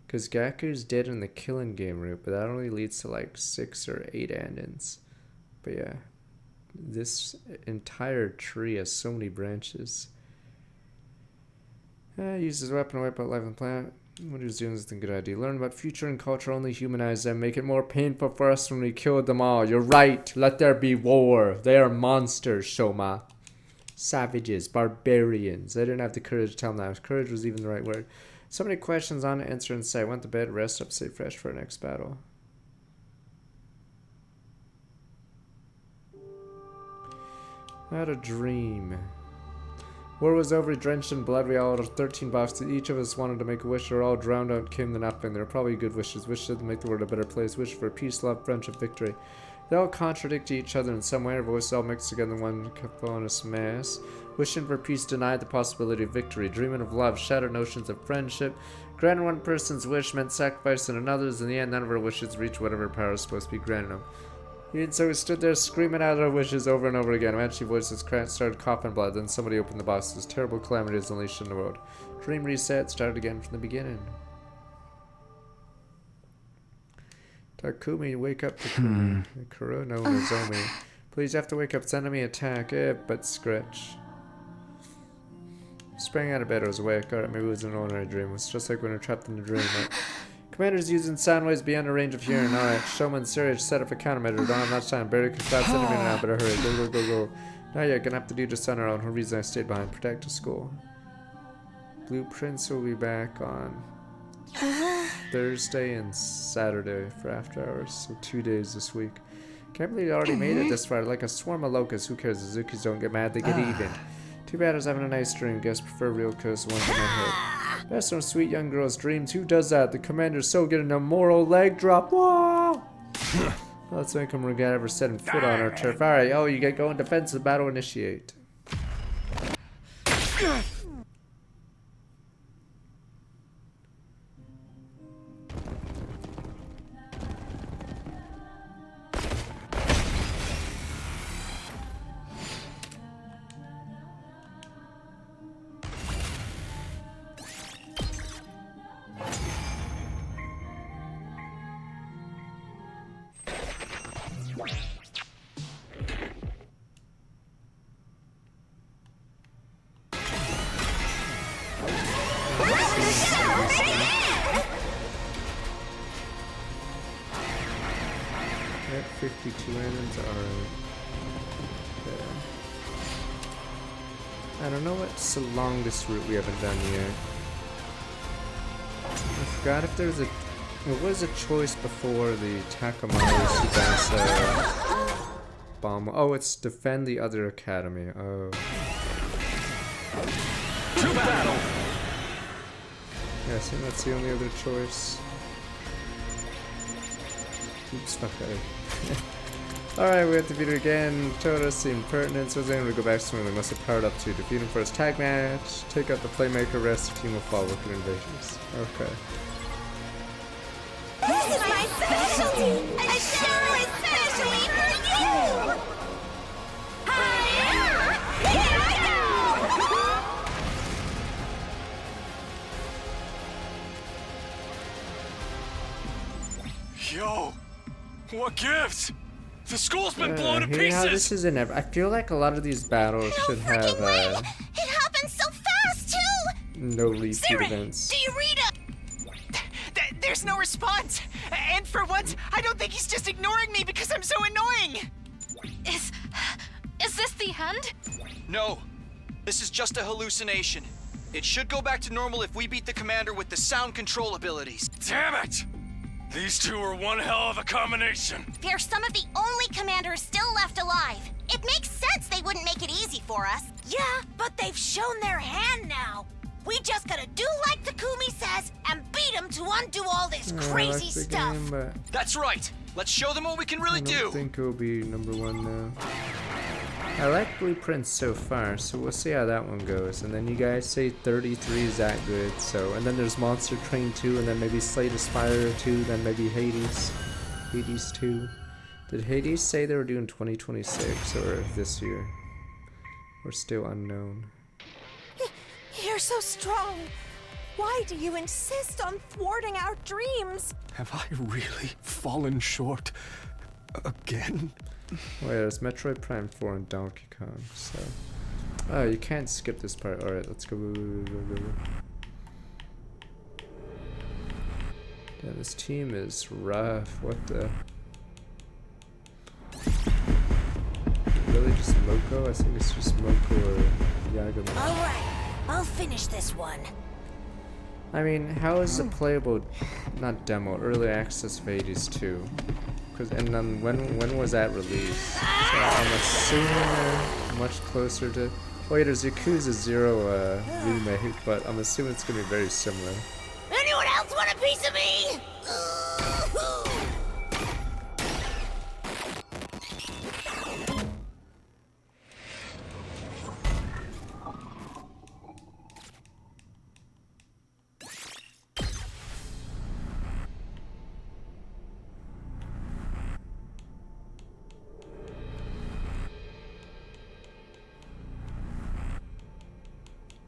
Because Gaku's dead in the killing game route, but that only leads to like 6 or 8 endings. But yeah, this entire tree has so many branches. Use his weapon to wipe out life on the planet. What he was doing is a good idea. Learn about future and culture, only humanize them. Make it more painful for us when we killed them all. You're right. Let there be war. They are monsters, Shoma. Savages, barbarians. I didn't have the courage to tell them that. Courage was even the right word. So many questions on to answer and say. Went to bed, rest up, stay fresh for our next battle. I had a dream. War was over, drenched in blood. We all had 13 boxes. Each of us wanted to make a wish. We were all drowned out, came the nothing. They were probably good wishes. Wishes to make the world a better place. Wish for peace, love, friendship, victory. They all contradict each other in some way. Our voices all mixed together in one cacophonous mass. Wishing for peace denied the possibility of victory. Dreaming of love shattered notions of friendship. Granting one person's wish meant sacrificing another's. In the end, none of our wishes reached whatever power was supposed to be granted them. And so we stood there screaming out our wishes over and over again. Eventually voices cracked, started coughing blood. Then somebody opened the boxes. Terrible calamities unleashed in the world. Dream reset, started again from the beginning. Takumi, wake up, Takumi. Kurono Nozomi. Please, you have to wake up. It's enemy attack. But scratch. Sprang out of bed. I was awake. Alright, maybe it was an ordinary dream. It's just like when we're trapped in a dream. Right? Commander's using sound waves beyond the range of hearing. Alright, Showman, Surge, set up a countermeasure. Don't have much time. Barely can stop sending me now. Better hurry. Go, go, go, go. Now you're gonna have to do this on our own. No reason I stayed behind. Protect the school. Blueprints will be back on Thursday and Saturday for after hours. So 2 days this week. Can't believe you already made it this far. Like a swarm of locusts. Who cares? The Zukis don't get mad. They get even. Too bad I was having a nice dream. Guess prefer real coast ones in my head. That's some sweet young girl's dreams. Who does that? The commander's so getting a moral leg drop. Whoa! Well, let's make him regret ever setting foot on our turf. Alright, oh, you get going defensive. Battle initiate. Yep, 52 innings, alright. Okay. I don't know what's the longest route we haven't done yet. I forgot if there's a... There was a choice before the Takamaru Tsubasa bomb. Oh, it's defend the other academy. Oh. To battle! Yeah, I think that's the only other choice. Oops, fuck that. Alright, we have to beat her again. Todos, the impertinence. Was able to go back swimming. We must have powered up to defeat him for his tag match. Take out the playmaker, rest the team will fall with the invasions. Okay. This is my specialty! A show especially for you! Here I go! Yo! What gives? The school's been blown to pieces! How this is I feel like a lot of these battles should have It happened so fast too! No repeat events. Do you read it? There's no response! And for once, I don't think he's just ignoring me because I'm so annoying! Is this the end? No. This is just a hallucination. It should go back to normal if we beat the commander with the sound control abilities. Damn it! These two are one hell of a combination. They're some of the only commanders still left alive. It makes sense they wouldn't make it easy for us. Yeah, but they've shown their hand now. We just gotta do like Takumi says and beat them to undo all this crazy stuff. Game, that's right. Let's show them what we can really do. I don't think it'll be number one now. I like Blueprints so far, so we'll see how that one goes. And then you guys say 33 is that good, so... And then there's Monster Train 2, and then maybe Slate Aspire 2, then maybe Hades. Hades 2. Did Hades say they were doing 2026, or this year? Or still unknown? You're so strong. Why do you insist on thwarting our dreams? Have I really fallen short again? Oh yeah, there's Metroid Prime 4 and Donkey Kong, so... Oh, you can't skip this part. Alright, let's go. Yeah, this team is rough. What the... Really just Moko? I think it's just Moko or Yagami. Alright, I'll finish this one. I mean, how is the playable, not demo, early access of Hades 2? And then when was that released? So I'm assuming they're much closer to... Oh yeah, there's Yakuza 0 remake, but I'm assuming it's gonna be very similar. Anyone else want a piece of me?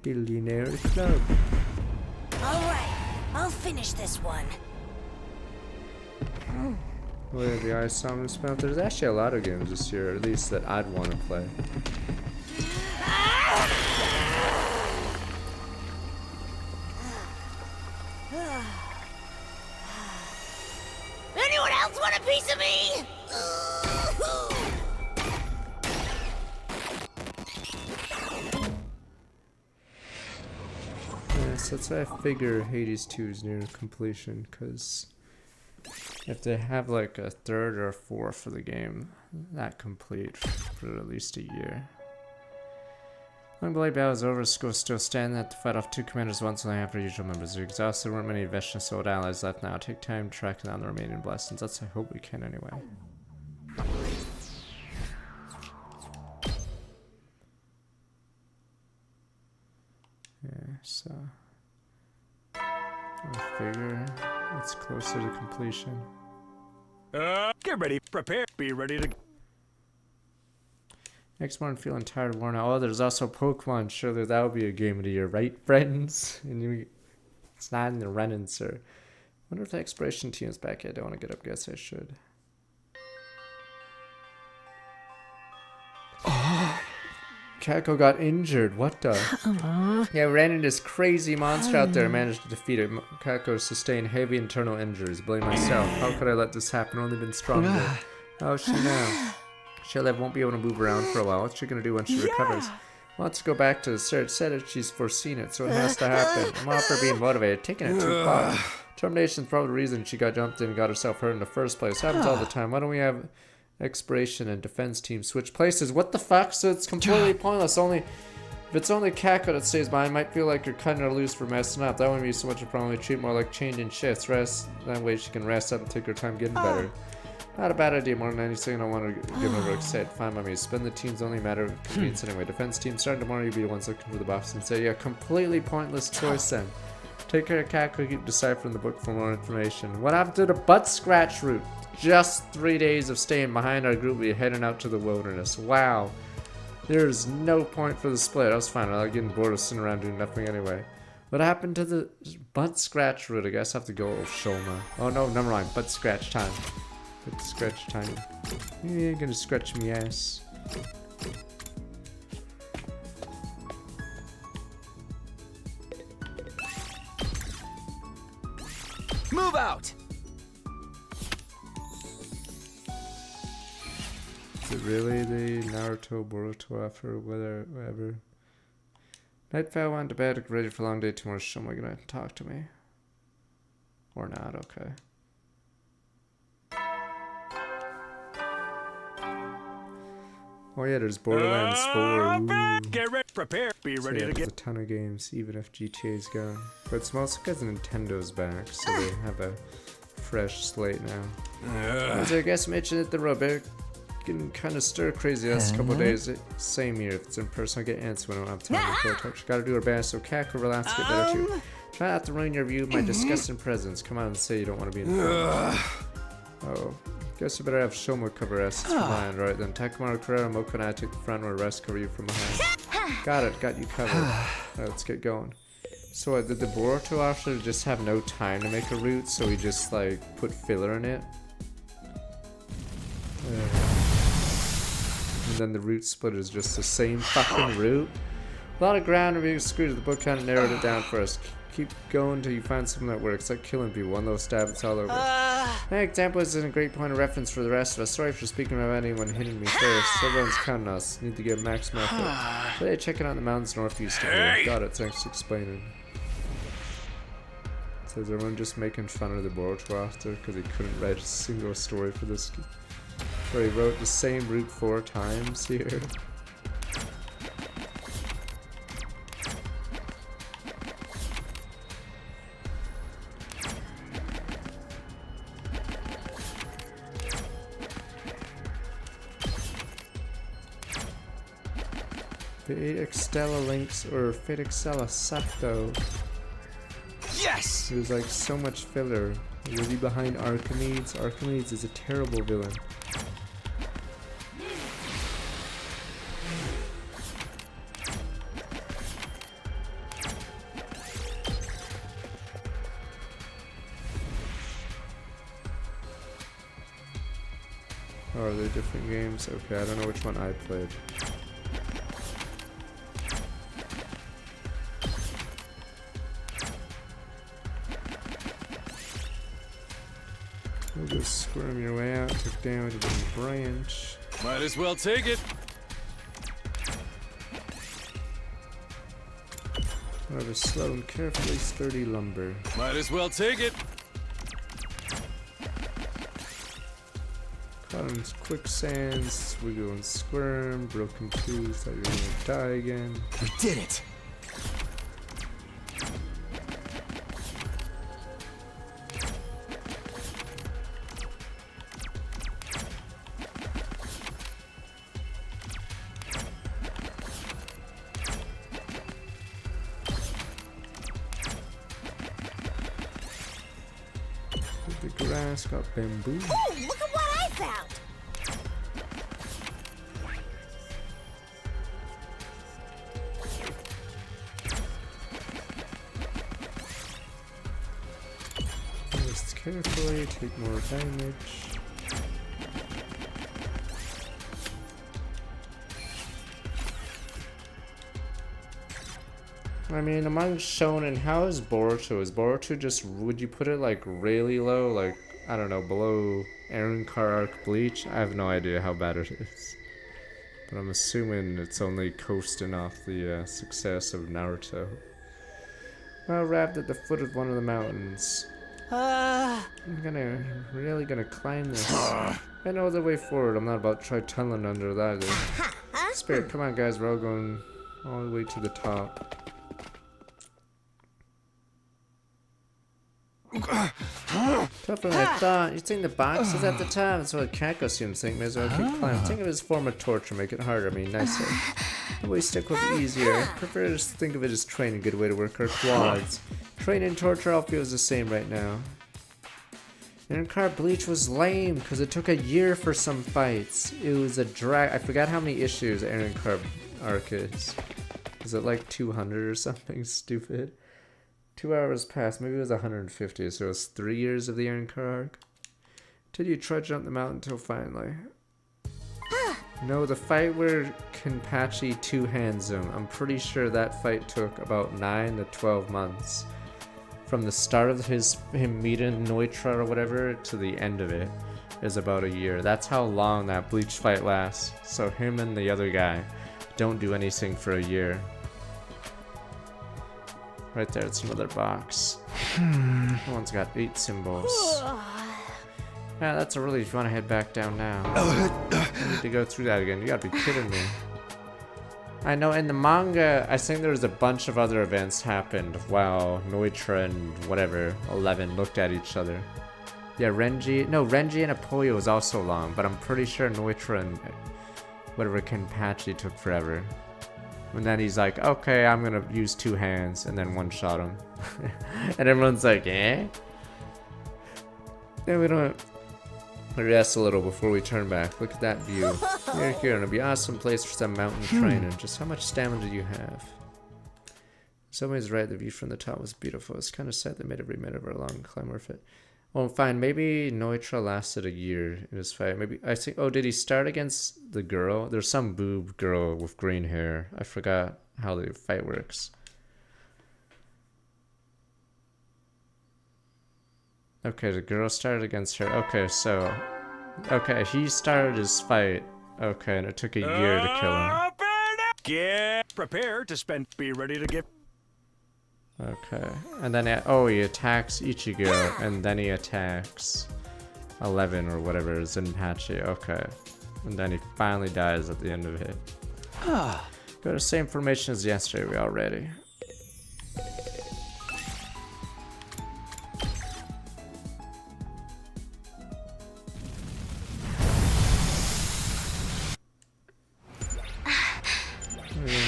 Billionaire Club. Alright, I'll finish this one. Where the Ice Summon Spell. There's actually a lot of games this year, at least that I'd want to play. Anyone else want a piece of me? Yes, that's why I figure Hades 2 is near completion, because if they have like a third or fourth for the game, that complete for at least a year. When Blade Battle is over, Skull still standing at to fight off 2 commanders once only after usual members are exhausted. There weren't many Veshna sold allies left now. Take time to track down the remaining blessings. That's I hope we can anyway. Yeah, so I figure it's closer to completion. Get ready, prepare, be ready to... Next morning, feeling tired, worn out. Oh, there's also Pokemon. Surely that would be a game of the year, right, friends? And it's not in the Renin, sir. Wonder if the exploration team is back yet. I don't want to get up. Guess I should. Oh, Kako got injured. What the? Yeah, ran into this crazy monster out there and managed to defeat it. Kako sustained heavy internal injuries. Blame myself. How could I let this happen? Only been stronger. How's she now? Shalev won't be able to move around for a while. What's she gonna do when she recovers? Wants to go back to the search. Said that she's foreseen it, so it has to happen. I'm all for being motivated, taking it too far. Termination's probably the reason she got jumped in and got herself hurt in the first place. Happens all the time. Why don't we have exploration and defense teams switch places? What the fuck? So it's completely pointless. If it's only Kako that stays behind, might feel like you're cutting her loose for messing up. That wouldn't be so much a problem. We treat more like changing shifts. Rest. That way she can rest up and take her time getting better. Not a bad idea, more than anything. I don't want to give over excited. Fine by me. Spend the teams only matter of convenience anyway. Defense team starting tomorrow, you'll be the ones looking for the box and say, yeah, completely pointless choice then. Take care of Kako, keep deciphering the book for more information. What happened to the butt scratch route? Just 3 days of staying behind our group, we're heading out to the wilderness. Wow. There's no point for the split. I was fine. I was getting bored of sitting around doing nothing anyway. What happened to the butt scratch route? I guess I have to go with Shoma. Oh no, never mind. Butt scratch time. Butt scratch time. Yeah, gonna scratch me ass. Move out! Is it really the Naruto Boruto after whatever? Nightfall went to bed, ready for a long day tomorrow. Shoma gonna talk to me. Or not, okay. Oh yeah, there's Borderlands 4. Get ready, prepare, be ready to There's get... a ton of games, even if GTA's gone. But it's mostly because Nintendo's back, so they have a fresh slate now. As I guess mentioned at the Robert, getting kind of stir crazy the last couple of days. Same here, if it's in person, I get antsy when I don't have time to talk. She gotta do her best, so Kako, relax, get better too. Try not to ruin your view of my disgusting presence. Come on and say you don't want to be in the Oh. Guess you better have Shoma cover us from behind, right? Then Takamaru, Kurara, Moko, and I take the front where the rest cover you from behind. Got it, got you covered. Right, let's get going. So did the Boruto officer just have no time to make a route, so he just like put filler in it? And then the route split is just the same fucking route? A lot of ground to be screwed. The book kind of narrowed it down for us. Keep going until you find something that works, like killing people. One little stab, it's all over. That example isn't a great point of reference for the rest of us. Sorry for speaking about anyone hitting me first. Everyone's counting us. Need to get maximum effort. Today, checking out the mountains northeast of here. Got it, thanks for explaining. So is everyone just making fun of the Boruto author because he couldn't write a single story for this? Where he wrote the same route 4 times here. Fate Extella Lynx or Fate Extella Septo. Yes! There's like so much filler. Was he behind Archimedes? Archimedes is a terrible villain. Or are they different games? Okay, I don't know which one I played. You'll just squirm your way out, take damage with a branch. Might as well take it. However, slow and carefully sturdy lumber. Might as well take it. Caught in quicksands, wiggle and squirm, broken tooth, thought you were gonna die again. We did it! The grass got bamboo. Oh, look at what I found! Just carefully, take more damage. I mean, among shonen, how is Boruto? Is Boruto just, would you put it like really low? Like, I don't know, below Eren Car Arc Bleach? I have no idea how bad it is. But I'm assuming it's only coasting off the success of Naruto. Well, wrapped at the foot of one of the mountains. I'm really gonna climb this. I know the way forward. I'm not about to try tunneling under that either. Spirit, come on guys, we're all going all the way to the top. Tougher than I thought. You think the box is at the top? That's what Kako seems to think. May as well keep climbing. Think of it as a form of torture, make it harder. I mean, nicer. We stick with it easier. I prefer to just think of it as training. Good way to work our quads. Training and torture all feels the same right now. Eren Car Bleach was lame because it took a year for some fights. It was a drag. I forgot how many issues Eren Car Arc is. Is it like 200 or something stupid? 2 hours passed, maybe it was 150, so it was 3 years of the Eren Car Arc. Till you trudge up the mountain till finally. No, the fight where Kenpachi two-hands him, I'm pretty sure that fight took about 9 to 12 months. From the start of him meeting Neutra or whatever to the end of it is about a year. That's how long that Bleach fight lasts. So him and the other guy don't do anything for a year. Right there, it's another box. That one's got 8 symbols. Yeah, that's a relief. If you want to head back down now. I need to go through that again. You gotta be kidding me. I know in the manga, I think there was a bunch of other events happened while Neutra and whatever, 11 looked at each other. Yeah, Renji and Apoyo was also long, but I'm pretty sure Neutra and whatever Kenpachi took forever. And then he's like, okay, I'm gonna use 2 hands, and then one-shot him. And everyone's like, eh? Then we don't rest a little before we turn back. Look at that view. Here, it'll be an awesome place for some mountain training. Just how much stamina do you have? Somebody's right, the view from the top was beautiful. It's kind of sad they made every minute of our long climb worth it. Well, fine, maybe Neutra lasted a year in his fight. Maybe, I think, oh, did he start against the girl? There's some boob girl with green hair. I forgot how the fight works. Okay, the girl started against her. Okay, so... Okay, he started his fight. Okay, and it took a year to kill him. Get prepared to spend. Be ready to give. Okay, and then he attacks Ichigo, and then he attacks 11 or whatever, Zenpachi. Okay, and then he finally dies at the end of it. Got the same formation as yesterday. We all ready?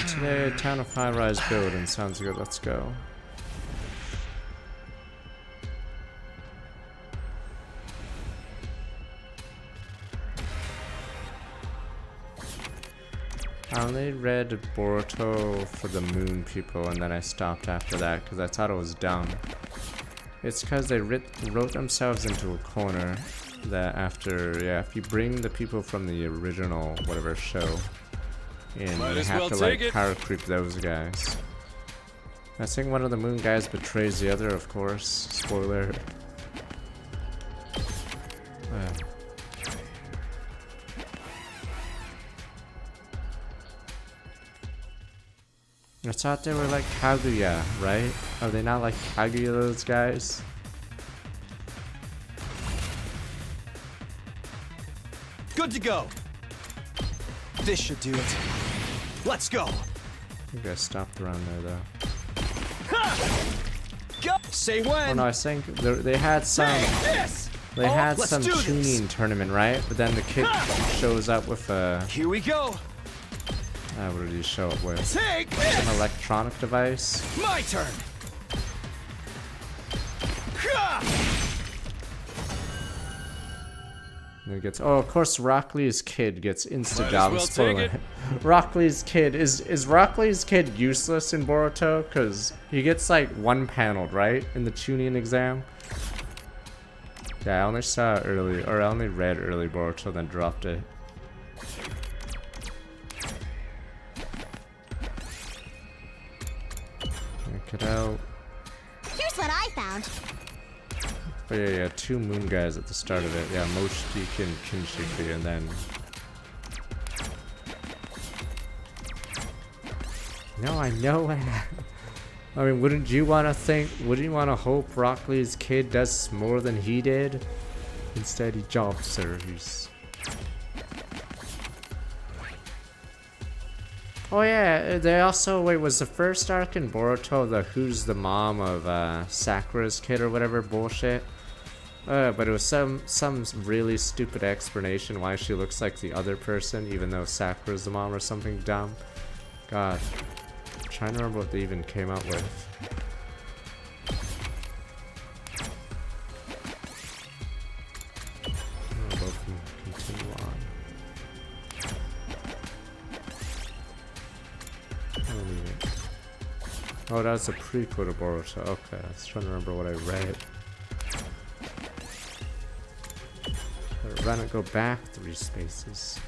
Today, town of high-rise building. Sounds good. Let's go. I only read Boruto for the moon people, and then I stopped after that because I thought it was dumb. It's because they wrote themselves into a corner, that after, yeah, if you bring the people from the original whatever show in, Might you as have well to take like it. power creep those guys. I think one of the moon guys betrays the other, of course. Spoiler. I thought they were like Kaguya, right? Are they not like Kaguya, those guys? Good to go. This should do it. Let's go. I think I stopped around there though. Go. Say when. Oh no, I think they had some. They had some tuning tournament, right? But then the kid shows up with a. Here we go. What did he show up with? Take Some electronic device. My turn. And it gets. Oh, of course, Rocklee's kid gets insta Might as job. well Spoiler. take it. Rocklee's kid is Rocklee's kid useless in Boruto? Cause he gets like one paneled, right, in the tuning exam. Yeah, I only saw it early, or I only read early Boruto, then dropped it. Check it out. Here's what I found. But yeah, two moon guys at the start of it. Yeah, Moshiki and Kinshiki, and then. No, I know. I mean, wouldn't you want to think? Wouldn't you want to hope Rocklee's kid does more than he did? Instead, he job serves. Oh yeah, they also was the first arc in Boruto the who's the mom of Sakura's kid or whatever bullshit. But it was some really stupid explanation why she looks like the other person, even though Sakura's the mom or something dumb. God, I'm trying to remember what they even came up with. Both can continue on. Oh, that's a prequel to Boruto. Okay, I was trying to remember what I read. Run and go back 3 spaces.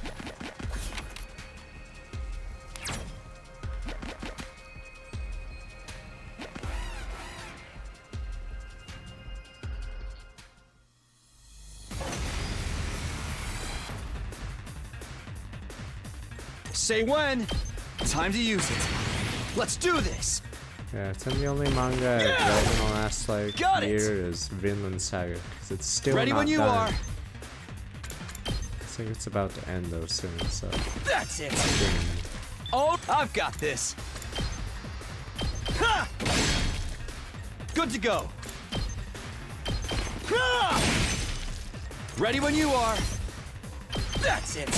Say when. Time to use it. Let's do this. Yeah, it's the only manga I've read in the last like Got it. year is Vinland Saga, because it's still Ready not when you done. are. I think it's about to end though soon, so. That's it. Oh, I've got this. Ha! Good to go. Ha! Ready when you are. That's it.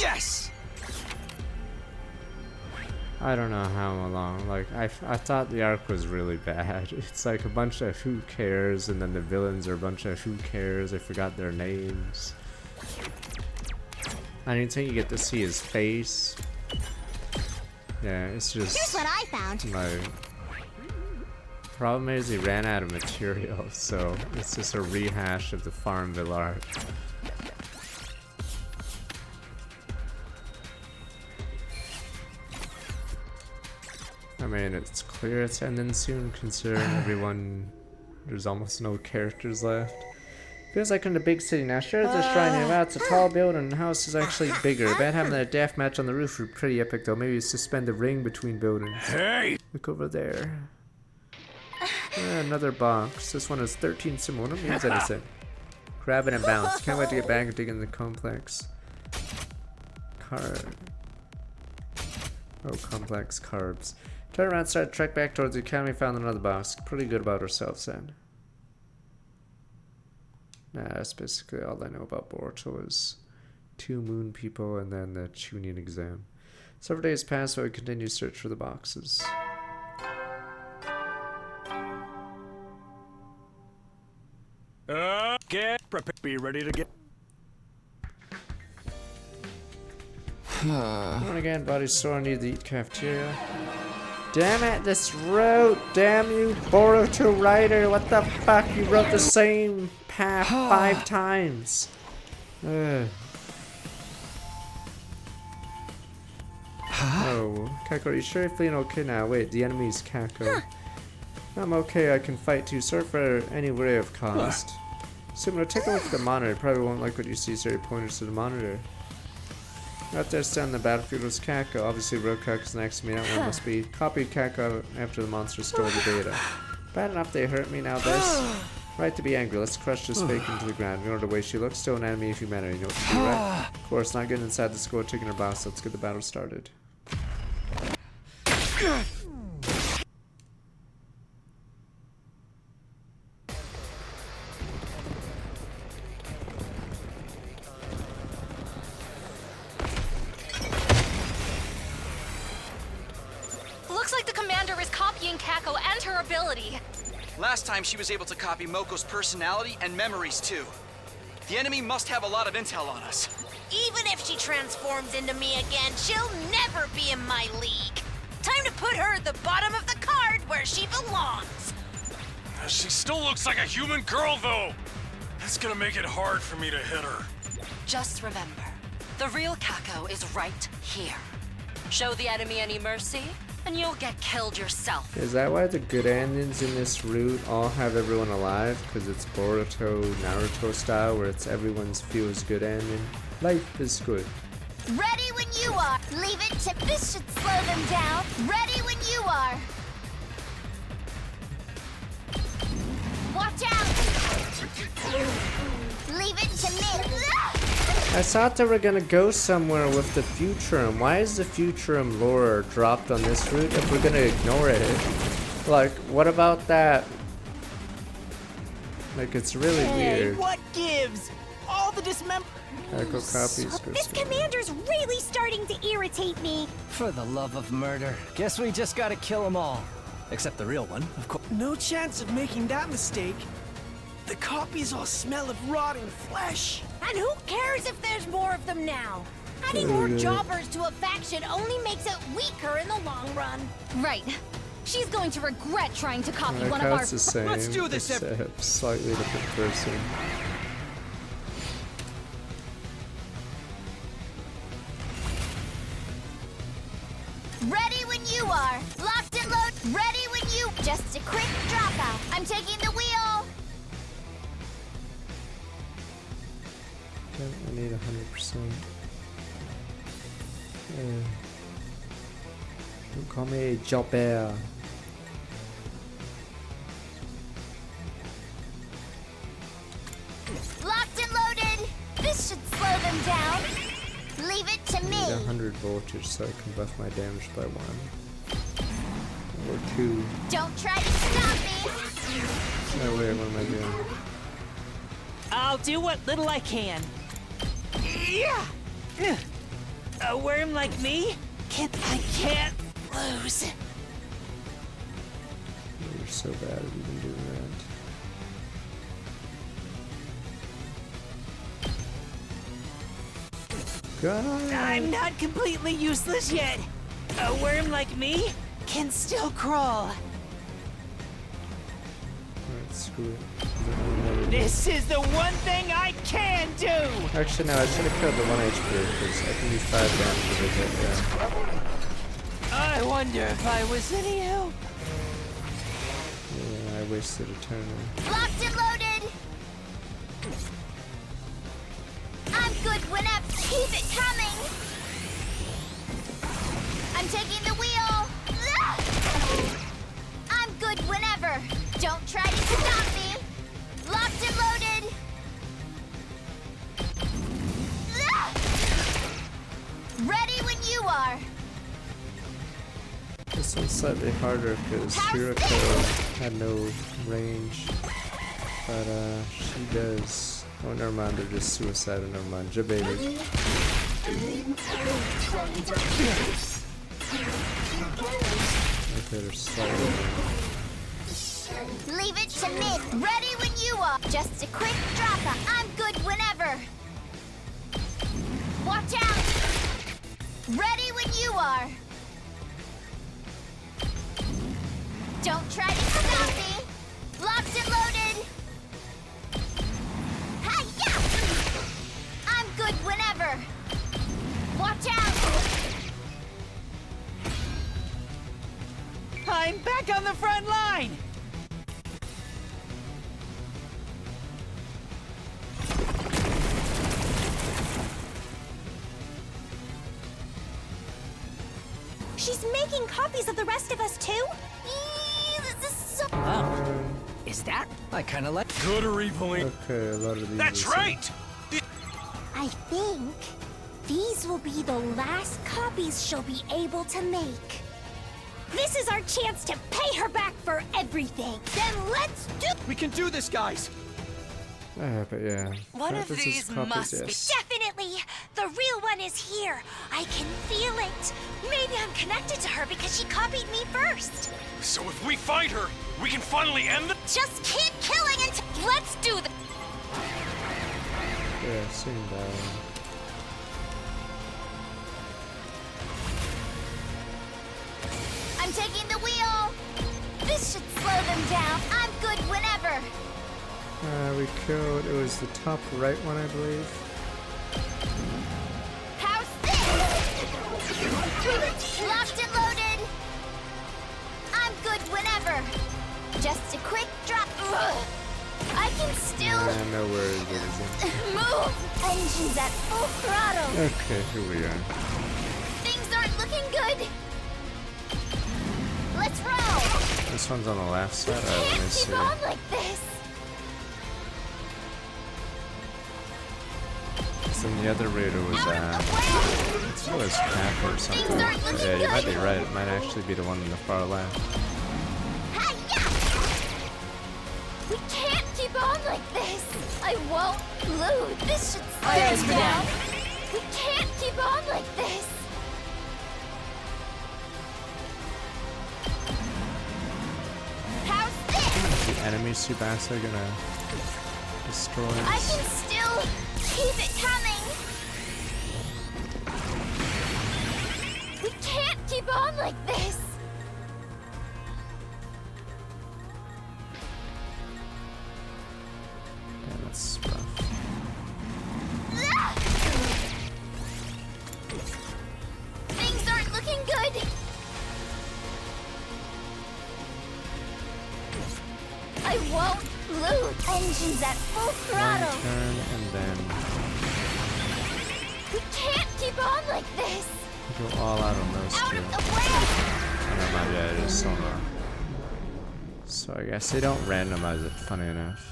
Yes. I don't know how long. Like I thought the arc was really bad. It's like a bunch of who cares, and then the villains are a bunch of who cares. I forgot their names. I didn't think you get to see his face. Yeah, it's just. Here's what I found. Like, problem is he ran out of material, so it's just a rehash of the Farmville arc. I mean, it's clear it's ending soon, considering everyone, there's almost no characters left. Feels like in the big city now. Sure, it's a shrine here. It's a tall building, and the house is actually bigger. Bet having that death match on the roof would be pretty epic, though. Maybe suspend the ring between buildings. Hey! Look over there. Another box. This one has 13 symbol. What means anything? Grabbing and bounce. Can't wait to get back and dig in the complex. Card. Oh, complex carbs. Turn around, start to trek back towards the academy, found another box. Pretty good about ourselves then. Nah, that's basically all I know about Boruto is 2 moon people and then the Chunin exam. Several days pass while we continue to search for the boxes. Get prepared. Be ready to get. And again, body sore, need to eat cafeteria. Damn it, this route. Damn you, Boruto writer. What the fuck? You wrote the same path 5 times. Ugh. Oh, Kako, are you sure you're feeling okay now? Wait, the enemy's Kako. I'm okay, I can fight too. Sorry for any worry of cost. Sumino, take a look at the monitor. You probably won't like what you see, so you point us to the monitor. Out there standing on the battlefield was Kako. Obviously, Rokaku's next to me. That one must be copied Kako after the monster stole the data. Bad enough they hurt me, now this. Right to be angry. Let's crush this fake into the ground. Ignore the way she looks. Still an enemy of humanity. You know what to do, right? Of course, not getting inside the school, taking her boss. Let's get the battle started. Looks like the commander is copying Kako and her ability. Last time she was able to copy Moko's personality and memories too. The enemy must have a lot of intel on us. Even if she transforms into me again, she'll never be in my league. Time to put her at the bottom of the card where she belongs. She still looks like a human girl, though. That's gonna make it hard for me to hit her. Just remember, the real Kako is right here. Show the enemy any mercy, and you'll get killed yourself. Is that why the good endings in this route all have everyone alive? Because it's Boruto, Naruto style, where it's everyone's feels good ending. Life is good. Ready when you are. Leave it to this should slow them down. Ready when you are. Watch out. Leave it to me. I thought they were gonna go somewhere with the Futurum. Why is the Futurum lore dropped on this route if we're gonna ignore it? Like, what about that? Like, it's really weird. What gives? All the dismember. Echo copies. This commander's really starting to irritate me. For the love of murder. Guess we just gotta kill them all. Except the real one, of course. No chance of making that mistake. The copies all smell of rotting flesh. And who cares if there's more of them now? Adding more jobbers to a faction only makes it weaker in the long run. Right. She's going to regret trying to copy Like one of our. the same, Let's do this. except slightly different person. Ready when you are. Locked and load. Ready when you. Just a quick dropout. I'm taking the wheel. I need 100%. Don't call me Jobber. Locked and loaded. This should slow them down. Leave it to I me. need 100 voltage so I can buff my damage by 1. Or 2. Don't try to stop me. No, wait, what am I doing? I'll do what little I can. Yeah. A worm like me? I can't lose. You're so bad at even doing that. God. I'm not completely useless yet. A worm like me can still crawl. Alright, screw it. This is the one thing I can do! Actually, no, I should have killed the 1 HP because I can do 5 damage if I get there. I wonder if I was any help. Yeah, I wasted a turn. Locked and loaded. I'm good whenever. Keep it coming. I'm taking the wheel. I'm good whenever. Don't try to stop me. Locked and loaded. Ready when you are. This one's slightly harder because Shirako had no range. But she does. Oh, never mind, they're just suicidal, never mind. Jabated. Okay, they're slightly. Leave it to me. Ready when you are. Just a quick drop. I'm good whenever. Watch out. Ready when you are. Don't try to stop me! Locked and loaded! Hi-ya! I'm good whenever! Watch out! I'm back on the front line! She's making copies of the rest of us too? This is so... Oh, is that? I kinda like... Good or evil. Okay, a lot of these. That's right! I think these will be the last copies she'll be able to make. This is our chance to pay her back for everything. Then let's do... We can do this, guys! But yeah. One of This is these copies, must yes. Definitely! The real one is here. I can feel it. Maybe I'm connected to her because she copied me first. So if we find her, we can finally end the... Just keep killing until... Let's do this. Yeah, seen that. I'm taking the wheel! This should slow them down. I'm good whenever! We killed, it was the top right one, I believe. How's this? Locked and loaded! I'm good whenever! Just a quick drop. Ugh. I can still I know where it is. move! Engines at full throttle! Okay, here we are. Things aren't looking good! Let's roll! This one's on the left side. Alright, let me Can't see. keep on like this! So the other route was it's always Cap or something. Yeah, you might be right. It might actually be the one in the far left. We can't keep on like this! I won't lose! This should slow us down! We can't keep on like this! How's this? The enemy Tsubasa gonna destroy I us. can still keep it coming! We can't keep on like this! Yeah, that's rough. Things aren't looking good! I won't lose! Engines at full One throttle! turn and then We can't keep on like this! go all out on those two. Oh, no, not yet. It is so low. So I guess they don't randomize it, funny enough.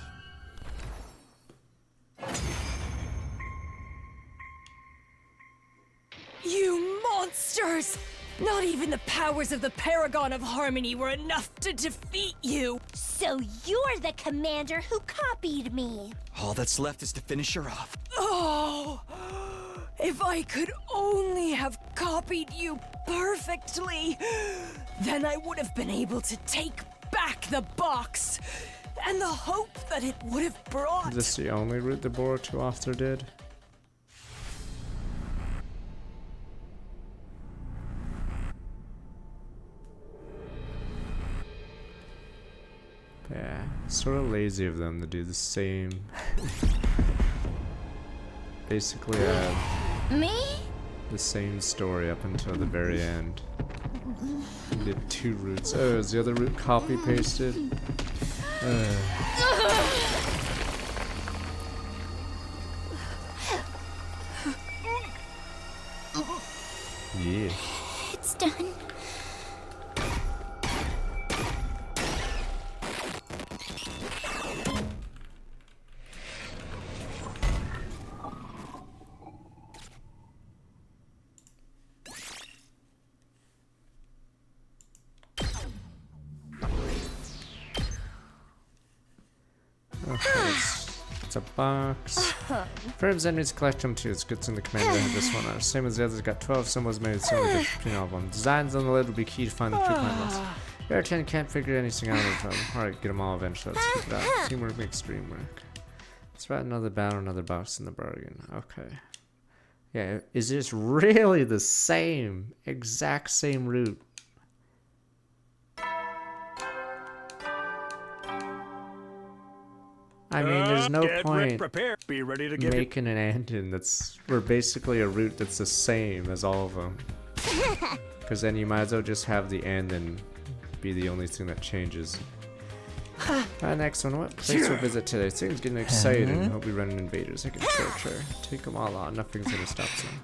You monsters! Not even the powers of the Paragon of Harmony were enough to defeat you! So you're the commander who copied me. All that's left is to finish her off. Oh! If I could only have copied you perfectly, then I would have been able to take back the box, and the hope that it would have brought... Is this the only route the Boruto author did? Yeah, sort of lazy of them to do the same. Basically, Me? the same story up until the very end. He did two routes. Oh, is the other route copy pasted? Yeah. It's done. Okay, it's a box. Frames enemies collect them too. It's good in the commander had this one. Same as the others, got 12 symbols made similar to between all of them. Designs on the lid will be key to find the true planets. Your 10 can't figure anything out of them. Alright, get them all eventually. Let's keep it out. Teamwork makes dream work. Let's write another battle, another box in the bargain. Okay. Yeah, is this really the same, exact same route? I mean, there's no Get point prepare. Be ready to give making an ending we're basically a route that's the same as all of them. Because then you might as well just have the end and be the only thing that changes. Next one, what place we'll visit today? Things getting exciting. Hope we run invaders. I can torture. Take them all on. Nothing's gonna stop them.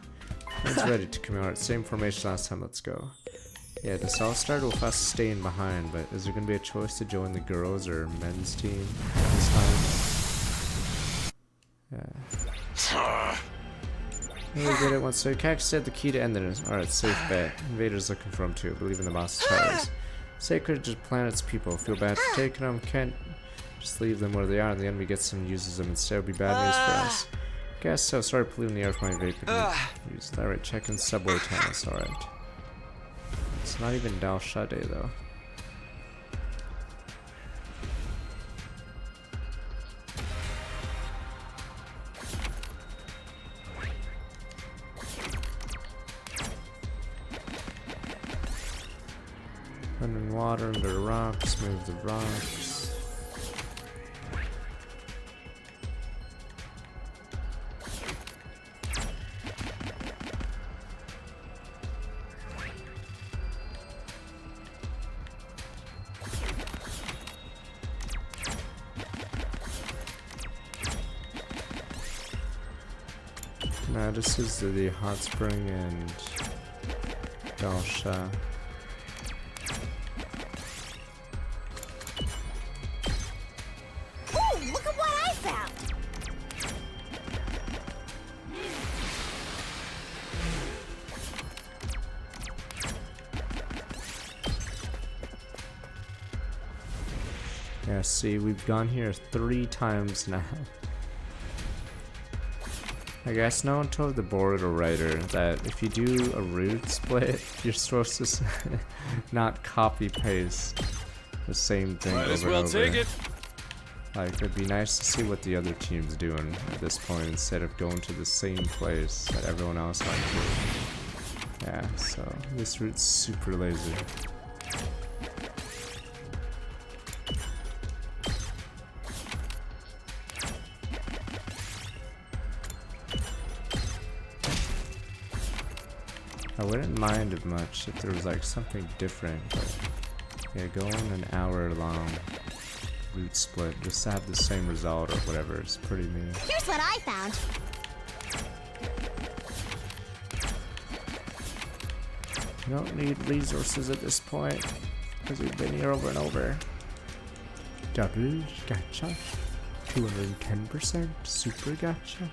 It's ready to come out. Same formation last time. Let's go. Yeah, this all started with us staying behind, but is there gonna be a choice to join the girls or men's team this time? Yeah. We did it once. So Cax said the key to end it. Alright, safe bet. Invaders looking for him too. Believe in the mouse towers. Sacred just planets people. Feel bad for taking them. Can't just leave them where they are and the enemy gets them and uses them instead. Would be bad news for us. Guess so. Sorry polluting the air with my vapor. Use that. Alright, checking subway tunnels. Alright. It's not even Dal Shah Day though. Running water under the rocks, move the rocks. Now this is the hot spring and Dal Shah. Look at what I found! Yeah, see, we've gone here 3 times now. I guess no one told the board or writer that if you do a route split, you're supposed to not copy paste the same thing Might as over well and over. take it. Like, it'd be nice to see what the other team's doing at this point instead of going to the same place that everyone else went to. Yeah, so this route's super lazy. I wouldn't mind it much if there was like something different, but yeah, going an hour long route split just to have the same result or whatever is pretty mean. Here's what I found. You don't need resources at this point because we've been here over and over. Double gacha, 210% super gacha.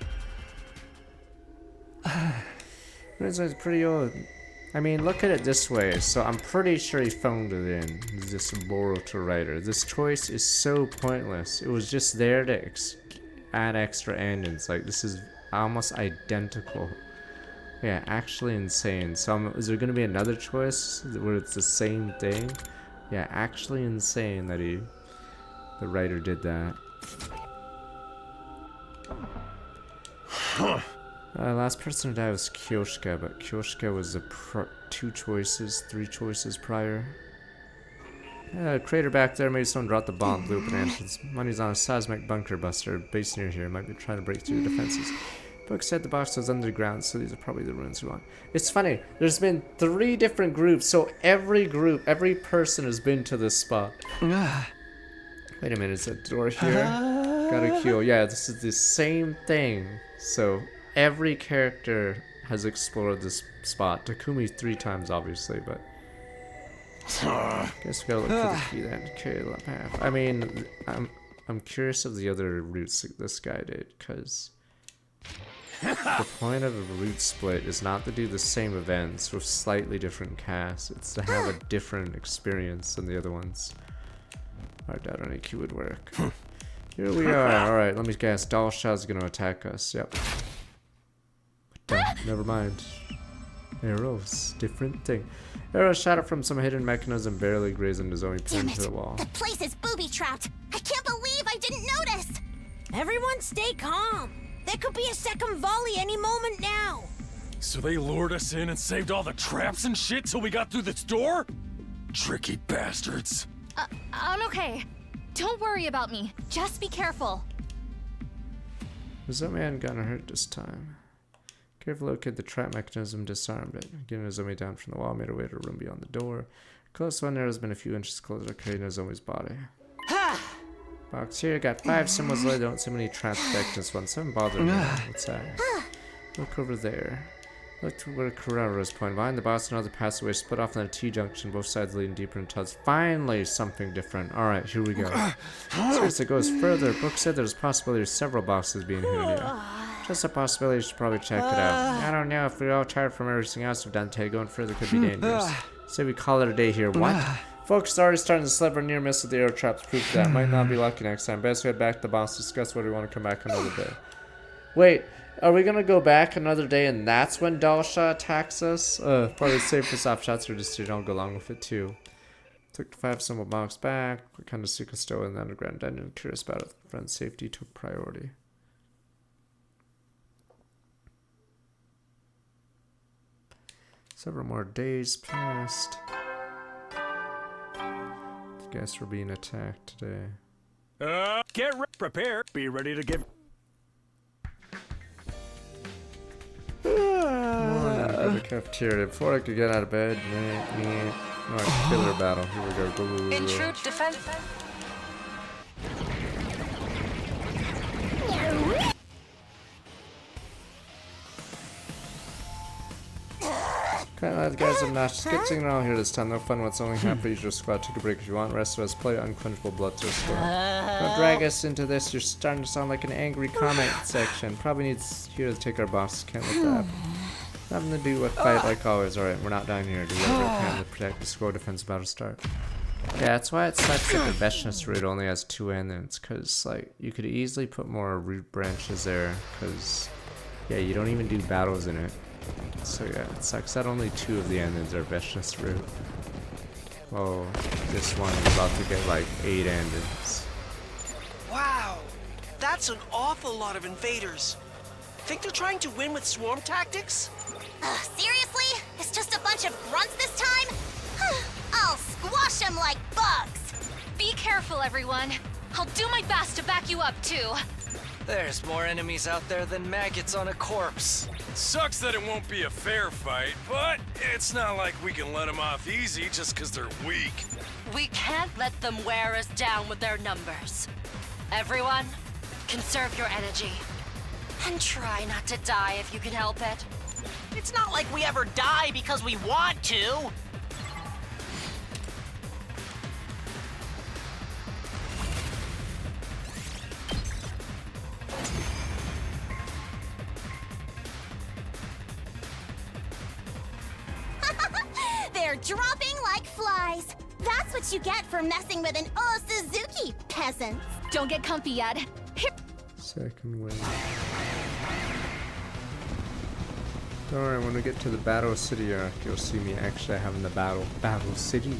It's pretty old. I mean, look at it this way. So I'm pretty sure he phoned it in. This Boruto writer. This choice is so pointless. It was just there to add extra endings. Like, this is almost identical. Yeah, actually insane. So is there gonna be another choice where it's the same thing? Yeah, actually insane that the writer did that. Last person to die was Kyoshka, but Kyoshka was 3 choices prior. Crater back there, maybe someone dropped the bomb, blew up an entrance. Money's on a seismic bunker buster, base near here, might be trying to break through the defenses. Book said the box was underground, so these are probably the ruins we want. It's funny, there's been 3 different groups, so every person has been to this spot. Wait a minute, is that door here? Got a kill. Yeah, this is the same thing. So every character has explored this spot. Takumi 3 times, obviously, but guess we gotta look for the key then. Okay, path. I mean, I'm curious of the other routes that this guy did, because the point of a route split is not to do the same events with slightly different casts. It's to have a different experience than the other ones. I doubt any key would work. Here we are. Alright, let me guess. Dal Shah's gonna attack us. Yep. Never mind. Arrows. Different thing. Arrow shot up from some hidden mechanism, barely grazing his own pinned to the wall. The place is booby-trapped. I can't believe I didn't notice. Everyone stay calm. There could be a second volley any moment now. So they lured us in and saved all the traps and shit till we got through this door? Tricky bastards. I'm okay. Don't worry about me. Just be careful. Was that man gonna hurt this time? Careful locate the trap mechanism, disarmed it. Getting a zombie down from the wall, made her way to a room beyond the door. Close one there has been a few inches closer to creating a zombie's body. Box here, got 5 symbols laid, don't see many traps back this one. Something bothering me. What's that? Look over there. Look to where Kurara is pointing. Behind the boss, another passageway split off on a T-junction, both sides leading deeper into tunnels. Finally, something different. Alright, here we go. Seriously, it goes further. Book said there's a possibility of several bosses being hidden here. Just a possibility, you should probably check it out. I don't know, if we're all tired from everything else we've done today, going further could be dangerous. Say we call it a day here. What? Folks are already starting to sliver near miss with the air traps. Proof that. Might not be lucky next time. Best head back to the boss, discuss whether we want to come back another day. Wait, are we gonna go back another day and that's when Dalsha attacks us? Probably safest options are just you don't go along with it too. Took the 5 symbol box back. What kind of secret still in the underground dungeon? Curious about it. Friend's safety took priority. Several more days passed. The guests were being attacked today. Prepare. Be ready to give. Morning, go to the cafeteria. Before I could get out of bed, no, killer battle. Here we go. Go. Intrude defense. Can't let the guys obnoxious. Get singing around here this time. No fun what's only half for usual squad. Take a break if you want. Rest of us play Unquenchable Bloodthirst. Don't drag us into this. You're starting to sound like an angry comment section. Probably needs here to take our boss. Can't let that happen. Nothing to do with fight like always. Alright, we're not dying here. Do whatever we can to protect the score. Defense about to start. Yeah, that's why it sucks that the Veshness route only has 2 endings. Because, like, you could easily put more root branches there. Because, yeah, you don't even do battles in it. So yeah, it sucks that only 2 of the endings are Veshness route. Oh, this one is about to get like 8 endings. Wow, that's an awful lot of invaders. Think they're trying to win with swarm tactics? Seriously? It's just a bunch of grunts this time? I'll squash them like bugs. Be careful, everyone. I'll do my best to back you up, too. There's more enemies out there than maggots on a corpse. Sucks that it won't be a fair fight, but it's not like we can let them off easy just because they're weak. We can't let them wear us down with their numbers. Everyone, conserve your energy. And try not to die if you can help it. It's not like we ever die because we want to. They're dropping like flies. That's what you get for messing with an Suzuki, peasants. Don't get comfy yet. Second win. Don't worry, when we get to the Battle City arc, you'll see me actually having the Battle City.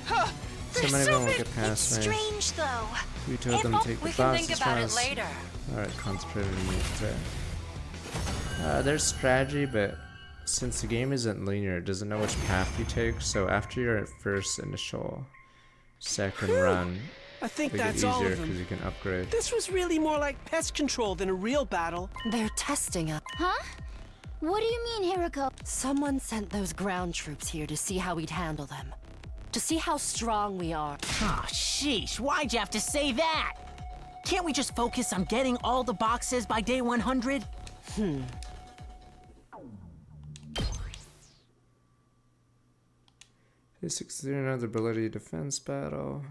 So many of them won't get past me. Strange though. We told them to take the we can think bosses about it first. later. Alright, concentrate on me today. There's strategy, but since the game isn't linear, it doesn't know which path you take, so after your first initial second run, I think it gets that's all easier of them. because you can upgrade. This was really more like pest control than a real battle. They're testing us. Huh? What do you mean, Hiriko? Someone sent those ground troops here to see how we'd handle them. To see how strong we are. Oh, sheesh, why'd you have to say that? Can't we just focus on getting all the boxes by day 100? Day 63, another ability defense battle.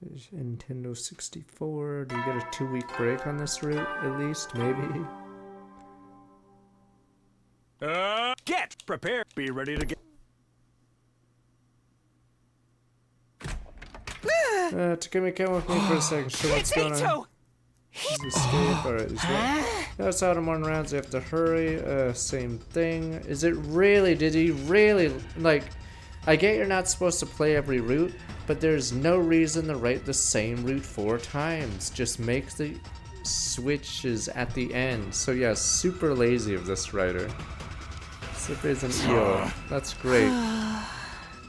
There's Nintendo 64. Do you get a 2-week break on this route, at least? Maybe? Get prepared. Be ready to get. Takumi, come with me for a second. Show what's going on. He's escape. Alright, he's right. That's out of morning rounds. You have to hurry. Same thing. Is it really? Did he really? Like, I get you're not supposed to play every route, but there's no reason to write the same route 4 times. Just make the switches at the end. So yeah, super lazy of this writer. Super is an eel. That's great.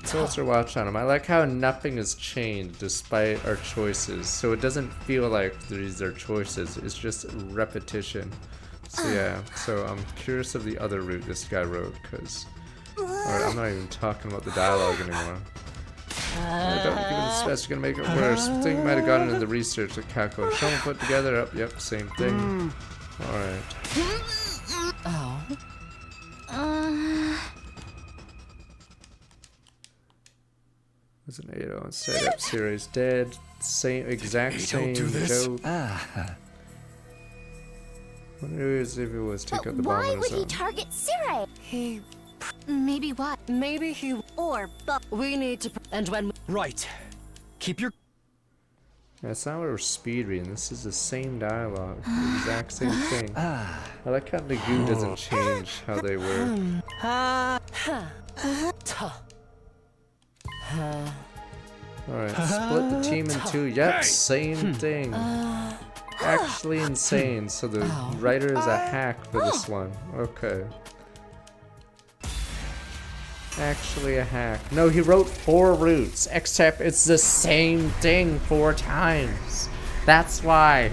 Closer watch on him. I like how nothing has changed despite our choices, so it doesn't feel like these are choices. It's just repetition. So yeah. So I'm curious of the other route this guy wrote, because. Alright, I'm not even talking about the dialogue anymore. Don't give it the stress, you're gonna make it worse. I think you might have gotten in the research that Kako and Shoma put together. Oh, yep, same thing. Alright. Oh. There's an 8-0 and setup series dead. Same, exact same joke. Wonder if it was take out the bomb. Why would he target Sirei? Maybe what? Maybe he. Or but we need to. And when. Right. Keep your. That's not what we're speed reading. This is the same dialogue, the exact same thing. I like how the goo doesn't change how they work. Alright, split the team in two. Yep, same thing. Actually insane. So the writer is a hack for this one. Okay. Actually a hack. No, he wrote 4 routes, except it's the same thing 4 times. That's why.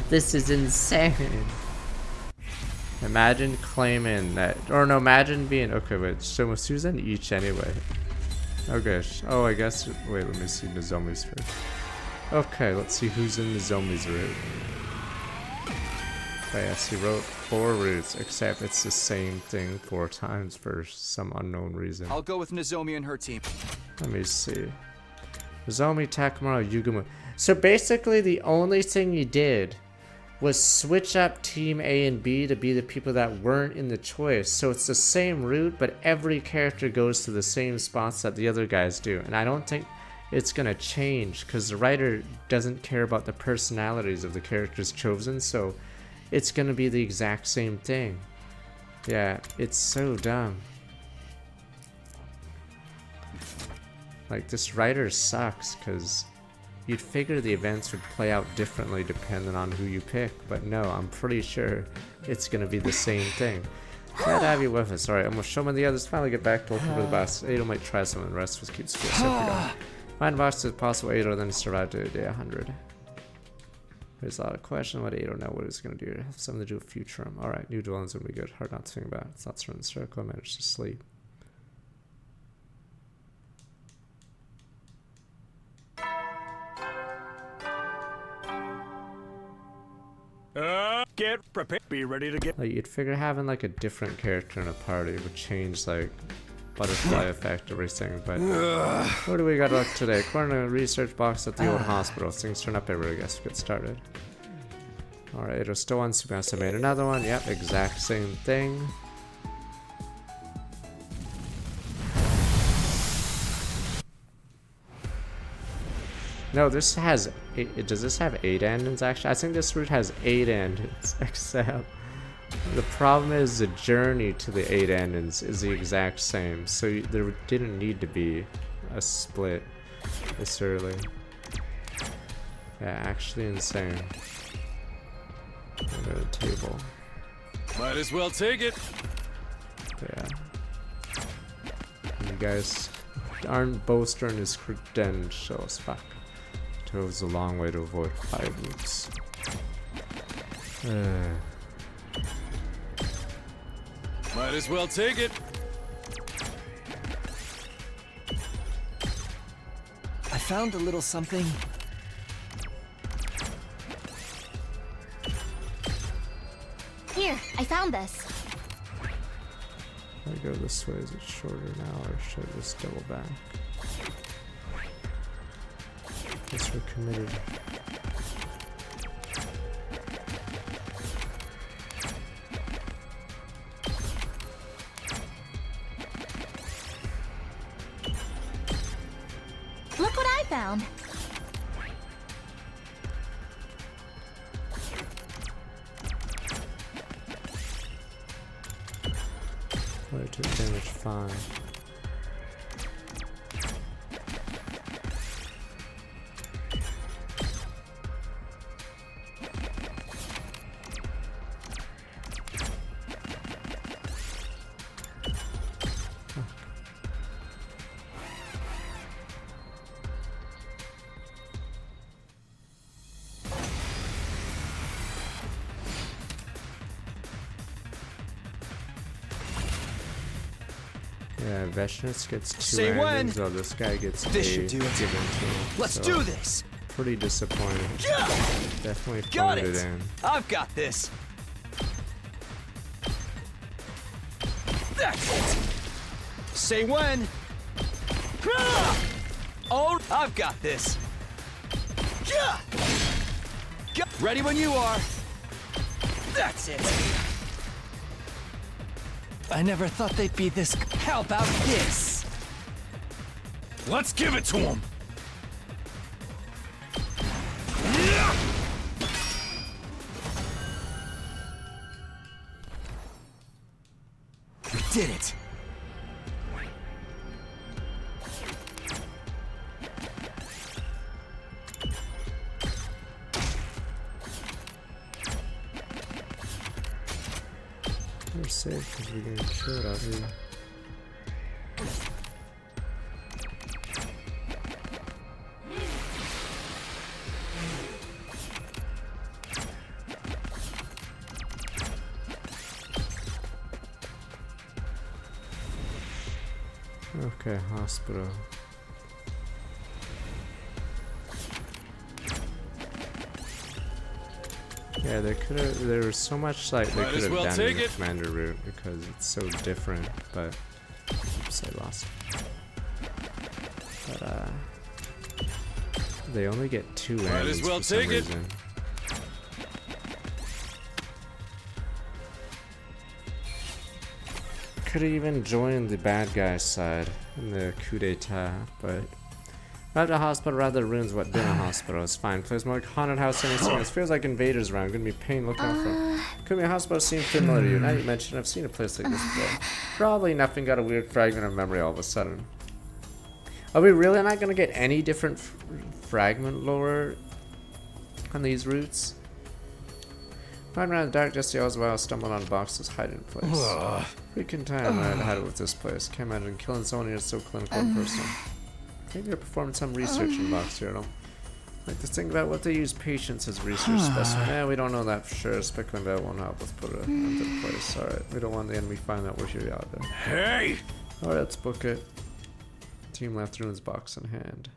This is insane. Imagine claiming that, or no, imagine being, okay, wait, so who's in each anyway? Okay, oh, I guess, wait, let me see the zombies first. Okay, let's see who's in the zombies route. Oh, yes, he wrote 4 routes, except it's the same thing 4 times for some unknown reason. I'll go with Nozomi and her team. Let me see. Nozomi, Takamaru, Yugumo. So basically the only thing he did was switch up Team A and B to be the people that weren't in the choice. So it's the same route, but every character goes to the same spots that the other guys do. And I don't think it's gonna change, because the writer doesn't care about the personalities of the characters chosen, so it's gonna be the exact same thing. Yeah, it's so dumb. Like, this writer sucks, because you'd figure the events would play out differently depending on who you pick, but no, I'm pretty sure it's gonna be the same thing. Glad to have you with us. Alright, I'm gonna show me the others, finally get back to looking for the boss. Ado might try some, and the rest of us keep school separate. Find boss as possible Ado, then survive to day 100. There's a lot of questions what Ado know what it's gonna do. It has something to do with Futurum. Alright, new dwelling's gonna be good. Hard not to think about. Thoughts run in the circle, I managed to sleep. Get prepared. Be ready to get. Like, you'd figure having like a different character in a party would change like butterfly effect everything, but what do we got up today? According to a research box at the old hospital, things turn up everywhere. I guess we get started. Alright, it was still on Subasa made another one. Yep, exact same thing. No, this has 8, does this have 8 endings actually? I think this route has 8 endings, except the problem is the journey to the 8 endings is the exact same, so there didn't need to be a split this early. Yeah, actually insane. Go to the table. Might as well take it. Yeah. You guys aren't boasting his credentials. Fuck. It was a long way to avoid 5 loops. Might as well take it. I found a little something. Here, I found this. If I go this way, is it shorter now, or should I just double back? Guess we're committed. Look what I found. Player took damage 5. Yeah, Veshness gets 2 Say when. endings, while this guy gets This a should do it. given to him. Let's So, do this. Pretty disappointing. Definitely Got phoned it it. in. I've got this. That's it. Say when. Oh, I've got this. Ready when you are. That's it. I never thought they'd be this. How about this? Let's give it to him. We did it. We're safe because we're getting killed out here. Okay, hospital. Yeah, they could have. There was so much like they Might could as have well done in take the it. commander route because it's so different. But oops, I lost. But they only get 2 Might endings as well for some take it. reason. Could have even joined the bad guy's side in the coup d'etat, but at the hospital rather ruins what been a hospital. It's fine. Plays more like haunted house anything. It feels like invaders around. Gonna be pain looking out for. Could be a hospital seem familiar to you. Now you mention I've seen a place like this before. Probably nothing got a weird fragment of memory all of a sudden. Are we really not gonna get any different fragment lore on these routes? Riding around in the dark just the hours while stumbling on boxes hiding in place. Freaking time I had it with this place. Can't imagine killing someone here is so clinical and personal. I think they're performing some research in the box here. I don't like to think about what they use patients as research specimen. Yeah, we don't know that for sure. Speculating about won't help. Let's put it into place. Alright, we don't want the enemy to find out we're here out there. Hey! Alright, let's book it. Team left ruins box in hand.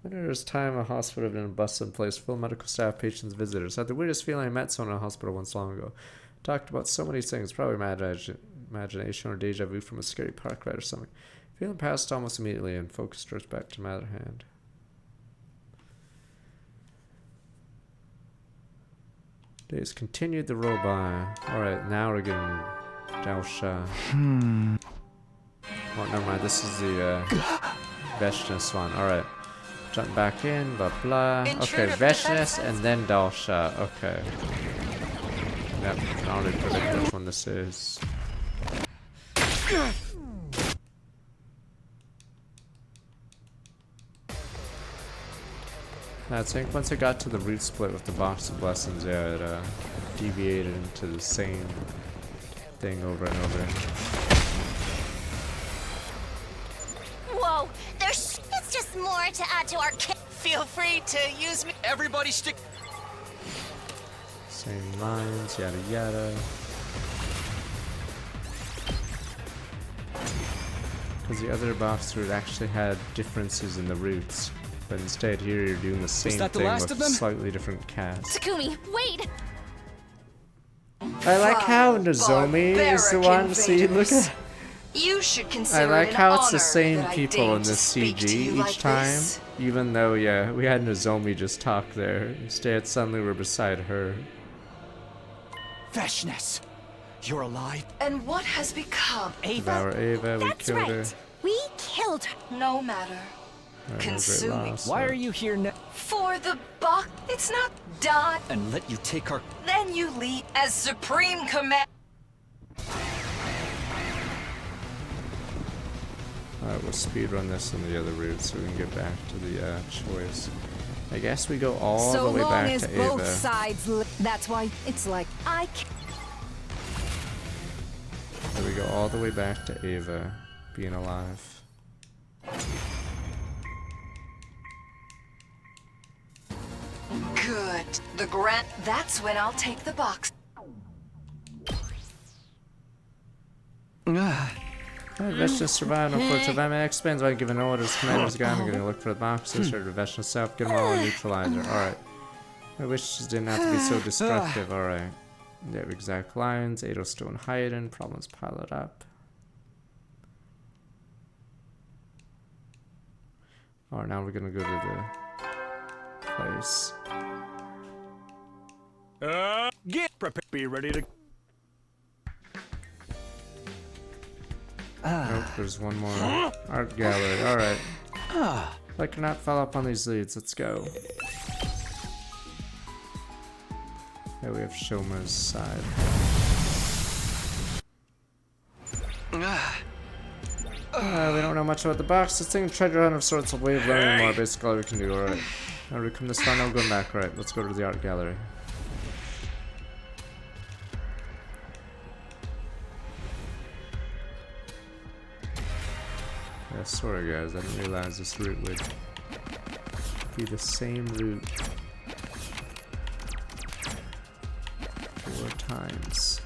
Whenever there's time, a hospital had been a busted place full of medical staff, patients, visitors. I had the weirdest feeling I met someone in a hospital once long ago. Talked about so many things, probably imagination or deja vu from a scary park ride or something. Feeling passed almost immediately and focus drifts back to my other hand. Days continued to roll by. Alright, now we're getting Delsha. Oh, never mind, this is the Veshness one. Alright. Jump back in, blah blah. Okay, Veshness and then Dalsha. Okay. Yep, I already predict which one this is. I think once I got to the root split with the box of blessings, yeah, it deviated into the same thing over and over. Whoa, there's it's just more to add to our kit. Feel free to use me. Everybody stick. Same lines, yada yada. Because the other box route actually had differences in the routes. But instead here you're doing the same thing with slightly different casts. Takumi, wait! I like how Nozomi is the one, see, look at... You should consider I like it how an it's the honor same that I people deigned in to this speak to CG you each like time. this. Even though, yeah, we had Nozomi just talk there. Instead, suddenly we're beside her. Veshness, you're alive. And what has become Devour Ava, we That's killed right. her. We killed her. No matter. Alright, no great Consuming. loss, Why so- are you here now? For the buck, it's not done. And let you take our. Then you leave as Supreme Command. Alright, we'll speedrun this in the other route so we can get back to the choice. I guess we go all So the way long back as to both Ava. sides. That's why it's like So we go all the way back to Ava being alive. Good. The grant. That's when I'll take the box. I Veshna survived, unfortunately. Vamma expands by giving orders. Commander's gone. I'm gonna look for the boxes. Heard of Veshna self. Get them all on neutralizer. Alright. My wishes didn't have to be so destructive. Alright. They have exact lines. Ado still in hiding. Problems pile it up. Alright, now we're gonna go to the place. Get prepared. Be ready to. Nope, there's one more art gallery. Alright. I cannot follow up on these leads. Let's go. Yeah, we have Shoma's side. We don't know much about the box. This thing, treasure hunt of sorts, a way of learning more. Basically, all we can do. Alright. Now we come this far, now we're going back. Alright, let's go to the art gallery. Yeah, sorry guys, I didn't realize this route would be the same route 4 times.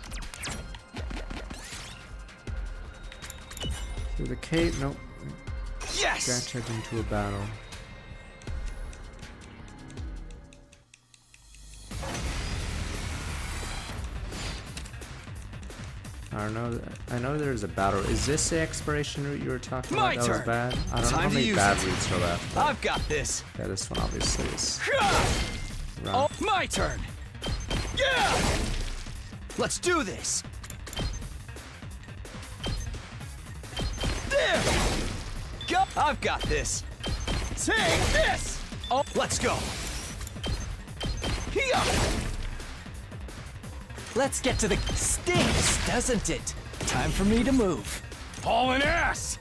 Through the cave? Nope. Yes! Got into a battle. I know there's a battle. Is this the exploration route you were talking about? That was bad? I don't know how many bad routes are left. I've got this. Yeah, this one obviously is. Oh, my turn. Yeah! Let's do this. There. Go. I've got this. Take this. Oh, let's go. Here. Let's get to the stinks, doesn't it? Time for me to move. Hauling ass!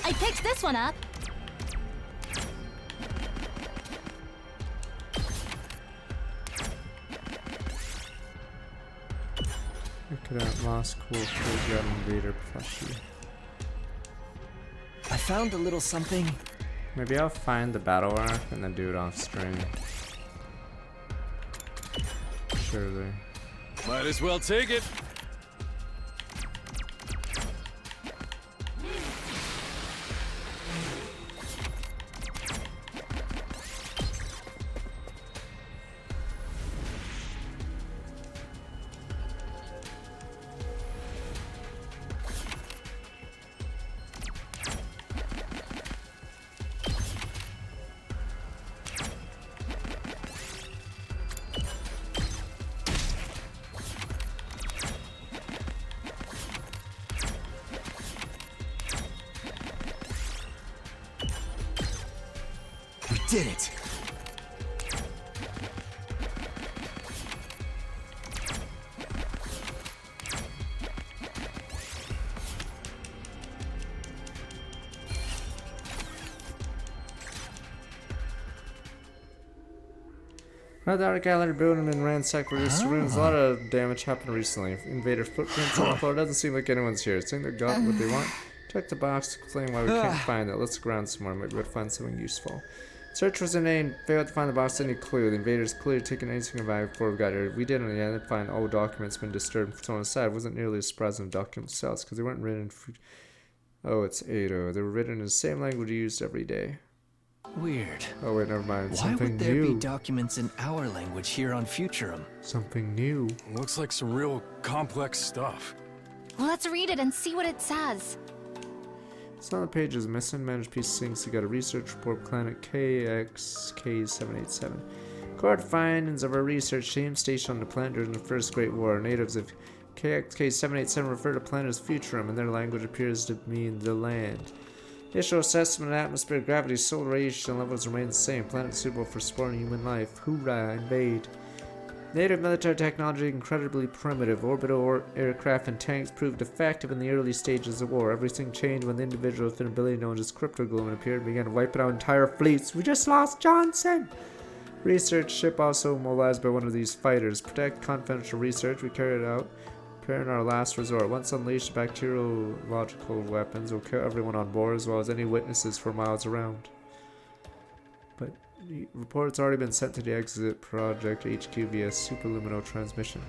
I picked this one up. Look at that lost cool Gun Invader plushie. I found a little something. Maybe I'll find the battle arc and then do it off stream. Surely. Might as well take it. Did it. The art gallery building and ransacked reduced ruins. A lot of damage happened recently. Invader footprints on the floor. Doesn't seem like anyone's here. Think they got what they want. Check the box to explain why we can't find it. Let's look around some more. Maybe we'll find something useful. Search was in vain. Failed to find the box any clue. The invaders clearly taken anything of value before we got here. We didn't yet find old documents been disturbed and thrown aside. It wasn't nearly as surprising of documents themselves because they weren't written in oh, it's Ado. They were written in the same language used every day. Weird. Oh wait, never mind. Why Something would there new. be documents in our language here on Futurum? Something new. Looks like some real complex stuff. Let's read it and see what it says. Some of the pages missing. Managed piece sinks. You got a research report. Planet KXK787. Record findings of our research team stationed on the planet during the First Great War. Natives of KXK787 refer to planet as Futurum, and their language appears to mean the land. Initial assessment of atmosphere, gravity, solar radiation levels remain the same. Planet suitable for supporting human life. Hoorah, invade. Native military technology incredibly primitive. Orbital aircraft and tanks proved effective in the early stages of war. Everything changed when the individual with an ability known as Cryptogloom appeared and began wiping out entire fleets. We just lost Johnson! Research ship also mobilized by one of these fighters. Protect confidential research. We carried out. In our last resort. Once unleashed, bacteriological weapons will kill everyone on board as well as any witnesses for miles around. But Reports already been sent to the Exit Project HQ via Superlumino transmission.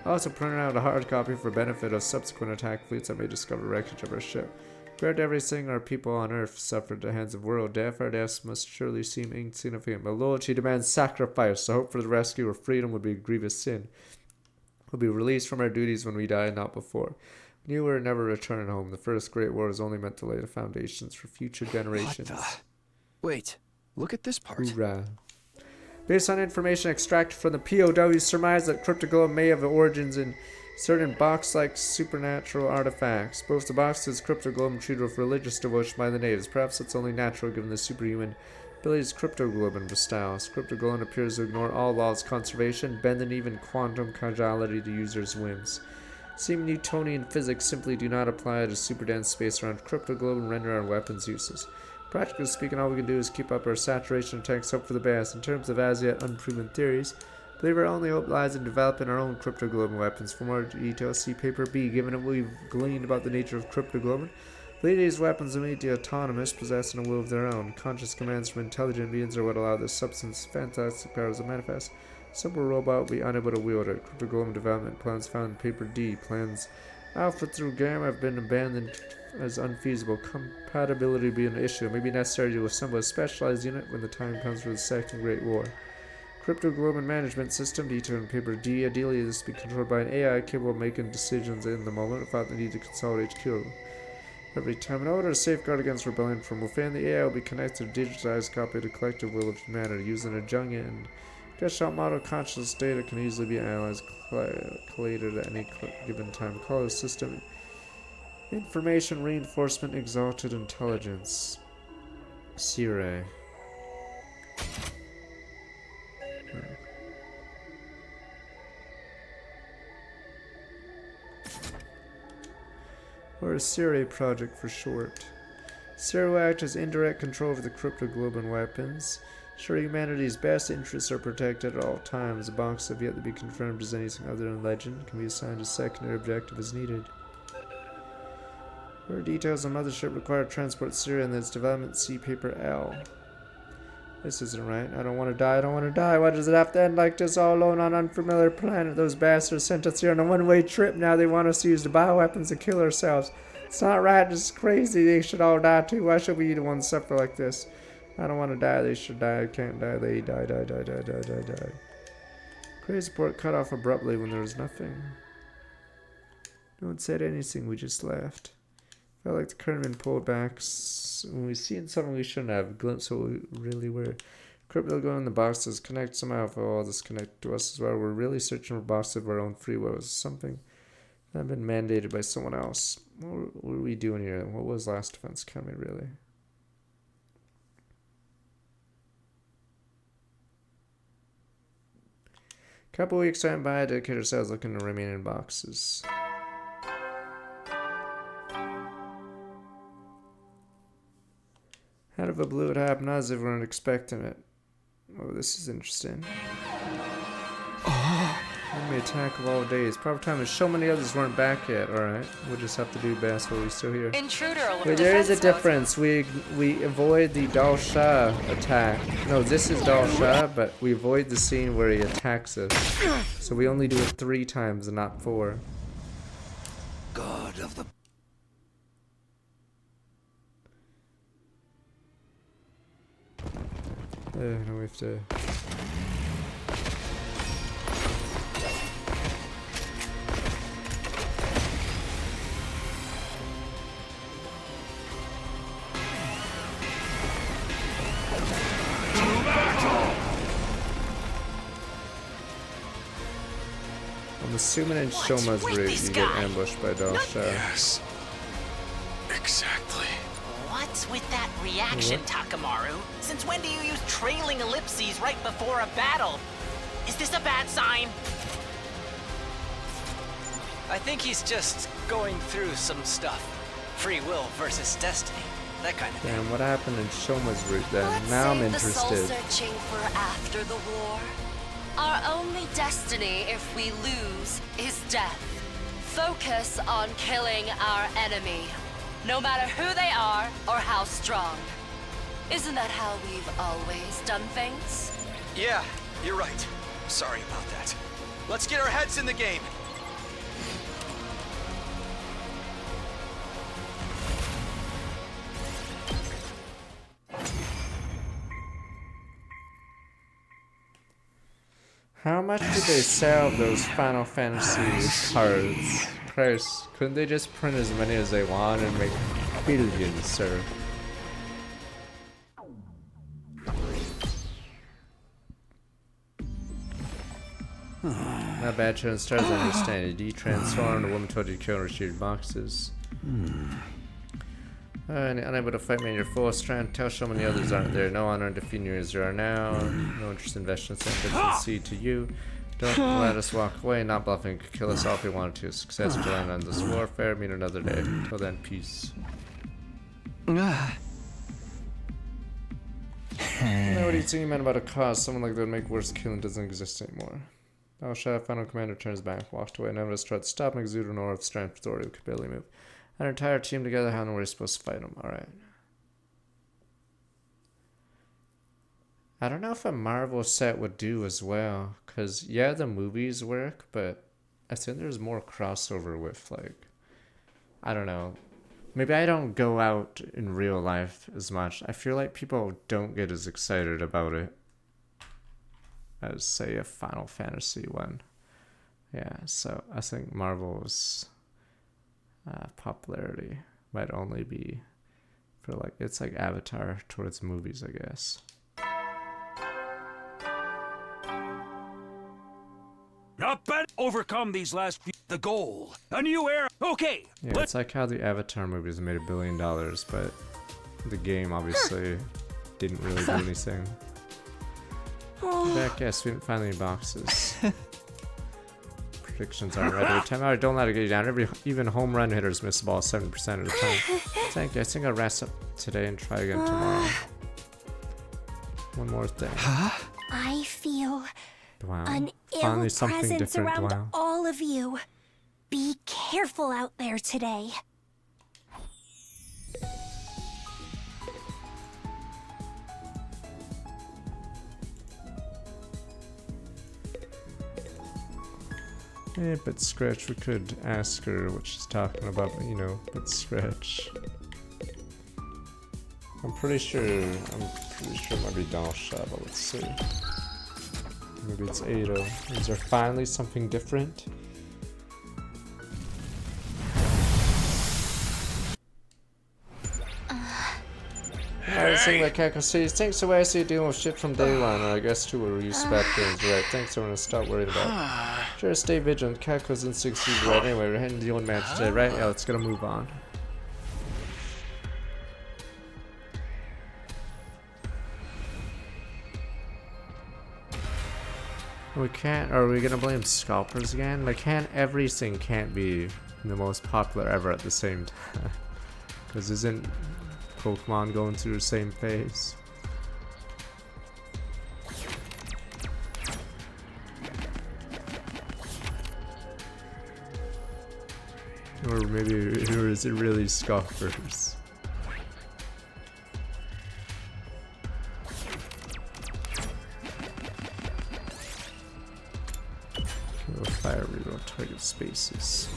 I also printed out a hard copy for benefit of subsequent attack fleets that may discover wreckage of our ship. Compared to everything our people on Earth suffered at the hands of world death, our deaths must surely seem insignificant, but loyalty demands sacrifice, so hope for the rescue or freedom would be a grievous sin. We'll be released from our duties when we die, not before. We knew we were never returning home. The First Great War was only meant to lay the foundations for future generations. Wait, look at this part. Hoorah. Based on information extracted from the POW, surmise that Cryptoglobe may have origins in certain box-like supernatural artifacts. Both the boxes Cryptoglobe and treated with religious devotion by the natives. Perhaps it's only natural given the superhuman abilities Cryptoglobe bestows. Cryptoglobe appears to ignore all laws of conservation, bending even quantum causality to users' whims. Seeming Newtonian physics simply do not apply to super dense space around Cryptoglobe and render our weapons useless. Practically speaking, all we can do is keep up our saturation tanks, hope for the best. In terms of as yet unproven theories, I believe our only hope lies in developing our own Cryptoglobe weapons. For more details, see Paper B. Given what we've gleaned about the nature of Cryptoglobe, these weapons are made to autonomous, possessing a will of their own. Conscious commands from intelligent beings are what allow this substance fantastic powers to manifest. Simple robot will be unable to wield it. Cryptoglobe development plans found in Paper D. Plans Alpha through Gamma have been abandoned as unfeasible. Compatibility being an issue. It may be necessary to assemble a specialized unit when the time comes for the Second Great War. Cryptoglobe management system detailed in Paper D. Ideally, this be controlled by an AI capable of making decisions in the moment without the need to consolidate HQ. Every time in order to safeguard against rebellion from within, the AI will be connected to a digitized copy of the collective will of humanity. Using a Jungian Gestalt model conscious data can easily be analyzed, collated at any given time. Call the system Information Reinforcement Exalted Intelligence. Sire. Or a Sire project for short. Sire will act as indirect control over the Cryptoglobe weapons. Sure, humanity's best interests are protected at all times. The box have yet to be confirmed as anything other than legend. Can be assigned a secondary objective as needed. Further details on Mothership require transport Sire and its development. See Paper L. This isn't right. I don't want to die. I don't want to die. Why does it have to end like this, all alone on an unfamiliar planet? Those bastards sent us here on a one-way trip. Now they want us to use the bioweapons to kill ourselves. It's not right. It's crazy. They should all die too. Why should we be the ones suffer like this? I don't want to die. They should die. I can't die. They die. Crazy port cut off abruptly when there was nothing. No one said anything. We just left. Felt like the curtain had been pulled back. When we seen something we shouldn't have. A glimpse of what we really were. Cryptoglobe in the boxes. Connect somehow for all this connect to us as well. We're really searching for boxes of our own free will. It's something that had been mandated by someone else. What were we doing here? What was Last Defense Academy really? Couple weeks went by, dedicate ourselves looking at the remaining boxes. Out of the blue, it happened as if we weren't expecting it. Oh, this is interesting. Enemy attack of all days. Proper time is so many others weren't back yet. Alright, we'll just have to do best while we're still here. Intruder alert. Wait, there is a difference. We avoid the Dal Shah attack. No, this is Dal Shah, but we avoid the scene where he attacks us. So we only do it 3 times and not 4. God of the... No, we have to... I'm assuming in Shoma's route you get ambushed by Dal Shah. Yes. Exactly. What's with that reaction, Takamaru? Since when do you use trailing ellipses right before a battle? Is this a bad sign? I think he's just going through some stuff. Free will versus destiny. That kind of thing. Damn, what happened in Shoma's route then? Let's Now I'm save interested. the soul searching for after the war. Our only destiny, if we lose, is death. Focus on killing our enemy, no matter who they are or how strong. Isn't that how we've always done things? Yeah, you're right. Sorry about that. Let's get our heads in the game. How much did they sell those Final Fantasy cards? Christ, couldn't they just print as many as they want and make billions, sir? Not bad, Children Stars, I understand. You de-transformed, the woman told you to kill and retrieve boxes. Unable to fight me in your full strength, tell someone the others aren't there. No honor in defeating you as you are now. No interest in investing in seed to you. Don't let us walk away, not bluffing. Could kill us all if we wanted to. Success to land on this warfare, meet another day. Till then, peace. Now, what do you think you meant about a cause? Someone like that would make worse killing doesn't exist anymore. Now, Shadow Final Commander turns back, walked away. None of us tried to stop him, exuded an aura of strength, authority, could barely move. An entire team together, how are we supposed to fight him? Alright. I don't know if a Marvel set would do as well, because yeah, the movies work, but I think there's more crossover with, like, I don't know. Maybe I don't go out in real life as much. I feel like people don't get as excited about it as, say, a Final Fantasy one. Yeah, so I think Marvel's popularity might only be for, like, it's like Avatar towards movies, I guess. Up and overcome these last few. The goal. A new era. Okay. Yeah, it's like how the Avatar movies made $1 billion, but the game obviously didn't really do anything. Back, yes, we didn't find any boxes. Predictions aren't right every time. Alright, don't let it get you down. Even home run hitters miss the ball 70% of the time. Thank you. I think I'll rest up today and try again tomorrow. One more thing. I feel Wow. an Finally ill something presence different. around Wow. all of you. Be careful out there today. Yeah, but Scratch, we could ask her what she's talking about, but you know, but Scratch. I'm pretty sure it might be Dansha, but let's see. Maybe it's Ada. Is there finally something different? I was thinking like Kako says, thanks the way I see you dealing with shit from day one, or I guess too we're used to bad things, right? Thanks everyone, stop worrying about it. Sure, stay vigilant, Kako's instincts is right. Anyway, we're heading to the old match today, right? Yeah, let's get a move on. We can't, are we gonna blame scalpers again? Like, everything can't be the most popular ever at the same time. Because isn't Pokemon going through the same phase? Or maybe, or is it really scalpers? Fire reroll target spaces.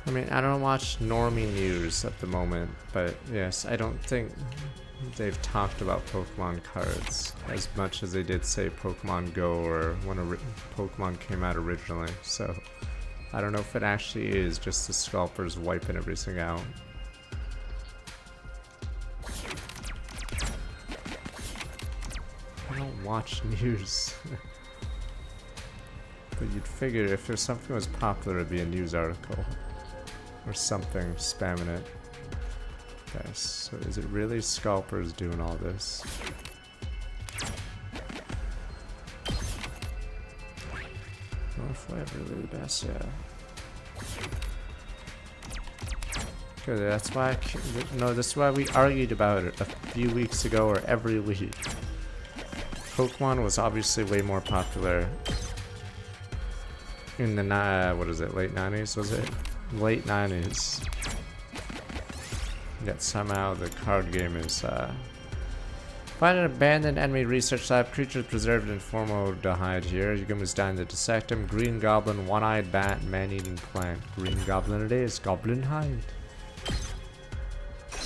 I mean, I don't watch normie news at the moment, but yes, I don't think they've talked about Pokemon cards as much as they did say Pokemon Go or when Pokemon came out originally, so I don't know if it actually is just the scalpers wiping everything out. I don't watch news. But you'd figure if there's something was popular, it'd be a news article. Or something spamming it. Okay, so is it really scalpers doing all this? really the best, yeah. Okay, that's why this is why we argued about it a few weeks ago or every week. Pokemon was obviously way more popular in the late 90s, was it? Late 90s. Yet somehow the card game is find an abandoned enemy research lab, creatures preserved in formaldehyde here. Yugamu's dying to dissect him. Green Goblin, one-eyed bat, man-eating plant. Green Goblin it is. Goblin hide.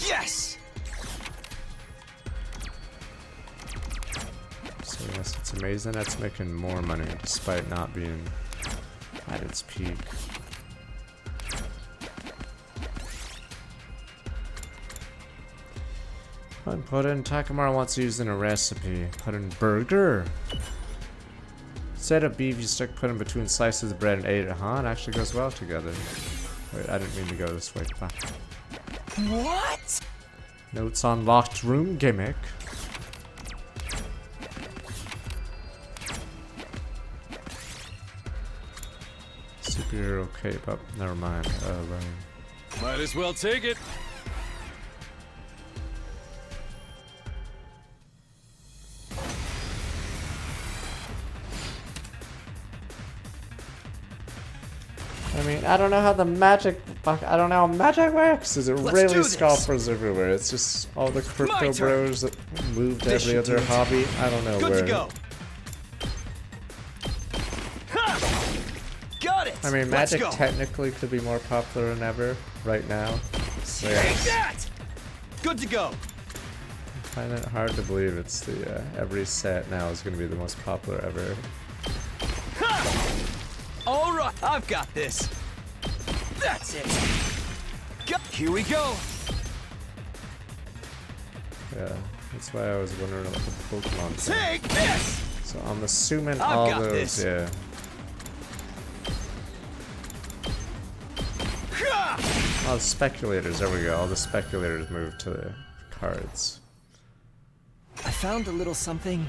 Yes! So yes, it's amazing that's making more money despite not being at its peak. Put in Takemura wants to use in a recipe. Put in burger. Instead of beef, you stick put in between slices of bread and ate it, huh? It actually goes well together. Wait, I didn't mean to go this way. Come on. What? Notes on locked room gimmick. Superhero cape up. Never mind. Right. Might as well take it. I mean, I don't know how the magic. I don't know how magic works. Is it really scalpers everywhere? It's just all the crypto bros that moved every other hobby. I don't know where. To go. Got it. I mean, magic technically could be more popular than ever right now. Take that. Good to go. I find it hard to believe it's the every set now is going to be the most popular ever. All right, I've got this. That's it. Here we go. Yeah, that's why I was wondering about the Pokemon thing. Take this. So I'm assuming I've all got those, this. yeah. All the speculators, there we go. All the speculators moved to the cards. I found a little something.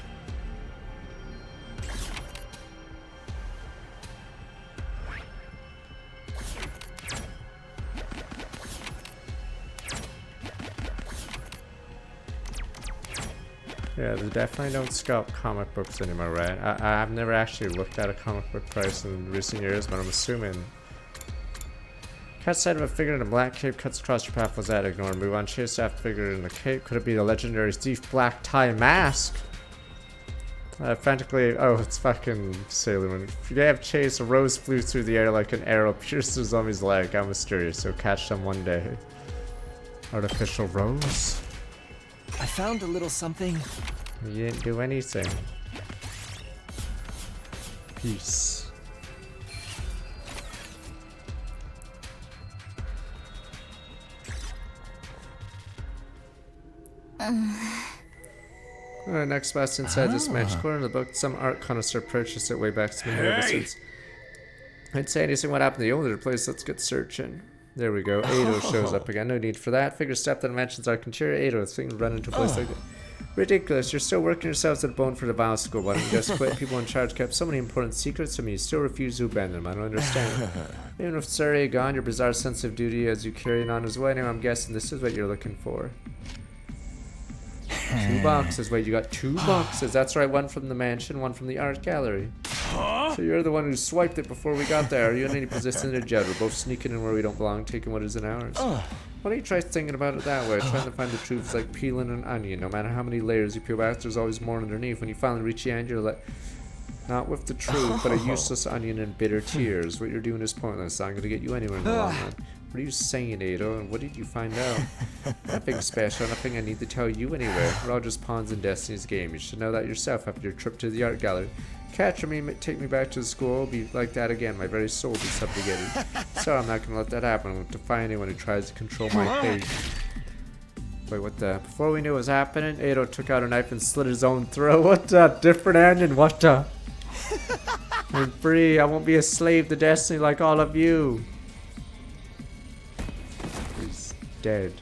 Yeah, they definitely don't scalp comic books anymore, right? I've never actually looked at a comic book price in recent years, but I'm assuming. Cat sight of a figure in a black cape cuts across your path. Was that ignored? Move on. Chase after figure in the cape. Could it be the legendary thief black tie mask? Frantically, oh, it's fucking Sailor Moon. If you have chase, a rose flew through the air like an arrow, pierced the zombie's leg. I'm mysterious, so catch them one day. Artificial rose? I found a little something. You didn't do anything. Peace. Alright, next quest inside this match corner of the book. Some art connoisseur purchased it way back to me. I'd say anything what happened to the older place. Let's get searching. There we go. Ado shows up again. No need for that. Figure step that mentions our Conchira Ado. It's thing to run into a place like that. Ridiculous. You're still working yourselves at bone for the bio school. Why don't you just quit? People in charge kept so many important secrets from you. Still refuse to abandon them. I don't understand. Even with Surrey gone, your bizarre sense of duty as you carry on his way. Now I'm guessing this is what you're looking for. 2 boxes. Wait, you got 2 boxes. That's right. One from the mansion, one from the art gallery. So you're the one who swiped it before we got there. Are you in any position to judge? We're both sneaking in where we don't belong, taking what isn't ours. Why don't you try thinking about it that way? Trying to find the truth is like peeling an onion. No matter how many layers you peel back, there's always more underneath. When you finally reach the end, you're like, not with the truth, but a useless onion and bitter tears. What you're doing is pointless. I'm going to get you anywhere in the long run. What are you saying, Ado? And what did you find out? Nothing special, nothing I need to tell you anywhere. We're all just pawns in Destiny's game. You should know that yourself after your trip to the art gallery. Capture me, take me back to the school, I'll be like that again. My very soul will be subjugated. So I'm not going to let that happen. I'm going to defy anyone who tries to control my fate. Wait, what the? Before we knew what was happening, Ado took out a knife and slit his own throat. What the? Different onion, what the? I'm free. I won't be a slave to Destiny like all of you. He's dead.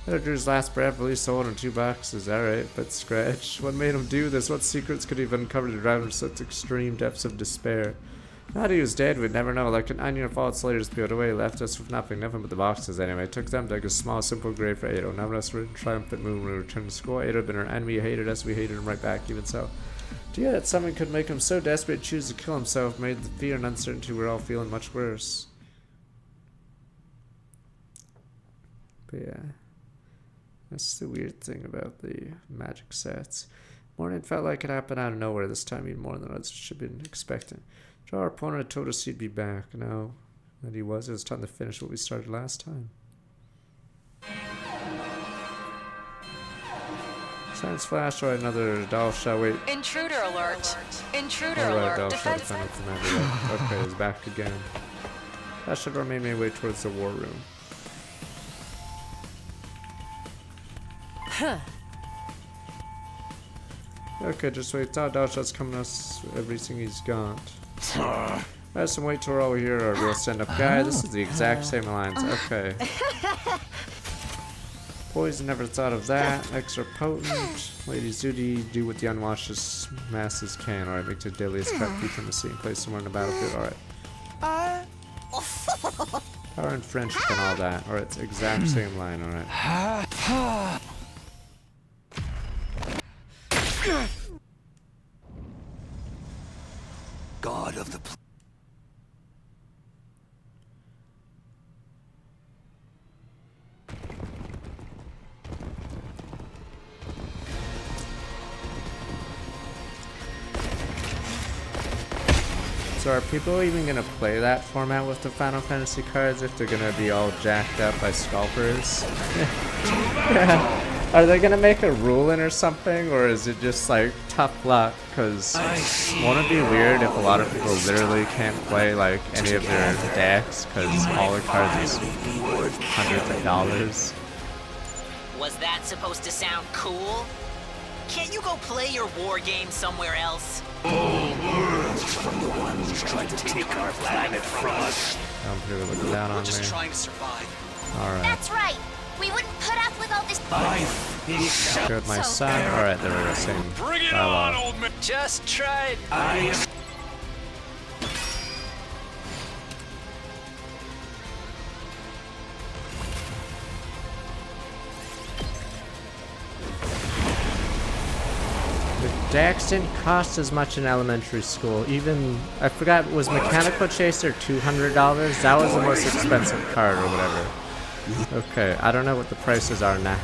Edgar's last breath released sold in 2 boxes. Alright, but Scratch. What made him do this? What secrets could he have uncovered to drive him to such extreme depths of despair? Now that he was dead, we'd never know. Like an onion fallen slayers peeled away, left us with nothing but the boxes anyway. Took them, dug a small, simple grave for Ado. None of us were in triumphant mood when we returned to school. Ado had been our enemy, he hated us, we hated him right back, even so. Do you know that someone could make him so desperate to choose to kill himself made the fear and uncertainty we're all feeling much worse. But yeah. That's the weird thing about the magic sets. Morning felt like it happened out of nowhere this time, even more than I should have been expecting. Our opponent had told us he'd be back. Now that he was, it was time to finish what we started last time. Science flash or another doll shot. Wait. Intruder alert. Intruder Alright, alert. doll shot Defense. final commander. Okay, he's back again. That should remain my way towards the war room. Huh. Okay, just wait. Doll shot's coming us everything he's got. There's some wait till we're all here or we'll send up guy. This is the exact same alliance. Okay. Poison, never thought of that. Extra potent. Lady's duty, do what the unwashed masses can. Alright, make the deadliest cut feature in the scene. Place somewhere in the battlefield. Alright. Power and friendship and all that. Alright, it's the exact same line. Alright. God of the So are people even gonna play that format with the Final Fantasy cards if they're gonna be all jacked up by scalpers? Yeah. Are they gonna make a ruling or something, or is it just like tough luck? Cause won't it be weird if a lot of people literally can't play like any of their decks cause all the cards is hundreds of dollars? Was that supposed to sound cool? Can't you go play your war game somewhere else? all words from the ones trying to take our planet from us. I'm here looking down on me. Just trying to survive. Alright. That's right. We wouldn't put up with all this. Good, my son. Alright, there we go. Same Bring it dialogue. on, old man. Just tried. Decks didn't cost as much in elementary school. Even, I forgot, was Mechanical Chaser $200? That was the most expensive card or whatever. Okay, I don't know what the prices are now.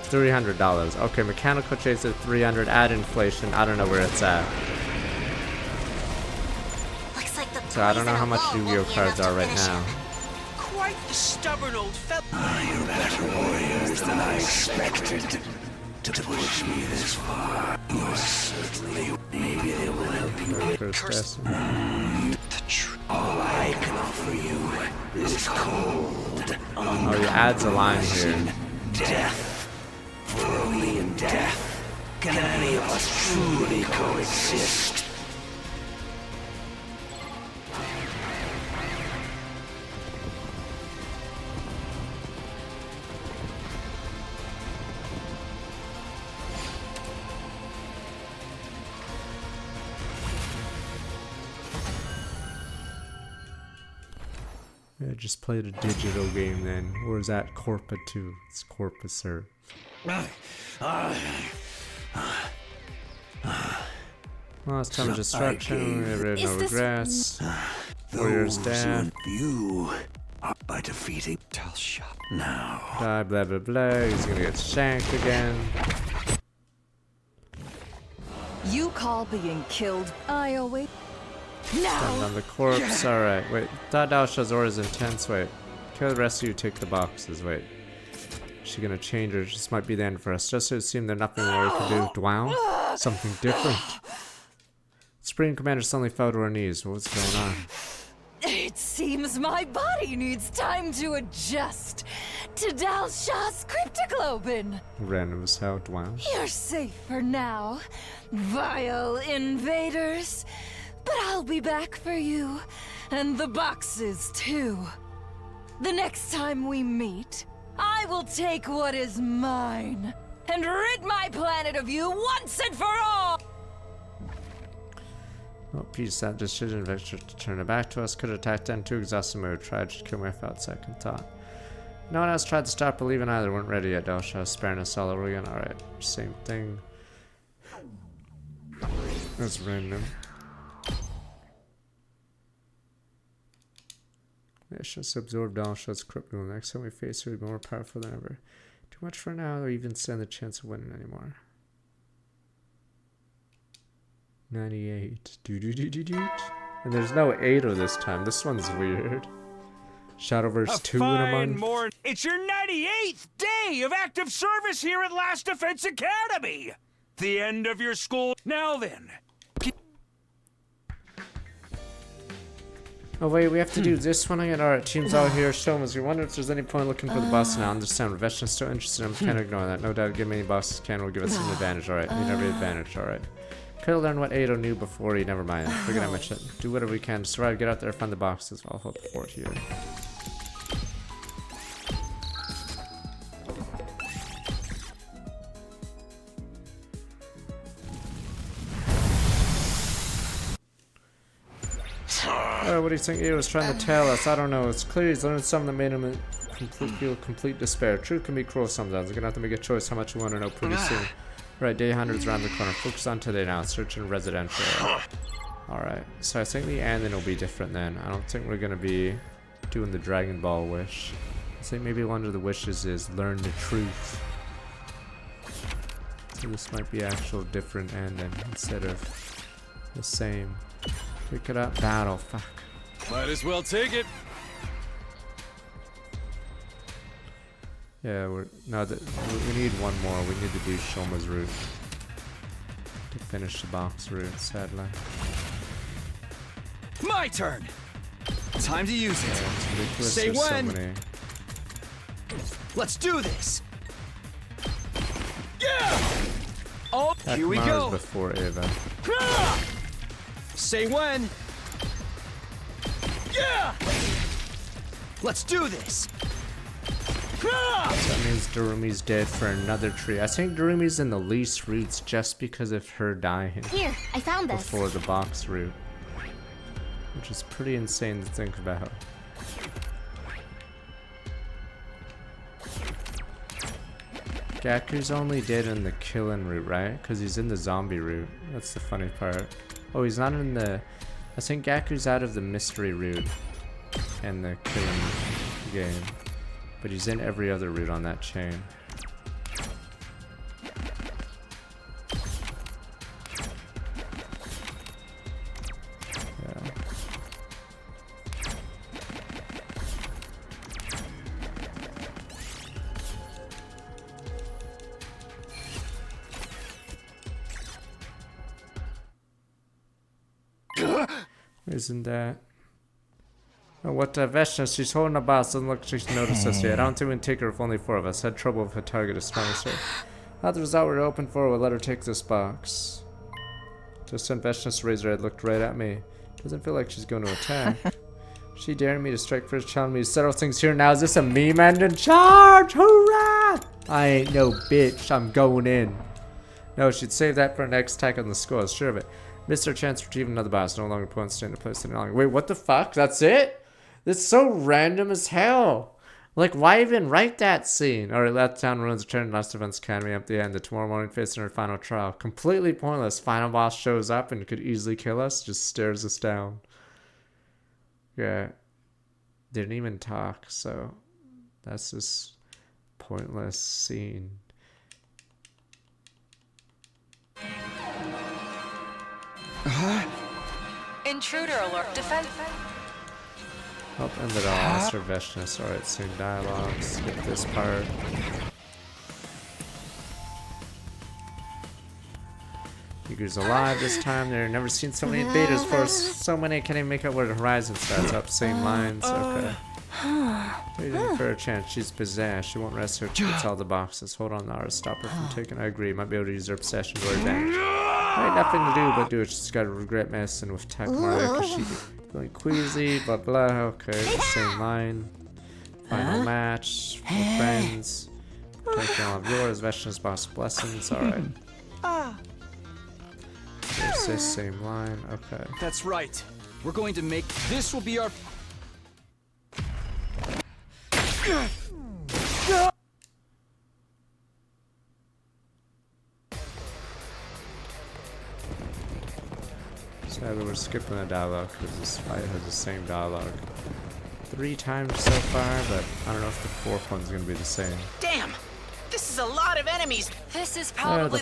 $300. Okay, Mechanical Chaser $300, add inflation, I don't know where it's at. Looks like the So I don't know how much Yu-Gi-Oh cards are right now. Quite the stubborn old fella. You're better warriors than I expected. To push me this far, you're certainly. Maybe they will help you. Curse All I can offer you is cold. Oh, he adds a line here. Death. For only in death can any of us truly coexist. Yeah, just played a digital game then. Or is that Corpa 2? It's Corpa, sir. Last time was destruction, we have no regrets. Warrior's death. You are by defeating Talshop now. Die, blah blah blah. He's gonna get shanked again. You call being killed. I always. Stand on the corpse. Alright, wait. Thought Dalsha's aura is intense. Wait. Kill the rest of you, take the boxes. Wait. Is she gonna change her? This might be the end for us. Just to assume there's nothing more we can do. Wow. Something different. Supreme Commander suddenly fell to her knees. What's going on? It seems my body needs time to adjust to Dalsha's cryptoglobin. Random as hell. Wow. You're safe for now, vile invaders. But I'll be back for you, and the boxes too. The next time we meet, I will take what is mine and rid my planet of you once and for all! Oh, peace, that decision Victor to turn it back to us. Could attack then too exhausted mode. Tried to kill me without second thought. No one else tried to stop believing either. Weren't ready yet. They'll show sparing us all over again. Alright, same thing. That's random. It's just absorbed all shots crippling. Next time we face her, we'll be more powerful than ever. Too much for now, or even stand the chance of winning anymore. 98. And there's no 8 this time. This one's weird. Shadowverse 2 in a month. It's your 98th day of active service here at Last Defense Academy. The end of your school. Now then. Oh wait, we have to do this one again. Alright, team's out here. Show us. We wonder if there's any point looking for the boss now. I understand. Revenge still interested. I'm kind of ignoring that. No doubt, give me any bosses can will give us an advantage. Alright, need every advantage. Alright. Could've learned what Ado knew before he. Never mind. Forget I mentioned it. Do whatever we can to survive. Get out there, find the boxes. I'll hold the fort here. What do you think he was trying to tell us? I don't know. It's clear he's learned something that made him feel complete despair. Truth can be cruel sometimes. You're gonna have to make a choice how much you want to know pretty soon. Right, day 100's around the corner. Focus on today now. Search in residential. Alright, so I think the ending will be different then. I don't think we're gonna be doing the Dragon Ball wish. I think maybe one of the wishes is learn the truth. So this might be actual different ending instead of the same. Pick it up. Battle. Fuck. Might as well take it. Yeah, we need one more. We need to do Shoma's route to finish the box route, sadly. My turn. Time to use it. Yeah, it's ridiculous. Say There's when. so many. Let's do this. Yeah. Oh, here we go. Before Eva. Say when. Yeah. Let's do this. So that means Darumi's dead for another tree. I think Darumi's in the least routes just because of her dying. Here, I found this. Before the box route. Which is pretty insane to think about. Gaku's only dead in the killing route, right? Because he's in the zombie route. That's the funny part. Oh, he's not in the... I think Gaku's out of the mystery route and the killing game. But he's in every other route on that chain. Yeah. Isn't that? Oh, what Veshna? She's holding a boss. Doesn't look like she's noticed us yet. I don't think we can take her if only 4 of us. Had trouble with her target as strong as her. Not the result we're hoping for. We'll let her take this box. Just then Veshna's to raise her head, looked right at me. Doesn't feel like she's going to attack. She daring me to strike first, challenging me to settle things here now. Is this a meme ending? Charge! Hoorah! I ain't no bitch. I'm going in. No, she'd save that for her next attack on the score. I was sure of it. Missed her chance to retrieve another boss. No longer points to place any longer. Wait, what the fuck? That's it? That's so random as hell. Like, why even write that scene? Alright, Let Town Ruins return to Last Defense Academy up the end. The tomorrow morning facing her final trial. Completely pointless. Final boss shows up and could easily kill us. Just stares us down. Yeah. Didn't even talk, so that's just pointless scene. Intruder alert. Defend. Oh, and the Master Veshness. Alright, soon dialogue. Skip this part. Yugu's alive this time. They've never seen so many invaders before. So many, can't even make out where the horizon starts up. Same lines. Okay. Waiting for her chance. She's possessed. She won't rest her till it's all the boxes. Hold on, Nara. Stop her from taking. I agree. Might be able to use her obsession to her advantage. I had nothing to do but do it. She's got to regret messing with Takamaru because she's feeling queasy, blah blah. Okay, same line. Final match. For friends. Protecting all of yours. Vegetables, boss blessings. Alright. There's this same line. Okay. That's right. We're going to make this will be our. Sadly, we're skipping the dialogue because this fight has the same dialogue 3 times so far, but I don't know if the 4th one's gonna be the same. Damn! This is a lot of enemies. This is The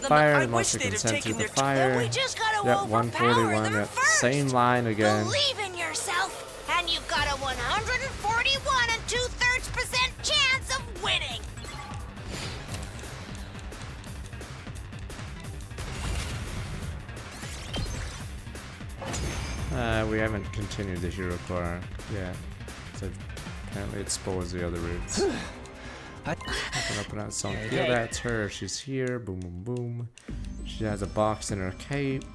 fire, mostly consent to the fire. We just gotta Yep, overpower 141. them Yep, first. same line again. Believe in yourself, and you've got a 141 2/3% chance of winning. We haven't continued the hero core arc yet. So apparently it spoils the other routes. Open up song. Yeah, that's her. She's here. Boom, boom, boom. She has a box in her cape.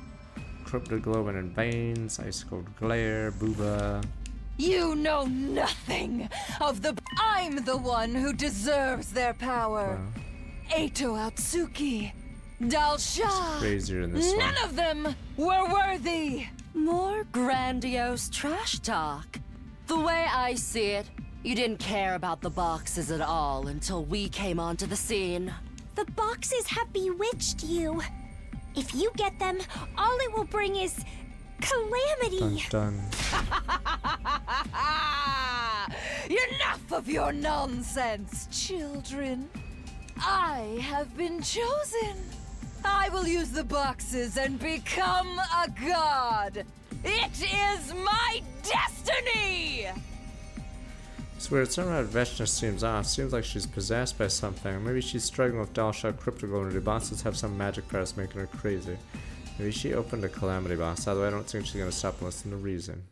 Cryptoglobin and veins. Ice cold glare. Booba. You know nothing of the. I'm the one who deserves their power. Wow. Eito Atsuki, Dalsha. Crazier in this one. None of them were worthy. More grandiose trash talk. The way I see it, you didn't care about the boxes at all until we came onto the scene. The boxes have bewitched you. If you get them, all it will bring is calamity. Dun, dun. Enough of your nonsense, children. I have been chosen. I will use the boxes and become a god. It is my destiny! It's weird, something about Veshna seems off. Seems like she's possessed by something. Maybe she's struggling with Dalsha Cryptoglobin and the bosses have some magic powers making her crazy. Maybe she opened a calamity boss, although I don't think she's gonna stop unless there's no reason.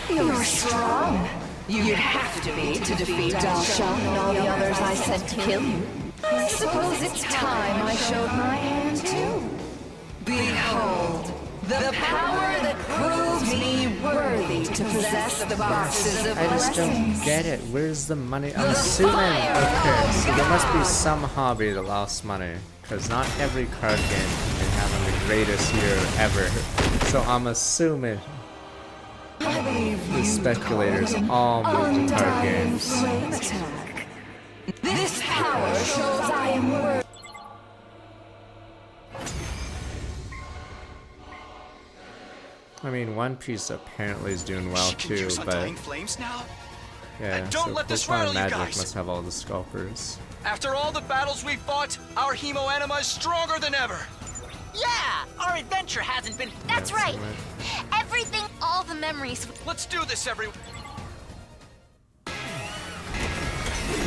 You're strong. You'd have to be to defeat Dalsha and all the others I sent to kill you. I suppose it's time I showed my hand too. Behold, the power that proves me worthy to possess the boxes of I just don't get it. Where's the money? I'm assuming. Okay, so there must be some hobby that lost money. Because not every card game can be having the greatest year ever. So I'm assuming the speculators all moved to card games. This power shows I am worthy. I mean, One Piece apparently is doing well too, but yeah, don't so let this Pokemon rattle you Magic guys. must have all the scalpers. After all the battles we fought, our Hemo Anima is stronger than ever. Yeah, our adventure hasn't been. That's right. Everything, all the memories. Let's do this, everyone.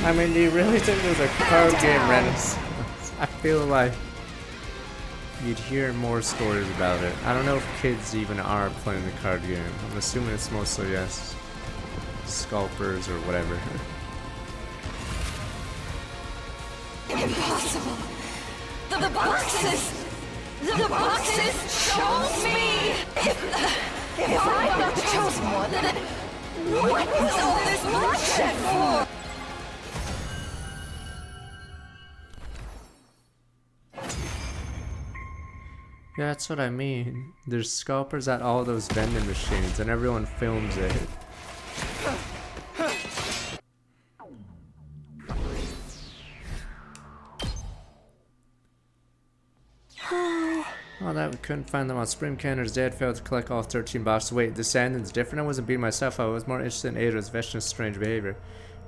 I mean, do you really think there's a card game renaissance? I feel like you'd hear more stories about it. I don't know if kids even are playing the card game. I'm assuming it's mostly, yes, scalpers or whatever. Impossible. The boxes. The boxes chose me. If I'm not the chosen one, then what was all this bloodshed for? Yeah, that's what I mean. There's scalpers at all those vending machines and everyone films it. Oh, that we couldn't find them on Spring Canner's Dad failed to collect all 13 boxes. Wait, this ending's different? I wasn't beating myself. I was more interested in Eido's Veshna's strange behavior.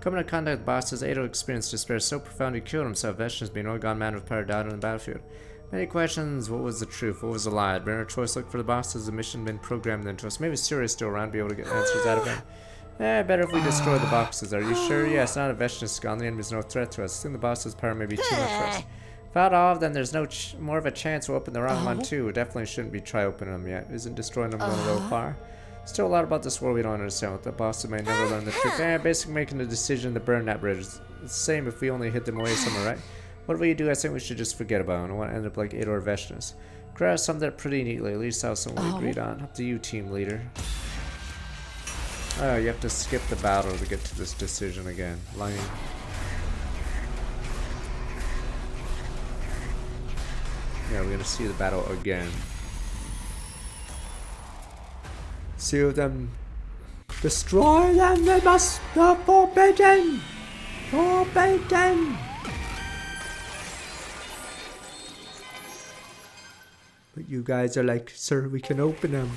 Coming into contact with bosses, Eido experienced despair so profound he killed himself. Veshna's being an old gone man with power died on the battlefield. Many questions. What was the truth? What was the lie? Had been our choice look for the bosses? The mission been programmed into us? Maybe Sirius still around to be able to get answers out of him. Better if we destroy the boxes. Are you sure? Yes, not a Veshna's gone. The enemy's no threat to us. I think the boss's power may be too much for us. Without all of them, there's no more of a chance we'll open the wrong one too. We definitely shouldn't be try opening them yet. Isn't destroying them going to go far? Still a lot about this war we don't understand. What the bosses may never learn the truth. Basically making the decision to burn that bridge. It's the same if we only hid them away somewhere, right? Whatever you do, I think we should just forget about it. I don't want to end up like Ador Veshnas. Kara summed it up pretty neatly. At least that's what we agreed on. Up to you, team leader. Oh, you have to skip the battle to get to this decision again. Lame. Yeah, we're gonna see the battle again. See them. Destroy them, they must be forbidden! Forbidden! But you guys are like, sir, we can open them.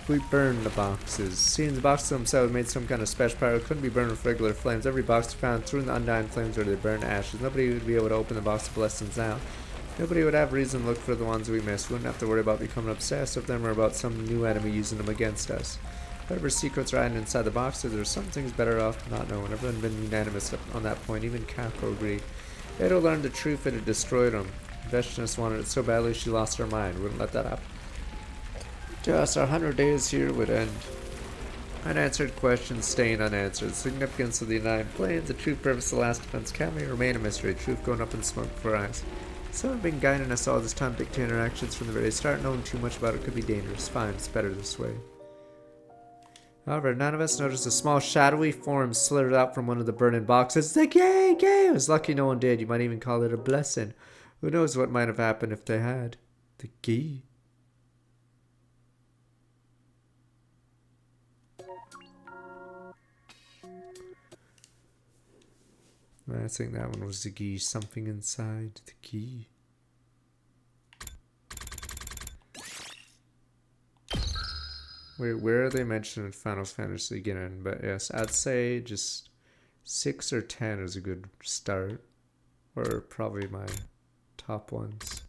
We burned the boxes. Seeing the boxes themselves made some kind of special power. It couldn't be burned with regular flames. Every box found threw in the undying flames or they burned ashes. Nobody would be able to open the box of blessings now. Nobody would have reason to look for the ones we missed. We wouldn't have to worry about becoming obsessed with them or about some new enemy using them against us. Whatever secrets are hiding inside the boxes, there's some things better off not knowing. Everyone been unanimous on that point. Even Kako agreed. Edo learned the truth and it destroyed him. Veshnas wanted it so badly she lost her mind. Wouldn't let that happen. To us, our 100 days here would end. Unanswered questions staying unanswered. The significance of the United Plains, the true purpose of the last defense camp may remain a mystery. Truth going up in smoke before our eyes. Some have been guiding us all this time, dictating our actions from the very start. Knowing too much about it could be dangerous. Fine, it's better this way. However, none of us noticed a small shadowy form slithered out from one of the burning boxes. The key! I was lucky no one did. You might even call it a blessing. Who knows what might have happened if they had. The key. I think that one was the key. Something inside the key. Wait, where are they mentioned in Final Fantasy again? But yes, I'd say just 6 or 10 is a good start. Or probably my top ones.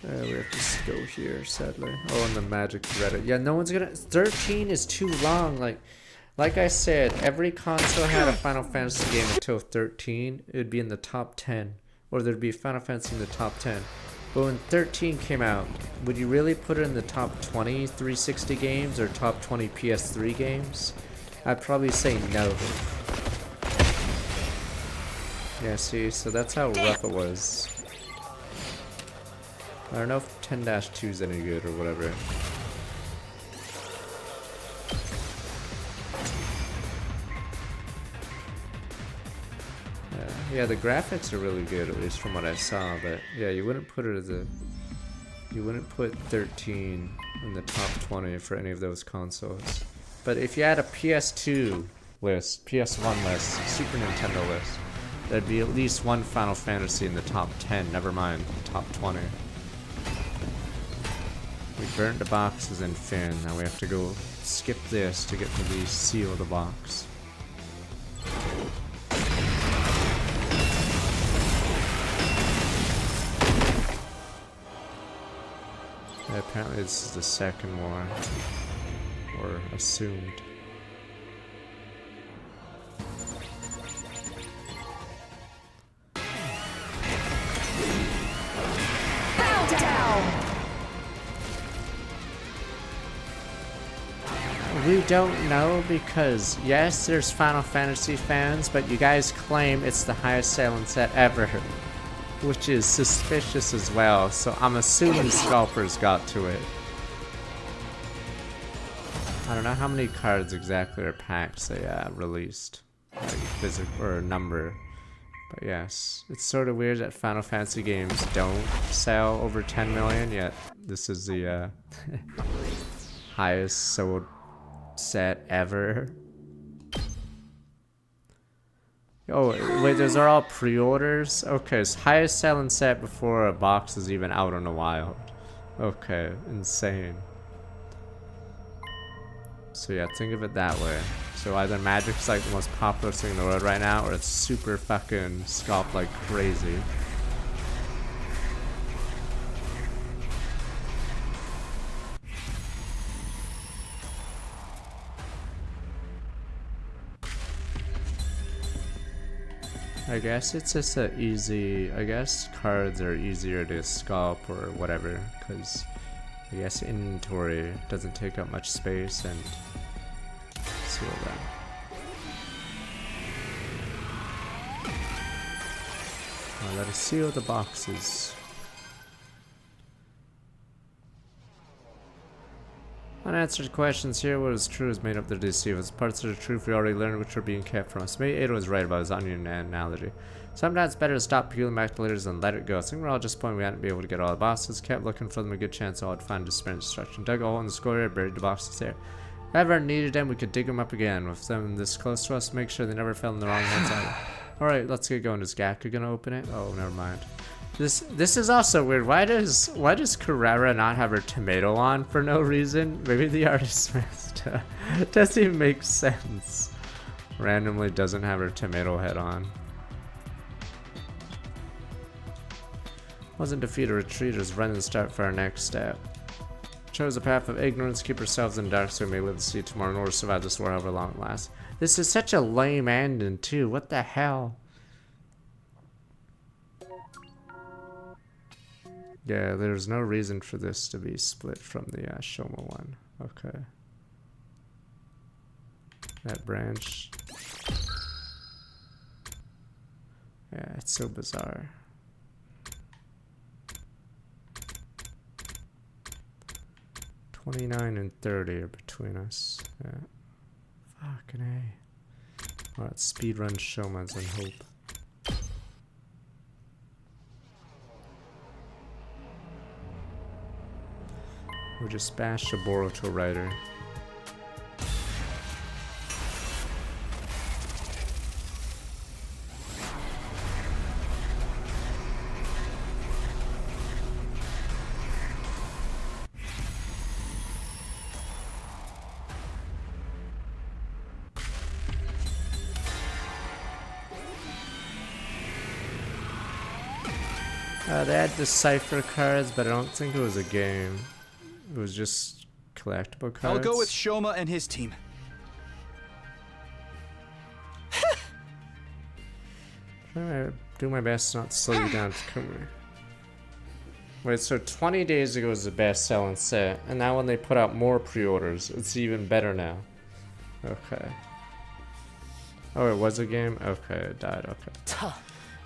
We have to go here, sadly. Oh, and the magic Reddit. Yeah, no one's gonna... 13 is too long. Like I said, every console had a Final Fantasy game until 13. It would be in the top 10. Or there'd be Final Fantasy in the top 10. But when 13 came out, would you really put it in the top 20 360 games or top 20 PS3 games? I'd probably say no. Yeah, see, so that's how rough it was. I don't know if 10-2 is any good or whatever. Yeah, the graphics are really good, at least from what I saw, but yeah, you wouldn't put it as a... You wouldn't put 13 in the top 20 for any of those consoles. But if you had a PS2 list, PS1 list, Super Nintendo list, there'd be at least one Final Fantasy in the top 10, never mind the top 20. We burnt the boxes in Finn, now we have to go skip this to get to the seal of the box. Yeah, apparently this is the second one, or assumed. Bow down! We don't know because, yes, there's Final Fantasy fans, but you guys claim it's the highest selling set ever, which is suspicious as well, so I'm assuming scalpers got to it. I don't know how many cards exactly or packs they released, like physical or number, but yes, it's sort of weird that Final Fantasy games don't sell over 10 million, yet this is the highest sold set ever. Oh, wait, those are all pre-orders? Okay, so highest selling set before a box is even out on the wild. Okay, insane. So yeah, think of it that way. So either Magic's like the most popular thing in the world right now, or it's super fucking scalped like crazy. I guess it's just a easy, I guess cards are easier to sculpt or whatever, because I guess inventory doesn't take up much space and seal them. Now let us seal the boxes. Unanswered questions here. What is true is made up to deceive us. Parts of the truth we already learned which are being kept from us. Maybe Ada was right about his onion analogy. Sometimes it's better to stop peeling back the layers and let it go. I think we're all disappointed we hadn't been able to get all the boxes. Kept looking for them, a good chance all would find despair and destruction. Dug a hole in the square, buried the boxes there. If ever needed them, we could dig them up again. With them this close to us, make sure they never fell in the wrong hands either. Alright, let's get going. Is Gakka gonna open it? Oh, never mind. This is also weird. Why does Carrera not have her tomato on for no reason? Maybe the artist messed up. Doesn't even make sense. Randomly doesn't have her tomato head on. Wasn't defeat or retreat, it was run and start for our next step. Chose a path of ignorance, keep ourselves in the dark so we may live to see tomorrow in order to survive this war however long it lasts. This is such a lame ending too. What the hell? Yeah, there's no reason for this to be split from the Shoma one. Okay. That branch. Yeah, it's so bizarre. $29 and $30 are between us. Yeah. Fucking A. Alright, speedrun Shomas and hope. Or just bash the Boruto writer. They had Decipher cards, but I don't think it was a game. It was just collectible cards. I'll go with Shoma and his team. Trying to do my best not to slow you down, Takumi. Wait, so 20 days ago was the best selling set, and now when they put out more pre-orders, it's even better now. Okay. Oh, it was a game? Okay, it died, okay.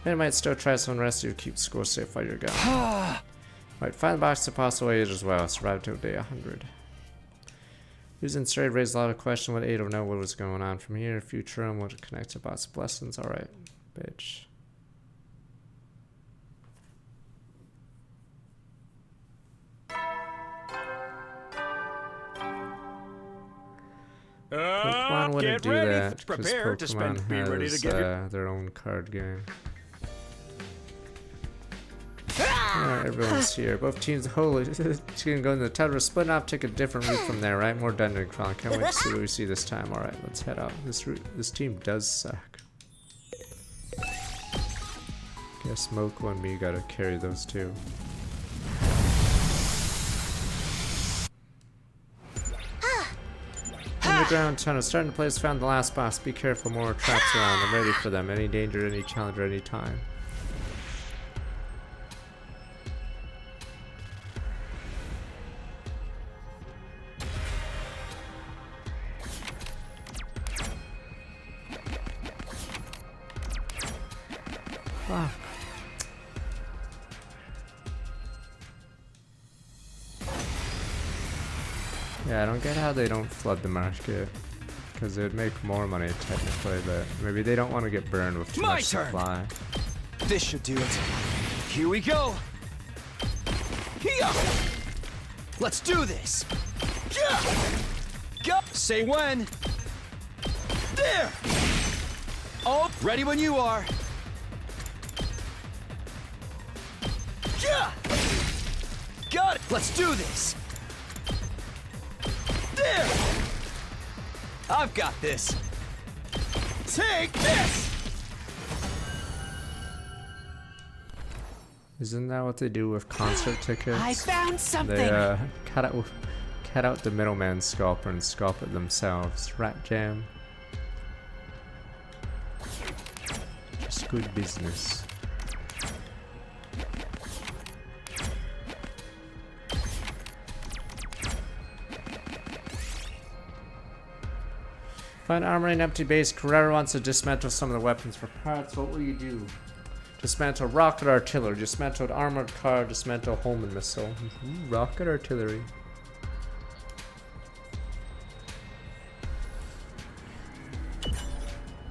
They might still try some rest you keep score safe while you're gone. Right, find the box of possible age as well. Survive till day 100. Using straight raised a lot of questions. Would Ada know what was going on from here? Future and would connect to box of blessings. Alright, bitch. Pokemon wouldn't do that because Pokemon has their own card game. Alright, everyone's here. Both teams, holy, it's gonna go in the tower, split off, take a different route from there, right? More dungeon crawling. Can't wait to see what we see this time. Alright, let's head out. This team does suck. Guess Moko and me gotta carry those two. Underground tunnel, starting to place, found the last boss. Be careful, more traps around. I'm ready for them. Any danger, any challenge, any time. Fuck. Yeah, I don't get how they don't flood the market. Because it would make more money technically, but maybe they don't want to get burned with too much supply. This should do it. Here we go. Here. Let's do this. Go. Say when. There. Oh, ready when you are. Got it. Let's do this. There. I've got this. Take this. Isn't that what they do with concert tickets? I found something. They cut out the middleman scalper and scalp it themselves. Rat jam. Just good business. Find armor in empty base. Carrera wants to dismantle some of the weapons for parts. What will you do? Dismantle rocket artillery. Dismantle armored car. Dismantle homing missile. Rocket artillery.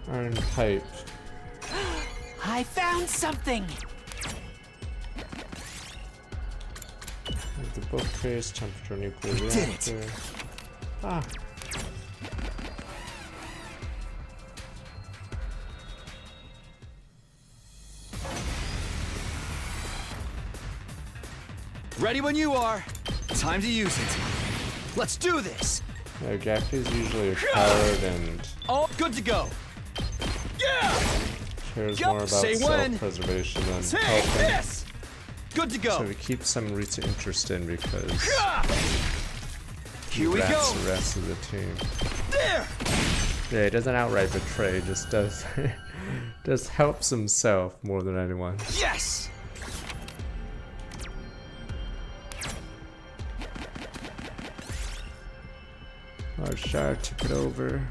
Iron pipe. I found something! The bookcase, temperature, nuclear reactor. Ah. Ready when you are. Time to use it. Let's do this. Yeah, Gappy's usually a coward and all good to go. Yeah. Cares more about self-preservation than helping. This. Good to go. So he keeps some Rita interest in because here we rats go. The rest of the team. There. Yeah, he doesn't outright betray. Just does, just helps himself more than anyone. Yes. Our Shire took it over.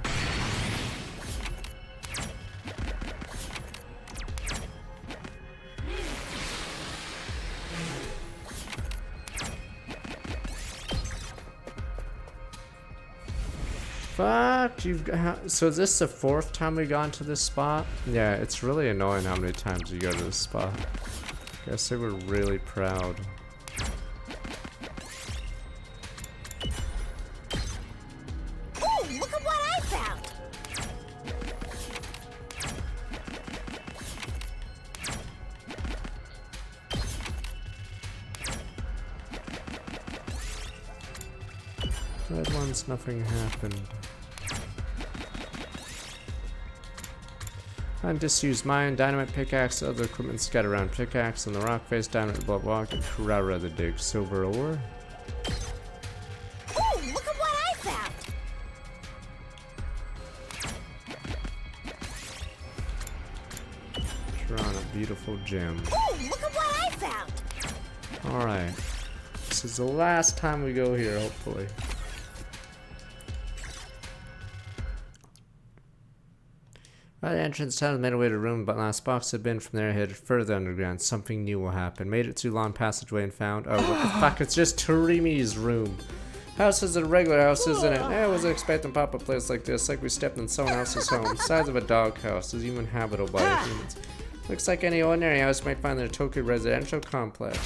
Fuck, you've got, so is this the 4th time we've gone to this spot? Yeah, it's really annoying how many times you go to this spot. Guess they were really proud. Oh, look at what I found! Red ones, nothing happened. Find disused mine, dynamite pickaxe, other equipment scattered around pickaxe, and the rock face, dynamite blood walk, and Carrara the dig. Silver ore. Oh, look at what I found! Toronto, beautiful gem. Oh, look at what I found! Alright. This is the last time we go here, hopefully. By the entrance, Tyler made away to the room, but last box had been from there, headed further underground. Something new will happen. Made it through long passageway and found. Oh, what the fuck? It's just Tarimi's room. House is a regular house, isn't it? I wasn't expecting to pop a place like this. Like we stepped in someone else's home. Size of a doghouse is even habitable by humans. Looks like any ordinary house might find in a Tokyo residential complex.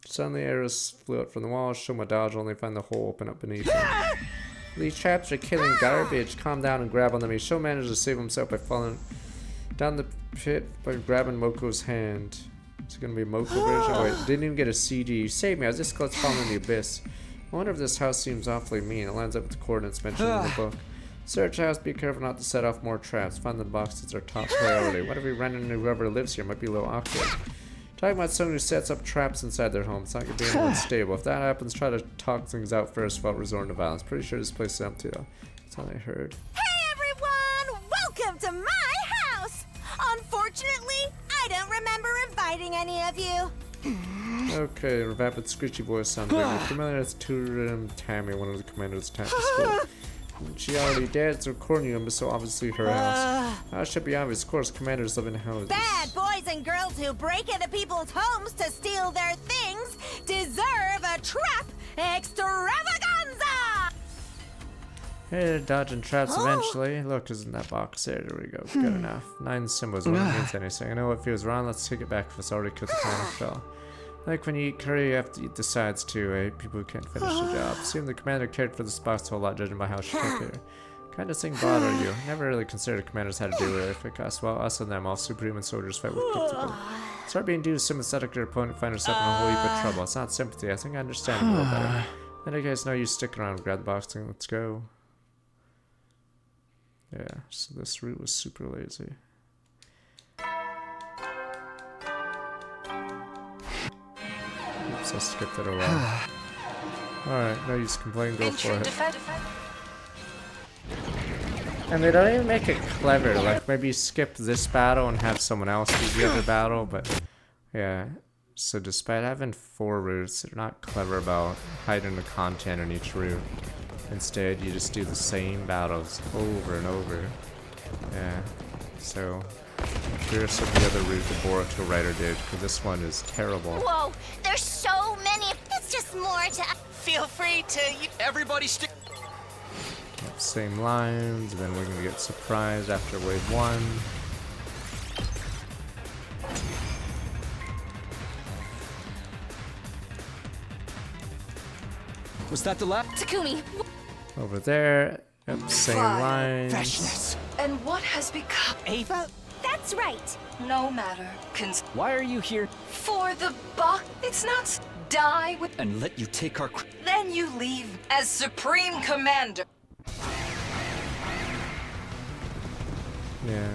Suddenly, arrows flew out from the wall. Show my dodge, only find the hole open up beneath him. These traps are killing garbage. Calm down and grab on them. He still managed to save himself by falling down the pit by grabbing Moko's hand. Is it gonna be a Moko version? Oh, wait, didn't even get a CD. You saved me. I was just close to falling in the abyss. I wonder if this house seems awfully mean. It lines up with the coordinates mentioned in the book. Search house. Be careful not to set off more traps. Find the boxes are top priority. What if we run into whoever lives here? Might be a little awkward. Talking about someone who sets up traps inside their home. It's not gonna be anyone stable. If that happens, try to talk things out first without resorting to violence. Pretty sure this place is empty though. That's all I heard. Hey everyone! Welcome to my house! Unfortunately, I don't remember inviting any of you. Okay, her vapid screechy voice sounds very familiar. It's Turin Tammy, one of the commanders attached to school. She already dead, so Cornium is so obviously her house. It should be obvious, of course, commanders live in houses. Bad boys and girls who break into people's homes to steal their things deserve a trap extravaganza! Hey, dodging traps eventually. Look, isn't that box there? There we go. Good enough. 9 symbols, what it means anything. I know what feels wrong, let's take it back if it's already cut the final fell. Like when you eat curry, you have to eat the sides too, eh? People who can't finish the job. Assume the commander cared for this box a whole lot, judging by how she took care. Kind of thing bother you. Never really considered commanders had to do with it. If it costs, well, us and them, all superhuman soldiers fight with people. Start being too sympathetic to your opponent, find yourself in a whole heap of trouble. It's not sympathy, I think I understand a little better. And I guess no use sticking around, grab the box thing, let's go. Yeah, so this route was super lazy. Oops, I skipped it a while. Alright, no use complaining, go for it. And they don't even make it clever, like maybe skip this battle and have someone else do the other battle, but yeah. So despite having 4 routes, they're not clever about hiding the content in each route. Instead, you just do the same battles over and over. Yeah, so here's some of the other route the Boruto writer did, because this one is terrible. Whoa, there's so many. It's just more to... Feel free to... Everybody stick... Same lines, and then we're gonna get surprised after wave 1. Was that the last? Takumi. Over there, yep, same lines. Freshness. And what has become... Ava? That's right. No matter. Why are you here? For the box. It's not die with... And let you take our... Then you leave as Supreme Commander. Yeah.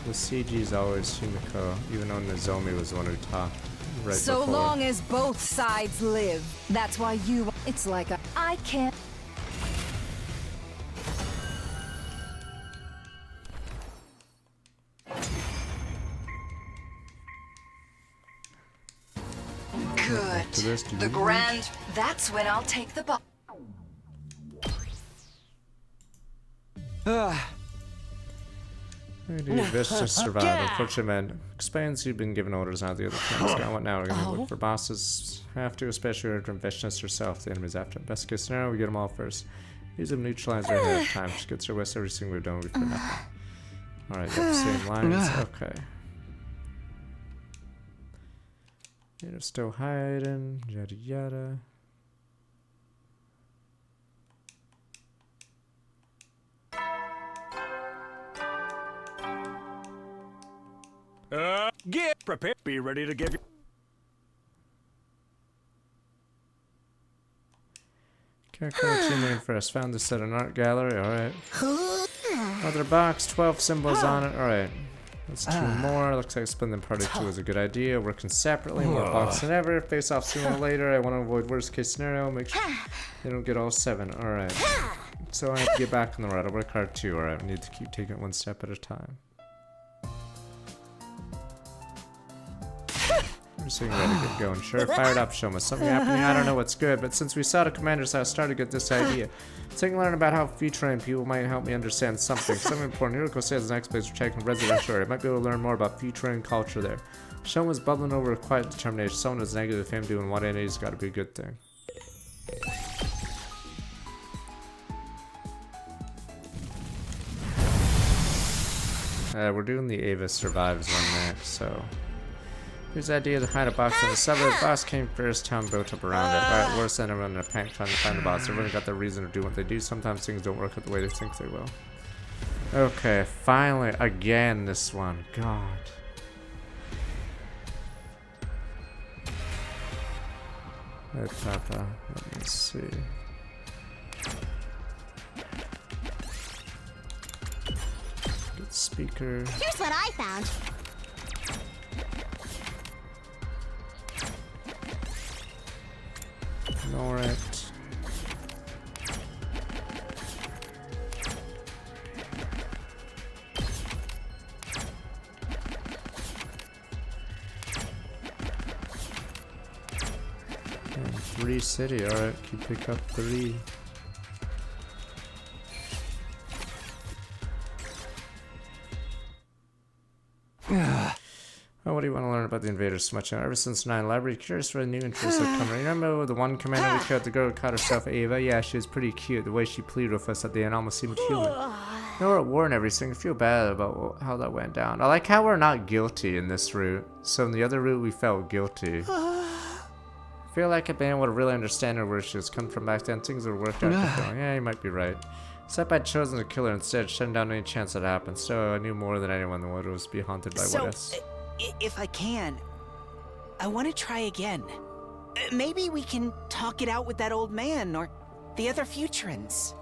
The CG's always Himiko, even though Nozomi was the one who talked right So before. long as both sides live. That's why you... It's like I can't... Good. The grand... That's when I'll take the box. Vista survived. Unfortunately, man. Explains you've been given orders now. The other plans gone. What now? We're gonna look for bosses. Have to, especially from Vishna's herself. The enemy's after. Best case scenario, we get them all first. Use them neutralize her ahead of time. She gets her west everything we've done before nothing. Alright, yep, same lines. Okay. You're still hiding. Yada yada. Get prepared. Be ready to give you. Character 2 main first. Found this at an art gallery. Alright. Other box, 12 symbols on it. Alright. That's 2 more. Looks like splitting party 2 is a good idea. Working separately, more box than ever. Face off sooner or later. I want to avoid worst case scenario. Make sure they don't get all 7. Alright. So I have to get back on the road. I'll work hard too. Alright. We need to keep taking it 1 step at a time. I'm just getting ready to get going. Sure, fired up, Shoma. Something happening, I don't know what's good, but since we saw the commander's house, I started to get this idea. Taking a learn about how featuring people might help me understand something. Something important. Hiroko says the next place we're checking residential area. I might be able to learn more about featuring culture there. Shoma's bubbling over with quiet determination. Someone is negative, him doing what it is got to be a good thing. We're doing the Ava Survives one next, so... Here's the idea to hide a box in the suburb. Boss came first, town built up around it. Alright, worse than everyone in a panic trying to find the boss. Everyone got their reason to do what they do. Sometimes things don't work out the way they think they will. Okay, finally, again this one. God. Hey, Papa. Let me see. Good speaker. Here's what I found. Ignore it. And 3 city, alright, can pick up 3. Oh, what do you want to learn about the invaders so much? Ever since 9 library, curious for a new interest that come. Remember the one commander we killed, the girl who caught herself Ava? Yeah, she was pretty cute. The way she pleaded with us at the end almost seemed human. Now we're at war and everything. I feel bad about how that went down. I like how we're not guilty in this route. So in the other route, we felt guilty. I feel like I've been able to really understand her where she was coming from back then. Things would work out. Yeah, you might be right. Except I'd chosen to kill her instead, shutting down any chance that happened. So I knew more than anyone the world was to be haunted by what else. If I can, I want to try again. Maybe we can talk it out with that old man or the other Futurans.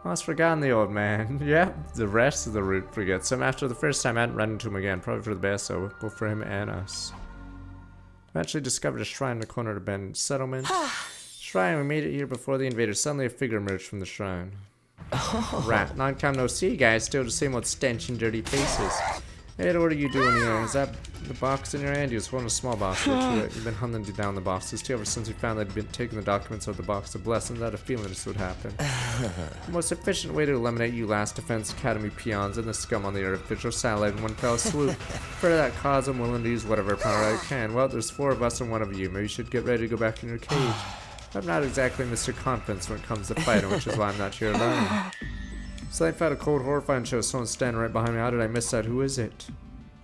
Almost forgotten the old man. Yep, the rest of the route forgets him. After the first time, I hadn't run into him again. Probably for the best, so both for him and us. Eventually discovered a shrine in the corner of the abandoned settlement. Shrine, we made it here before the invaders. Suddenly a figure emerged from the shrine. Rat. Long time no see, guys. Still the same old stench and dirty faces. Hey, what are you doing here? Is that the box in your hand? You just want a small box. You've been hunting down the boxes too ever since we found that you'd been taking the documents of the box of blessings. I had a feeling this would happen. The most efficient way to eliminate you last Defense Academy peons and the scum on the artificial satellite in one fell swoop. For that cause, I'm willing to use whatever power I can. Well, there's 4 of us and 1 of you. Maybe you should get ready to go back in your cage. I'm not exactly Mr. Confidence when it comes to fighting, which is why I'm not here alone. So I found a cold, horrifying show. Someone's standing right behind me. How did I miss that? Who is it?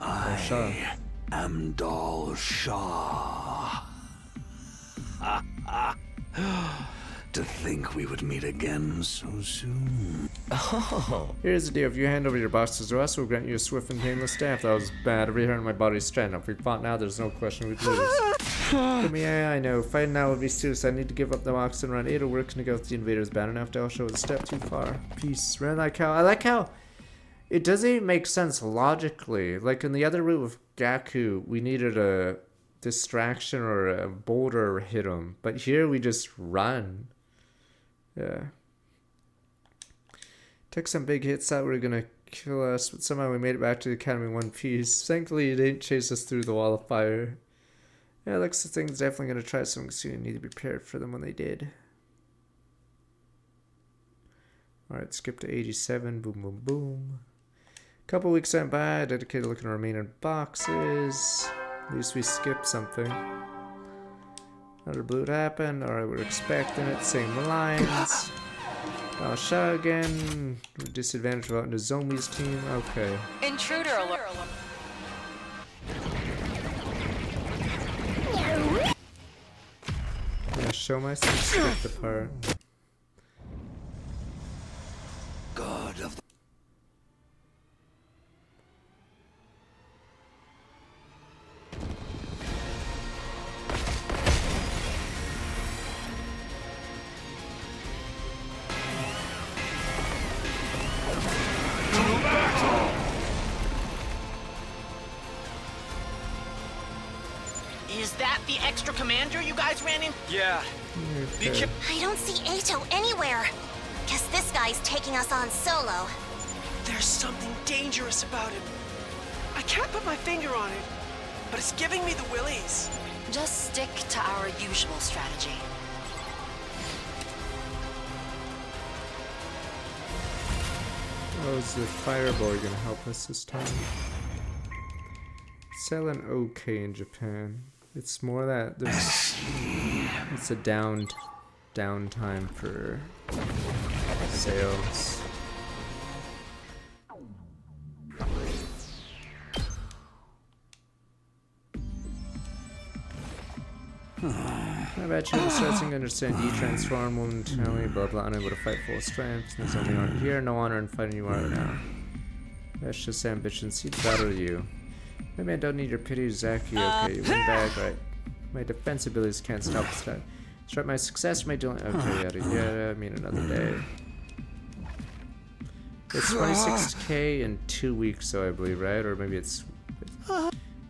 I am Dal Shah. To think we would meet again so soon. Oh. Here's the deal. If you hand over your boxes to us, we'll grant you a swift and painless death. That was bad. Every hair on my body is straightened. If we fought now, there's no question we'd lose. Yeah, I know. Fighting now would be suicide. I need to give up the box and run. It'll work to go with the invaders bad enough to show a step too far. Peace. Run like how. I like how it doesn't even make sense logically. Like in the other route with Gaku, we needed a distraction or a boulder hit him. But here we just run. Yeah. Took some big hits that were gonna kill us, but somehow we made it back to the academy in one piece. Thankfully, it didn't chase us through the wall of fire. Yeah, looks like things definitely gonna try something soon. Need to be prepared for them when they did. Alright, skip to 87. Boom, boom, boom. Couple weeks went by. Dedicated to looking at remaining boxes. At least we skipped something. Another blue happened. Alright, we're expecting it. Same lines. I'll shot again. Disadvantage about Nozomi's team. Okay. Intruder alert. Yeah, show myself skipped the part. God of the Is that the extra commander you guys ran in? Yeah. Okay. I don't see Ato anywhere. Guess this guy's taking us on solo. There's something dangerous about him. I can't put my finger on it, but it's giving me the willies. Just stick to our usual strategy. Oh, is the fireball gonna help us this time? Selling okay in Japan. It's more that there's it's a downtime for sales. I bet you starting to understand de-transform momentarily, blah blah, unable to fight full strength. There's only honor here, no honor in fighting you right now. That's just ambition. See the battle of you. Maybe I don't need your pity, Zaki. Okay, you win back, right? My defense abilities can't stop this time. Start my success, my doing. Okay, yada. I mean another day. It's 26k in 2 weeks, so I believe, right? Or maybe it's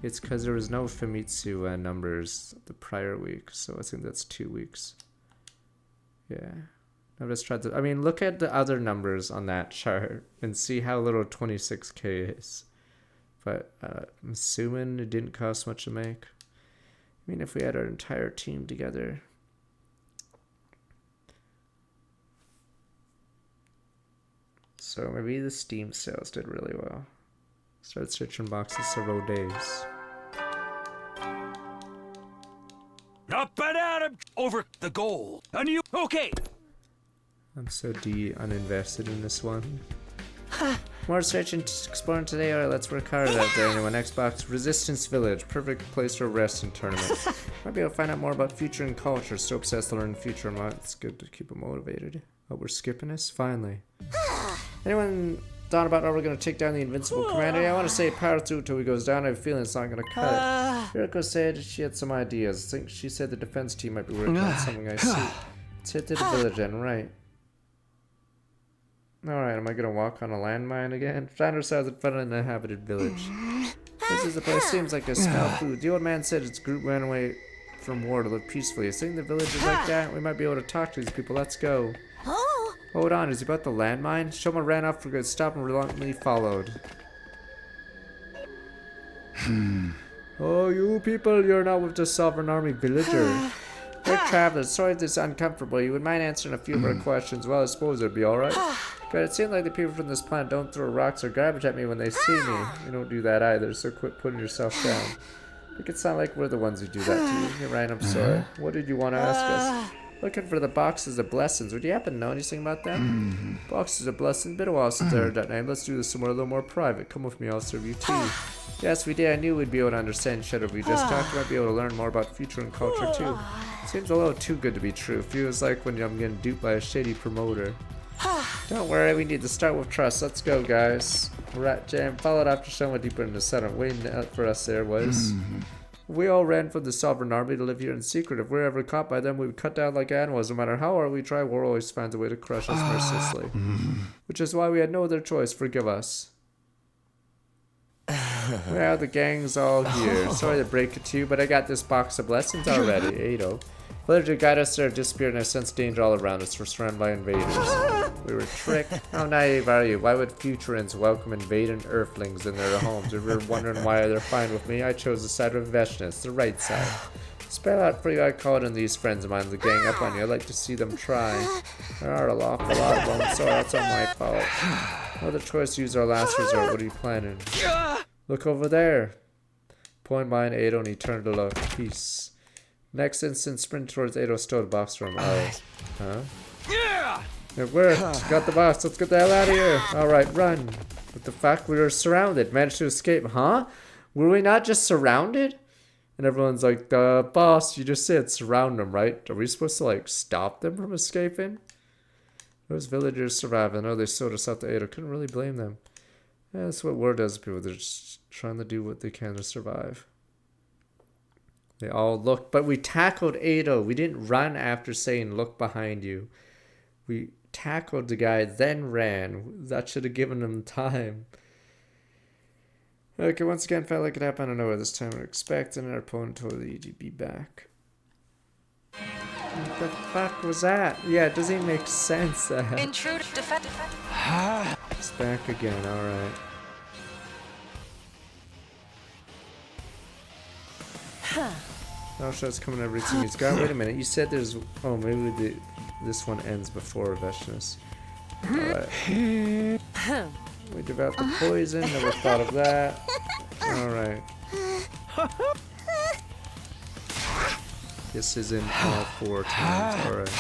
because there was no Famitsu numbers the prior week, so I think that's 2 weeks. Yeah, I've just tried to. I mean, look at the other numbers on that chart and see how little 26k is. But I'm assuming it didn't cost much to make. I mean, if we had our entire team together. So maybe the Steam sales did really well. Started searching boxes several days. Up and at him over the goal. And you okay? I'm so uninvested in this one. More searching, exploring today. Alright, let's work hard out there. Anyway, next box, Resistance Village. Perfect place for a wrestling tournament. Might be able to find out more about future and culture. So obsessed to learn future. It's good to keep them motivated. Oh, we're skipping this? Finally. Anyone thought about how we're going to take down the invincible commander? Yeah, I want to say power through until he goes down. I have a feeling it's not going to cut it. Yuriko said she had some ideas. I think she said the defense team might be working on something I see. Let's hit the village then, right? Alright, am I gonna walk on a landmine again? Find ourselves in front of an inhabited village. This is the place, seems like a smell of food. The old man said its group ran away from war to live peacefully. I think the village is like that. We might be able to talk to these people. Let's go. Oh, Hold on, is he about the landmine? Shoma ran off for good, stopped and reluctantly followed. Oh, you people, you're not with the Sovereign Army villager. We're travelers. Sorry if this is uncomfortable. You would mind answering a few more questions? Well, I suppose it'd be alright. But it seems like the people from this planet don't throw rocks or garbage at me when they see me. You don't do that either, so quit putting yourself down. Make it sound like we're the ones who do that to you. You're right, I'm sorry. What did you want to ask us? Looking for the boxes of blessings. Would you happen to know anything about them? Boxes of blessings. Been a while since I heard that name. Let's do this somewhere a little more private. Come with me, I'll serve you tea. Yes, we did. I knew we'd be able to understand each other. We just talked about being able to learn more about future and culture too. Seems a little too good to be true. Feels like when I'm getting duped by a shady promoter. Don't worry, we need to start with trust. Let's go, guys. Rat Jam followed after someone deeper in the center. Waiting up for us there was. We all ran from the Sovereign Army to live here in secret. If we're ever caught by them, we would cut down like animals. No matter how hard we try, we'll always find a way to crush us mercilessly. Which is why we had no other choice. Forgive us. Well, the gang's all here. Sorry to break it to you, but I got this box of blessings already. Ado. Villager guide us there, disappeared, and I sense danger all around us. We're surrounded by invaders. We were tricked. How naive are you? Why would Futurans welcome invading Earthlings in their homes? If you're wondering why they're fine with me, I chose the side of Veshness, the right side. Spell out for you, I called in these friends of mine to gang up on you. I'd like to see them try. There are a awful lot of them, so that's on my fault. No other choice to use our last resort. What are you planning? Look over there. Point behind Ado, and he turned to look. Peace. Next instant, sprint towards Ado's stowed box room. Oh. Huh? Yeah! It worked. Got the box. Let's get the hell out of here. Alright, run. What the fuck? We were surrounded. Managed to escape. Huh? Were we not just surrounded? And everyone's like, the boss, you just said surround them, right? Are we supposed to, like, stop them from escaping? Those villagers survived. I know they sold us out to Ado. Couldn't really blame them. Yeah, that's what war does to people. They're just trying to do what they can to survive. They all looked, but we tackled Ado. We didn't run after saying, look behind you. We tackled the guy, then ran. That should have given him time. Okay, once again, felt like it happened out of nowhere this time. We were expecting our opponent told he'd be back. What the fuck was that? Yeah, it doesn't even make sense. Intruder defend. It's back again, alright. Nalsha's coming every team he's got. Wait a minute, you said there's... Oh, maybe this one ends before Veshness. Alright. We developed the poison, never thought of that. Alright. This is in all 4 times, alright.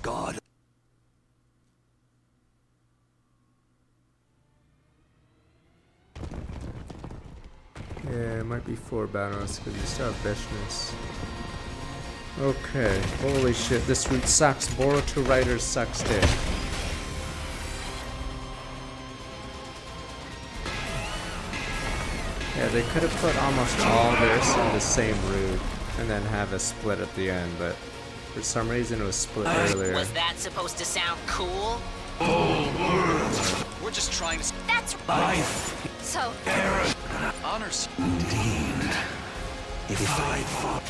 God. Yeah, it might be 4 battles because you still have Veshness. Okay, holy shit, this route sucks. Boruto Riders sucks dick. Yeah, they could have put almost all this in the same route and then have a split at the end, but for some reason it was split earlier. Was that supposed to sound cool? We're just trying to... That's life. So... Honors. Indeed. If I fought...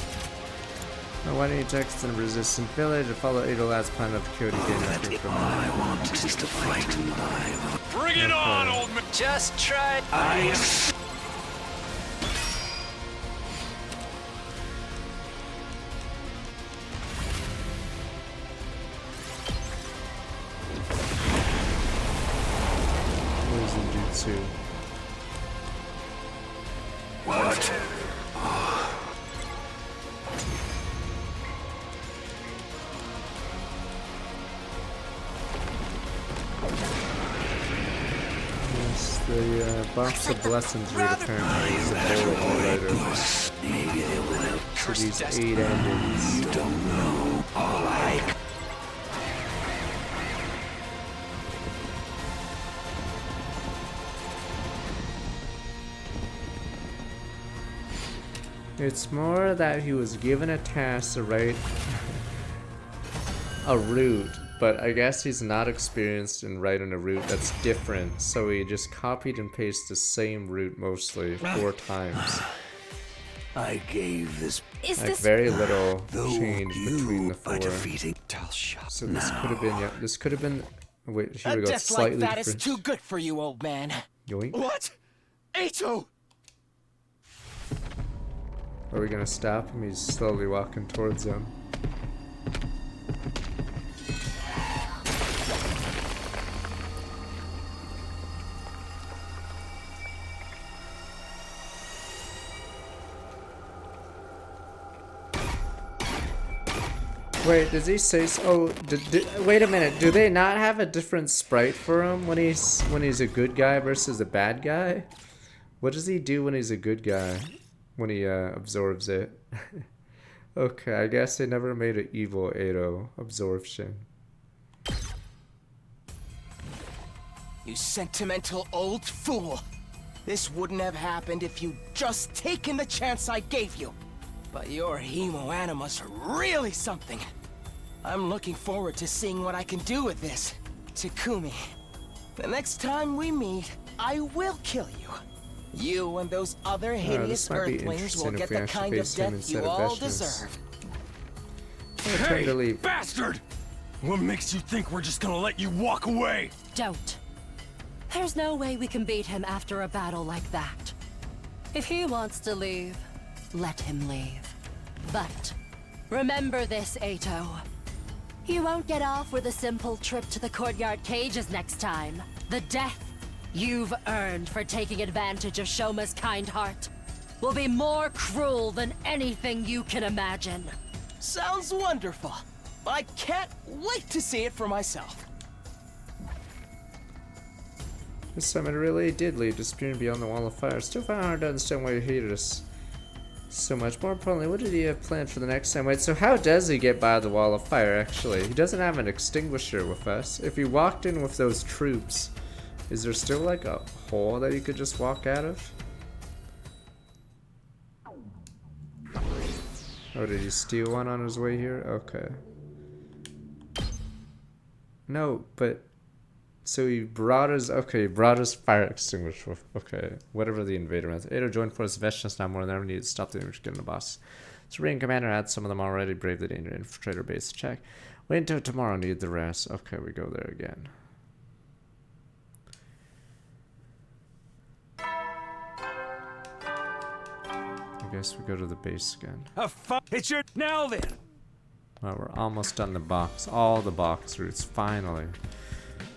Now, why don't you text in a resistant village and follow Adolad's plan of Kyoto game after from I want is to frighten my... Bring it on, old man! Just try... Where's the jutsu? What? Yes, the box of blessings route apparently is a bullet later. Maybe they will help. So these 8 endings. You don't know all I... It's more that he was given a task to write a route, but I guess he's not experienced in writing a route that's different, so he just copied and pasted the same route mostly 4 times. I gave this. Is Like this very little Though change between the by four. defeating Talshot. So this could have been, yeah, this could have been. Wait, here we A go. death Slightly like that is different. too good for you, old man. Yoink. What? Ato! Are we gonna stop him? He's slowly walking towards him. Wait, does he say so? Oh, wait a minute. Do they not have a different sprite for him when he's a good guy versus a bad guy? What does he do when he's a good guy? When he absorbs it? Okay, I guess they never made an evil Ato absorption. You sentimental old fool. This wouldn't have happened if you'd just taken the chance I gave you. But your Hemo Animas are really something. I'm looking forward to seeing what I can do with this. Takumi, the next time we meet, I will kill you. You and those other hideous Earthlings will get the kind of death you all deserve. Hey, bastard! What makes you think we're just gonna let you walk away? Don't. There's no way we can beat him after a battle like that. If he wants to leave, let him leave. But remember this, Ato. You won't get off with a simple trip to the courtyard cages next time. The death you've earned for taking advantage of Shoma's kind heart will be more cruel than anything you can imagine. Sounds wonderful. I can't wait to see it for myself. This time it really did lead to spearing beyond the wall of fire. Still found it hard to understand why he hated us so much. More importantly, what did he have planned for the next time? Wait, so how does he get by the wall of fire, actually? He doesn't have an extinguisher with us. If he walked in with those troops, is there still like a hole that he could just walk out of? Oh, did he steal one on his way here? Okay. No, but... So he brought his... Okay, he brought his fire extinguisher. Okay, whatever the invader meant. Ato joined forces Vestiges now more than ever needed to stop the getting the boss. Serene Commander had some of them already braved the danger. Infiltrator base to check. Wait until tomorrow, need the rest. Okay, we go there again. I guess we go to the base again. It's your now then. Well, we're almost done the box. All the box routes, finally.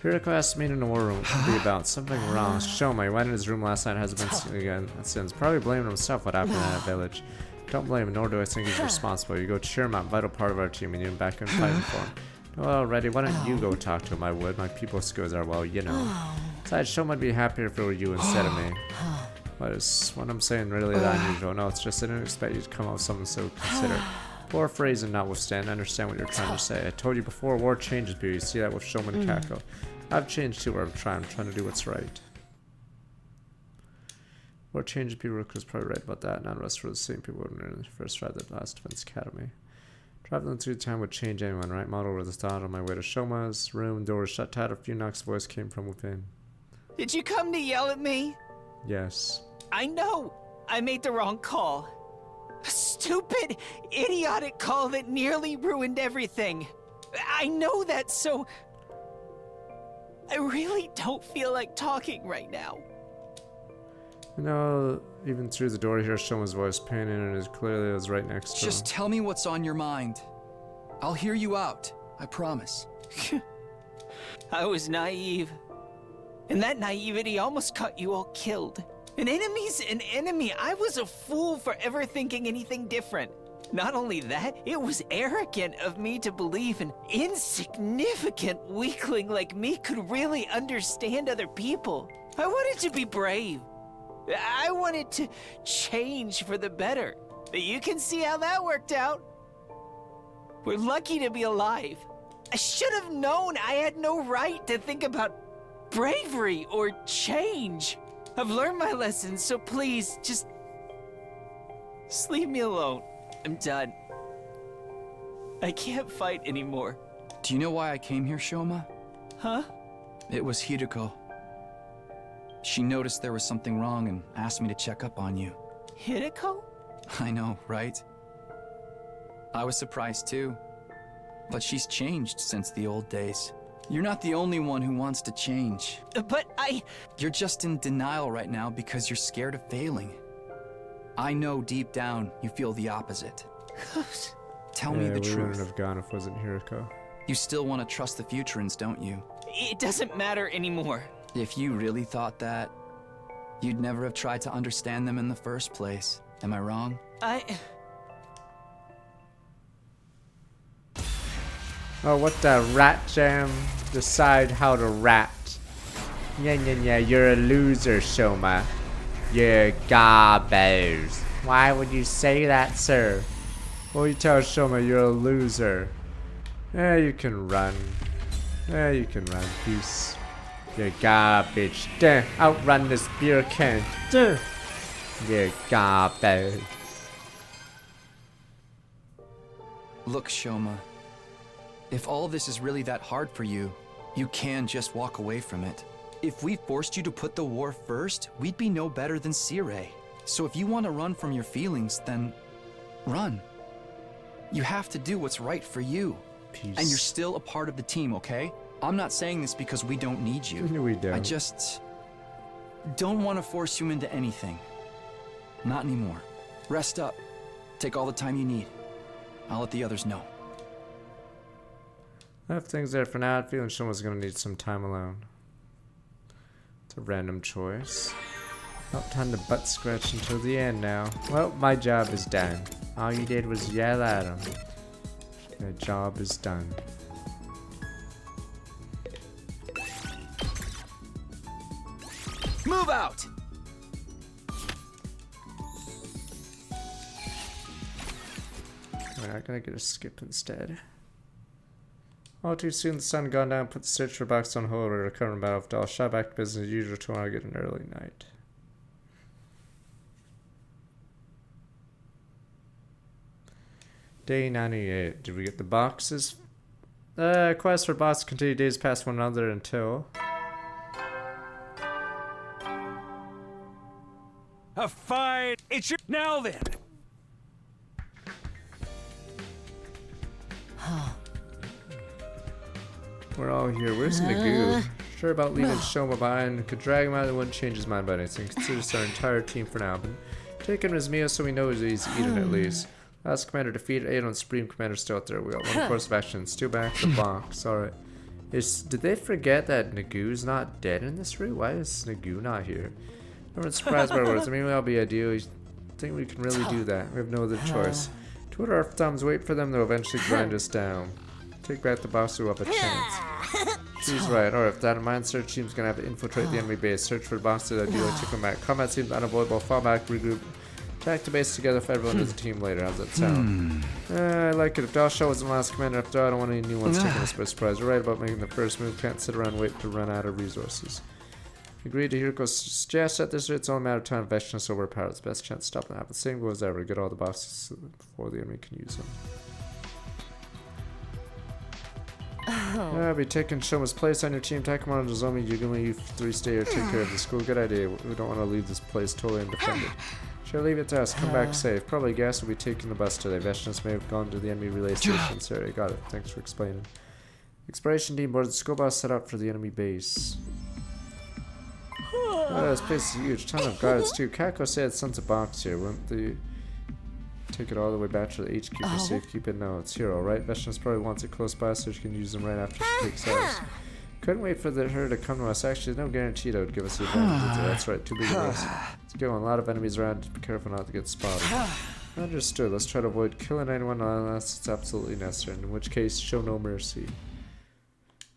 Hiriko asked me in the war room to be about something wrong. Shoma, he went in his room last night, hasn't been seen again since. Probably blaming himself what happened in that village. Don't blame him, nor do I think he's responsible. You go cheer him up, vital part of our team, and you're back in fighting for him. Well, Reddy, why don't you go talk to him? I would. My people's skills are, well, you know. Besides, Shoma would be happier if it were you instead of me. What I'm saying really that unusual? No, it's just I didn't expect you to come up with something so considerate. Poor phrasing notwithstanding, I understand what you're trying to say. I told you before, war changes people. You see that with Shoma and Kako. I've changed too. I'm trying to do what's right. War changes people. Riku's probably right about that. None of us were the same people when we were in the first tried the last Defense Academy. Traveling through time would change anyone, right? Model over the thought on my way to Shoma's room. Door was shut tight. A few knocks. Voice came from within. Did you come to yell at me? Yes. I know. I made the wrong call. A stupid, idiotic call that nearly ruined everything. I know that, so... I really don't feel like talking right now. You know, even through the door here, Shoma's voice painting and it clearly was right next to him. Just tell me what's on your mind. I'll hear you out. I promise. I was naive. And that naivety almost got you all killed. An enemy's an enemy. I was a fool for ever thinking anything different. Not only that, it was arrogant of me to believe an insignificant weakling like me could really understand other people. I wanted to be brave. I wanted to change for the better. But you can see how that worked out. We're lucky to be alive. I should have known I had no right to think about bravery or change. I've learned my lessons, so please, just leave me alone. I'm done. I can't fight anymore. Do you know why I came here, Shoma? Huh? It was Hideko. She noticed there was something wrong and asked me to check up on you. Hideko? I know, right? I was surprised too. But she's changed since the old days. You're not the only one who wants to change. But You're just in denial right now because you're scared of failing. I know deep down you feel the opposite. Tell me the we truth. wouldn't have gone if it wasn't Hiriko. You still want to trust the Futurans, don't you? it doesn't matter anymore. If you really thought that, you'd never have tried to understand them in the first place. Am I wrong? Oh, what the rat jam? Decide how to rat. Yeah, you're a loser, Shoma. You're garbage. Why would you say that, sir? Well, you tell Shoma you're a loser. Yeah, you can run. Yeah, you can run. Peace. You're garbage. Duh, outrun this beer can. Duh. You're garbage. Look, Shoma. If all this is really that hard for you, you can just walk away from it. If we forced you to put the war first, we'd be no better than Sirei. So if you want to run from your feelings, then run. You have to do what's right for you. Peace. And you're still a part of the team, okay? I'm not saying this because we don't need you. We don't. I just don't want to force you into anything. Not anymore. Rest up. Take all the time you need. I'll let the others know. Left things there for now. I'm feeling Shoma's gonna need some time alone. It's a random choice. Not time to butt scratch until the end now. Well, my job is done. All you did was yell at him. The job is done. Move out! We're not gonna get a skip instead. All too soon, the sun gone down, put the search for box on hold, or recover battle of Doll. Shot back to business as usual tomorrow, get an early night. Day 98. Did we get the boxes? Quest for boss continue days past one another until... A fight! It's your... Now then! We're all here. Where's Nagu? Sure about leaving Shoma behind. Could drag him out and wouldn't change his mind about anything. Consider this our entire team for now. But take him as meal so we know he's eaten at least. Last commander defeated, 8 on Supreme Commander still out there. We got one course of action. Still back to the box. Alright. Did they forget that Nagu's not dead in this route? Why is Nagu not here? Everyone's surprised by our words. I mean, that'll be ideal. I think we can really do that. We have no other choice. Twiddle our thumbs, wait for them, they'll eventually grind us down. Take back the boss who have a chance. She's right. Alright, with that in mind, search team's gonna have to infiltrate the enemy base. Search for the bosses that do like take them back. Combat seems unavoidable. Fall back, regroup. Attack the base together if everyone is a team later. How's that sound? I like it. If Dalsha wasn't the last commander after all, I don't want any new ones taking us by surprise. We're right about making the first move. Can't sit around and wait to run out of resources. Agreed to Hiriko's suggestion at this rate. It's only a matter of time. Vection's overpowered. It's the best chance to stop them. The same goes ever. Get all the bosses before the enemy can use them. I'll be taking Shoma's place on your team. Takamaro, Nozomi, Yugumi, you three stay here. Take care of the school. Good idea. We don't want to leave this place totally undefended. Sure, leave it to us. Come back safe. Probably Gas will be taking the bus today. Vection's may have gone to the enemy relay station. Sorry, got it. Thanks for explaining. Exploration team boards the school bus set up for the enemy base. Oh, this place is huge. Ton of guards too. Kako said sent a box here. Won't they take it all the way back to the HQ for safekeeping? No, it's here, alright. Vection's probably wants it close by so she can use them right after she takes ours. Couldn't wait for her to come to us. Actually, there's no guarantee that would give us the advantage. That's right, too big a risk. Let's go. A lot of enemies around. Be careful not to get spotted. Understood. Let's try to avoid killing anyone unless it's absolutely necessary, in which case, show no mercy.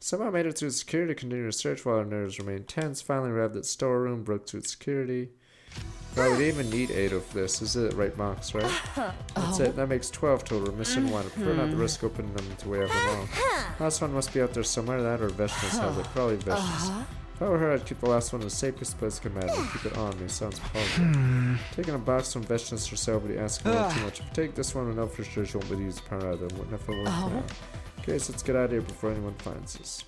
Somehow made it through security, continued to search while our nerves remained tense. Finally arrived at storeroom, broke through security. Well, we didn't even need 8 of this. This is the right box, right? That's it. That makes 12 total. We're missing 1. I prefer not to risk opening them until we have them all. Last one must be out there somewhere. That or Vection's has it. Probably Vection's. If I were her, I'd keep the last one in the safest place I can imagine. Keep it on me. Sounds plausible. Taking a box from Vection's herself would be asking a little too much. If I take this one, we know for sure she won't be used to either. Wouldn't have to work now. Okay, so let's get out of here before anyone finds us.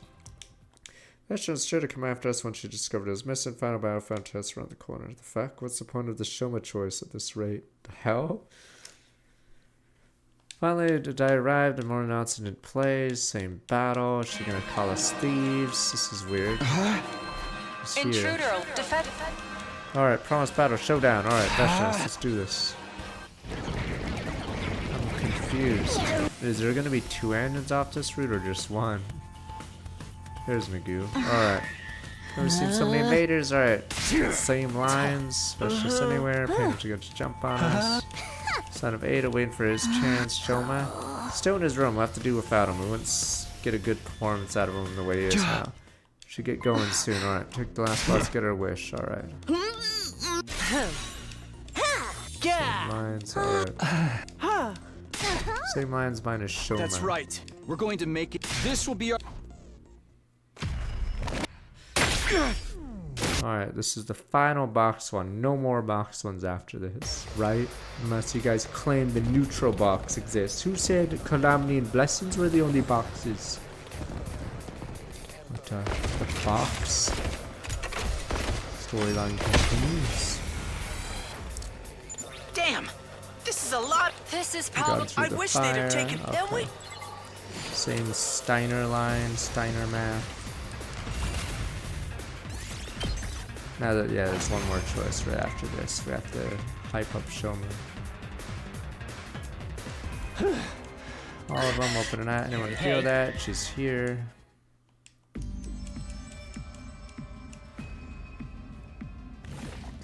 Veshna's sure to come after us once she discovered it was missing. Final battlefield test around the corner. The fuck? What's the point of the Shoma choice at this rate? The hell? Finally, the day arrived and more announcing in plays. Same battle. Is she gonna call us thieves? This is weird. Intruder, defend. Alright, promise battle, showdown. Alright, Veshna, let's do this. I'm confused. Is there gonna be 2 engines off this route or just 1? There's Magoo. Alright. Never seen so many invaders. Alright. Same lines. Veshna's anywhere. Painter's going to jump on us. Son of Ada waiting for his chance. Shoma. Still in his room. We'll have to do without him. We wouldn't get a good performance out of him the way he is now. Should get going soon. Alright. Pick the last boss. Get her wish. Alright. Same lines. Alright. Same lines minus Shoma. That's right. We're going to make it. This will be our. Alright, this is the final box one. No more box ones after this, right? Unless you guys claim the neutral box exists. Who said Calamity and Blessings were the only boxes? What box? Storyline continues. Damn! This is a lot. This is probably. I wish they'd have taken. Okay. Same Steiner line, Steiner math. Now that, yeah, there's one more choice right after this. We have to hype up Shoma. All of them open that. Anyone feel that? She's here.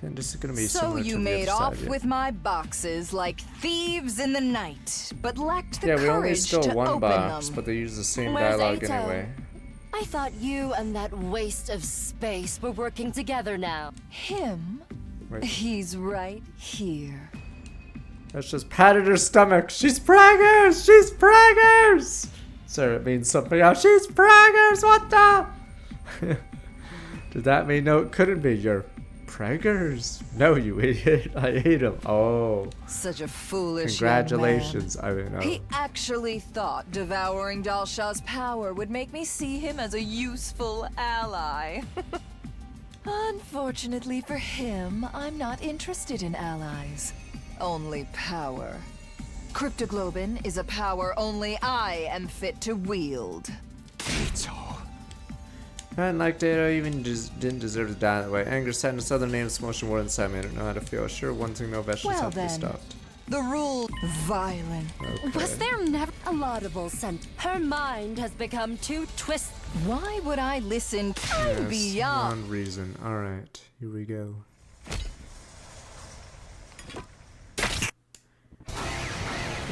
Then this is gonna be so you made off with my boxes like thieves in the night, but lacked the courage we only stole to one open box, them. but they use the same Where's dialogue Ato? anyway. I thought you and that waste of space were working together now. Him? Wait. He's right here. That's just patted her stomach. She's preggers! She's preggers! Sorry, it means something else. She's preggers! What the? Did that mean no? It couldn't be. You're preggers. No, you idiot. I hate him. Oh. Such a foolish Congratulations. young man. I mean, He actually thought devouring Dalshaw's power would make me see him as a useful ally. Unfortunately for him, I'm not interested in allies. Only power. Cryptoglobin is a power only I am fit to wield. And like Data even didn't deserve to die that way. Anger sat in his other name's motion more inside me. I don't know how to feel. Sure, one thing no Veshna's Well have to be then. stopped. The rule violent. Okay. Was there never a laudable sense? Her mind has become too twisted. Why would I listen? I'm Yes, beyond. one reason. Alright, here we go.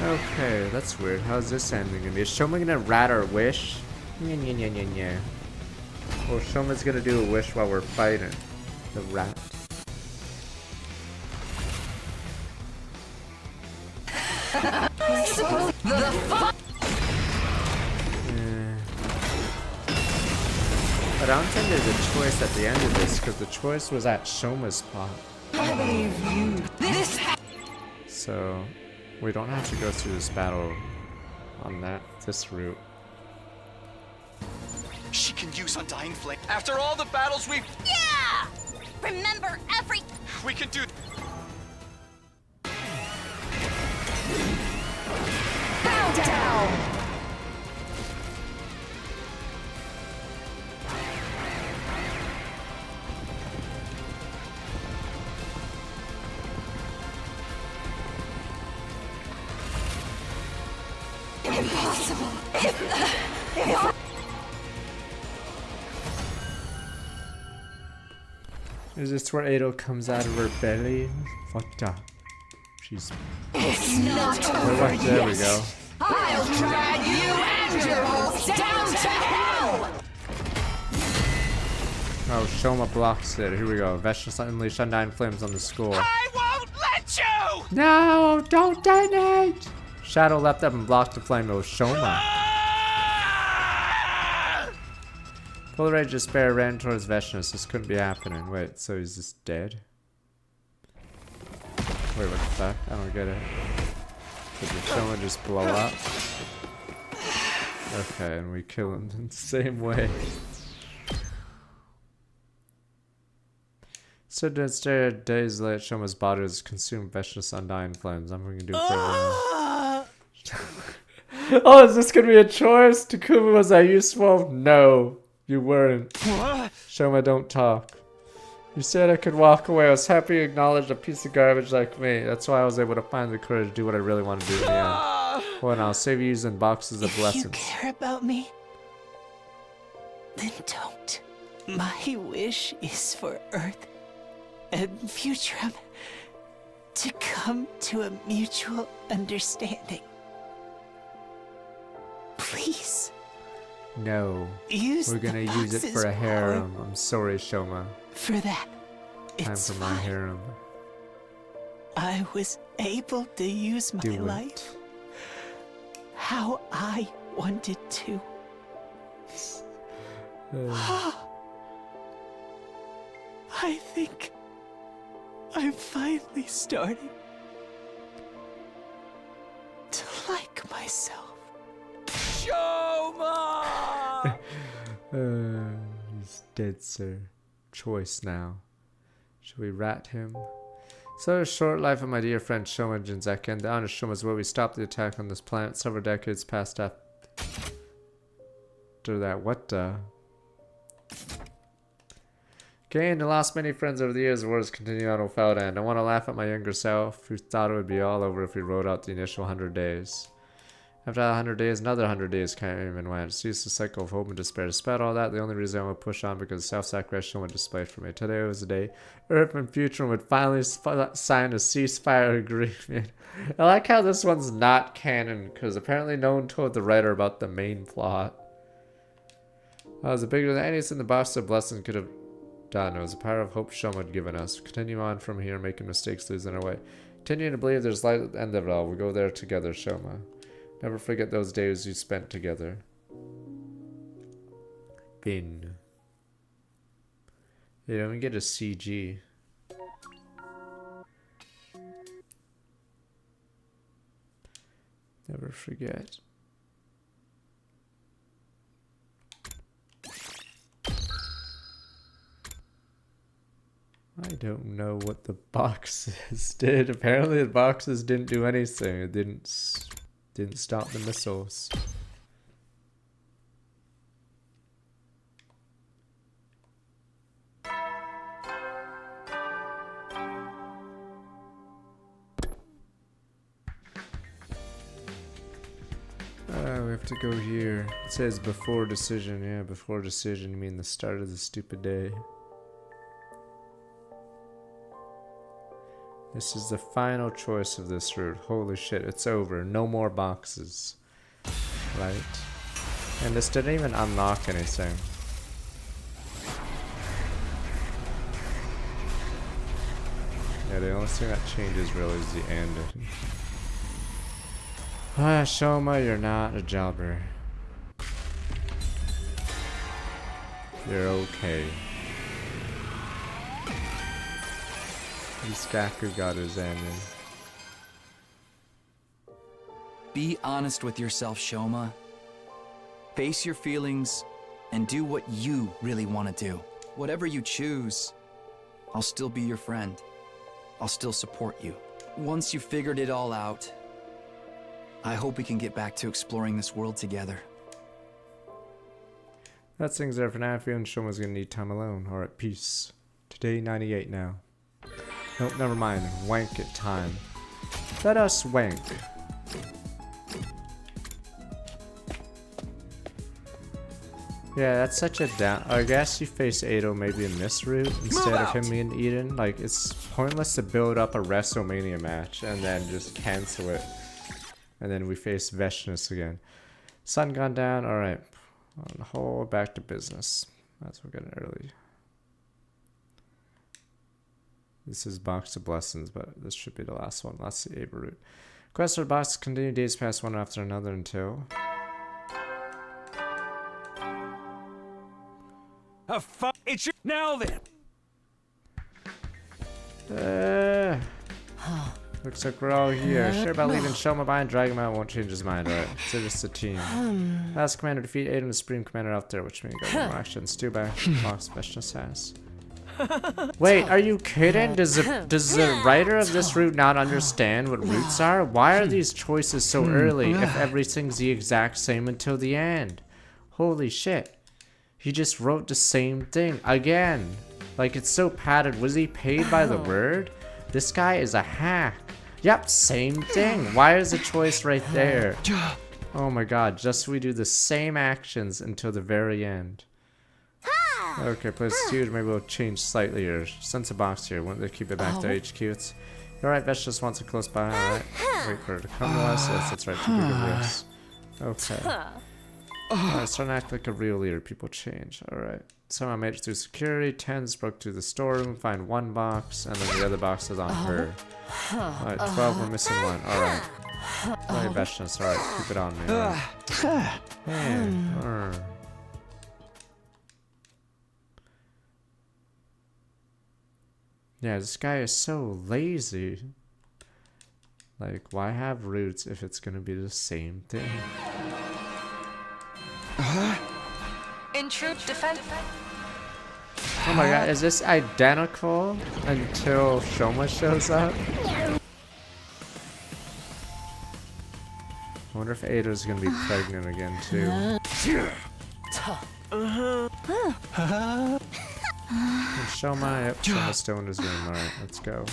Okay, that's weird. How's this ending gonna be? Is Shoma gonna rat our wish? Yeah. Or Shoma's gonna do a wish while we're fighting the rat. But I don't think there's a choice at the end of this, because the choice was at Shoma's spot. I believe you. So we don't have to go through this battle on this route. She can use Undying Flame. After all the battles we've... Yeah! Remember every... We can do... Bow down! Impossible. Is this where Ado comes out of her belly? What the? She's... It's not Oh, what? There we go. I'll drag you and your host down to hell! Oh, Shoma blocks it. Here we go. Veshna suddenly Undying Flames on the score. I won't let you! No, don't detonate! Shadow leapt up and blocked the flame. It was Shoma. Full of rage despair ran towards Veshna, so this couldn't be happening. Wait, so he's just dead? Wait, what the fuck? I don't get it. Did the Shoma just blow up? Okay, and we kill him in the same way. So instead, days later, Shoma's body was consumed vicious undying flames. I'm going to do for Oh, is this going to be a choice? Takumi, was I useful? No, you weren't. Shoma, don't talk. You said I could walk away. I was happy you acknowledged a piece of garbage like me. That's why I was able to find the courage to do what I really want to do in the end. Well, now, I'll save you using boxes of blessings. If you care about me, then don't. My wish is for Earth and Futurum to come to a mutual understanding. Please. No. Use We're gonna the use it for a box's harem. I'm sorry, Shoma. For that, Time it's for my fine. harem. I was able to use my Do it. life how I wanted to. I think I'm finally starting to like myself. Shoma! He's dead, sir. Choice now. Should we rat him? So, short life of my dear friend Shoma Jinzeki, and the honor Shoma's where we stopped the attack on this planet several decades past after that. What the? Gained and lost many friends over the years. The wars continue on without end. I want to laugh at my younger self, who thought it would be all over if we rode out the initial 100 days. After 100 days, another 100 days came and went. It's just a cycle of hope and despair. Despite all that, the only reason I would push on because self-sacrifice Shoma displayed for me. Today was the day Earth and Future would finally sign a ceasefire agreement. I like how this one's not canon, because apparently no one told the writer about the main plot. It was bigger than anything the box of blessing could have done. It was a power of hope Shoma had given us. Continue on from here, making mistakes, losing our way. Continuing to believe there's light at the end of it all. We go there together, Shoma. Never forget those days you spent together. Bin. You don't even get a CG. Never forget. I don't know what the boxes did. Apparently the boxes didn't do anything. It didn't stop the missiles. We have to go here. It says before decision. Yeah, before decision. You mean the start of the stupid day. This is the final choice of this route. Holy shit, it's over. No more boxes. Right? And this didn't even unlock anything. Yeah, the only thing that changes really is the ending. Ah, Shoma, you're not a jobber. You're okay. Iskaku got his ending. Be honest with yourself, Shoma. Face your feelings and do what you really want to do. Whatever you choose, I'll still be your friend. I'll still support you. Once you've figured it all out, I hope we can get back to exploring this world together. That's things there for now. If you and Shoma's gonna need time alone. Alright, peace. Today 98 now. Nope, never mind. Wank it time. Let us wank. Yeah, that's such a down. I guess you face Ado maybe in this route instead of him being Eden. Like, it's pointless to build up a WrestleMania match and then just cancel it. And then we face Veshnus again. Sun gone down. Alright. On the whole, back to business. That's what we're getting early. This is Box of Blessings, but this should be the last one. That's the Ava route. Quest for box continue days pass one after another until... It's your... Now then. Looks like we're all here. Sure about leaving Shoma behind, Dragon Man won't change his mind, right? So just a team. Last commander defeat Aiden, the Supreme Commander out there, which means go more actions. Too bad. Box Veshnus has. Wait, are you kidding? Does the writer of this route not understand what routes are? Why are these choices so early if everything's the exact same until the end? Holy shit. He just wrote the same thing again. Like, it's so padded. Was he paid by the word? This guy is a hack. Yep, same thing. Why is the choice right there? Oh my god, just we do the same actions until the very end. Okay, plus huge, maybe we'll change slightly or sense a box here. Won't they keep it back to HQ? It's alright, Vesh just wants it close by, alright. Wait for her to come to us. Yes, that's right, too big of risks. Okay. Alright, starting to act like a real leader. People change. Alright. Somehow made it through security. 10's broke through the storeroom, find one box, and then the other box is on her. Alright, 12, we're missing one. Alright. Alright, Veshness, alright, keep it on me. Right. Yeah, this guy is so lazy. Like, why have routes if it's gonna be the same thing? Intrude, defend. Oh my god, is this identical until Shoma shows up? I wonder if Ada's gonna be pregnant again too. Shoma, yep, Shoma's still in his room. Alright, let's go.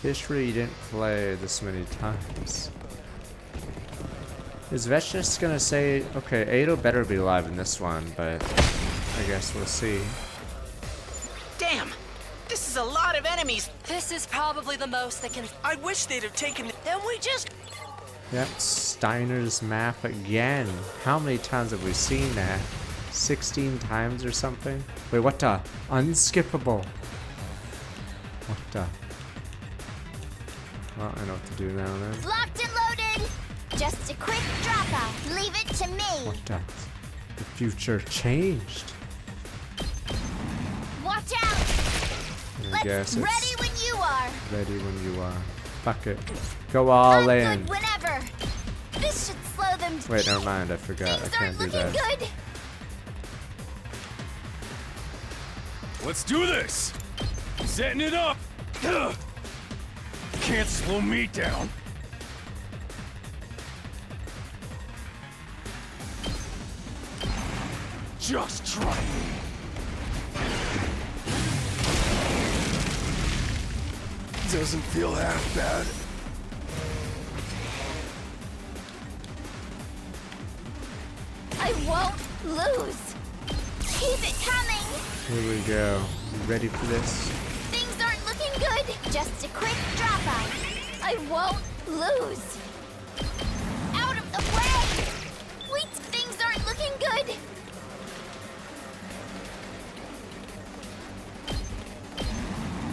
History didn't play this many times. Is Vesh just gonna say, okay, Ado better be alive in this one, but I guess we'll see. Damn! This is a lot of enemies! This is probably the most that can... I wish they'd have taken it. Then we just... Yep, Steiner's map again. How many times have we seen that? 16 times or something? Wait, what the? Unskippable. What the? Well, I know what to do now then. Locked and loaded! Just a quick drop off. Leave it to me. What the? The future changed. Watch out! I guess it's ready when you are. Ready when you are. Fuck it. Go all in. Good whenever. This should slow them. Wait, never mind. I forgot. I can't do that. Good. Let's do this! Setting it up! Ugh. Can't slow me down. Just try me. Doesn't feel half bad. I won't lose. Keep it coming. Here we go. You ready for this? Things aren't looking good. Just a quick drop off. I won't lose. Out of the way. Wait, things aren't looking good.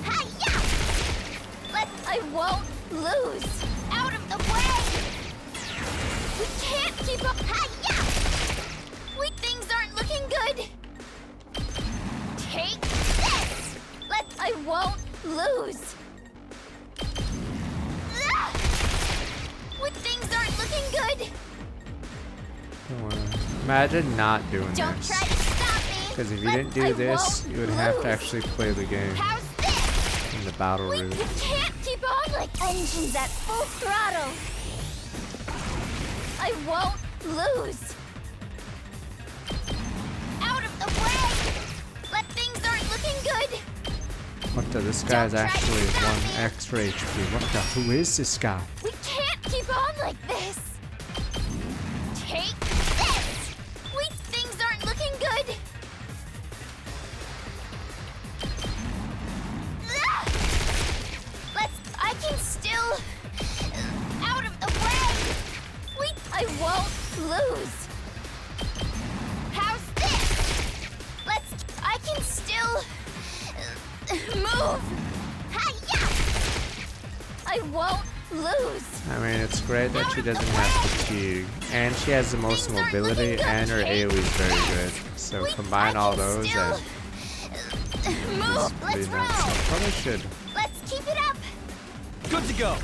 Hi-ya! I won't lose. Out of the way. We can't keep up. Hi-ya! Wait, things aren't looking good. Take this! I won't lose. Wait, things aren't looking good. Imagine not doing Don't this. try to stop me. Because if you didn't do this, you would have to actually play the game. How's this? In the battle route. We can't keep on like engines at full throttle. I won't lose. Out of the way! Things aren't looking good. What the? This guy's actually 1 extra HP. What the? Who is this guy? We can't keep on like this. Take this! Wait, things aren't looking good. I can still... Out of the way! Wait, I won't lose. How's this? I can still... Move! Hi-ya! I won't lose. I mean, it's great that she doesn't have fatigue. And she has the most mobility, and her AoE is very good. So combine all those and... Move! Let's roll! Probably should. Let's keep it up! Good to go.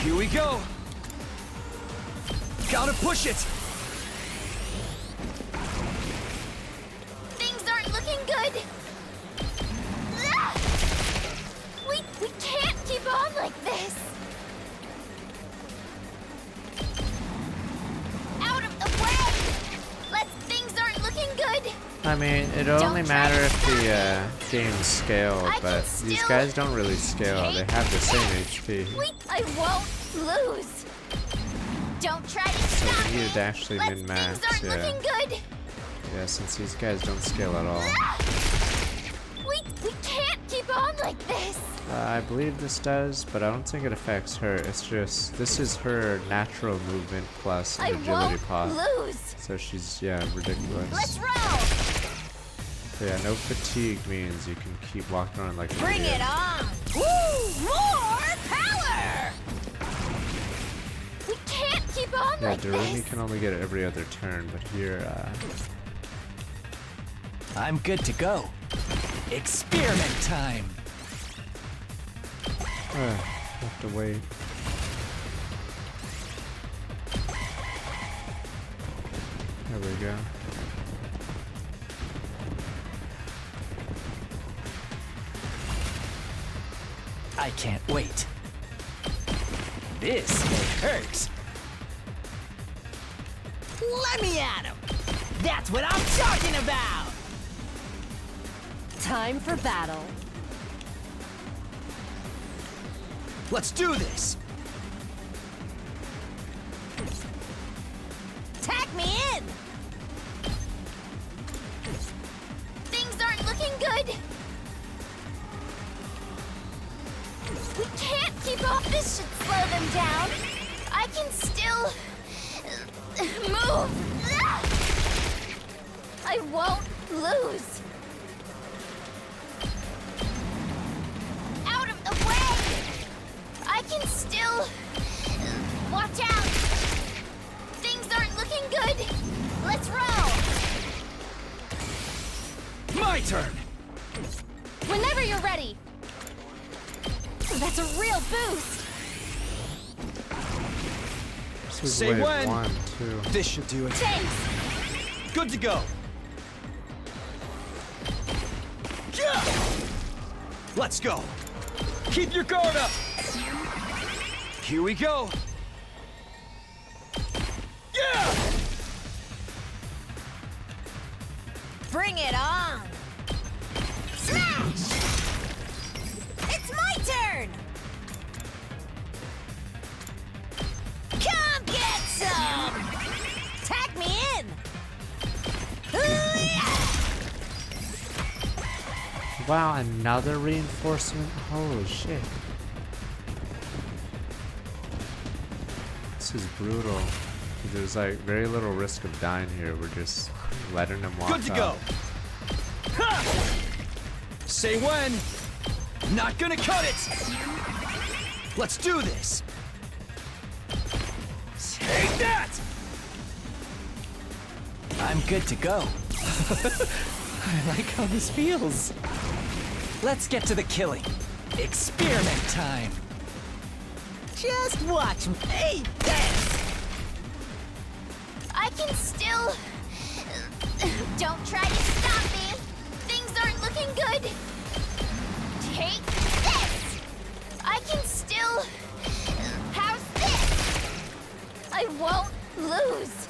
Here we go. Gotta push it. Things aren't looking good. Ah! We can't keep on like this. Out of the way. Things aren't looking good. I mean, it'll only matter if the game's scaled, but these guys don't really scale. They have the same HP. I won't lose. Don't try to So stop we me. need to actually min-max, Things aren't looking good. Yeah, since these guys don't scale at all. We can't keep on like this. I believe this does, but I don't think it affects her. It's just, this is her natural movement plus an agility pod. Lose. So she's, yeah, ridiculous. Let's roll. So yeah, no fatigue means you can keep walking around like an Bring idiot. it on. Woo! More power. We can't keep on Yeah, like Darumi this. can only get it every other turn, but here, I'm good to go. Experiment time. have to wait. There we go. I can't wait. This may hurt. Let me at him! That's what I'm talking about! Time for battle. Let's do this! Tag me in. Things aren't looking good. We can't keep off. This should slow them down. I can still move. I won't lose. Out of the way. I can still watch out. Things aren't looking good. Let's roll. My turn. Whenever you're ready. That's a real boost. This is Say wave when. 1, 2. This should do it. Thanks. Good to go. Yeah! Let's go. Keep your guard up. Here we go. Yeah! Bring it on. Smash! It's my turn. Come get some. Tag me in. Wow, another reinforcement? Holy shit. This is brutal. There's like very little risk of dying here. We're just letting them walk Good to go. Ha! Say when. Not gonna cut it. Let's do this. Take that. I'm good to go. I like how this feels. Let's get to the killing. Experiment time. Just watch me. Hey, this! I can still. Don't try to stop me. Things aren't looking good. Take this. I can still. How's this? I won't lose.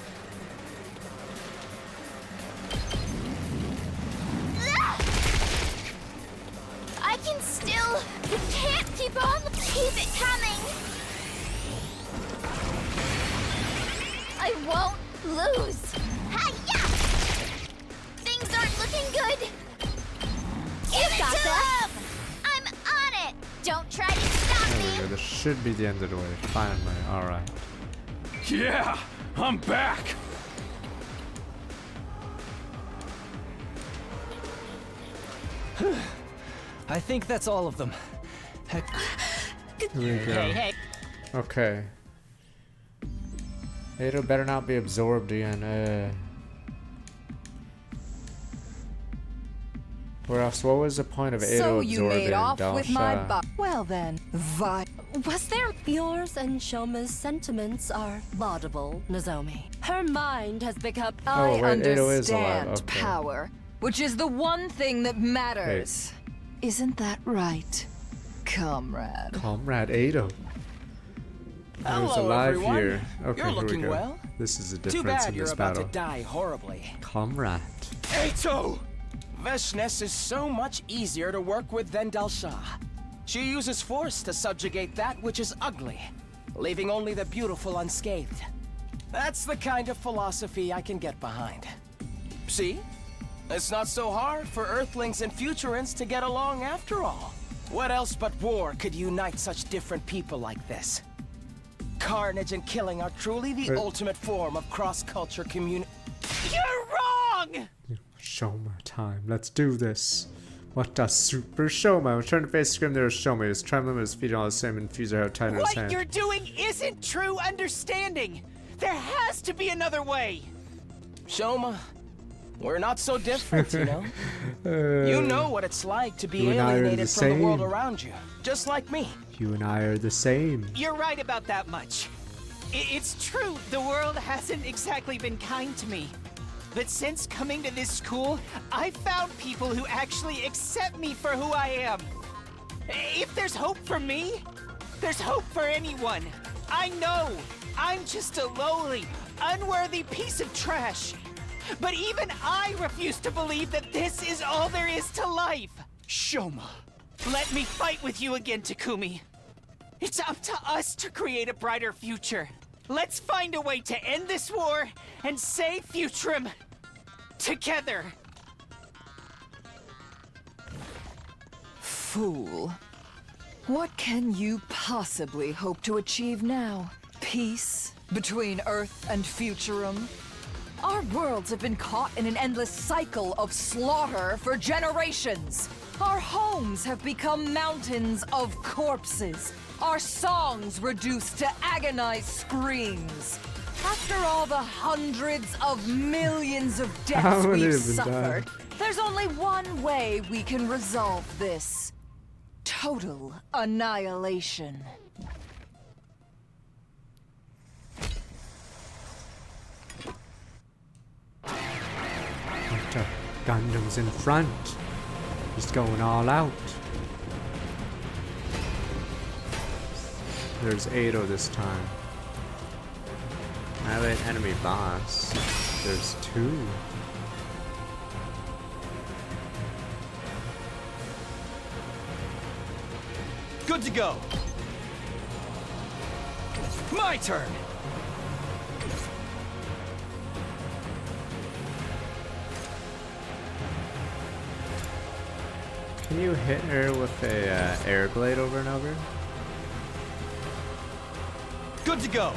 I can still. You can't keep on. Keep it coming. I won't lose. Hi-ya! Things aren't looking good. Give it to them! I'm on it. Don't try to stop There me. we go. This should be the end of the way. Finally. Alright. Yeah, I'm back. I think that's all of them. Heck. Here we go. Okay. Ado better not be absorbed again. Where else? What was the point of Ado So absorbing you made off with my Dalsha? box. Well then, was there? Yours and Shoma's sentiments are laudable, Nozomi. Her mind has become. I Oh, wait, Ado is understand alive, okay. power, which is the one thing that matters. Isn't that right, comrade? Comrade Ado. He was Hello, alive everyone. here. Okay, You're here looking we go. well. This is a Too difference bad in you're this about battle. to die horribly. Comrade. Ato! Veshnes is so much easier to work with than Dalsha. She uses force to subjugate that which is ugly, leaving only the beautiful unscathed. That's the kind of philosophy I can get behind. See? It's not so hard for Earthlings and Futurans to get along after all. What else but war could unite such different people like this? Carnage and killing are truly the ultimate form of cross-culture community. You're wrong! Shoma time. Let's do this. What does Super Shoma? When trying to face Scrim, there was Shoma. He was trembling with his feet on the same infuser held tight in his What hand. you're doing isn't true understanding. There has to be another way. Shoma, we're not so different, you know? You know what it's like to be You and I are alienated the from the world same. around you, just like me. You and I are the same. You're right about that much. It's true, the world hasn't exactly been kind to me. But since coming to this school, I've found people who actually accept me for who I am. If there's hope for me, there's hope for anyone. I know I'm just a lowly, unworthy piece of trash. But even I refuse to believe that this is all there is to life. Shoma, let me fight with you again, Takumi. It's up to us to create a brighter future. Let's find a way to end this war and save Futurum together. Fool. What can you possibly hope to achieve now? Peace between Earth and Futurum? Our worlds have been caught in an endless cycle of slaughter for generations. Our homes have become mountains of corpses. Our songs reduced to agonized screams. After all the hundreds of millions of deaths How many we've have been suffered, died? there's only one way we can resolve this. Total annihilation. Hunter, Gundam's in front. He's going all out. There's Ado this time. I have an enemy boss. There's two. Good to go. My turn. Can you hit her with a air blade over and over? Good to go.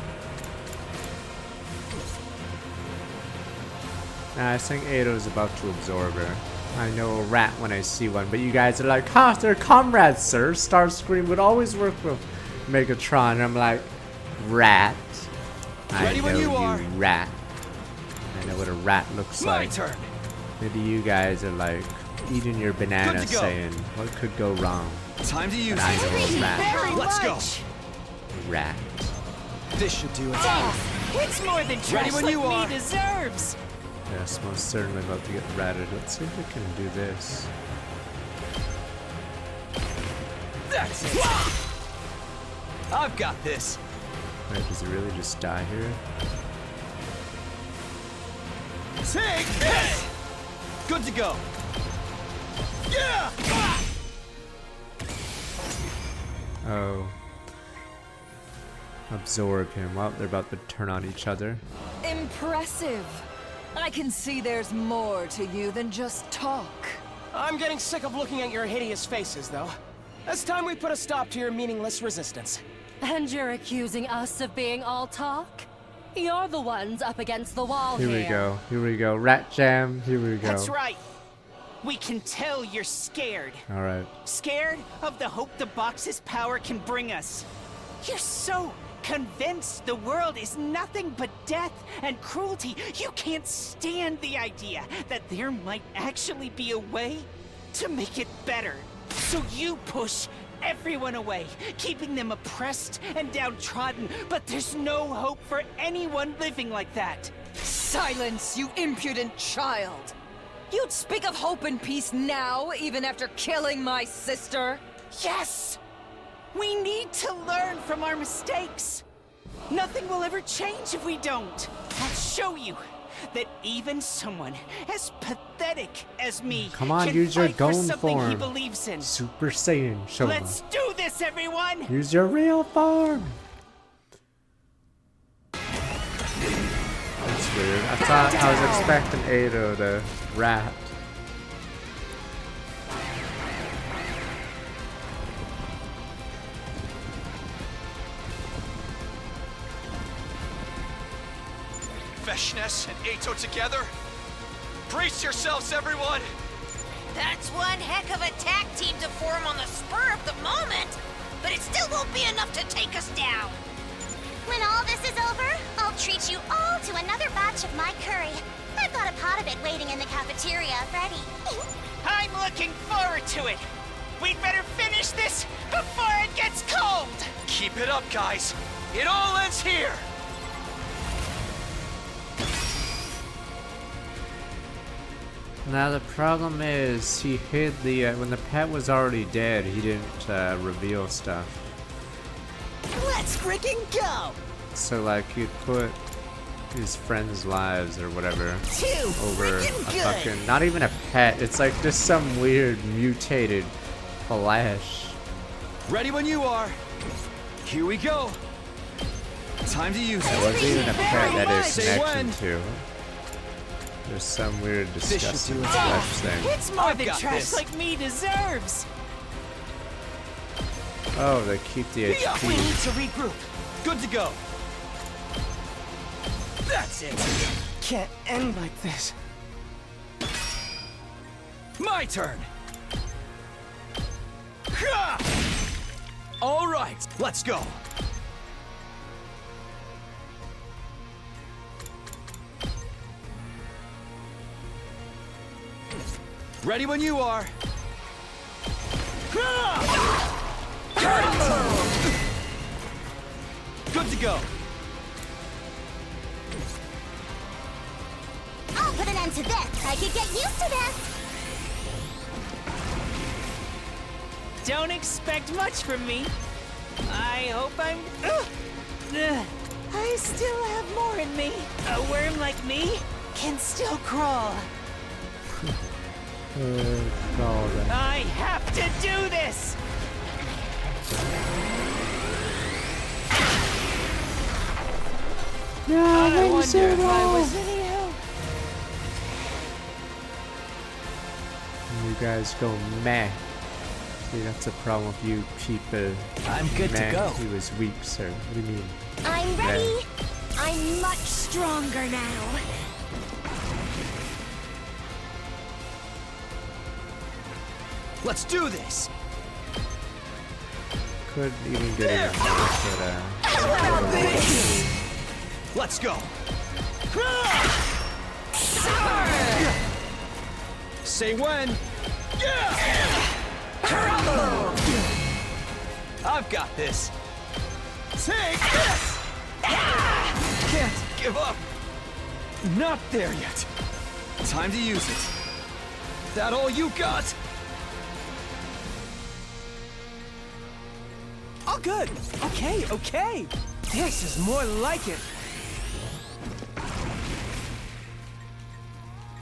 Nah, I think Ado's about to absorb her. I know a rat when I see one, but you guys are like, ha, they're comrades, sir. Starscream would always work with Megatron. And I'm like, rat. Ready I when know you are. rat. I know what a rat looks My like. turn. Maybe you guys are like eating your banana Good to go. saying, what could go wrong? Time to use And I know a rat. Let's go. Rat. This should do it. It's more than Ready trash when like you me are. deserves. Yes, most certainly about to get ratted. Let's see if we can do this. That's it. I've got this. Wait, does he really just die here? Take this. Good to go. Yeah. Oh. Absorb him. Well, they're about to turn on each other. Impressive. I can see there's more to you than just talk. I'm getting sick of looking at your hideous faces, though. It's time we put a stop to your meaningless resistance. And you're accusing us of being all talk? You're the ones up against the wall here. Here we go. Here we go. Rat Jam. Here we go. That's right. We can tell you're scared. All right. Scared of the hope the box's power can bring us. You're so convinced the world is nothing but death and cruelty. You can't stand the idea that there might actually be a way to make it better. So you push everyone away, keeping them oppressed and downtrodden, but there's no hope for anyone living like that. Silence, you impudent child! You'd speak of hope and peace now, even after killing my sister? Yes! We need to learn from our mistakes. Nothing will ever change if we don't. I'll show you that even someone as pathetic as me Come on, can use your fight for Gon something he form. believes in. Super Saiyan, show me. Let's do this, everyone! Use your real form. That's weird. I thought I was expecting Ado to rap. Veshnes and Ato together? Brace yourselves, everyone! That's one heck of a tag team to form on the spur of the moment, but it still won't be enough to take us down. When all this is over, I'll treat you all to another batch of my curry. I've got a pot of it waiting in the cafeteria ready. I'm looking forward to it. We'd better finish this before it gets cold. Keep it up, guys. It all ends here. Now the problem is he hid the when the pet was already dead. He didn't reveal stuff. Let's freaking go! So like you'd put his friends' lives or whatever over a fucking not even a pet. It's like just some weird mutated flesh. Ready when you are. Here we go. Time to use it. It wasn't even a pet that is Say connection when. to. There's some weird This should disgusting do it. flesh thing. It's more I've than got trash this. like me deserves. Oh, they keep the We HP. need to regroup. Good to go. That's it. Can't end like this. My turn. Ha! All right, let's go. Ready when you are. Good to go. I'll put an end to this. I could get used to this. Don't expect much from me. I hope I'm... I still have more in me. A worm like me can still crawl. I have to do this! No, I wonder if I was any help. You guys go meh. See, that's the problem with you people. I'm good to Meh, go. He was weak, sir. What do you mean? I'm Meh. ready. I'm much stronger now. Let's do this. Couldn't even get it in there, Let's go. Say when. I've got this. Take this. Can't give up. Not there yet. Time to use it. That all you got? All good. Okay. This is more like it.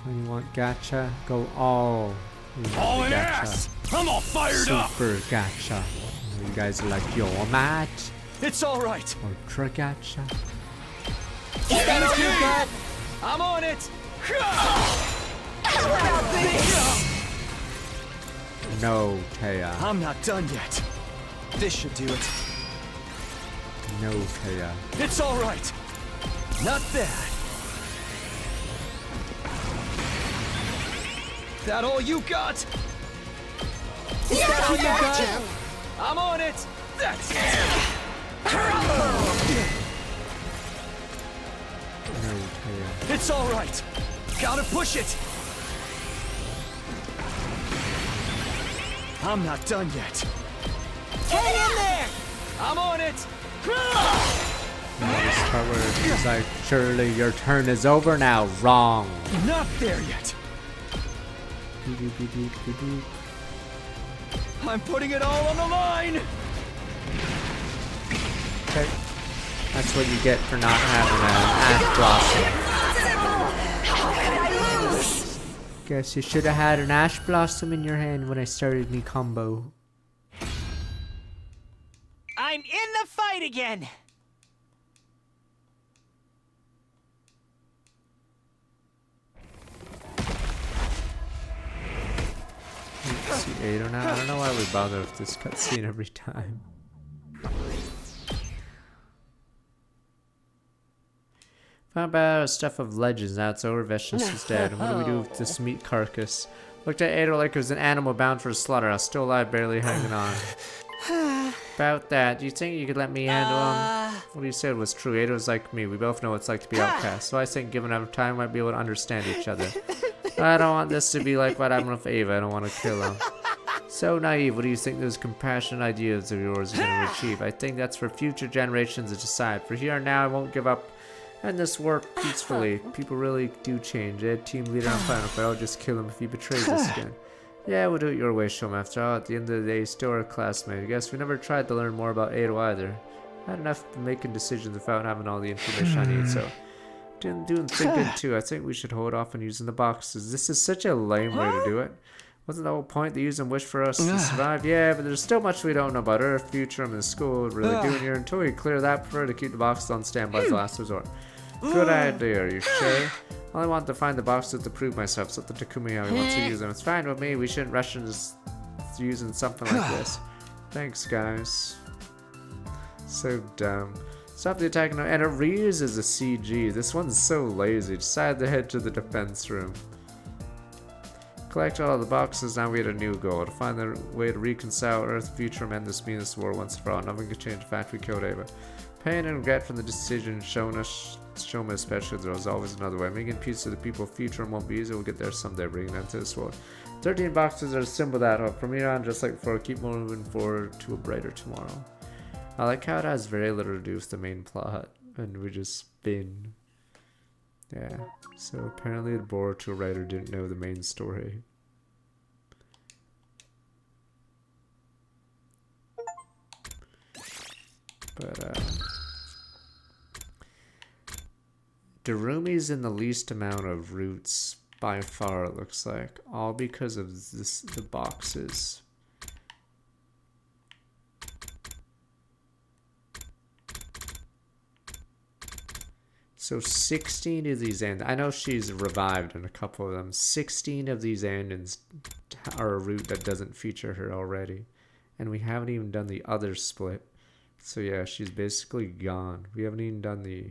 When you want gacha, go all. All in gacha. ass. I'm all fired up. Super gacha. You guys are like your mat. It's all right. Ultra gacha. Is that all you got? I'm on it. No, Taya. I'm not done yet. This should do it. No, Taya. It's all right. Not bad. That all you got? Is that all you got? I'm on it. That's it. No, Taya. It's all right. Gotta push it. I'm not done yet. Hang in there! I'm on it! This part where he's like, surely your turn is over now. Wrong. Not there yet. I'm putting it all on the line. Okay. That's what you get for not having an Ash Blossom. Guess you should have had an Ash Blossom in your hand when I started me combo. I'm in the fight again. See Ado now. I don't know why we bother with this cutscene every time. Found about stuff of legends. Now it's over. Vestnus is dead. And what do we do with this meat carcass? Looked at Ado like it was an animal bound for slaughter. I was still alive, barely hanging on. About that, do you think you could let me handle him? What you said was true. Ado's like me. We both know what it's like to be outcast. So I think given enough time, we might be able to understand each other. I don't want this to be like what happened with Ava. I don't want to kill him. So naive. What do you think those compassionate ideas of yours are going to achieve? I think that's for future generations to decide. For here and now, I won't give up. And this work peacefully. People really do change. They had team leader on Final Fight. I'll just kill him if he betrays us again. Yeah, we'll do it your way, Shoma. After all, at the end of the day, he's still our classmate. I guess we never tried to learn more about Ado either. I had enough making decisions without having all the information I need, so... Doing thinking too. I think we should hold off on using the boxes. This is such a lame way to do it. Wasn't the whole point to use them wish for us to survive? Yeah, but there's still much we don't know about our future and the school we're really doing here. Until we clear that, prefer to keep the boxes on standby as the last resort. Good idea, are you sure? I only want to find the boxes to prove myself, so that Takumi how he wants to use them. It's fine with me, we shouldn't rush into using something like this. Thanks, guys. So dumb. Stop the attack, and it reuses a CG. This one's so lazy. Decided to head to the defense room. Collect all the boxes, now we had a new goal. To find the way to reconcile Earth, future, and end this meaningless war once for all. Nothing can change the fact we killed Ava. Pain and regret from the decision shown us, Shoma especially, there was always another way. Making peace with the people, future won't be easy. We'll get there someday, bringing an end to this war. 13 boxes are a symbol of that hope. From here on, just like before, keep moving forward to a brighter tomorrow. I like how it has very little to do with the main plot, and we just spin. Yeah, so apparently the Boruto writer didn't know the main story. But, Darumi's in the least amount of roots by far, it looks like. All because of the boxes. So 16 of these endings, I know she's revived in a couple of them. 16 of these endings are a route that doesn't feature her already. And we haven't even done the other split. So yeah, she's basically gone. We haven't even done the...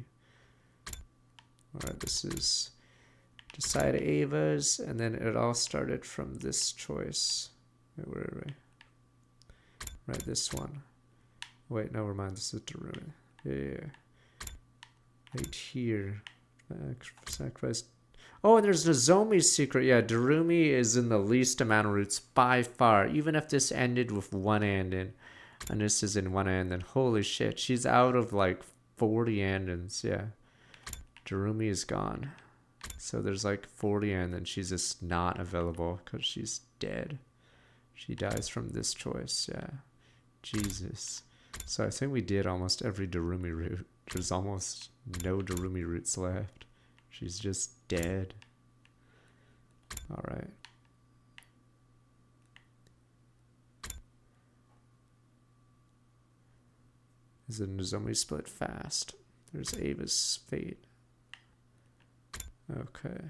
Alright, this is Decide Ava's, and then it all started from this choice. Wait, where are we? Right, this one. Wait, never mind, this is Darumi. Yeah. Right here. Sacrifice. Oh, and there's Nozomi's secret. Yeah, Darumi is in the least amount of routes by far. Even if this ended with one ending, and this is in one ending, holy shit, she's out of like 40 endings. Yeah. Darumi is gone. So there's like 40 and then she's just not available because she's dead. She dies from this choice, yeah. Jesus. So I think we did almost every Darumi route. There's almost no Darumi routes left. She's just dead. Alright. Is the Nozomi split fast? There's Ava's fate. Okay.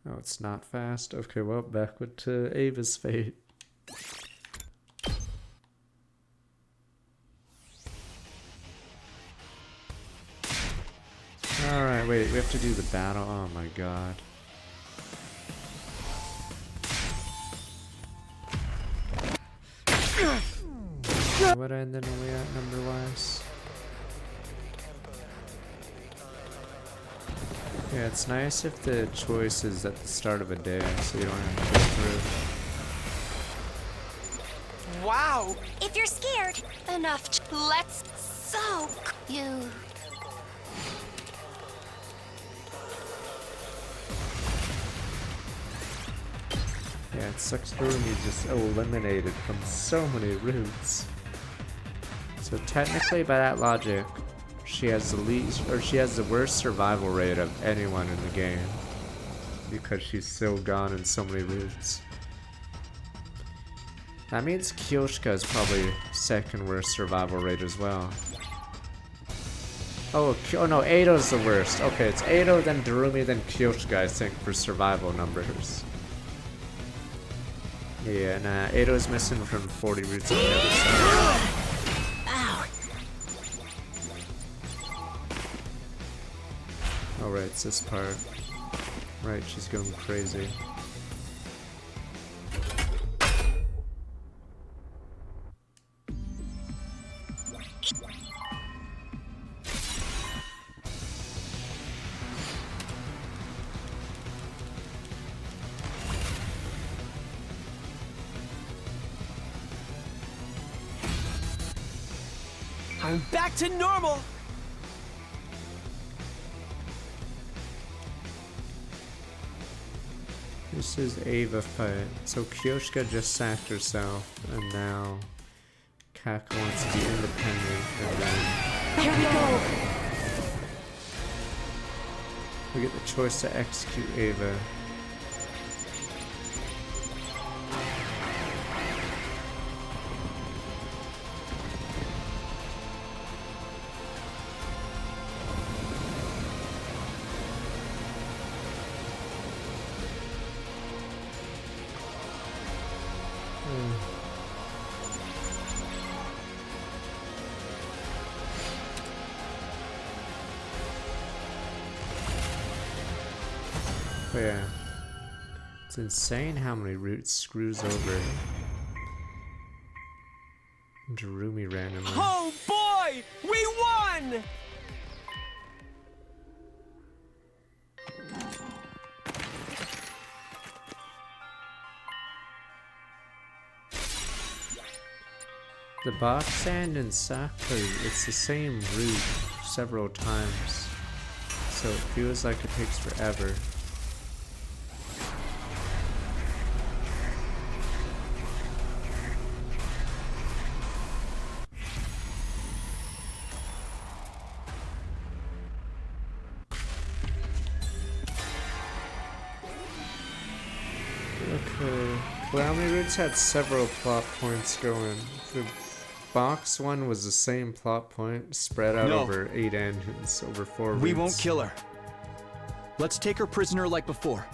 Oh, it's not fast? Okay, well, backward to Ava's fate. Alright, wait, we have to do the battle? Oh my god. What ending are we at number-wise? Yeah, it's nice if the choice is at the start of a day, so you don't have to go through. Wow! If you're scared, enough. Let's soak you. Yeah, it sucks Gurumi's just eliminated from so many routes. So technically, by that logic, she has the least, or she has the worst survival rate of anyone in the game because she's so gone in so many routes. That means Kyoshka is probably second worst survival rate as well. Oh no, Eido's the worst. Okay, it's Eido, then Darumi, then Kyoshka, I think, for survival numbers. Yeah, nah, Eido's missing from 40 routes on the other side. Ow. Oh right, it's this part. Right, she's going crazy. I'm back to normal! This is Ava fight. So Kyoshka just sacked herself, and now Kaka wants to be independent, and then Here we go! we get the choice to execute Ava. But yeah, it's insane how many routes screws over Darumi randomly. Oh boy! We won! The box sand in Sakura, it's the same route several times, so it feels like it takes forever. Okay, Calamity Routes had several plot points going. The box one was the same plot point, spread out over 8 engines, over 4 routes. We won't kill her. Let's take her prisoner like before.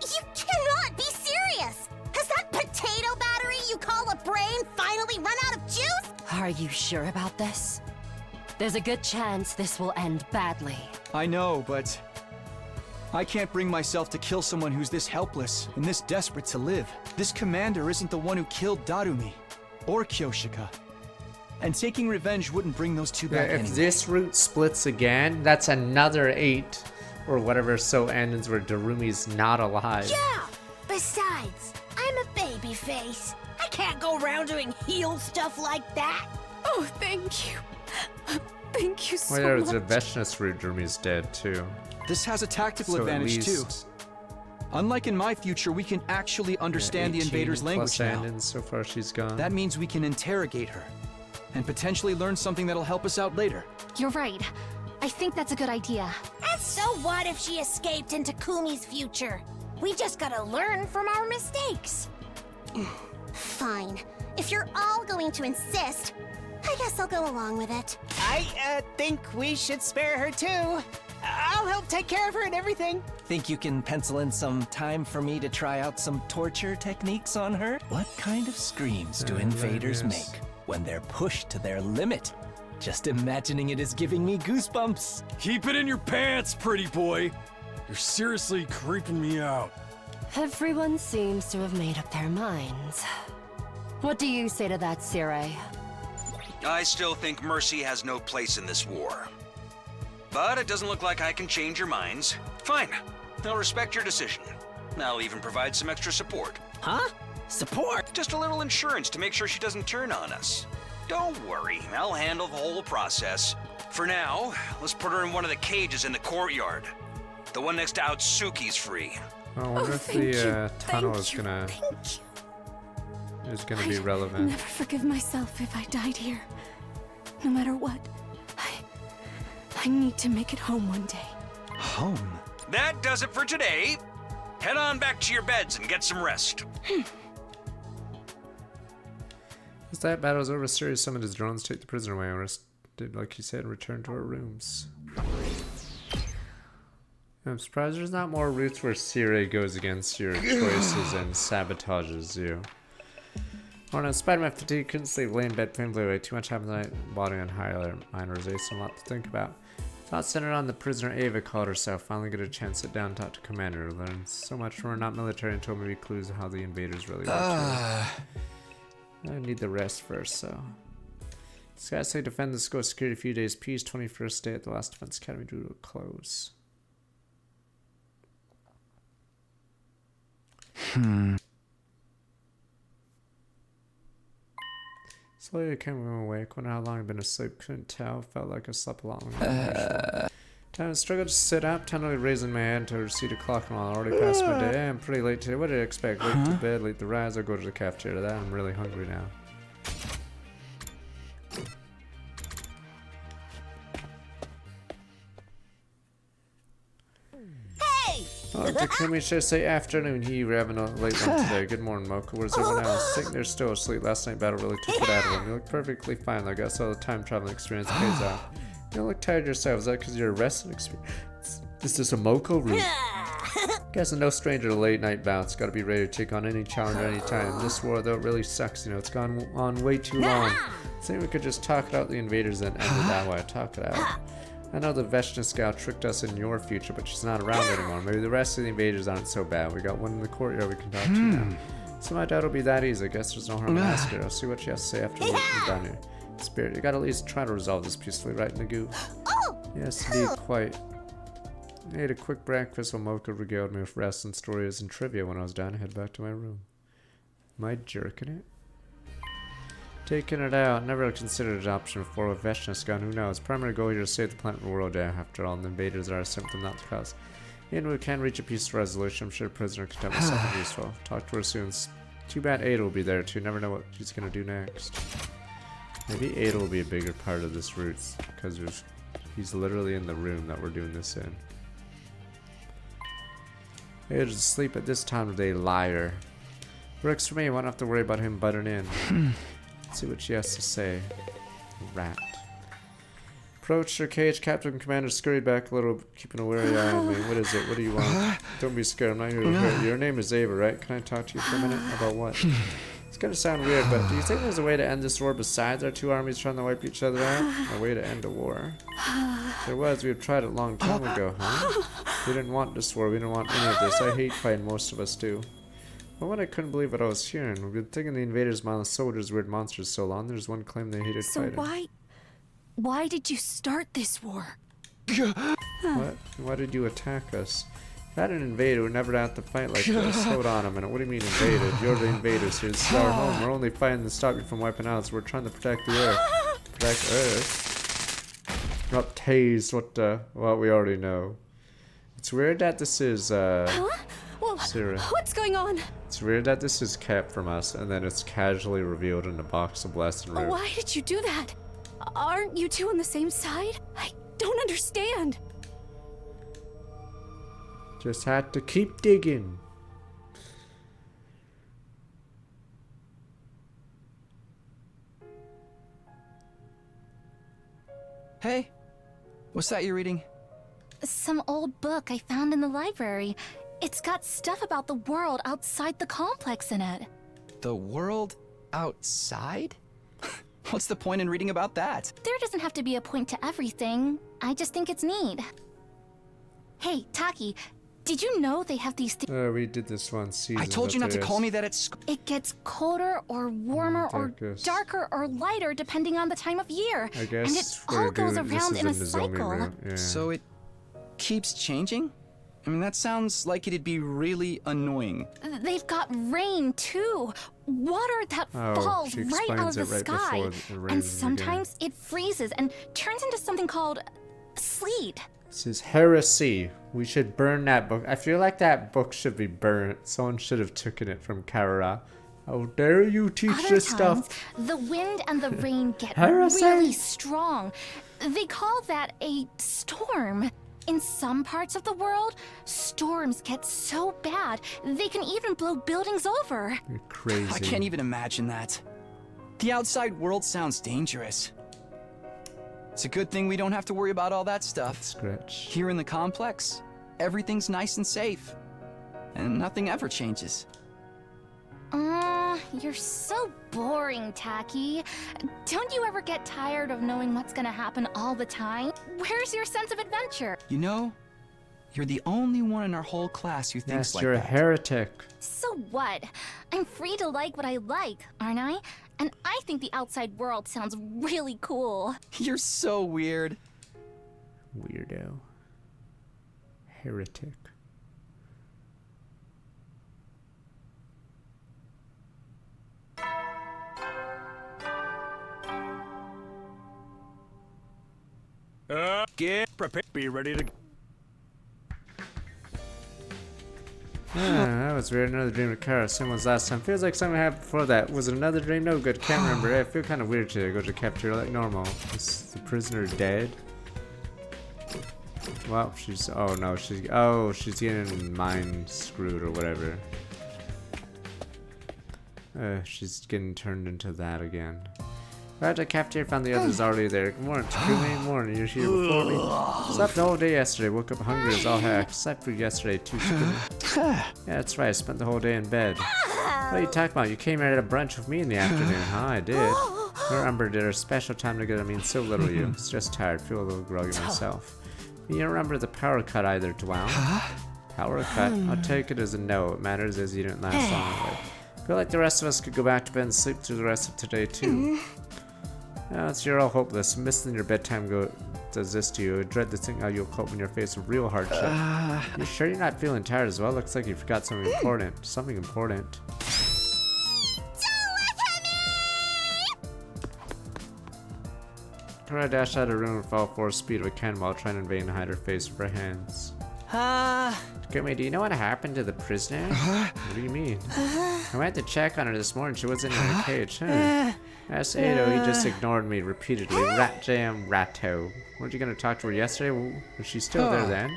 You cannot be serious! Has that potato battery you call a brain finally run out of juice? Are you sure about this? There's a good chance this will end badly. I know, but I can't bring myself to kill someone who's this helpless and this desperate to live. This commander isn't the one who killed Darumi or Kyoshika. And taking revenge wouldn't bring those two back if anyway. this route splits again, that's another 8 or whatever so ends where Darumi's not alive. Yeah! Besides, I'm a baby face. I can't go around doing heel stuff like that. Oh, thank you. Thank you so Well, there's much. a Veshna's route, Darumi's dead too. This has a tactical So at advantage too. least- Unlike in my future, we can actually understand the 18 invader's language plus now. Andins, so far she's gone. That means we can interrogate her and potentially learn something that'll help us out later. You're right. I think that's a good idea. And so what if she escaped into Kumi's future? We just gotta learn from our mistakes. Fine. If you're all going to insist, I guess I'll go along with it. I think we should spare her too. I'll help take care of her and everything. Think you can pencil in some time for me to try out some torture techniques on her? What kind of screams do invaders yes. make when they're pushed to their limit? Just imagining it is giving me goosebumps. Keep it in your pants, pretty boy. You're seriously creeping me out. Everyone seems to have made up their minds. What do you say to that, Sirei? I still think mercy has no place in this war. But it doesn't look like I can change your minds. Fine. I'll respect your decision. I'll even provide some extra support. Huh? Support? Just a little insurance to make sure she doesn't turn on us. Don't worry, I'll handle the whole process. For now, let's put her in one of the cages in the courtyard. The one next to Outsuki's free. I wonder if the tunnel is gonna be relevant. I'll never forgive myself if I died here. No matter what, I need to make it home one day. Home? That does it for today. Head on back to your beds and get some rest. As that battle's over, Sirius summoned his drones to take the prisoner away and rested, like he said, and return to our rooms. I'm surprised there's not more routes where Siri goes against your choices and sabotages you. Oh no, Spider-Man fatigue, couldn't sleep, lay in bed, painfully away. Too much happened tonight, body on high alert, mind rosacea, a lot to think about. Thoughts centered on the prisoner Ava called herself. Finally get a chance to sit down and talk to Commander. Learn so much from her, not military, and told me clues of how the invaders really work. I need the rest first, so. Successfully defend the school security a few days. Peace, 21st day at the last defense academy due to a close. Slowly I came awake. Wonder how long I'd been asleep. Couldn't tell. Felt like I slept a lot longer. Time to struggle to sit up. Tenderly raising my hand to see the clock and all. Already past my day. I'm pretty late today. What did I expect? Late to bed, late to rise. I'll go to the cafeteria. That I'm really hungry now. Oh, Takumi should say afternoon. We're having a late one today. Good morning, Mocha. Where's everyone else? Sitting there still asleep. Last night battle really took it out of him. You look perfectly fine, though. I guess all the time traveling experience pays off. You don't look tired yourself. Is that because you're resting experience? Is this a Moko route? Guess I'm no stranger to late night bouts. Gotta be ready to take on any challenge at any time. This war, though, it really sucks. You know, it's gone on way too long. Think we could just talk it out the invaders and end it that way. Talk it out. I know the Veshna Scout tricked us in your future, but she's not around anymore. Maybe the rest of the invaders aren't so bad. We got one in the courtyard we can talk to now. So my doubt it'll be that easy. I guess there's no harm in asking her. I'll see what she has to say after we're done here. Spirit, you gotta at least try to resolve this peacefully, right, Nagu? Yes, indeed, quite. I ate a quick breakfast while Mocha regaled me with rest and stories and trivia. When I was done, I head back to my room. Am I jerking it? Taking it out. Never considered an option before with Veshna Scout. Who knows? Primary goal here is to save the planet and the world after all. And the invaders are a symptom, not the cause. And we can reach a peaceful resolution. I'm sure the prisoner can tell me something useful. Talk to her soon. Too bad Ada will be there too. Never know what she's gonna do next. Maybe Ada will be a bigger part of this route because he's literally in the room that we're doing this in. Ada's asleep at this time of day, liar. Works for me. I won't have to worry about him butting in. Let's see what she has to say. Rat. Approached her cage. Captain Commander scurried back a little, keeping a wary eye on me. What is it? What do you want? Don't be scared. I'm not here to hurt you. Your name is Ava, right? Can I talk to you for a minute? About what? It's gonna sound weird, but do you think there's a way to end this war besides our two armies trying to wipe each other out? A way to end a war? If there was, we would tried it a long time ago, huh? We didn't want this war. We didn't want any of this. I hate fighting. Most of us do. But when I couldn't believe what I was hearing, we've been thinking the invaders mindless soldiers, weird monsters so long. There's one claim they hated fighting. So why did you start this war? What? Why did you attack us? If I hadn't invaded, we'd never have to fight like this. Hold on a minute. What do you mean invaded? You're the invaders here. This is our home. We're only fighting to stop you from wiping out. So we're trying to protect the Earth. Protect Earth? Not tase what we already know. It's weird that this is Sarah. What's going on? It's weird that this is kept from us and then it's casually revealed in the box of Blessed Root. Why did you do that? Aren't you two on the same side? I don't understand. Just had to keep digging. Hey, what's that you're reading? Some old book I found in the library. It's got stuff about the world outside the complex in it. The world outside? What's the point in reading about that? There doesn't have to be a point to everything. I just think it's neat. Hey, Taki, Did you know they have these we did this one season. I told you not to call me that at school. It gets colder or warmer or darker or lighter depending on the time of year. I guess and it all goes around in a cycle. Yeah. So it keeps changing? I mean, that sounds like it'd be really annoying. They've got rain too. Water that falls right out of the sky. And sometimes it freezes and turns into something called sleet. This is heresy. We should burn that book. I feel like that book should be burnt. Someone should have taken it from Karara. How dare you teach this stuff? The wind and the rain get Heresy. really strong. They call that a storm. In some parts of the world, storms get so bad, they can even blow buildings over. You're crazy. I can't even imagine that. The outside world sounds dangerous. It's a good thing we don't have to worry about all that stuff. Scratch. Here in the complex, everything's nice and safe. And nothing ever changes. You're so boring, Tacky. Don't you ever get tired of knowing what's gonna happen all the time? Where's your sense of adventure? You know, you're the only one in our whole class who thinks like that. Yes, you're a heretic. So what? I'm free to like what I like, aren't I? And I think the outside world sounds really cool. You're so weird. Weirdo. Heretic. Get prepared. Be ready to. That was weird. Another dream of Kara. Same as last time. Feels like something happened before that. Was it another dream? No good. Can't remember. I feel kind of weird to go to cafeteria like normal. Is the prisoner dead? Well, she's. Oh no, she's getting mind screwed or whatever. She's getting turned into that again. Right at the cafeteria, found the others already there. Good morning, Takumi. Morning, you're here before me. Slept the whole day yesterday. Woke up hungry as all heck. Slept for yesterday too. Yeah, that's right. I spent the whole day in bed. What are you talking about? You came here at a brunch with me in the afternoon, huh? I did. Her Umber did her special time together. I mean, so little you. It's just tired. Feel a little groggy myself. You don't remember the power cut either, Dwell. Power cut? I'll take it as a no. What matters is you didn't last long. I feel like the rest of us could go back to bed and sleep through the rest of today too. No, you're all hopeless. Missing your bedtime does this to you. I dread to think how you'll cope when you're faced with real hardship. You sure you're not feeling tired as well? Looks like you forgot something important. Something important. Kara dashed out of the room and fell 4 speed of a cannon while trying in vain to hide her face with her hands. Takumi, do you know what happened to the prisoner? What do you mean? I went to check on her this morning. She wasn't in her cage, huh? Asked Ado, he just ignored me repeatedly. Rat jam, ratto. Weren't you gonna talk to her yesterday? Was she still there then?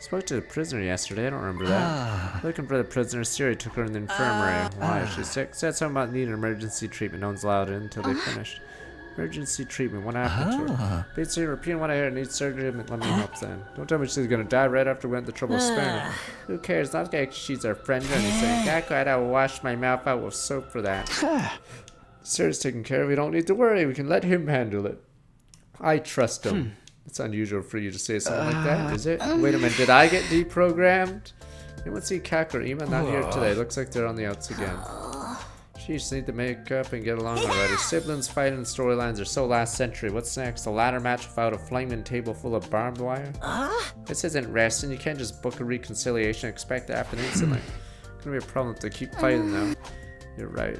Spoke to the prisoner yesterday. I don't remember that. Looking for the prisoner, Siri took her in the infirmary. Why is she sick? Said something about needing emergency treatment. No one's allowed in until they finished. Emergency treatment. What happened to her? Basically, repeating what I heard. Needs surgery. Let me help then. Don't tell me she's gonna die right after we went to trouble sparing her. Who cares? Not like she's our friend or anything. Gakko had to wash my mouth out with soap for that. Sir's taking care of. We don't need to worry. We can let him handle it. I trust him. It's unusual for you to say something like that, is it? Wait a minute. Did I get deprogrammed? Anyone see Kak or Ima? Not here today. Looks like they're on the outs again. Jeez, need to make up and get along already. Siblings fighting storylines are so last century. What's next? A ladder match without a flaming table full of barbed wire? This isn't wrestling. You can't just book a reconciliation and expect to happen instantly. Gonna be a problem if they keep fighting though. You're right.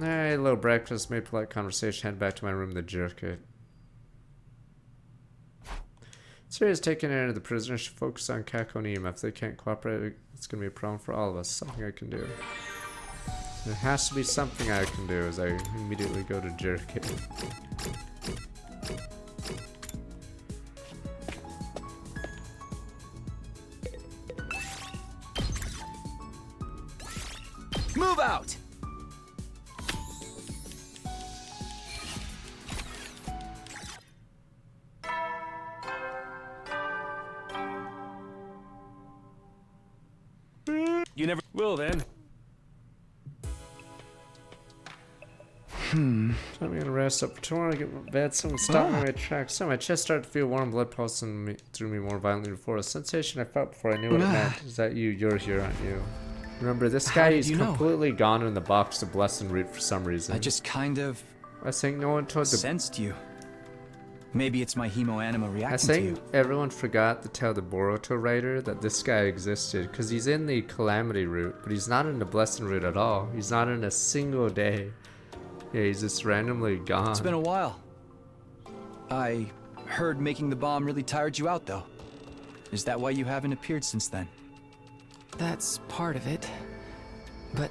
Alright, a little breakfast, made polite conversation, head back to my room to jerk it. Siri's taking care of the prisoners. Should focus on Kako and Ima. If they can't cooperate, it's gonna be a problem for all of us. Something I can do. There has to be something I can do as I immediately go to jerk it. Move out! You never will then. I'm gonna rest up for tomorrow, get my bed, someone stop me on my tracks. So my chest started to feel warm, blood pulsing through me more violently before. A sensation I felt before I knew what it meant. Is that you? You're here, aren't you? Remember, this guy is completely gone in the box of blessing root for some reason. I just kind of... I think no one told the... sensed you. Maybe it's my hemo anima reacting to you. I think everyone forgot to tell the Boruto writer that this guy existed, because he's in the Calamity route, but he's not in the blessing route at all. He's not in a single day. Yeah, he's just randomly gone. It's been a while. I heard making the bomb really tired you out, though. Is that why you haven't appeared since then? That's part of it. But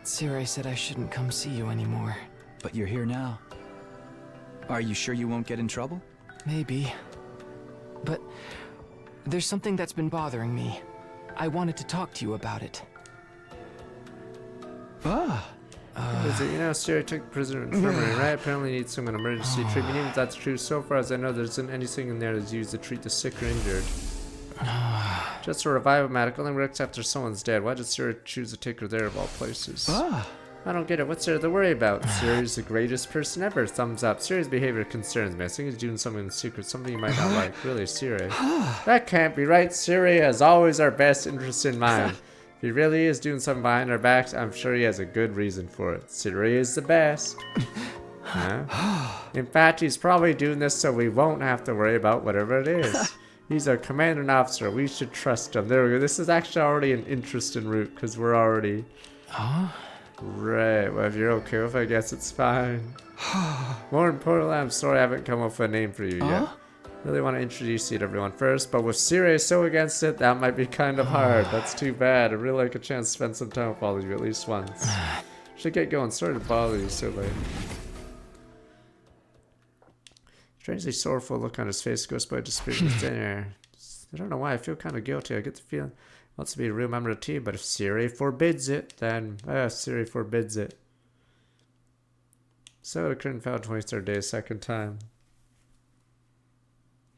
Circe said I shouldn't come see you anymore. But you're here now. Are you sure you won't get in trouble? Maybe. But there's something that's been bothering me. I wanted to talk to you about it. You know, Siri took prisoner infirmary, right? Apparently needs some emergency treatment. Even if that's true, so far as I know, there isn't anything in there that's used to treat the sick or injured. Just a revive-o-matic only works after someone's dead. Why did Siri choose to take her there of all places? I don't get it. What's there to worry about? Siri's the greatest person ever. Thumbs up. Siri's behavior concerns me. I think he's doing something in secret, something you might not like. Really, Siri? That can't be right. Siri has always our best interest in mind. If he really is doing something behind our backs, I'm sure he has a good reason for it. Siri is the best. Huh? In fact, he's probably doing this so we won't have to worry about whatever it is. He's our commanding officer. We should trust him. There we go. This is actually already an interesting route because we're already... Right. Well, if you're okay with it, I guess it's fine. More importantly, I'm sorry I haven't come up with a name for you yet. Really want to introduce you to everyone first, but with Siri so against it, that might be kind of hard. That's too bad. I'd really like a chance to spend some time with all of you at least once. Should get going. Sorry to bother you so late. Strangely sorrowful look on his face goes by disappearing in thin air. I don't know why I feel kind of guilty. I get the feeling it wants to be a real member of the team, but if Siri forbids it, then Siri forbids it. So the curtain fell 23rd day a second time.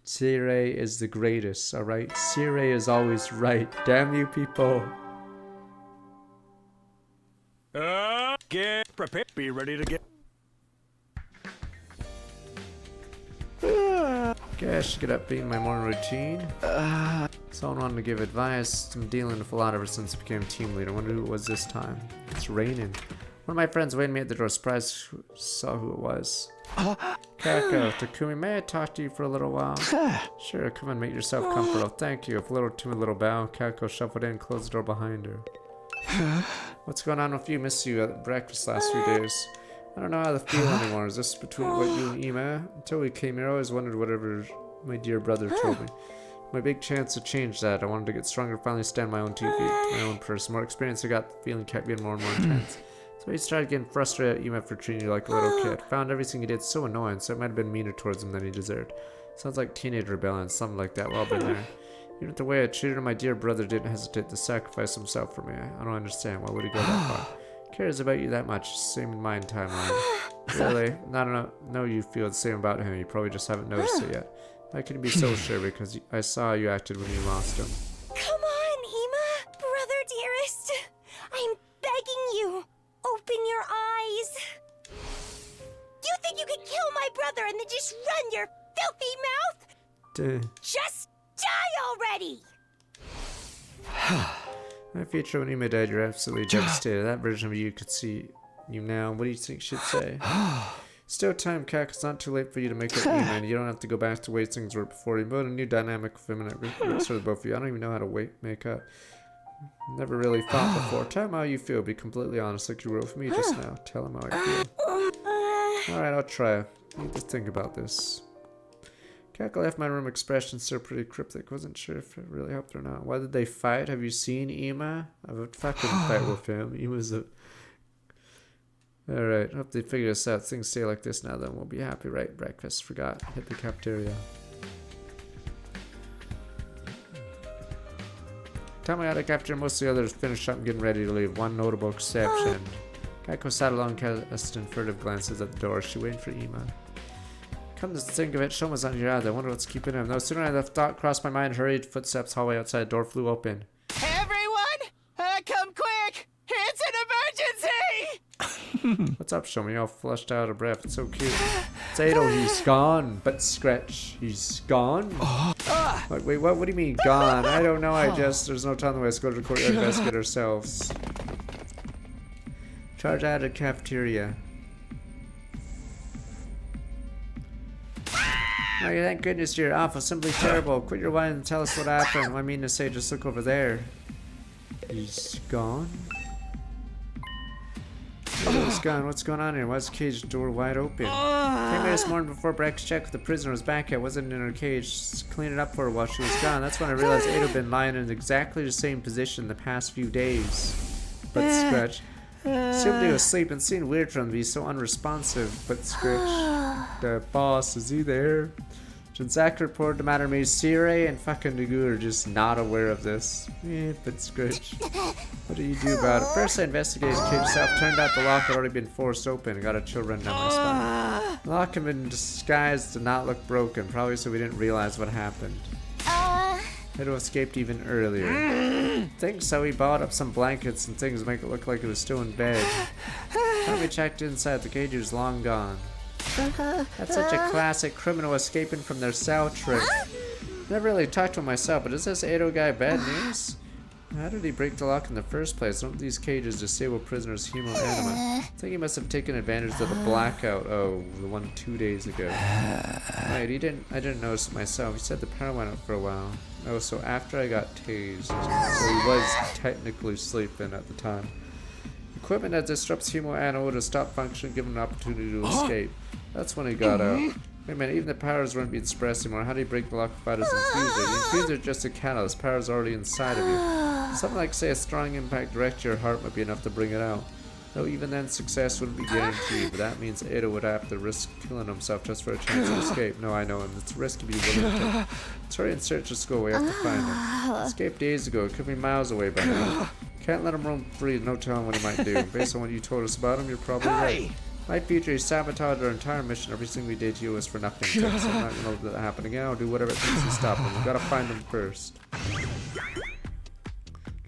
Siri is the greatest, alright? Siri is always right. Damn you people. Get prepared. Be ready to get... Gosh, get up being my morning routine. Someone wanted to give advice. I'm dealing with a lot ever since I became team leader. I wonder who it was this time. It's raining. One of my friends waited me at the door, surprised saw who it was. Kako, Takumi, may I talk to you for a little while? Sure, come and make yourself comfortable. Thank you. With a little timid little bow, Kako shuffled in and closed the door behind her. What's going on with you? Missed you at breakfast last few days. I don't know how to feel anymore. Is this between what you and Ima? Until we came here, I always wondered whatever my dear brother told me. My big chance to change that. I wanted to get stronger, finally stand my own 2 feet, my own person. More experience I got, the feeling kept getting more and more intense. So he started getting frustrated at Ima for treating you like a little kid. Found everything he did so annoying, so it might have been meaner towards him than he deserved. Sounds like teenage rebellion, something like that. Well, I've been there. Even the way I treated him, my dear brother didn't hesitate to sacrifice himself for me. I don't understand. Why would he go that far? Cares about you that much? Same in mine timeline. Really? I don't know you feel the same about him. You probably just haven't noticed it yet. How can you be so sure? Because I saw you acted when you lost him. Come on, Ima, brother dearest. I'm begging you. Open your eyes. You think you could kill my brother and then just run your filthy mouth? Just die already! My future when Ima died, you're absolutely devastated. That version of you could see you now. What do you think she'd say? Still time, Kak. It's not too late for you to make up Ima, and you don't have to go back to the way things were before. You build a new dynamic with him, and it works for the both of you. I don't even know how to make up. Never really fought before. Tell him how you feel. Be completely honest like you were with me just now. Tell him how I feel. Alright, I'll try. I need to think about this. Kaka left my room, expression still pretty cryptic. Wasn't sure if it really helped or not. Why did they fight? Have you seen Ima? I would fucking fight with him. Ima's a... Alright, hope they figure this out. Things stay like this now, then we'll be happy, right? Breakfast, forgot. Hit the cafeteria. Time I got a cafeteria, most of the others finished up and getting ready to leave. One notable exception. Kaiko sat alone, casting furtive glances at the door. She waited for Ima. Come to think of it, Shoma's on your out. I wonder what's keeping him. No sooner I left thought crossed my mind, hurried footsteps, hallway outside, door flew open. Everyone, come quick! It's an emergency! What's up, Show Me? All flushed out of breath. It's so cute. It's Ado, he's gone. But Scratch, he's gone? Wait, what do you mean, gone? I don't know, there's no time to waste. Go to the courtyard and investigate ourselves. Charge out of the cafeteria. Oh, thank goodness you're awful, simply terrible. Quit your whining and tell us what happened. I mean to say, just look over there. He's gone? He's gone. What's going on here? Why is the cage door wide open? Came here this morning before breakfast checked if the prisoner was back yet. Wasn't in her cage. Just cleaned it up for her while she was gone. That's when I realized Ado had been lying in exactly the same position the past few days. But Scratch. Assumed he was asleep and seemed weird for him to be so unresponsive. But Scratch. The boss, is he there? Zach reported the matter to me. Sire and fucking Nugu are just not aware of this. But Scritch. What do you do about it? First I investigated the cage itself. Turned out the lock had already been forced open and got a chill run down my spine. The lock had been disguised to not look broken, probably so we didn't realize what happened. It escaped even earlier. Think so, he bought up some blankets and things to make it look like it was still in bed. When we checked inside, the cage was long gone. That's such a classic criminal escaping from their cell trick. Never really talked to him myself, but is this Ado guy bad news? How did he break the lock in the first place? Don't these cages disable prisoners' human anima? I think he must have taken advantage of the blackout. Oh, the one 2 days ago. Right, I didn't notice it myself. He said the power went out for a while. Oh, so after I got tased. So he was technically sleeping at the time. Equipment that disrupts human anima would have stopped functioning, given an opportunity to escape. That's when he got out. Wait a minute, even the powers weren't being expressed anymore. How do you break the lock without his infuser? The infuser is just a catalyst. Power's already inside of you. Something like, say, a strong impact direct to your heart might be enough to bring it out. Though even then, success wouldn't be guaranteed, but that means Ado would have to risk killing himself just for a chance to escape. No, I know him. It's a risk to be willing to take. Let's hurry in search of school. We have to find him. Escaped days ago. Could be miles away by now. Can't let him roam free. No telling what he might do. Based on what you told us about him, you're probably right. My future, he sabotaged our entire mission. Everything we did to you was for nothing. So I'm not gonna let that happen again. I'll do whatever it takes to stop him. We gotta find him first.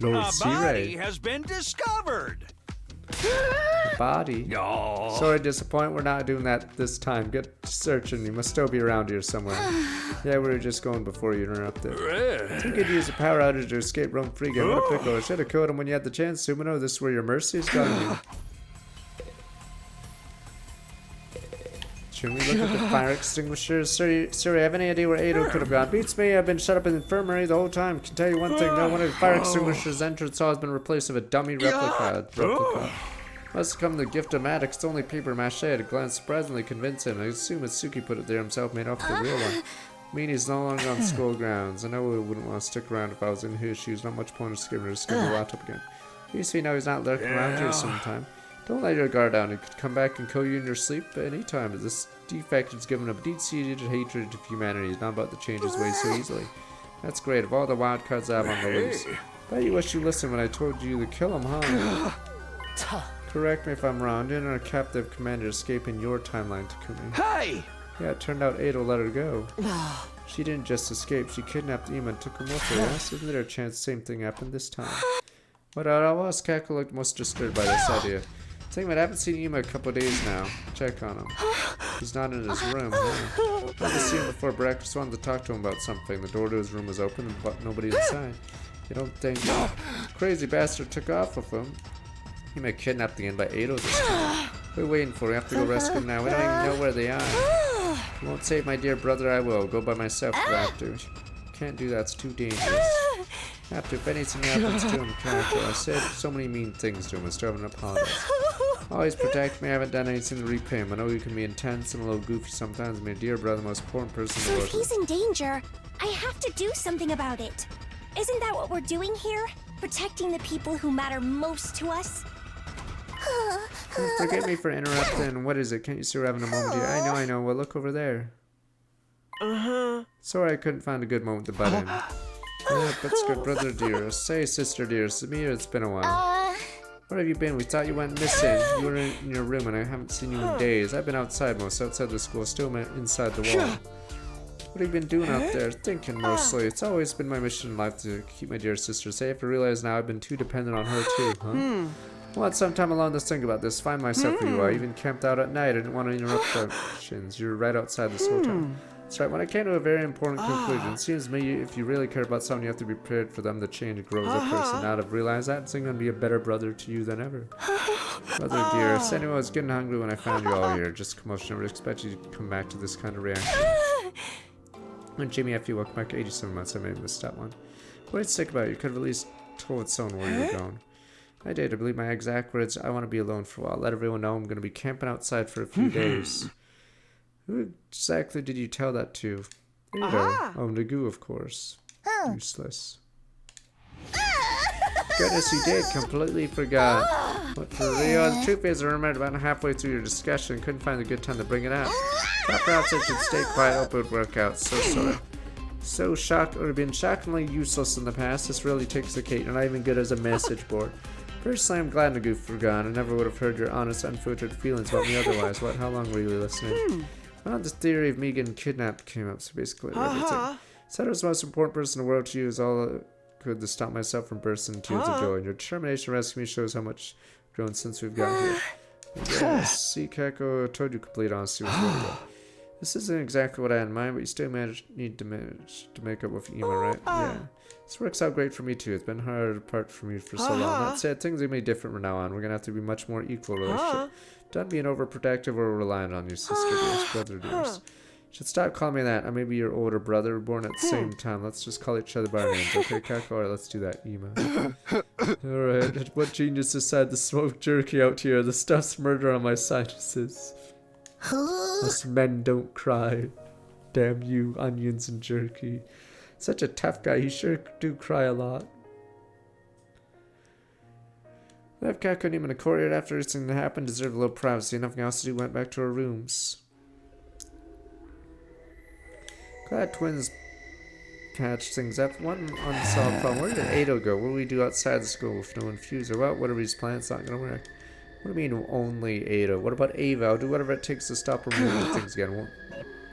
Lord A body has been discovered. Body? Oh. Sorry to disappoint. We're not doing that this time. Get searching. You must still be around here somewhere. Yeah, we were just going before you interrupted. You could use a power outage to escape roam free again. What a pickle. I should have killed him when you had the chance. Sumino, this is where your mercy is gone. Should we look at the fire extinguishers? Sir, I have any idea where Ado could have gone? Beats me, I've been shut up in the infirmary the whole time. Can tell you one thing, no one of the fire extinguishers entered saw has been replaced with a dummy replica. Must have come the gift of Maddox. It's only paper mache. At a glance, surprisingly convinced him. I assume Itsuki put it there himself, made off the real one. I mean, he's no longer on school grounds. I know I wouldn't want to stick around if I was in his shoes. Not much point in skipping or skipping the laptop again. You see now he's not lurking around here sometime. Don't let your guard down. He could come back and kill you in your sleep at any time. This defect is given a deep-seated hatred of humanity. He's not about to change his ways so easily. That's great. Of all the wild cards I have on the loose, bet you wish you listened when I told you to kill him, huh? Correct me if I'm wrong. Didn't our captive commander escape in your timeline, Takumi? Hey! Yeah, it turned out Ado let her go. She didn't just escape. She kidnapped Ima and took him with her. Yes, isn't there a chance the same thing happened this time? But Arawa's Kako looked most disturbed by this idea. Saying that I haven't seen Ima a couple days now. Check on him. He's not in his room. Huh? I just seen him before breakfast. Wanted to talk to him about something. The door to his room was open, but nobody inside. You don't think crazy bastard took off with him? He may kidnap the end by Ado this time. We're waiting for him. We have to go rescue him now. We don't even know where they are. You won't save my dear brother. I will. Go by myself if I have to. Can't do that. It's too dangerous. Have to. If anything happens to him, character. I said so many mean things to him. I still haven't apologized. Always protect me. I haven't done anything to repay him. I know you can be intense and a little goofy sometimes. My dear brother, the most important person in the world. So if he's in danger, I have to do something about it. Isn't that what we're doing here? Protecting the people who matter most to us? Forgive me for interrupting. What is it? Can't you see we're having a moment here? I know. Well, look over there. Sorry I couldn't find a good moment to butt in. Yeah, that's good, brother dearest. Say, sister dearest. Samir, it's been a while. Where have you been? We thought you went missing. You were in your room and I haven't seen you in days. I've been outside outside the school, still inside the wall. What have you been doing out there? Thinking mostly. It's always been my mission in life to keep my dear sister safe. I realize now I've been too dependent on her too, huh? I want some time alone to think about this. Find myself for you. I even camped out at night. I didn't want to interrupt functions. You were right outside this hotel. That's right. When I came to a very important conclusion, it seems to me if you really care about someone, you have to be prepared for them to change and grow as a person. Now I've realized that, so I'm going to be a better brother to you than ever. Brother dearest, anyway, I was getting hungry when I found you all here. Just commotion. I would expect you to come back to this kind of reaction. When Jimmy, after you welcome back 87 months, I may have missed that one. What did you think about it? You could have at least told someone where you were going. I did. I believe my exact words. I want to be alone for a while. Let everyone know I'm going to be camping outside for a few days. Who exactly did you tell that to? Ada. Oh, Nagu, of course. Useless. Goodness, you did. Completely forgot. But for real, the truth is, I remembered about halfway through your discussion. Couldn't find a good time to bring it out. Thought perhaps I should stay quiet. Hope it would work out. So sorry. So shocked or been shockingly useless in the past. This really takes the cake. You're not even good as a message board. Personally, I'm glad Nagu forgot. I never would have heard your honest, unfiltered feelings about me otherwise. What? How long were you listening? Well, the theory of me getting kidnapped came up, so basically everything. Said I was the most important person in the world to you is all I could to stop myself from bursting into tears of joy. And your determination to rescue me shows how much grown since we've got here. Yes, see, Kako, I told you complete honesty was really good. This isn't exactly what I had in mind, but you still need to manage to make up with Ima, right? Yeah. This works out great for me too. It's been hard apart from you for so long. That said, things are going to be different from now on. We're going to have to be much more equal relationship. Done being overprotective or reliant on you, sister dears, brother dears. Should stop calling me that. I may be your older brother. We're born at the same time. Let's just call each other by our names. Okay, Kako? Alright, let's do that, Ima. Alright, what genius decided to smoke jerky out here? The stuff's murder on my sinuses. Us men don't cry. Damn you, onions and jerky. Such a tough guy. He sure do cry a lot. Left Kako and him in a courtyard after everything that happened. Deserved a little privacy. Nothing else to do. Went back to our rooms. Glad twins patched things up. One unsolved problem. Where did Ado go? What do we do outside the school with no infuser? Well, whatever his plan's not gonna work. What do you mean only Ada? What about Ava? I'll do whatever it takes to stop her moving things again. Won't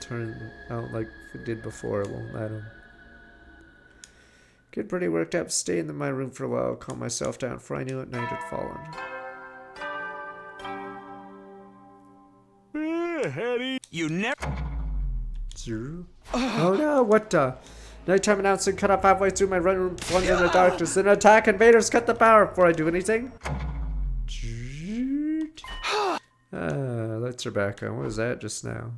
turn out like it did before. It won't let him. Get pretty worked up. Stay in my room for a while. Calm myself down, for I knew at night had fallen. Hetty, you never. Oh no! What the? Nighttime announcement cut off halfway through my run room. Plunged in the darkness. Then attack invaders. Cut the power before I do anything. Lights are back on. What was that just now?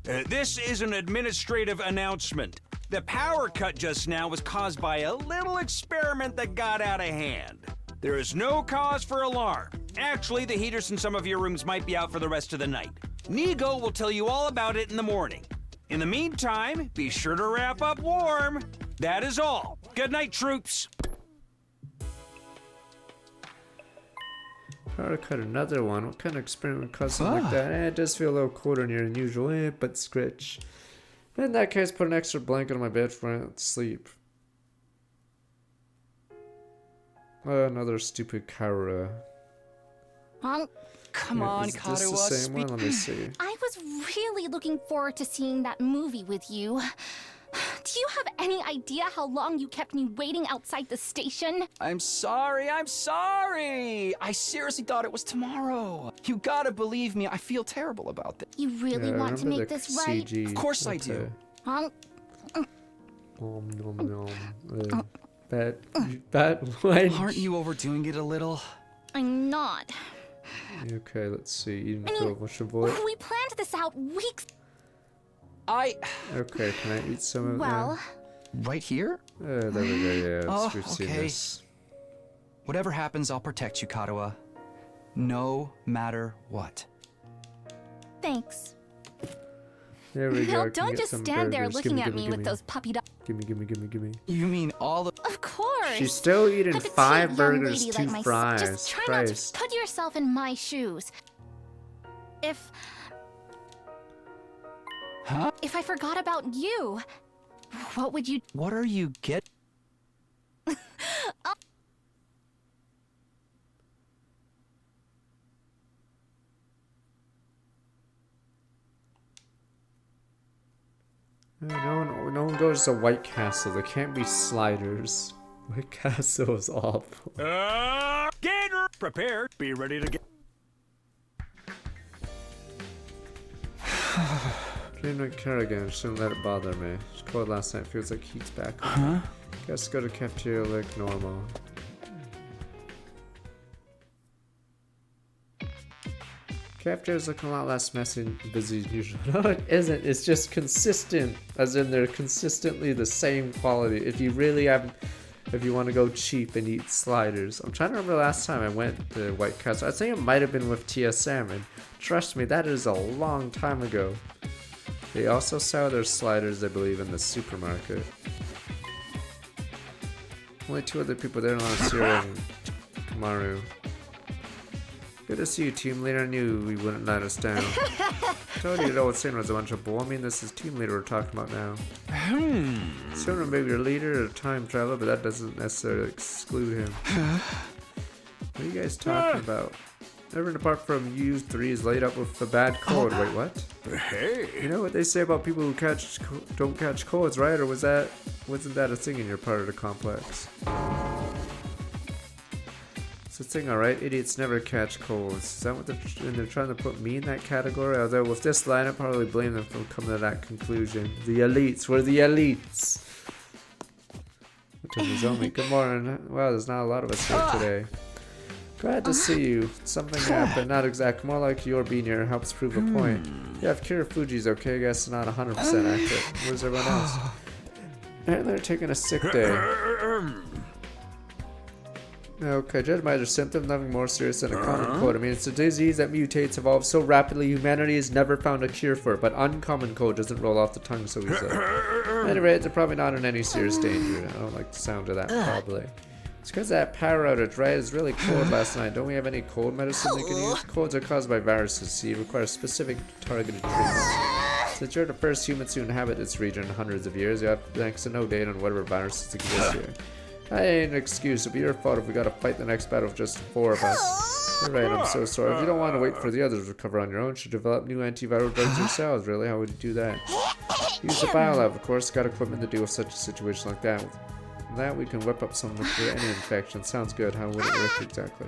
This is an administrative announcement. The power cut just now was caused by a little experiment that got out of hand. There is no cause for alarm. Actually, the heaters in some of your rooms might be out for the rest of the night. Nigo will tell you all about it in the morning. In the meantime, be sure to wrap up warm. That is all. Good night, troops. Power cut another one. What kind of experiment caused something like that? It does feel a little colder in here than usual, but scritch. In that case, put an extra blanket on my bed for I don't sleep. Another stupid Karura. Come on, Karuwa. Is this the same one? Let me see. I was really looking forward to seeing that movie with you. Do you have any idea how long you kept me waiting outside the station? I'm sorry. I seriously thought it was tomorrow. You gotta believe me, I feel terrible about this. You really want to make this right? CG. Of course I do. Bad wench. Aren't you overdoing it a little? I'm not. Okay, let's see. What's your voice? We planned this out weeks. Okay, can I eat some of it? Well, right here? There we go. Yeah, we've seen okay. this. Whatever happens, I'll protect you, Karuwa. No matter what. Thanks. There we go. No, don't just stand there looking at me with those puppy dogs. Gimme. You mean all the... Of course. She's still eating A petite 5 young burgers, lady 2 like fries. Just try not to put yourself in my shoes. If I forgot about you, what would you... What are you No one goes to White Castle. There can't be sliders. White Castle is awful. Get prepared. Be ready to get. Dreamed of Kerrigan. Shouldn't let it bother me. It's cold last night. Feels like heat's back. Guess go to cafeteria like normal. Cafeteria's looking a lot less messy and busy as usual. No, it isn't. It's just consistent. As in, they're consistently the same quality. If you really have, if you want to go cheap and eat sliders. I'm trying to remember the last time I went to White Castle. I think it might have been with TSM, and trust me, that is a long time ago. They also sell their sliders, I believe, in the supermarket. Only 2 other people there, Lancero and Kamaru. Good to see you, team leader. I knew we wouldn't let us down. Told you to know what Sin was a bunch of bull. I mean, this is team leader we're talking about now. Sooner maybe your leader or time traveler, but that doesn't necessarily exclude him. What are you guys talking about? Everyone apart from you 3 is laid up with a bad cold. Wait, what? Hey. You know what they say about people who don't catch colds, right? Or wasn't that a thing in your part of the complex? It's a thing, alright? Idiots never catch colds. Is that what they're trying to put me in that category? Although with this line, I'd probably blame them for coming to that conclusion. The elites. We're the elites. Good morning. Wow, there's not a lot of us here today. Glad to see you. Something happened. Not exact. More like your being here helps prove a point. Yeah, if Kira Fuji's okay, I guess it's not 100% accurate. Where's everyone else? Apparently they're taking a sick day. Okay, judged by their symptoms, nothing more serious than a common cold. I mean, it's a disease that mutates, evolves so rapidly, humanity has never found a cure for it, but uncommon cold doesn't roll off the tongue so easily. At any rate, they're probably not in any serious danger. I don't like the sound of that, probably. It's because that power outage, right? It was really cold last night. Don't we have any cold medicine we can use? Colds are caused by viruses, so you require specific targeted treatments. Since you're the first humans to inhabit this region in hundreds of years, you have next to no data on whatever viruses exist here. That ain't an excuse. It'll be your fault if we gotta fight the next battle with just 4 of us. You're right, I'm so sorry. If you don't want to wait for the others to recover on your own, you should develop new antiviral drugs yourselves. Really? How would you do that? Use the biolab, of course. Got equipment to deal with such a situation like that. With that, we can whip up someone for any infection. Sounds good. How would it work exactly?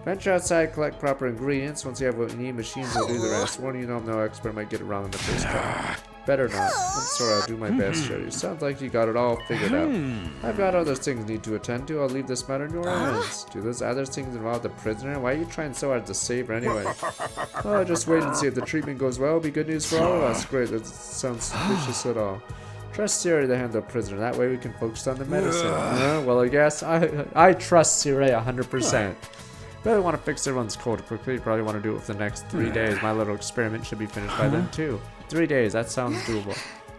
Venture outside, collect proper ingredients. Once you have what you need, machines will do the rest. Warning you, I'm no expert. Might get it wrong in the first time. Better not. I'm sorry, I'll do my best, Sherry. Sounds like you got it all figured out. I've got other things need to attend to. I'll leave this matter in your hands. Do those other things involve the prisoner? Why are you trying so hard to save her anyway? Oh, just wait and see if the treatment goes well. It'll be good news for all of us. Great, that sounds suspicious at all. Trust Siri to handle the prisoner. That way we can focus on the medicine. Well, I guess I trust Siri 100%. Really want to fix everyone's cold quickly. You probably want to do it within the next 3 days. My little experiment should be finished by then too. 3 days, that sounds doable.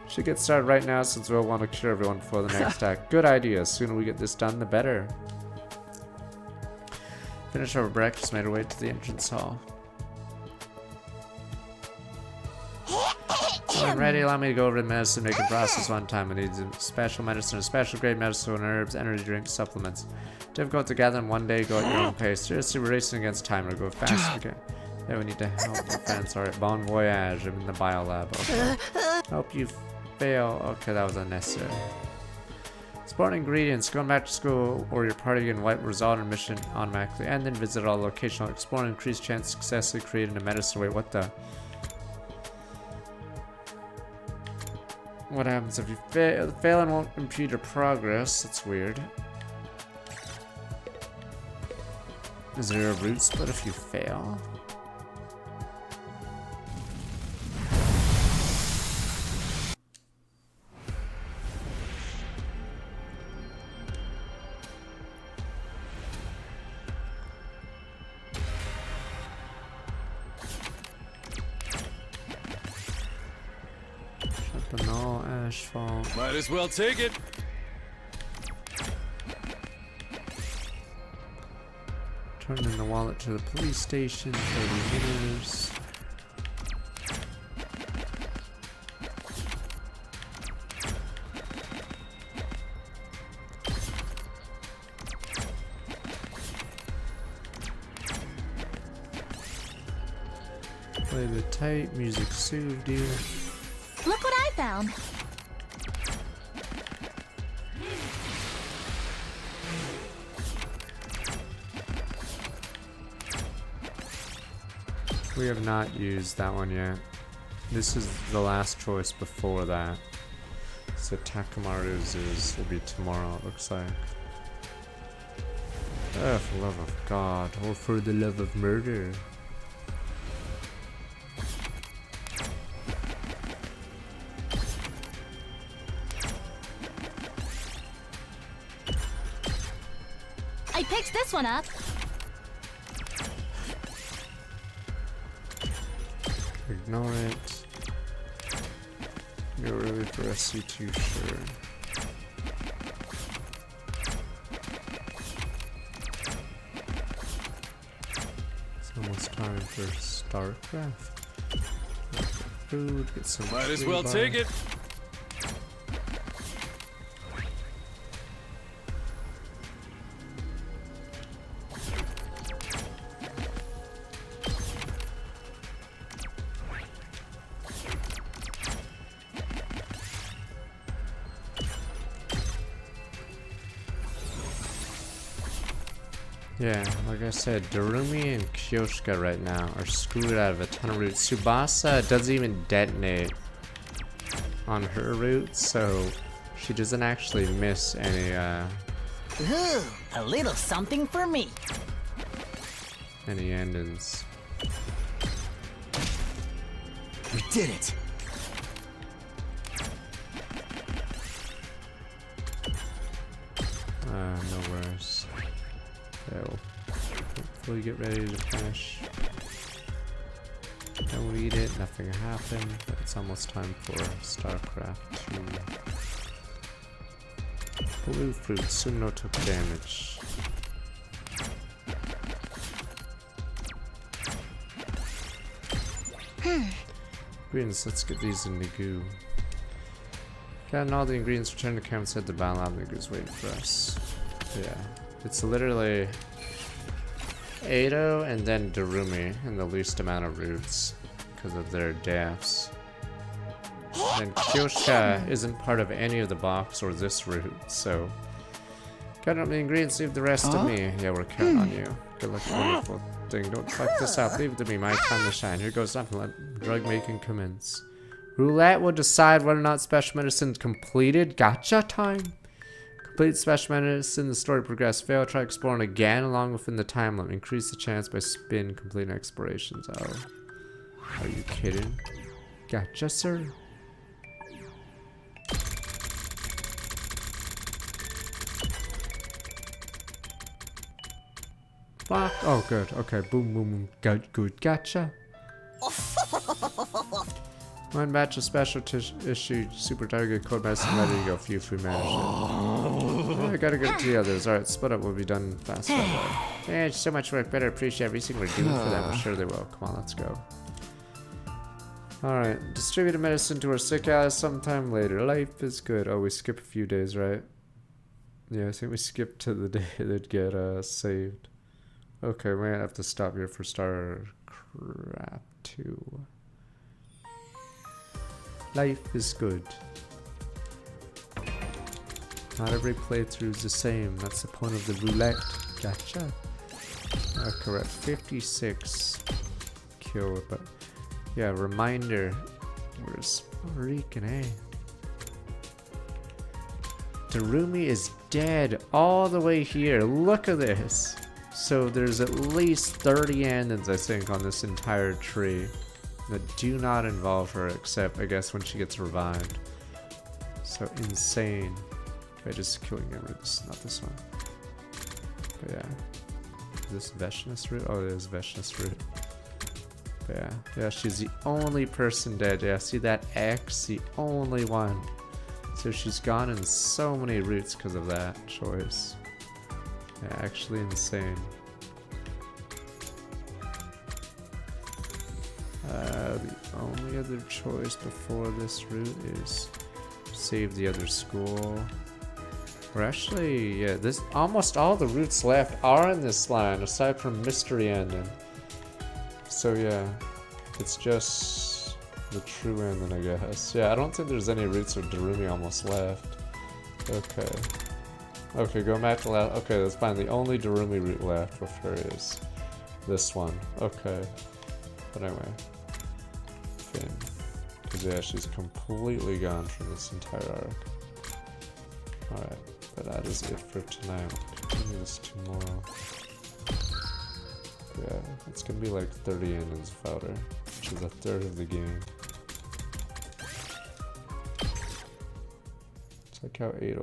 Should get started right now since we'll want to cure everyone before the next attack. Good idea. The sooner we get this done, the better. Finish our breakfast, made our way to the entrance hall. I'm ready. Allow me to go over the medicine making process one time. I need special medicine, special grade medicine, herbs, energy drinks, supplements. Difficult to gather in one day. Go at your own pace. Seriously, we're racing against time. Or go fast as we can. Yeah, we need to help our friends. Alright, bon voyage. I'm in the biolab. Okay. Help you fail. Okay, that was unnecessary. Support ingredients. Going back to school or your party can wipe result and mission automatically. And then visit all locational exploring. Increased chance of successfully creating a medicine. Wait, what the? What happens if you fail? Failing won't impede your progress. That's weird. Is there a route split if you fail? No asphalt. Might as well take it. Turn in the wallet to the police station. 30 meters. Play the tape. Music soothed you. Look what I found. We have not used that one yet. This is the last choice before that. So Takamaru's will be tomorrow, it looks like. Oh, for the love of God, or for the love of murder. I picked this one up. Ignore it. You're really for SC2, sure. It's almost time for StarCraft. Food, get some Might as well take it. Yeah, like I said, Darumi and Kyoshka right now are screwed out of a ton of roots. Tsubasa doesn't even detonate on her roots, so she doesn't actually miss any, Ooh, a little something for me. any endings. We did it. No worries. So, hopefully get ready to finish. Don't eat it, nothing happened, but it's almost time for StarCraft 2. Blue fruit, Suno took damage. Greens, let's get these in Nagoo. Gotten all the ingredients, return to camp, set the battle lab, Nagoo's waiting for us. Yeah. It's literally Edo and then Darumi in the least amount of roots because of their deaths. And Kyoshka isn't part of any of the box or this route, so got all the ingredients, leave the rest to me. Yeah, we're counting on you. Good luck, wonderful thing. Don't fuck this up. Leave it to me. My time to shine. Here goes nothing. Let drug making commence. Roulette will decide whether or not special medicine is completed. Gotcha time. Complete special medicine, the story progress. Fail, try exploring again along within the time limit. Increase the chance by spin completing explorations. Oh. Are you kidding? Gotcha, sir. Fuck. Oh, good. Okay. Boom, boom, boom. Good. Gotcha. One batch of special issue super target code medicine ready to go. Few free management. I gotta get to the others. Alright, split up. We'll be done fast. Man, so much work. Better appreciate everything we're doing for them. I'm sure they will. Come on, let's go. Alright, distributed medicine to our sick allies sometime later. Life is good. Oh, we skip a few days, right? Yeah, I think we skipped to the day they'd get saved. Okay, we might have to stop here for StarCraft 2. Life is good. Not every playthrough is the same. That's the point of the roulette. Gotcha. Correct. 56 killed, but yeah, reminder. Where's freaking A? Darumi is dead all the way here. Look at this. So there's at least 30 endings, I think, on this entire tree that do not involve her, except, I guess, when she gets revived. So insane. By just killing her. Not this one. But yeah. Is this Veshnus root? Oh, it is Veshnus root. But yeah. Yeah, she's the only person dead. Yeah, see that X? The only one. So she's gone in so many roots because of that choice. Yeah, actually insane. The only other choice before this route is save the other school. Or actually, yeah, this almost all the routes left are in this line, aside from Mystery Ending. So yeah, it's just the true ending, I guess. Yeah, I don't think there's any routes of Darumi almost left. Okay. Okay, go back to last. Okay, that's fine. The only Darumi route left with her is this one. Okay. But anyway, Finn, because yeah, she's completely gone from this entire arc. Alright, but that is it for tonight. We'll continue this tomorrow. Yeah, it's gonna be like 30 innings of Outer, which is a third of the game. Check out 808.